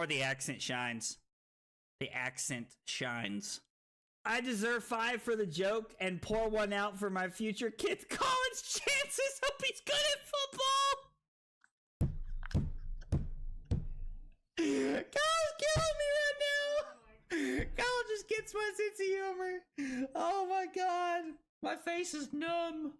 the accent shines. The accent shines. I deserve 5 for the joke and pour 1 out for my future kid's college chances. Hope he's good at football. Kyle's killing me right now. Kyle just gets my sense of humor. Oh my god, my face is numb.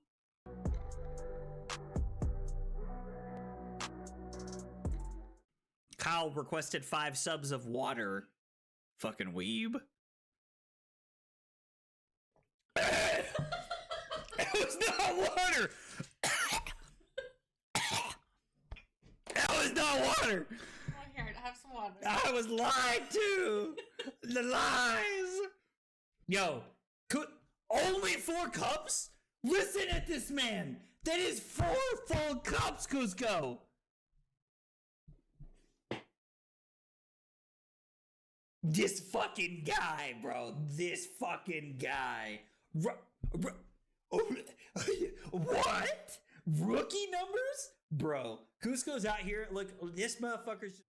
Kyle requested 5 subs of water. Fucking weeb. It was not water. That was not water. Oh, here, have some water. I was lied to. The lies. Yo, only 4 cups? Listen at this man. That is 4 full cups, Cusco. This fucking guy, bro. This fucking guy. What? Rookie numbers? Bro, Cusco's out here. Look, this motherfucker's...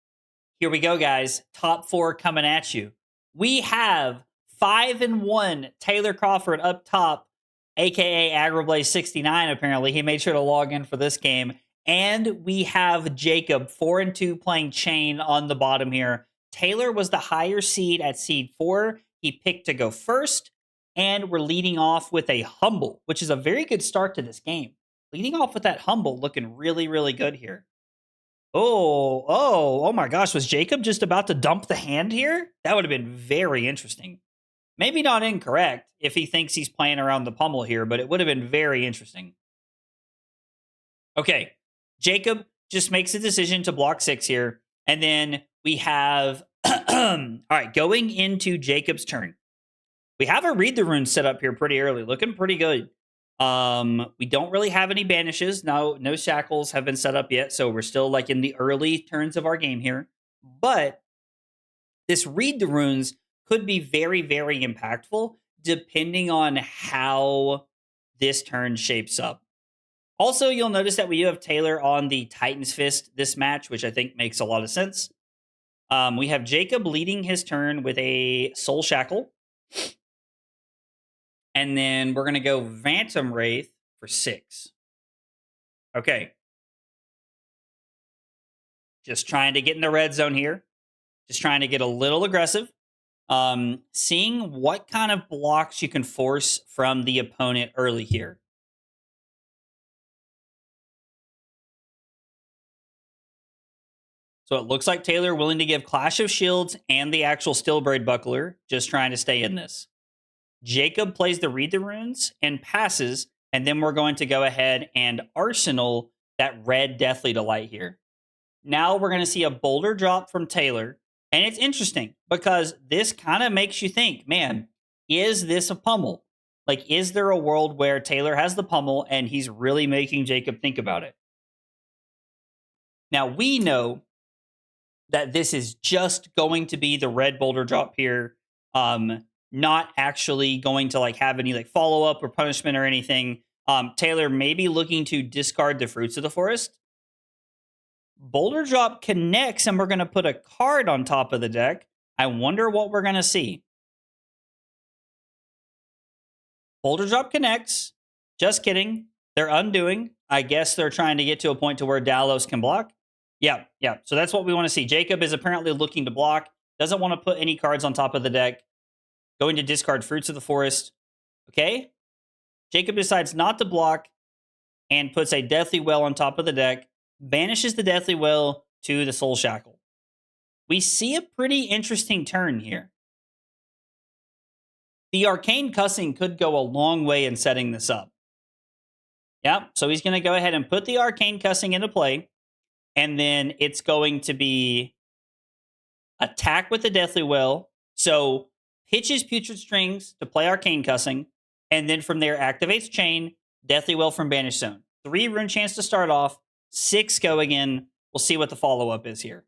Here we go, guys. Top 4 coming at you. we have 5-1 Taylor Crawford up top, aka Agroblaze69. Apparently, he made sure to log in for this game. And we have Jacob 4-2 playing Chane on the bottom here. Taylor was the higher seed at seed 4. He picked to go first, and we're leading off with a humble, which is a very good start to this game. Leading off with that humble, looking really, really good here. Oh my gosh, was Jacob just about to dump the hand here? That would have been very interesting. Maybe not incorrect if he thinks he's playing around the pummel here, but it would have been very interesting. Okay, Jacob just makes a decision to block 6 here, and then we have, all right, going into Jacob's turn. We have a read the runes set up here pretty early, looking pretty good. We don't really have any banishes. No shackles have been set up yet, so we're still like in the early turns of our game here. But this read the runes could be very, very impactful depending on how this turn shapes up. Also, you'll notice that we do have Taylor on the Titan's Fist this match, which I think makes a lot of sense. We have Jacob leading his turn with a Soul Shackle. And then we're going to go Phantom Wraith for 6. Okay. Just trying to get in the red zone here. Just trying to get a little aggressive. Seeing what kind of blocks you can force from the opponent early here. So it looks like Taylor willing to give Clash of Shields and the actual Stillbraid Buckler. Just trying to stay in this. Jacob plays the Read the Runes and passes, and then we're going to go ahead and arsenal that red Deathly Delight here. Now we're going to see a boulder drop from Taylor, and it's interesting because this kind of makes you think, man, is this a pummel? Like, is there a world where Taylor has the pummel and he's really making Jacob think about it? Now, we know that this is just going to be the red boulder drop here. Not actually going to like have any like follow up or punishment or anything. Taylor may be looking to discard the Fruits of the Forest. Boulder drop connects, and we're going to put a card on top of the deck. I wonder what we're going to see. Boulder drop connects. Just kidding. They're undoing. I guess they're trying to get to a point to where Dalos can block. Yeah. So that's what we want to see. Jacob is apparently looking to block. Doesn't want to put any cards on top of the deck. Going to discard Fruits of the Forest. Okay. Jacob decides not to block and puts a Deathly Well on top of the deck. Banishes the Deathly Well to the Soul Shackle. We see a pretty interesting turn here. The Arcane Cussing could go a long way in setting this up. Yep. So he's going to go ahead and put the Arcane Cussing into play. And then it's going to be attack with the Deathly Well. So pitches Putrid Strings to play Arcane Cussing, and then from there activates Chane, Deathly Well from Banish Zone. 3 rune chance to start off, 6 go again. We'll see what the follow-up is here.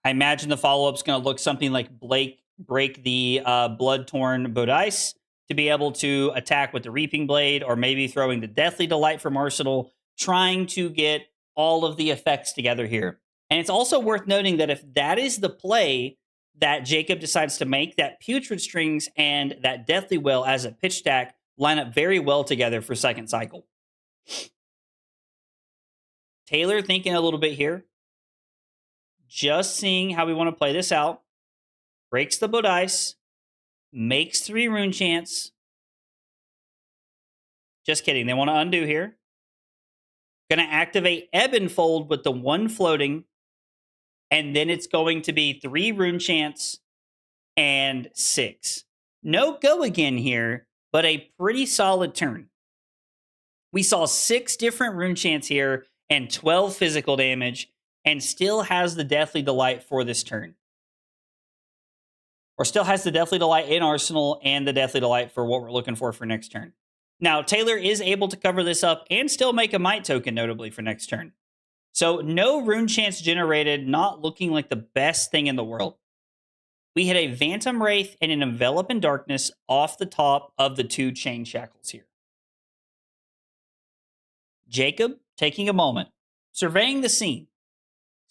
I imagine the follow-up is going to look something like break the Blood-Torn Bodice to be able to attack with the Reaping Blade, or maybe throwing the Deathly Delight from Arsenal, trying to get all of the effects together here. And it's also worth noting that if that is the play that Jacob decides to make, that Putrid Strings and that Deathly Well as a pitch stack line up very well together for second cycle. Taylor thinking a little bit here. Just seeing how we want to play this out. Breaks the Bodice. Makes 3 rune chance. Just kidding. They want to undo here. Going to activate Ebb and Fold with the 1 floating. And then it's going to be 3 rune chance and 6. No go again here, but a pretty solid turn. We saw 6 different rune chance here and 12 physical damage, and still has the Deathly Delight for this turn. Or still has the Deathly Delight in Arsenal and the Deathly Delight for what we're looking for next turn. Now, Taylor is able to cover this up and still make a Might token, notably, for next turn. So no rune chance generated, not looking like the best thing in the world. We hit a Phantom Wraith and an Envelop in Darkness off the top of the 2 Chain Shackles here. Jacob taking a moment, surveying the scene,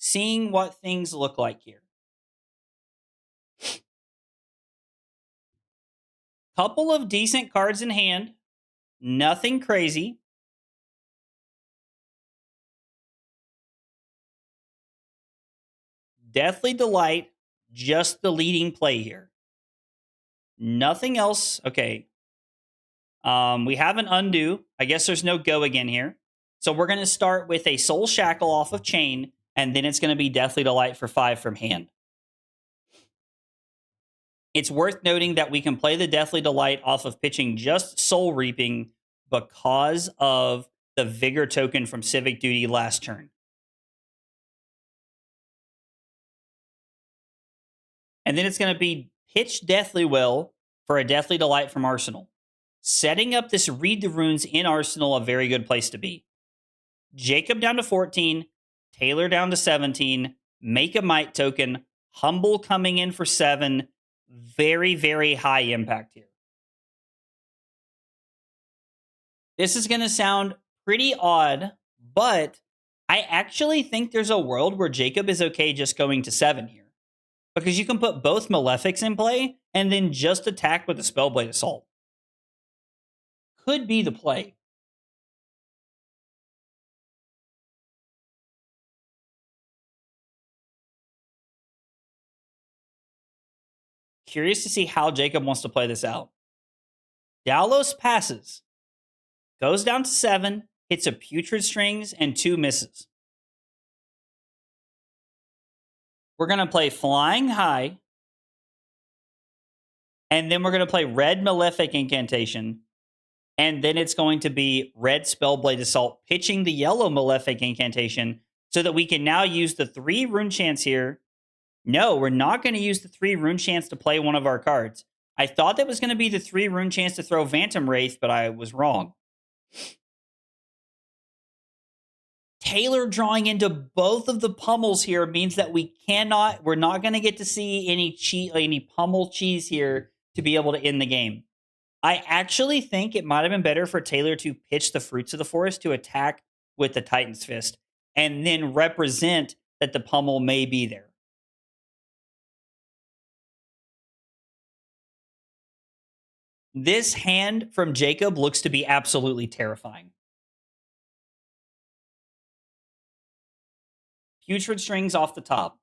seeing what things look like here. Couple of decent cards in hand. Nothing crazy. Deathly Delight, just the leading play here. Nothing else. Okay. We have an undo. I guess there's no go again here. So we're going to start with a Soul Shackle off of Chane, and then it's going to be Deathly Delight for 5 from hand. It's worth noting that we can play the Deathly Delight off of pitching just Soul Reaping because of the Vigor token from Civic Duty last turn. And then it's going to be pitch Deathly Will for a Deathly Delight from Arsenal. Setting up this Read the Runes in Arsenal, a very good place to be. Jacob down to 14, Taylor down to 17, make a Might token, Humble coming in for 7. Very, very high impact here. This is going to sound pretty odd, but I actually think there's a world where Jacob is okay just going to 7 here. Because you can put both Malefics in play and then just attack with the Spellblade Assault. Could be the play. Curious to see how Jacob wants to play this out. Dalos passes. Goes down to 7. Hits a Putrid Strings and 2 misses. We're going to play Flying High. And then we're going to play Red Malefic Incantation. And then it's going to be Red Spellblade Assault pitching the Yellow Malefic Incantation so that we can now use the 3 Rune Chants here. No, we're not going to use the 3 Rune Chants to play one of our cards. I thought that was going to be the 3 Rune Chants to throw Phantom Wraith, but I was wrong. Taylor drawing into both of the pummels here means that we're not going to get to see any pummel cheese here to be able to end the game. I actually think it might have been better for Taylor to pitch the Fruits of the Forest to attack with the Titan's Fist and then represent that the pummel may be there. This hand from Jacob looks to be absolutely terrifying. Putrid Strings off the top.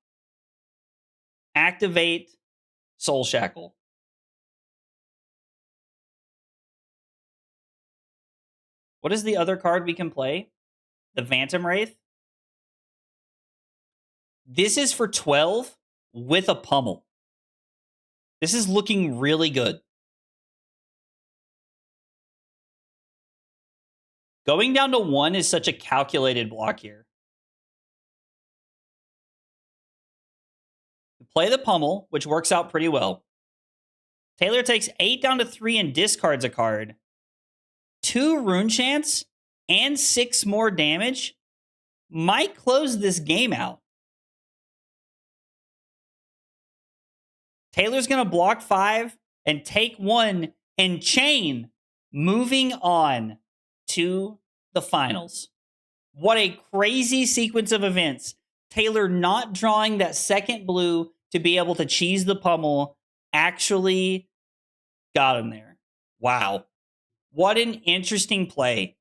Activate Soul Shackle. What is the other card we can play? The Phantom Wraith. This is for 12 with a pummel. This is looking really good. Going down to 1 is such a calculated block here. Play the pummel, which works out pretty well. Taylor takes 8 down to 3 and discards a card. 2 Rune Chants and 6 more damage might close this game out. Taylor's going to block 5 and take 1 and Chane, moving on to the finals. What a crazy sequence of events. Taylor not drawing that second blue to be able to cheese the pummel actually got him there. Wow. What an interesting play.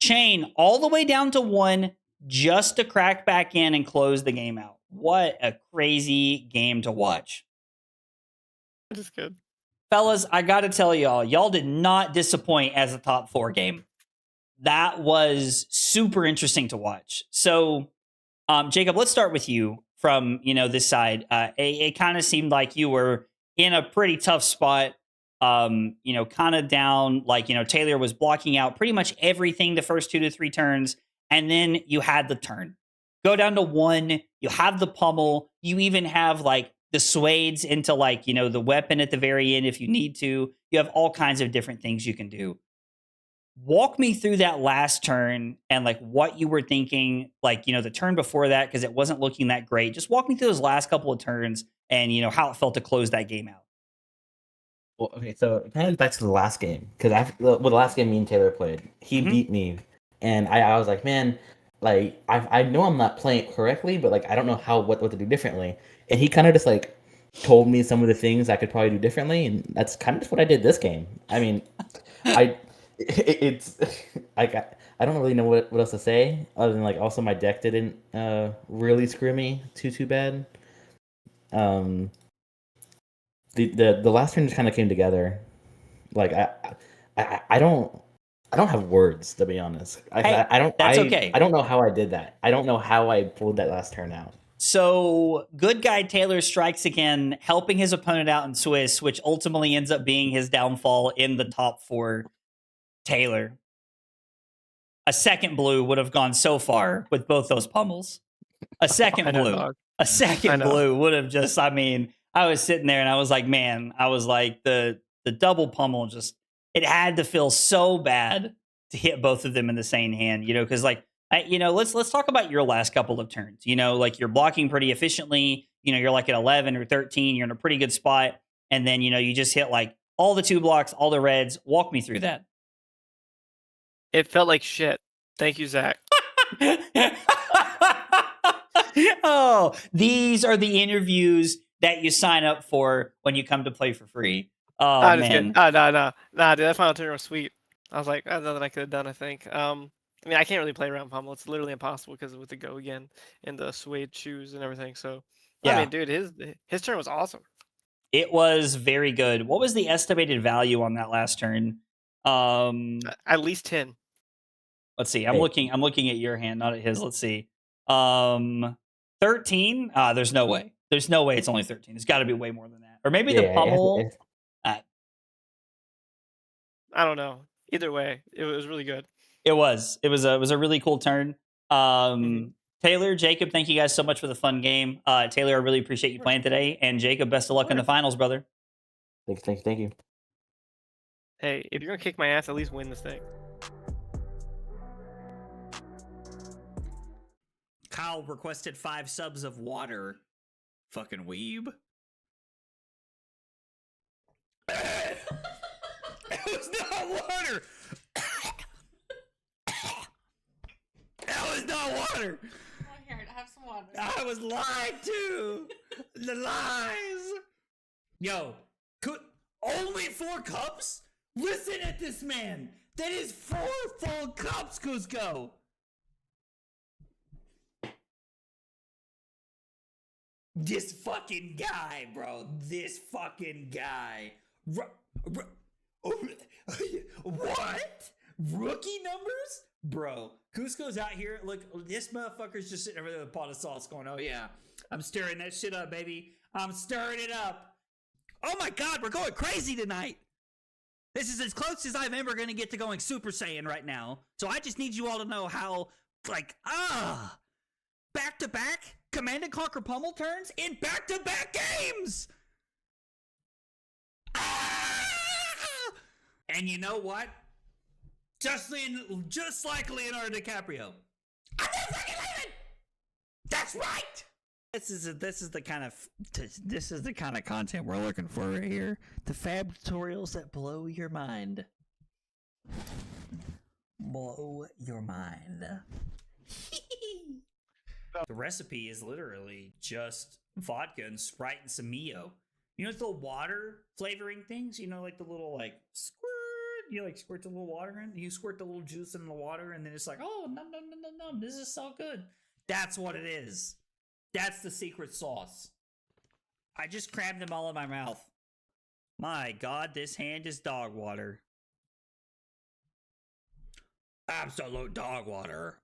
Chane all the way down to 1 just to crack back in and close the game out. What a crazy game to watch. That is good. Fellas, I got to tell y'all did not disappoint as a top 4 game. That was super interesting to watch. So, Jacob, let's start with you from, this side. It kind of seemed like you were in a pretty tough spot, kind of down, Taylor was blocking out pretty much everything the first 2 to 3 turns, and then you had the turn. Go down to 1, you have the pummel, you even have, the swades into, the weapon at the very end if you need to. You have all kinds of different things you can do. Walk me through that last turn and what you were thinking, the turn before that, because it wasn't looking that great. Just walk me through those last couple of turns and, how it felt to close that game out. Well, okay, so kind of back to the last game, because the last game me and Taylor played, he beat me, and I was like, man, like I know I'm not playing it correctly, but like I don't know what to do differently. And he kind of just like told me some of the things I could probably do differently, and that's kind of just what I did this game. I mean, it's I don't really know what else to say other than like also my deck didn't really screw me too bad. The last turn just kind of came together. Like I don't have words, to be honest. Hey, that's okay. I don't know how I did that. I don't know how I pulled that last turn out. So, good guy Taylor strikes again, helping his opponent out in Swiss, which ultimately ends up being his downfall in the top 4. Taylor. A second blue would have gone so far with both those pummels. A second blue would have just, I mean, I was sitting there and I was like, man, I was like, the double pummel just, it had to feel so bad to hit both of them in the same hand, you know, because like, let's talk about your last couple of turns. You know, like you're blocking pretty efficiently. You know, you're like at 11 or 13. You're in a pretty good spot. And then, you know, you just hit like all the 2 blocks, all the reds. Walk me through that. It felt like shit. Thank you, Zach. Oh, these are the interviews that you sign up for when you come to play for free. Oh, man. No, dude, that final turn was sweet. I was like, that's nothing I could have done, I think. I mean, I can't really play around pummel. It's literally impossible because with the go again and the suede shoes and everything. So, yeah. I mean, dude, his turn was awesome. It was very good. What was the estimated value on that last turn? At least 10. Let's see. I'm looking at your hand, not at his. Let's see. 13? There's no way. There's no way it's only 13. It's got to be way more than that. Or maybe the pummel. I don't know. Either way, it was really good. It was a really cool turn. Taylor, Jacob, thank you guys so much for the fun game. Taylor, I really appreciate you playing today. And Jacob, best of luck in the finals, brother. Thank you. Hey, if you're gonna kick my ass, at least win this thing. Kyle requested 5 subs of water. Fucking weeb. It was not water. That was not water. Oh, here, have some water. I was lied to. The lies. Yo, only 4 cups? Listen at this man. That is 4 full cups, Cusco. This fucking guy, bro. This fucking guy. What? Rookie numbers? Bro, Cusco's out here. Look, this motherfucker's just sitting over there with a pot of sauce going, oh yeah, I'm stirring that shit up, baby. I'm stirring it up. Oh my God, we're going crazy tonight. This is as close as I'm ever going to get to going Super Saiyan right now. So I just need you all to know how, back-to-back Command & Conquer pummel turns in back-to-back games. And you know what? Just like Leonardo DiCaprio. I'm not fucking leaving. That's right. This is the kind of content we're looking for right here. The fab tutorials that blow your mind. Blow your mind. The recipe is literally just vodka and Sprite and some Mio. You know, it's the water flavoring things. You know, like the little squirt. You squirt the little water in. You squirt the little juice in the water, and then it's like, oh, nom. This is so good. That's what it is. That's the secret sauce. I just crammed them all in my mouth. My God, this hand is dog water. Absolute dog water.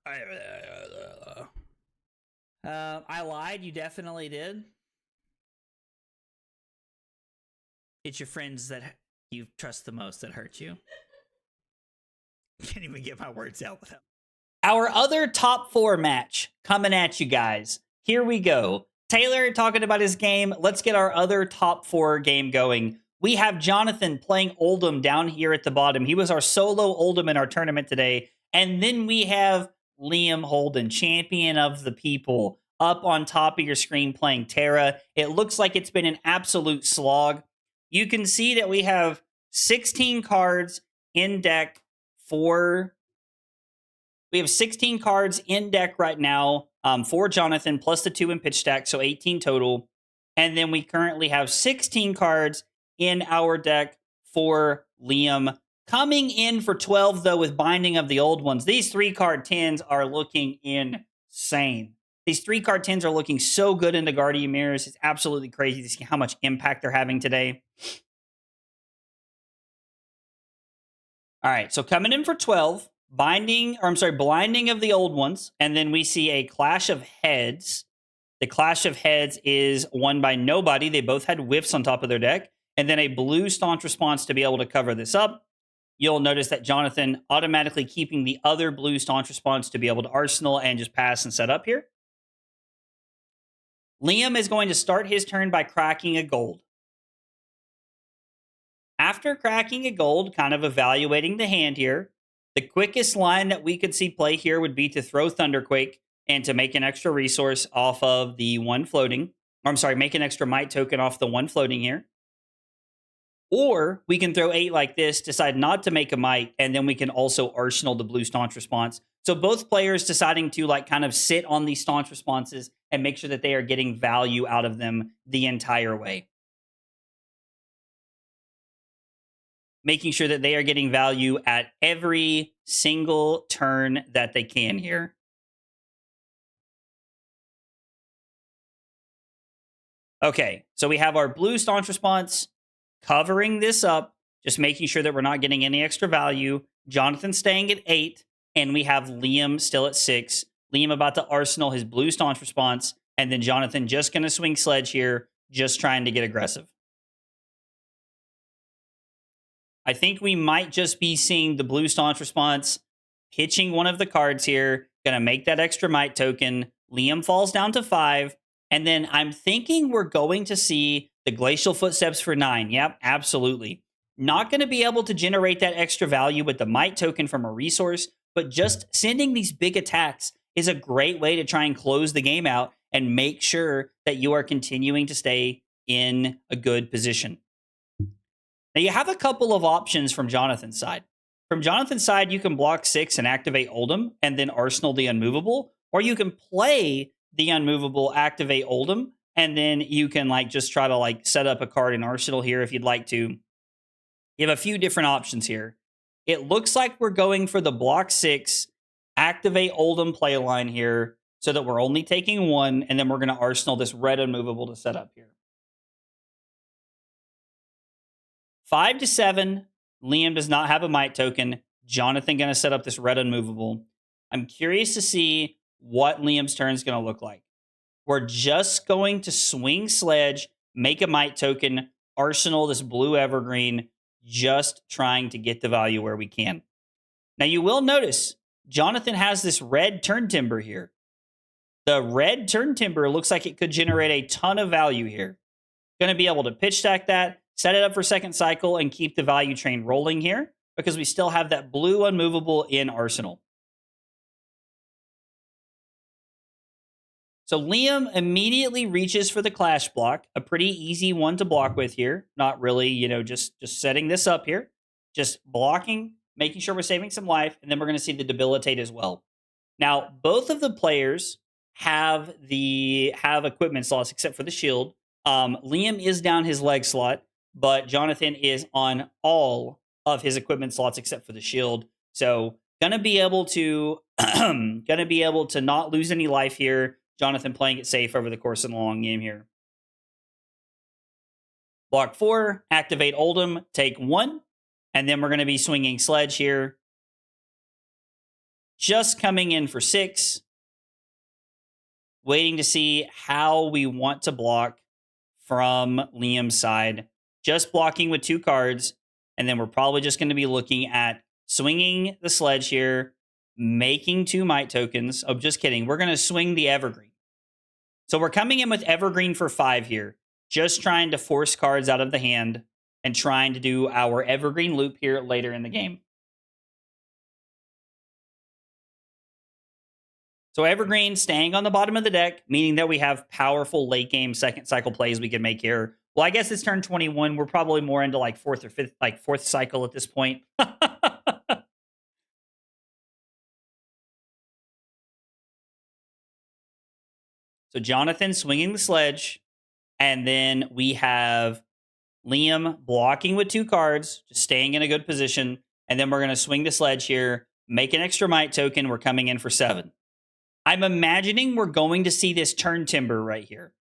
I lied. You definitely did. It's your friends that you trust the most that hurt you. Can't even get my words out without. Our other top 4 match coming at you guys. Here we go. Taylor talking about his game. Let's get our other top 4 game going. We have Jonathan playing Oldhim down here at the bottom. He was our solo Oldhim in our tournament today. And then we have Liam Holden, champion of the people, up on top of your screen playing Terra. It looks like it's been an absolute slog. You can see that we have 16 cards in deck for We have 16 cards in deck right now for Jonathan, plus the 2 in pitch stack, so 18 total. And then we currently have 16 cards in our deck for Liam. Coming in for 12, though, with Binding of the Old Ones. These 3-card 10s are looking insane. These 3-card 10s are looking so good in the Guardian Mirrors. It's absolutely crazy to see how much impact they're having today. All right, so coming in for 12, Blinding of the Old Ones, and then we see a Clash of Heads. The Clash of Heads is won by nobody. They both had whiffs on top of their deck, and then a blue Staunch Response to be able to cover this up. You'll notice that Jonathan automatically keeping the other blue Staunch Response to be able to arsenal and just pass and set up here. Liam is going to start his turn by cracking a gold. After cracking a gold, kind of evaluating the hand here, the quickest line that we could see play here would be to throw Thunderquake and to make an extra resource off of the one floating. Or, I'm sorry, make an extra might token off the one floating here. Or we can throw 8 like this, decide not to make a might, and then we can also arsenal the blue Staunch Response. So both players deciding to like kind of sit on these Staunch Responses and make sure that they are getting value out of them the entire way. Making sure that they are getting value at every single turn that they can here. Okay, so we have our blue Staunch Response covering this up, just making sure that we're not getting any extra value. Jonathan staying at 8, and we have Liam still at 6. Liam about to arsenal his blue Staunch Response, and then Jonathan just going to swing Sledge here, just trying to get aggressive. I think we might just be seeing the blue Staunch Response pitching one of the cards here, going to make that extra might token. Liam falls down to 5, and then I'm thinking we're going to see the Glacial Footsteps for 9. Yep, absolutely. Not going to be able to generate that extra value with the might token from a resource, but just sending these big attacks is a great way to try and close the game out and make sure that you are continuing to stay in a good position. Now, you have a couple of options from Jonathan's side. From Jonathan's side, you can block 6 and activate Oldhim and then arsenal the Unmovable, or you can play the Unmovable, activate Oldhim, and then you can like just try to like set up a card in Arsenal here if you'd like to. You have a few different options here. It looks like we're going for the block 6, activate Oldhim play line here so that we're only taking 1, and then we're going to Arsenal this red Unmovable to set up here. 5 to 7, Liam does not have a might token. Jonathan going to set up this red Unmovable. I'm curious to see what Liam's turn is going to look like. We're just going to swing Sledge, make a might token, arsenal this blue Evergreen, just trying to get the value where we can. Now you will notice Jonathan has this red Turn Timber here. The red Turn Timber looks like it could generate a ton of value here. Going to be able to pitch stack that, set it up for second cycle, and keep the value train rolling here because we still have that blue Unmovable in Arsenal. So Liam immediately reaches for the Clash block, a pretty easy one to block with here. Not really, just setting this up here. Just blocking, making sure we're saving some life, and then we're going to see the Debilitate as well. Now, both of the players have equipment slots except for the shield. Liam is down his leg slot, but Jonathan is on all of his equipment slots except for the shield. So gonna be able to not lose any life here. Jonathan playing it safe over the course of the long game here. Block 4, activate Oldhim, take 1, and then we're going to be swinging Sledge here. Just coming in for 6. Waiting to see how we want to block from Liam's side. Just blocking with 2 cards, and then we're probably just going to be looking at swinging the Sledge here, making 2 might tokens. Oh, just kidding. We're going to swing the Evergreen. So we're coming in with Evergreen for 5 here. Just trying to force cards out of the hand and trying to do our Evergreen loop here later in the game. So Evergreen staying on the bottom of the deck, meaning that we have powerful late game second cycle plays we can make here. Well, I guess it's turn 21. We're probably more into like 4th or 5th, like 4th cycle at this point. So Jonathan swinging the sledge, and then we have Liam blocking with 2 cards, just staying in a good position, and then we're going to swing the sledge here, make an extra might token. We're coming in for 7. I'm imagining we're going to see this turn timber right here.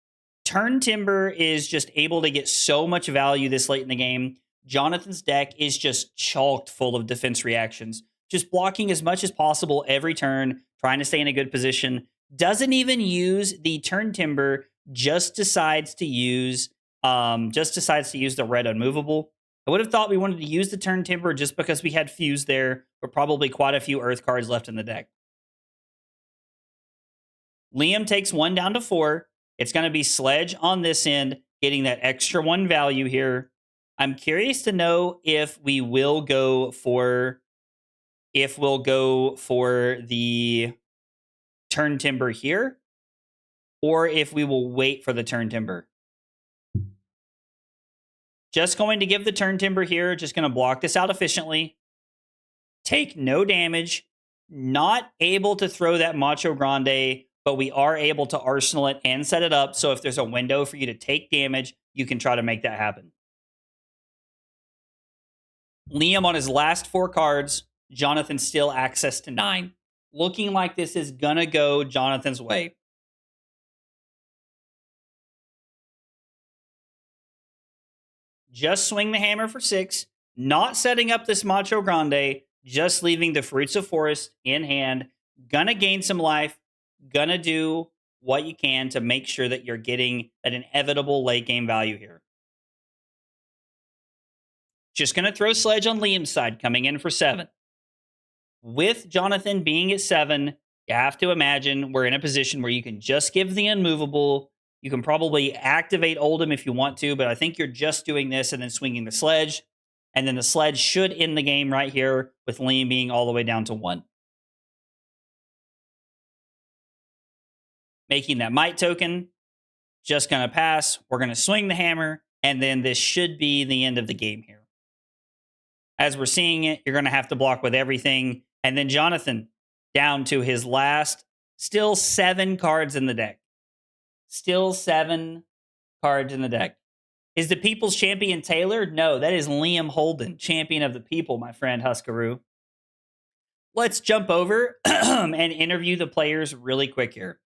Turn timber is just able to get so much value this late in the game. Jonathan's deck is just chalked full of defense reactions, just blocking as much as possible every turn, trying to stay in a good position. Doesn't even use the turn timber, just decides to use the red unmovable. I would have thought we wanted to use the turn timber just because we had fuse there, but probably quite a few earth cards left in the deck. Liam takes 1 down to 4. It's going to be sledge on this end, getting that extra 1 value here. I'm curious to know if we will go for the turn timber here, or if we will wait for the turn timber. Just going to give the turn timber here, just going to block this out efficiently. Take no damage. Not able to throw that Macho Grande, but we are able to arsenal it and set it up, so if there's a window for you to take damage, you can try to make that happen. Liam on his last 4 cards, Jonathan still access to 9. Looking like this is going to go Jonathan's way. Just swing the hammer for 6, not setting up this Macho Grande, just leaving the Fruits of Forest in hand. Gonna gain some life, gonna do what you can to make sure that you're getting that inevitable late game value here. Just going to throw sledge on Liam's side, coming in for 7. With Jonathan being at 7, you have to imagine we're in a position where you can just give the unmovable. You can probably activate Oldhim if you want to, but I think you're just doing this and then swinging the sledge. And then the sledge should end the game right here with Liam being all the way down to 1. Making that might token. Just going to pass. We're going to swing the hammer. And then this should be the end of the game here. As we're seeing it, you're going to have to block with everything. And then Jonathan down to his last, still 7 cards in the deck. Still 7 cards in the deck. Is the People's Champion Taylor? No, that is Liam Holden, champion of the people, my friend Huskaroo. Let's jump over and interview the players really quick here.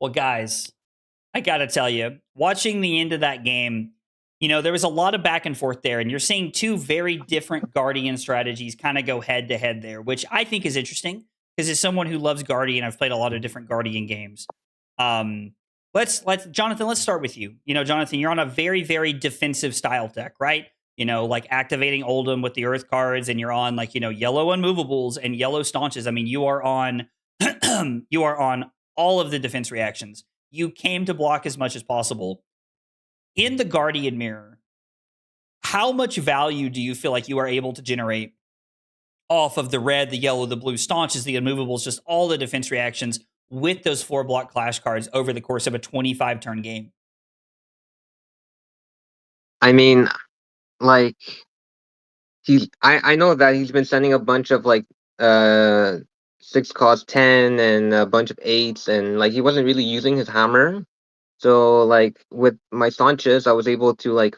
Well, guys, I got to tell you, watching the end of that game, there was a lot of back and forth there, and you're seeing 2 very different Guardian strategies kind of go head to head there, which I think is interesting because as someone who loves Guardian, I've played a lot of different Guardian games. Jonathan, let's start with you. Jonathan, you're on a very, very defensive style deck, right? Like activating Oldhim with the Earth cards, and you're on yellow unmovables and yellow staunches. I mean, you are on all of the defense reactions. You came to block as much as possible. In the Guardian Mirror, how much value do you feel like you are able to generate off of the red, the yellow, the blue staunches, the unmovables, just all the defense reactions with those 4 block clash cards over the course of a 25 turn game? I mean, like, I know that he's been sending a bunch of 6 cost 10 and a bunch of 8s, and he wasn't really using his hammer. So with my staunches, I was able to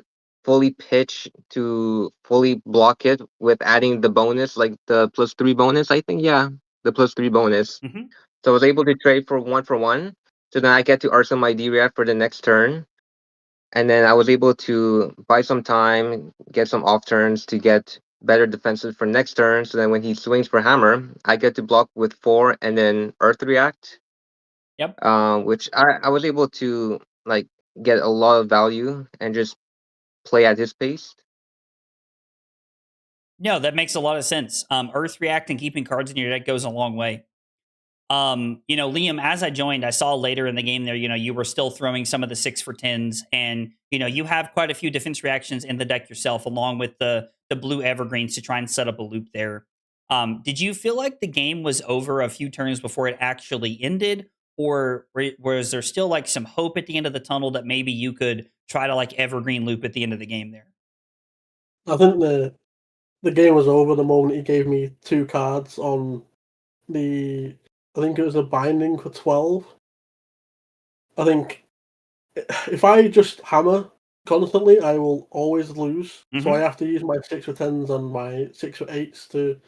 fully pitch to fully block it with adding the bonus, the +3 bonus, I think. Yeah, the +3 bonus. Mm-hmm. So I was able to trade for 1 for 1. So then I get to arsenal my D-React for the next turn. And then I was able to buy some time, get some off turns to get better defenses for next turn. So then when he swings for hammer, I get to block with 4 and then Earth React. Yep. Which I was able to get a lot of value and just play at his pace. No, that makes a lot of sense. Earth React and keeping cards in your deck goes a long way. Liam, as I joined, I saw later in the game there, you were still throwing some of the 6 for 10s, and you have quite a few defense reactions in the deck yourself, along with the blue evergreens to try and set up a loop there. Did you feel like the game was over a few turns before it actually ended, or was there still some hope at the end of the tunnel that maybe you could try to evergreen loop at the end of the game there? I think the game was over the moment he gave me 2 cards on I think it was a binding for 12. I think if I just hammer constantly, I will always lose. So I have to use my 6 for 10s and my 6 for 8s to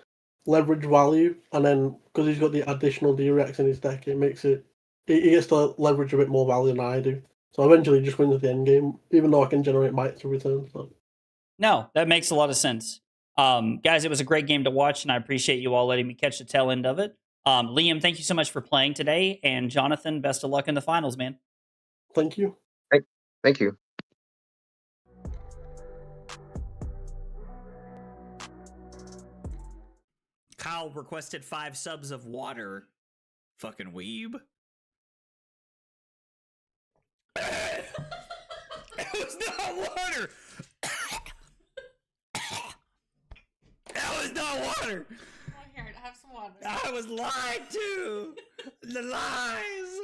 leverage value. And then, because he's got the additional D-Rex in his deck, it makes it... He gets to leverage a bit more value than I do. So eventually just wins at the end game, even though I can generate mites every turn. So. No, that makes a lot of sense. Guys, it was a great game to watch, and I appreciate you all letting me catch the tail end of it. Liam, thank you so much for playing today. And Jonathan, best of luck in the finals, man. Thank you. Thank you. Kyle requested 5 subs of water. Fucking weeb. It was not water. That was not water. Oh, here, have some water. I was lied to. The lies.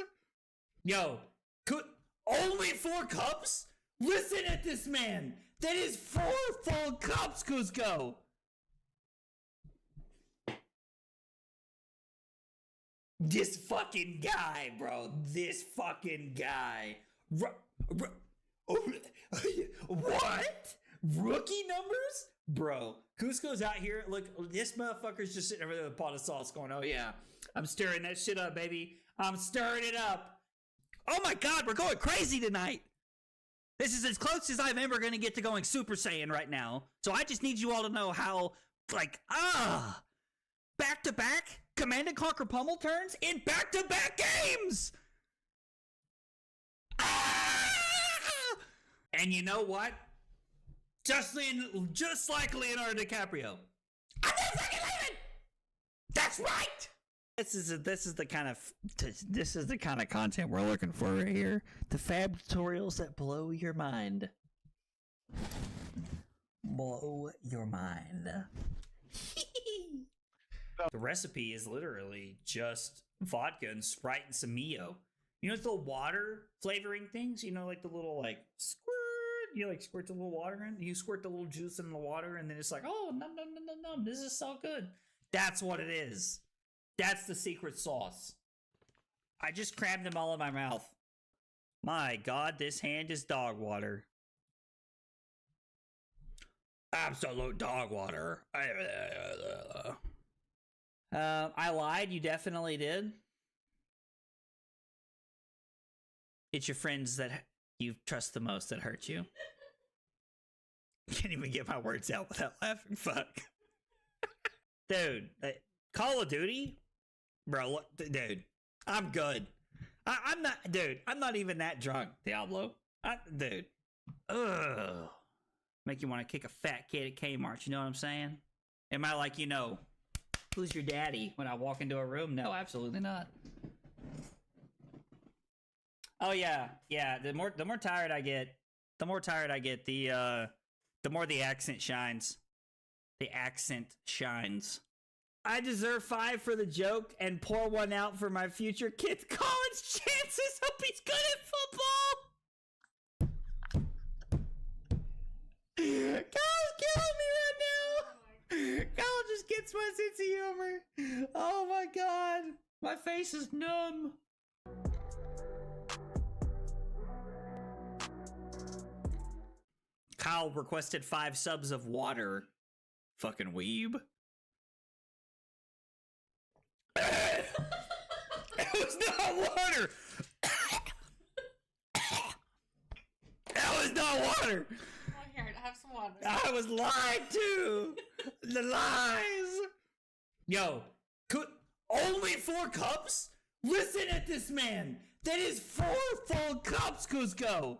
Yo, only 4 cups? Listen at this man. That is 4 full cups, Cusco. This fucking guy, bro. This fucking guy. What? Rookie numbers? Bro, Cusco's out here. Look, this motherfucker's just sitting over there with a pot of sauce going, oh yeah, I'm stirring that shit up, baby. I'm stirring it up. Oh my God, we're going crazy tonight. This is as close as I'm ever going to get to going Super Saiyan right now. So I just need you all to know how, back-to-back Command and Conquer pummel turns in back-to-back games. And you know what? Just like Leonardo DiCaprio. I'm not fucking leaving. That's right. This is the kind of content we're looking for right here. The fab tutorials that blow your mind. Blow your mind. The recipe is literally just vodka and Sprite and some Mio. You know, the water flavoring things? You know, like the little, squirt. You, squirt the little water in. You squirt the little juice in the water, and then it's like, oh, nom. This is so good. That's what it is. That's the secret sauce. I just crammed them all in my mouth. My God, this hand is dog water. Absolute dog water. I lied. You definitely did. It's your friends that you trust the most that hurt you. Can't even get my words out without laughing. Fuck. Dude, Call of Duty? Bro, dude, I'm good. I'm not even that drunk, Diablo. Dude. Ugh. Make you want to kick a fat kid at Kmart, you know what I'm saying? Am I like, who's your daddy when I walk into a room? No, absolutely not. Oh yeah. The more tired I get, the more the accent shines. The accent shines. I deserve 5 for the joke and pour 1 out for my future kid's college chances. Hope he's good at football. Kyle's killing me right now. Kyle just gets my sense of humor. Oh my God. My face is numb. Kyle requested 5 subs of water. Fucking weeb. It was not water. That was not water. Oh, here, have some water. I was lied to. The lies. Yo, only 4 cups? Listen at this man. That is 4 full cups, Cusco.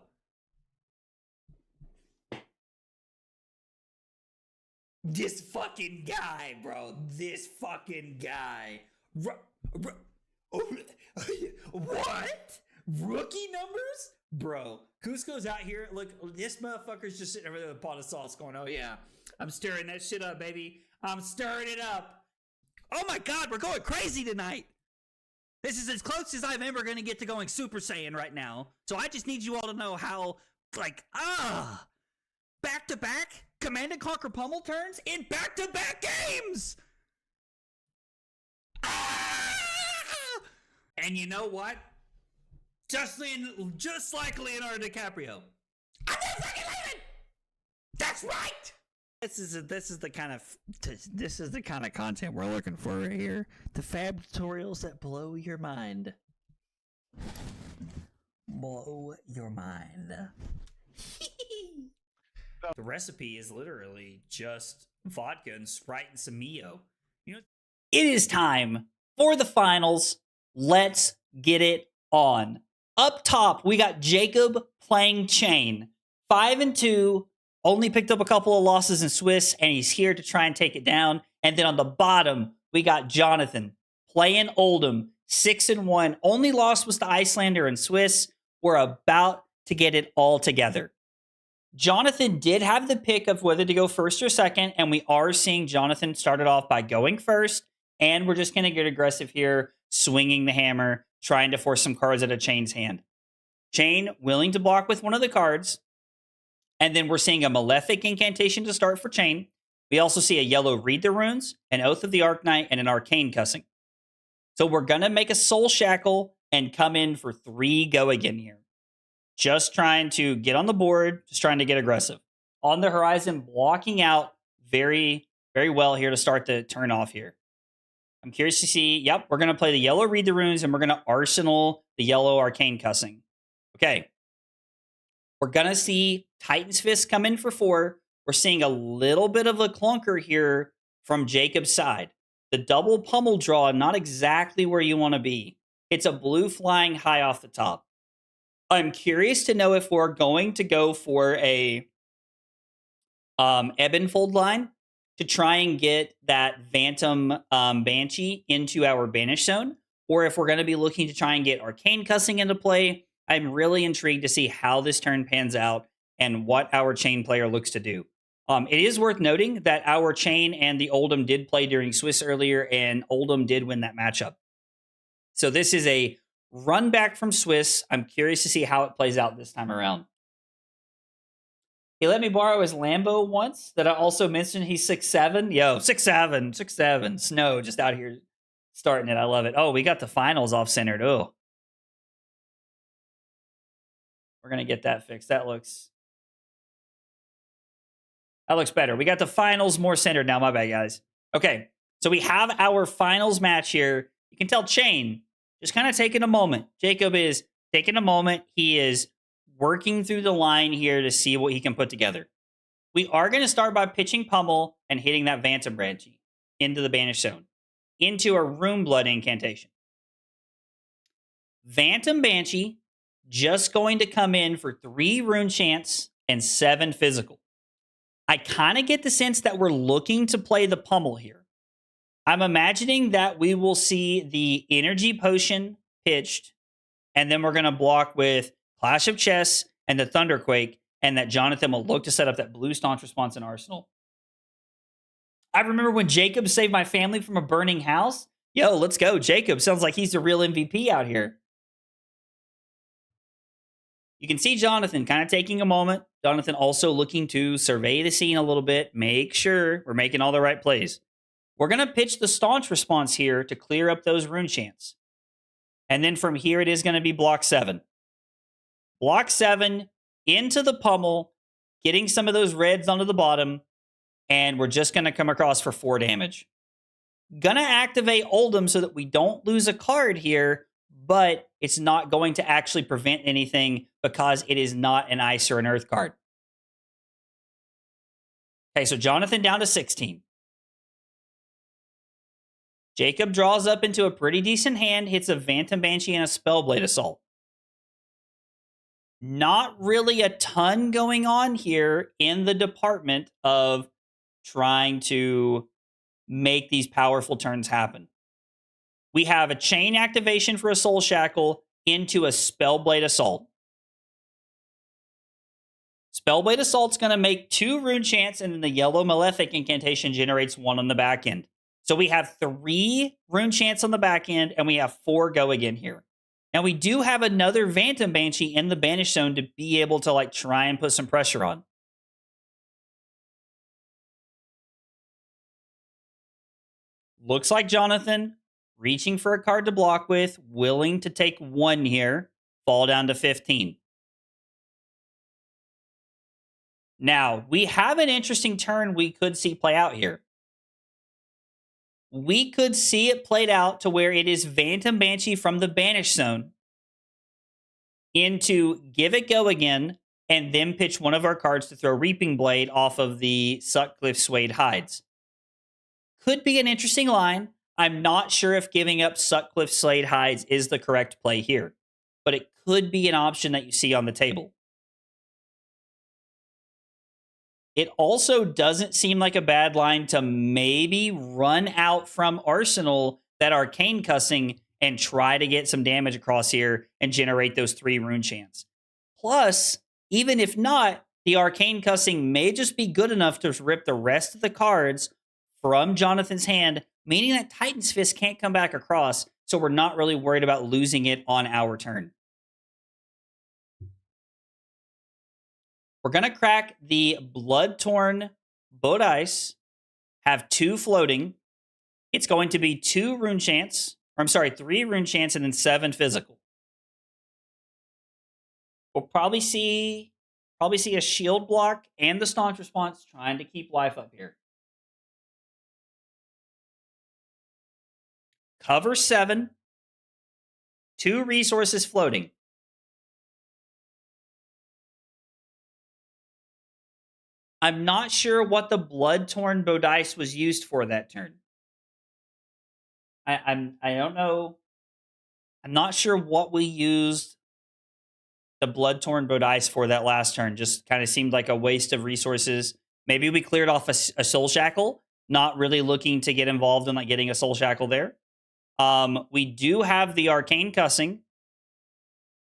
This fucking guy, bro. This fucking guy. What? Rookie numbers? Bro, Cusco's out here. Look, this motherfucker's just sitting over there with a pot of sauce going, oh yeah, I'm stirring that shit up, baby. I'm stirring it up. Oh my God, we're going crazy tonight. This is as close as I'm ever going to get to going Super Saiyan right now. So I just need you all to know how, back-to-back Command and Conquer pummel turns in back-to-back games. And you know what? Just like Leonardo DiCaprio. I'm not fucking leaving. That's right. This is the kind of content we're looking for right here. The fab tutorials that blow your mind. Blow your mind. The recipe is literally just vodka and Sprite and some Mio. You know, It is time for the finals. Let's get it on. Up top, we got Jacob playing Chane. 5-2, only picked up a couple of losses in Swiss, and he's here to try and take it down. And then on the bottom, we got Jonathan playing Oldhim. 6-1, only loss was to Iyslander and Swiss. We're about to get it all together. Jonathan did have the pick of whether to go first or second, and we are seeing Jonathan started off by going first, and we're just going to get aggressive here, swinging the hammer, trying to force some cards out of Chane's hand. Chane willing to block with one of the cards, and then we're seeing a Malefic incantation to start for Chane. We also see a yellow Read the Runes, an Oath of the Arknight, and an Arcane Cussing. So we're going to make a Soul Shackle and come in for 3 go again here. Just trying to get on the board, just trying to get aggressive. On the horizon, blocking out very, very well here to start the turn off here. I'm curious to see, yep, we're going to play the yellow Read the Runes, and we're going to Arsenal the yellow Arcane Cussing. Okay. We're going to see Titan's Fist come in for 4. We're seeing a little bit of a clunker here from Jacob's side. The double pummel draw, not exactly where you want to be. It's a blue flying high off the top. I'm curious to know if we're going to go for a Ebonfold line to try and get that Phantom Banshee into our Banish Zone, or if we're going to be looking to try and get Arcane Cussing into play. I'm really intrigued to see how this turn pans out and what our Chane player looks to do. It is worth noting that our Chane and the Oldhim did play during Swiss earlier, and Oldhim did win that matchup. So this is a run back from Swiss. I'm curious to see how it plays out this time around. He let me borrow his Lambo once that I also mentioned he's 6'7". Yo, 6'7". Snow just out here starting it. I love it. Oh, we got the finals off-centered. Oh. We're going to get that fixed. That looks better. We got the finals more centered now. My bad, guys. Okay, so we have our finals match here. You can tell Chane just kind of taking a moment. Jacob is taking a moment. He is working through the line here to see what he can put together. We are going to start by pitching Pummel and hitting that Phantom Banshee into the Banish Zone, into a Rune Blood incantation. Phantom Banshee just going to come in for 3 Rune Chants and 7 physical. I kind of get the sense that we're looking to play the Pummel here. I'm imagining that we will see the Energy Potion pitched, and then we're going to block with Clash of Chess and the Thunderquake, and that Jonathan will look to set up that blue Staunch Response in Arsenal. I remember when Jacob saved my family from a burning house. Yo, let's go. Jacob sounds like he's the real MVP out here. You can see Jonathan kind of taking a moment. Jonathan also looking to survey the scene a little bit, make sure we're making all the right plays. We're going to pitch the Staunch Response here to clear up those Rune Chants. And then from here, it is going to be block 7. Block 7 into the Pummel, getting some of those reds onto the bottom, and we're just going to come across for 4 damage. Going to activate Oldhim so that we don't lose a card here, but it's not going to actually prevent anything because it is not an Ice or an Earth card. Okay, so Jonathan down to 16. Jacob draws up into a pretty decent hand, hits a Phantom Banshee and a Spellblade Assault. Not really a ton going on here in the department of trying to make these powerful turns happen. We have a Chane activation for a Soul Shackle into a Spellblade Assault. Spellblade Assault's going to make 2 Rune Chants, and then the yellow Malefic incantation generates 1 on the back end. So we have 3 Rune Chants on the back end, and we have 4 go again here. Now we do have another Phantom Banshee in the Banish Zone to be able to try and put some pressure on. Looks like Jonathan reaching for a card to block with, willing to take 1 here, fall down to 15. Now, we have an interesting turn we could see play out here. We could see it played out to where it is Phantom Banshee from the Banish Zone into Give It Go Again, and then pitch one of our cards to throw Reaping Blade off of the Sutcliffe Suede Hides. Could be an interesting line. I'm not sure if giving up Sutcliffe Suede Hides is the correct play here, but it could be an option that you see on the table. It also doesn't seem like a bad line to maybe run out from Arsenal that Arcane Cussing and try to get some damage across here and generate those 3 rune chants. Plus, even if not, the Arcane Cussing may just be good enough to rip the rest of the cards from Jonathan's hand, meaning that Titan's Fist can't come back across, so we're not really worried about losing it on our turn. We're going to crack the Blood-Torn Bodice, have 2 floating. It's going to be 2 rune chants, or I'm sorry, 3 rune chants and then 7 physical. We'll probably see a shield block and the staunch response trying to keep life up here. Cover 7, 2 resources floating. I'm not sure what the Blood-Torn Bodice was used for that turn. I don't know. I'm not sure what we used the Blood-Torn Bodice for that last turn. Just kind of seemed like a waste of resources. Maybe we cleared off a Soul Shackle, not really looking to get involved in like getting a Soul Shackle there. We do have the Arcane Cussing.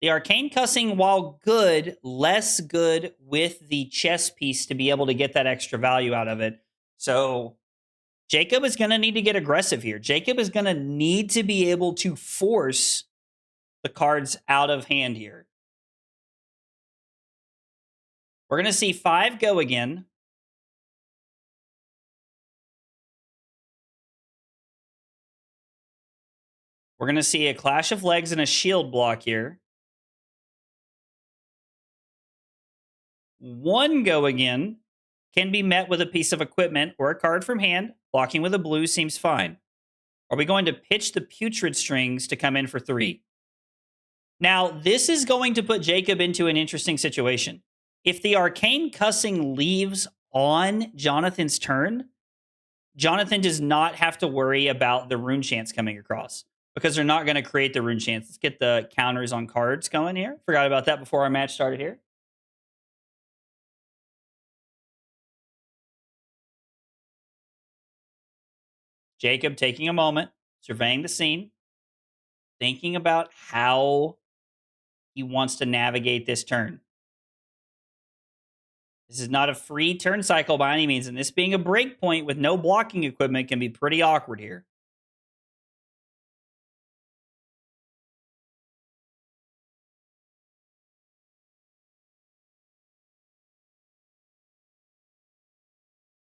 The Arcane Cussing, while good, less good with the chess piece to be able to get that extra value out of it. So Jacob is going to need to get aggressive here. Jacob is going to need to be able to force the cards out of hand here. We're going to see 5 go again. We're going to see a Clash of Legs and a shield block here. 1 go again can be met with a piece of equipment or a card from hand. Blocking with a blue seems fine. Are we going to pitch the Putrid Strings to come in for 3? Now, this is going to put Jacob into an interesting situation. If the Arcane Cussing leaves on Jonathan's turn, Jonathan does not have to worry about the rune chants coming across because they're not going to create the rune chants. Let's get the counters on cards going here. Forgot about that before our match started here. Jacob taking a moment, surveying the scene, thinking about how he wants to navigate this turn. This is not a free turn cycle by any means, and this being a breakpoint with no blocking equipment can be pretty awkward here.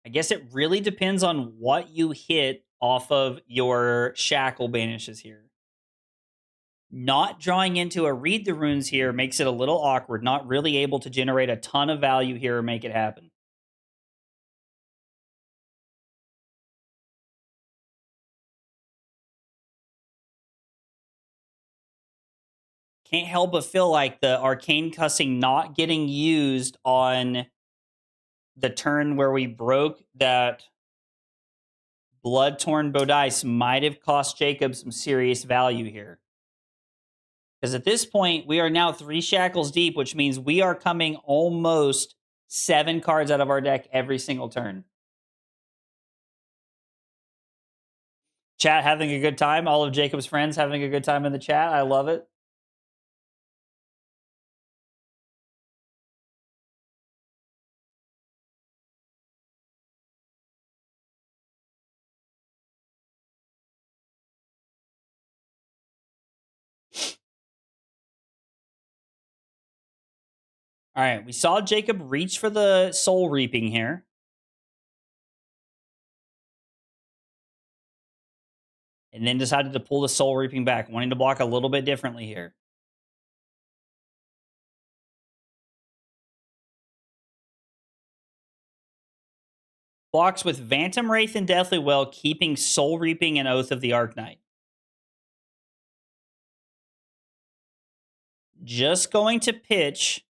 I guess it really depends on what you hit off of your shackle banishes here. Not drawing into a read the runes here makes it a little awkward, not really able to generate a ton of value here or make it happen. Can't help but feel like the Arcane Cussing not getting used on the turn where we broke that Blood-Torn Bodice might have cost Jacob some serious value here. Because at this point, we are now 3 shackles deep, which means we are coming almost 7 cards out of our deck every single turn. Chat having a good time. All of Jacob's friends having a good time in the chat. I love it. All right, we saw Jacob reach for the Soul Reaping here. and then decided to pull the Soul Reaping back, wanting to block a little bit differently here. Blocks with Phantom Wraith and Deathly Well, keeping Soul Reaping and Oath of the Arknight. Just going to pitch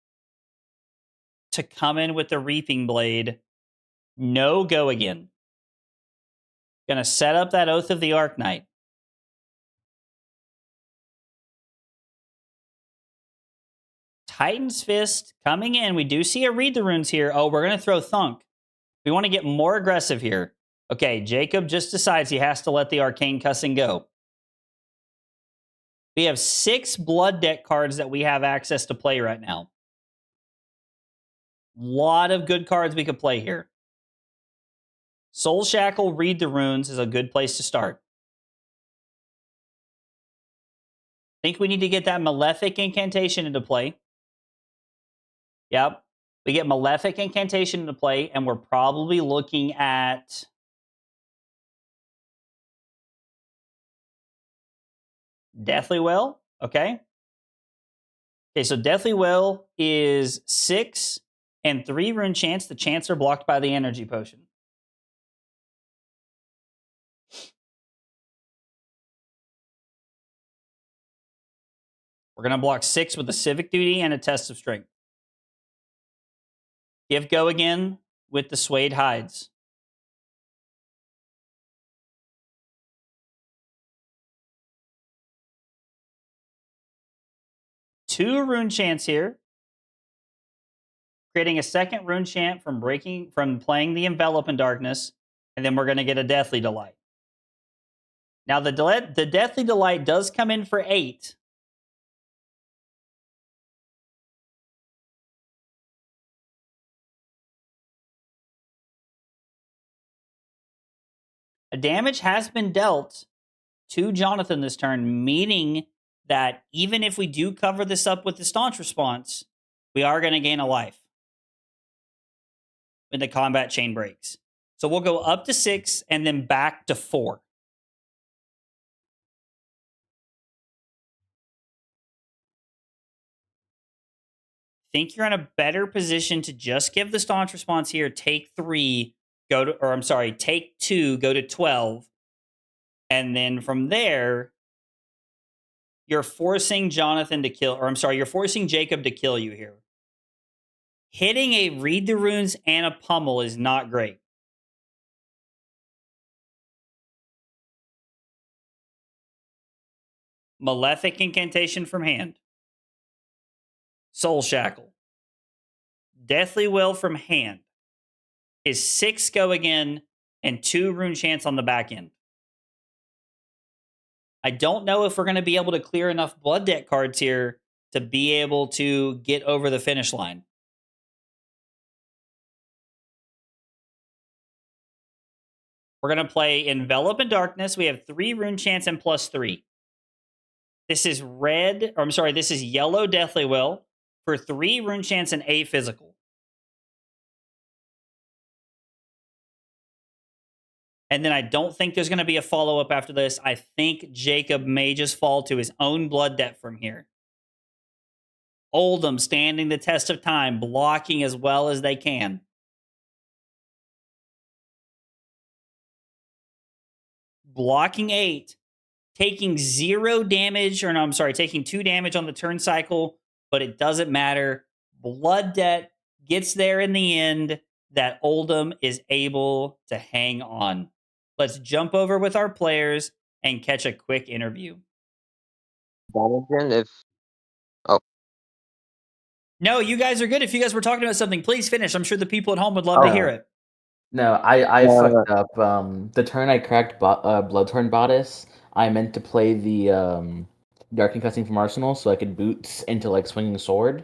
to come in with the Reaping Blade. No go again. Gonna set up that Oath of the Arknight. Titan's Fist coming in. We do see a Read the Runes here. Oh, we're gonna throw Thunk. We want to get more aggressive here. Okay, Jacob just decides he has to let the Arcane Cussing go. We have 6 Blood deck cards that we have access to play right now. Lot of good cards we could play here. Soul Shackle, Read the Runes is a good place to start. Think we need to get that Malefic Incantation into play. Yep. We get Malefic Incantation into play, and we're probably looking at Deathly Well. Okay. Okay, so Deathly Well is 6 and 3 rune chance. The chants are blocked by the energy potion. We're going to block 6 with a Civic Duty and a Test of Strength. Give go again with the Suede Hides. Two rune chants here. Creating a second rune chant from playing the Envelop in Darkness. And then we're going to get a Deathly Delight. Now the Deathly Delight does come in for 8. A damage has been dealt to Jonathan this turn, meaning that even if we do cover this up with the Staunch Response, we are going to gain a life when the combat chain breaks. So we'll go up to 6 and then back to 4. Think you're in a better position to just give the Staunch Response here, take 3, take 2, go to 12. And then from there, you're forcing Jonathan to kill, you're forcing Jacob to kill you here. Hitting a Read the Runes and a Pummel is not great. Malefic Incantation from hand. Soul Shackle. Deathly Will from hand. Is 6 go again and 2 rune chants on the back end. I don't know if we're going to be able to clear enough Blood deck cards here to be able to get over the finish line. We're going to play Envelop in Darkness. We have 3 rune chants and +3. This is this is yellow Deathly Will for 3 rune chants and a physical. And then I don't think there's going to be a follow-up after this. I think Jacob may just fall to his own Blood debt from here. Oldhim standing the test of time, blocking as well as they can. Blocking 8, taking 0 damage, taking 2 damage on the turn cycle, but it doesn't matter. Blood debt gets there in the end that Oldhim is able to hang on. Let's jump over with our players and catch a quick interview. No, you guys are good. If you guys were talking about something, please finish. I'm sure the people at home would love to hear it. No, I fucked up. The turn I cracked Bloodthorn Bodice, I meant to play the Arcane Cussing from Arsenal so I could boots into Swinging Sword,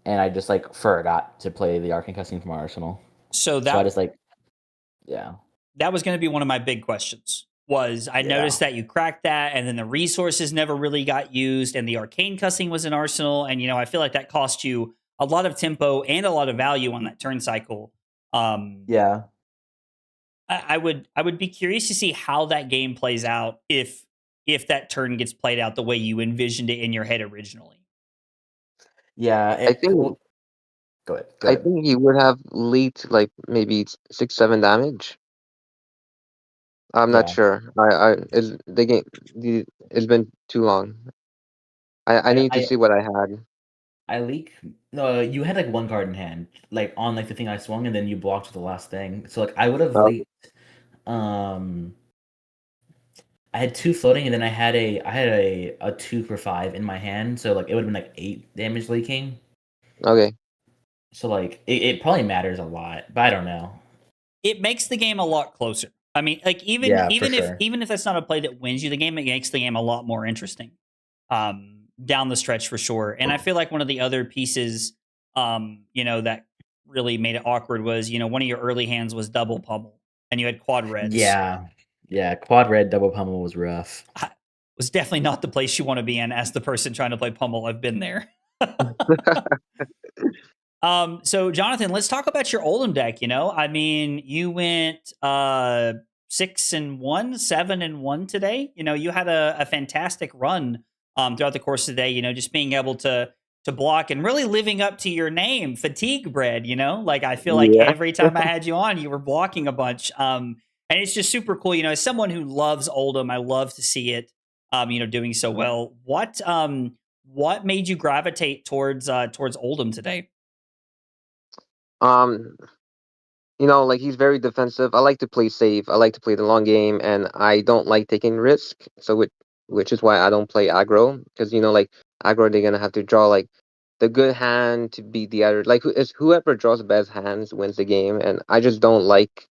and I just forgot to play the Arcane Cussing from Arsenal. So I just yeah. That was going to be one of my big questions. I noticed that you cracked that, and then the resources never really got used, and the Arcane Cussing was in Arsenal, and I feel like that cost you a lot of tempo and a lot of value on that turn cycle. Yeah. I would be curious to see how that game plays out if that turn gets played out the way you envisioned it in your head originally. Yeah, I think go ahead. I think he would have leaked like maybe 6-7 damage. I'm not Yeah. sure. The game it's been too long. I need to see what I had. I leak. No, you had like one card in hand, like on like the thing I swung, and then you blocked with the last thing. So like I would have Oh. leaked. I had 2 floating, and then I had a 2 for 5 in my hand. So like it would have been like 8 damage leaking. Okay. So like it probably matters a lot, but I don't know. It makes the game a lot closer. I mean, like even Yeah, for even if sure. even if that's not a play that wins you the game, it makes the game a lot more interesting. Down the stretch for sure. And I feel like one of the other pieces, that really made it awkward was, one of your early hands was double pummel, and you had quad reds. Yeah, quad red double pummel was rough. Was definitely not the place you want to be in as the person trying to play pummel. I've been there. So Jonathan, let's talk about your Oldhim deck. I mean, you went 6-1, 7-1 today. You had a fantastic run throughout the course of the day. Just being able to block and really living up to your name, Fatigue Bread. Like I feel like every time I had you on, you were blocking a bunch. And it's just super cool. As someone who loves Oldhim, I love to see it. Doing so well. What made you gravitate towards Oldhim today? Like he's very defensive. I like to play safe. I like to play the long game, and I don't like taking risk. So which is why I don't play aggro, because like aggro, they're gonna have to draw like the good hand to beat the other. Like whoever draws the best hands wins the game, and I just don't like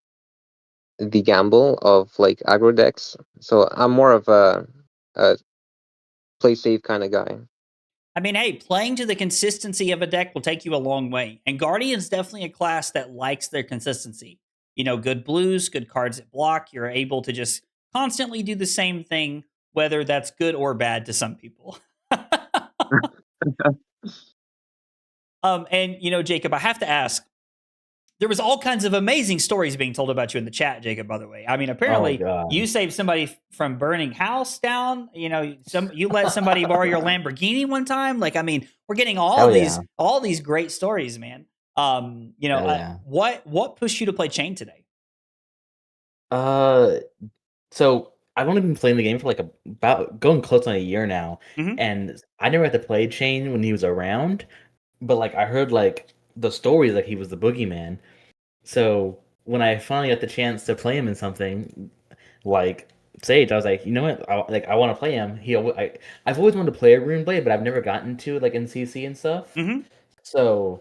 the gamble of like aggro decks. So I'm more of a play safe kind of guy. I mean, hey, playing to the consistency of a deck will take you a long way. And Guardian's definitely a class that likes their consistency. Good blues, good cards that block. You're able to just constantly do the same thing, whether that's good or bad to some people. And Jacob, I have to ask, there was all kinds of amazing stories being told about you in the chat, Jacob, by the way. I mean, apparently you saved somebody from burning house down. You let somebody borrow your Lamborghini one time. Like, I mean, we're getting all these great stories, man. What pushed you to play Chane today? So I've only been playing the game for like about going close on a year now, and I never had to play Chane when he was around. But like I heard like the stories, like he was the boogeyman. So when I finally got the chance to play him in something like Sage, I was like, you know what? I want to play him. I've always wanted to play a Rune Blade, but I've never gotten to it like in CC and stuff. So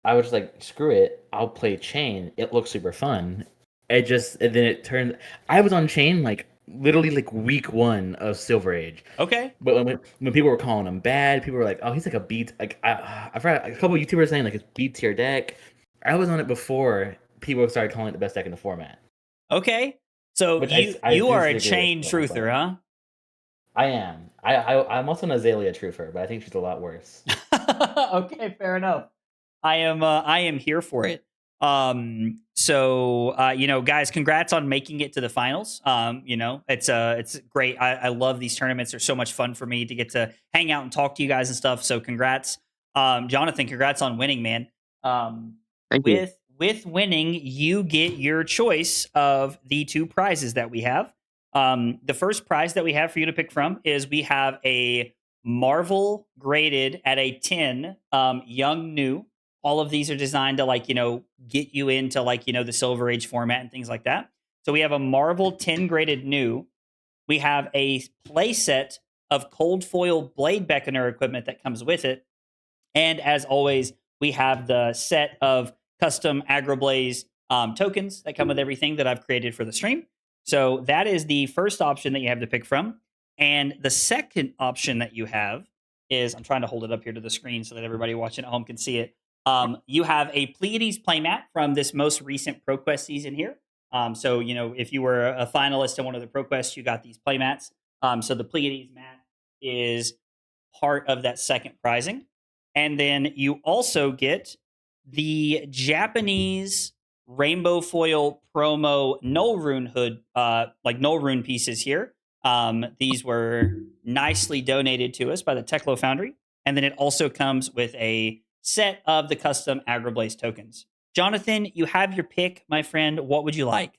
I was just like, screw it, I'll play Chane. It looks super fun. And then it turned. I was on Chane like literally like week 1 of Silver Age. Okay. But when people were calling him bad, people were like, oh, he's like a B. Like I've heard a couple of YouTubers saying like it's B tier deck. I was on it before people started calling it the best deck in the format. Okay. So you are a Chane truther, huh? I am. I'm also an Azalea truther, but I think she's a lot worse. Okay, fair enough. I am here for it. Guys, congrats on making it to the finals. It's great. I love these tournaments. They're so much fun for me to get to hang out and talk to you guys and stuff. So congrats. Jonathan, congrats on winning, man. Thank you. With winning, you get your choice of the 2 prizes that we have. The first prize that we have for you to pick from is we have a Marvel graded at a 10, young new. All of these are designed to get you into the Silver Age format and things like that. So we have a Marvel 10 graded new. We have a play set of cold foil Blade Beckoner equipment that comes with it. And as always, we have the set of custom Agroblaze tokens that come with everything that I've created for the stream. So that is the first option that you have to pick from. And the second option that you have is, I'm trying to hold it up here to the screen so that everybody watching at home can see it. You have a Pleiades playmat from this most recent ProQuest season here. So, if you were a finalist in one of the ProQuests, you got these playmats. So the Pleiades mat is part of that second prizing. And then you also get the Japanese rainbow foil promo null rune hood, like null rune pieces here. These were nicely donated to us by the Teklo Foundry. And then it also comes with a set of the custom Agrablaze tokens. Jonathan, you have your pick, my friend. What would you like?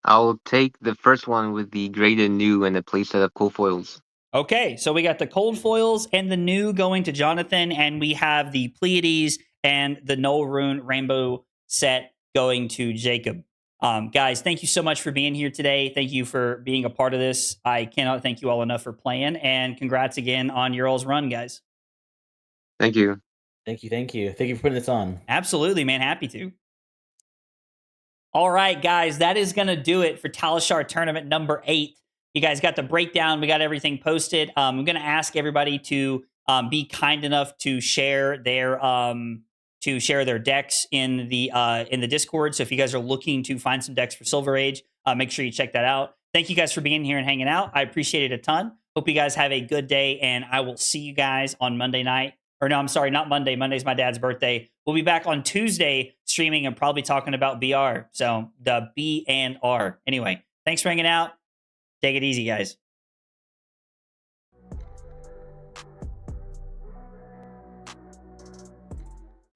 I'll take the first one with the graded new and a playset of cool foils. Okay, so we got the cold foils and the new going to Jonathan, and we have the Pleiades and the Null Rune Rainbow set going to Jacob. Guys, thank you so much for being here today. Thank you for being a part of this. I cannot thank you all enough for playing, and congrats again on your all's run, guys. Thank you. Thank you. Thank you for putting this on. Absolutely, man. Happy to. All right, guys, that is going to do it for Talishar Tournament number 8. You guys got the breakdown. We got everything posted. I'm going to ask everybody to be kind enough to share their decks in the Discord. So if you guys are looking to find some decks for Silver Age, make sure you check that out. Thank you guys for being here and hanging out. I appreciate it a ton. Hope you guys have a good day, and I will see you guys on Monday night. Or no, I'm sorry, not Monday. Monday's my dad's birthday. We'll be back on Tuesday streaming and probably talking about BR. So the B and R. Anyway, thanks for hanging out. Take it easy, guys.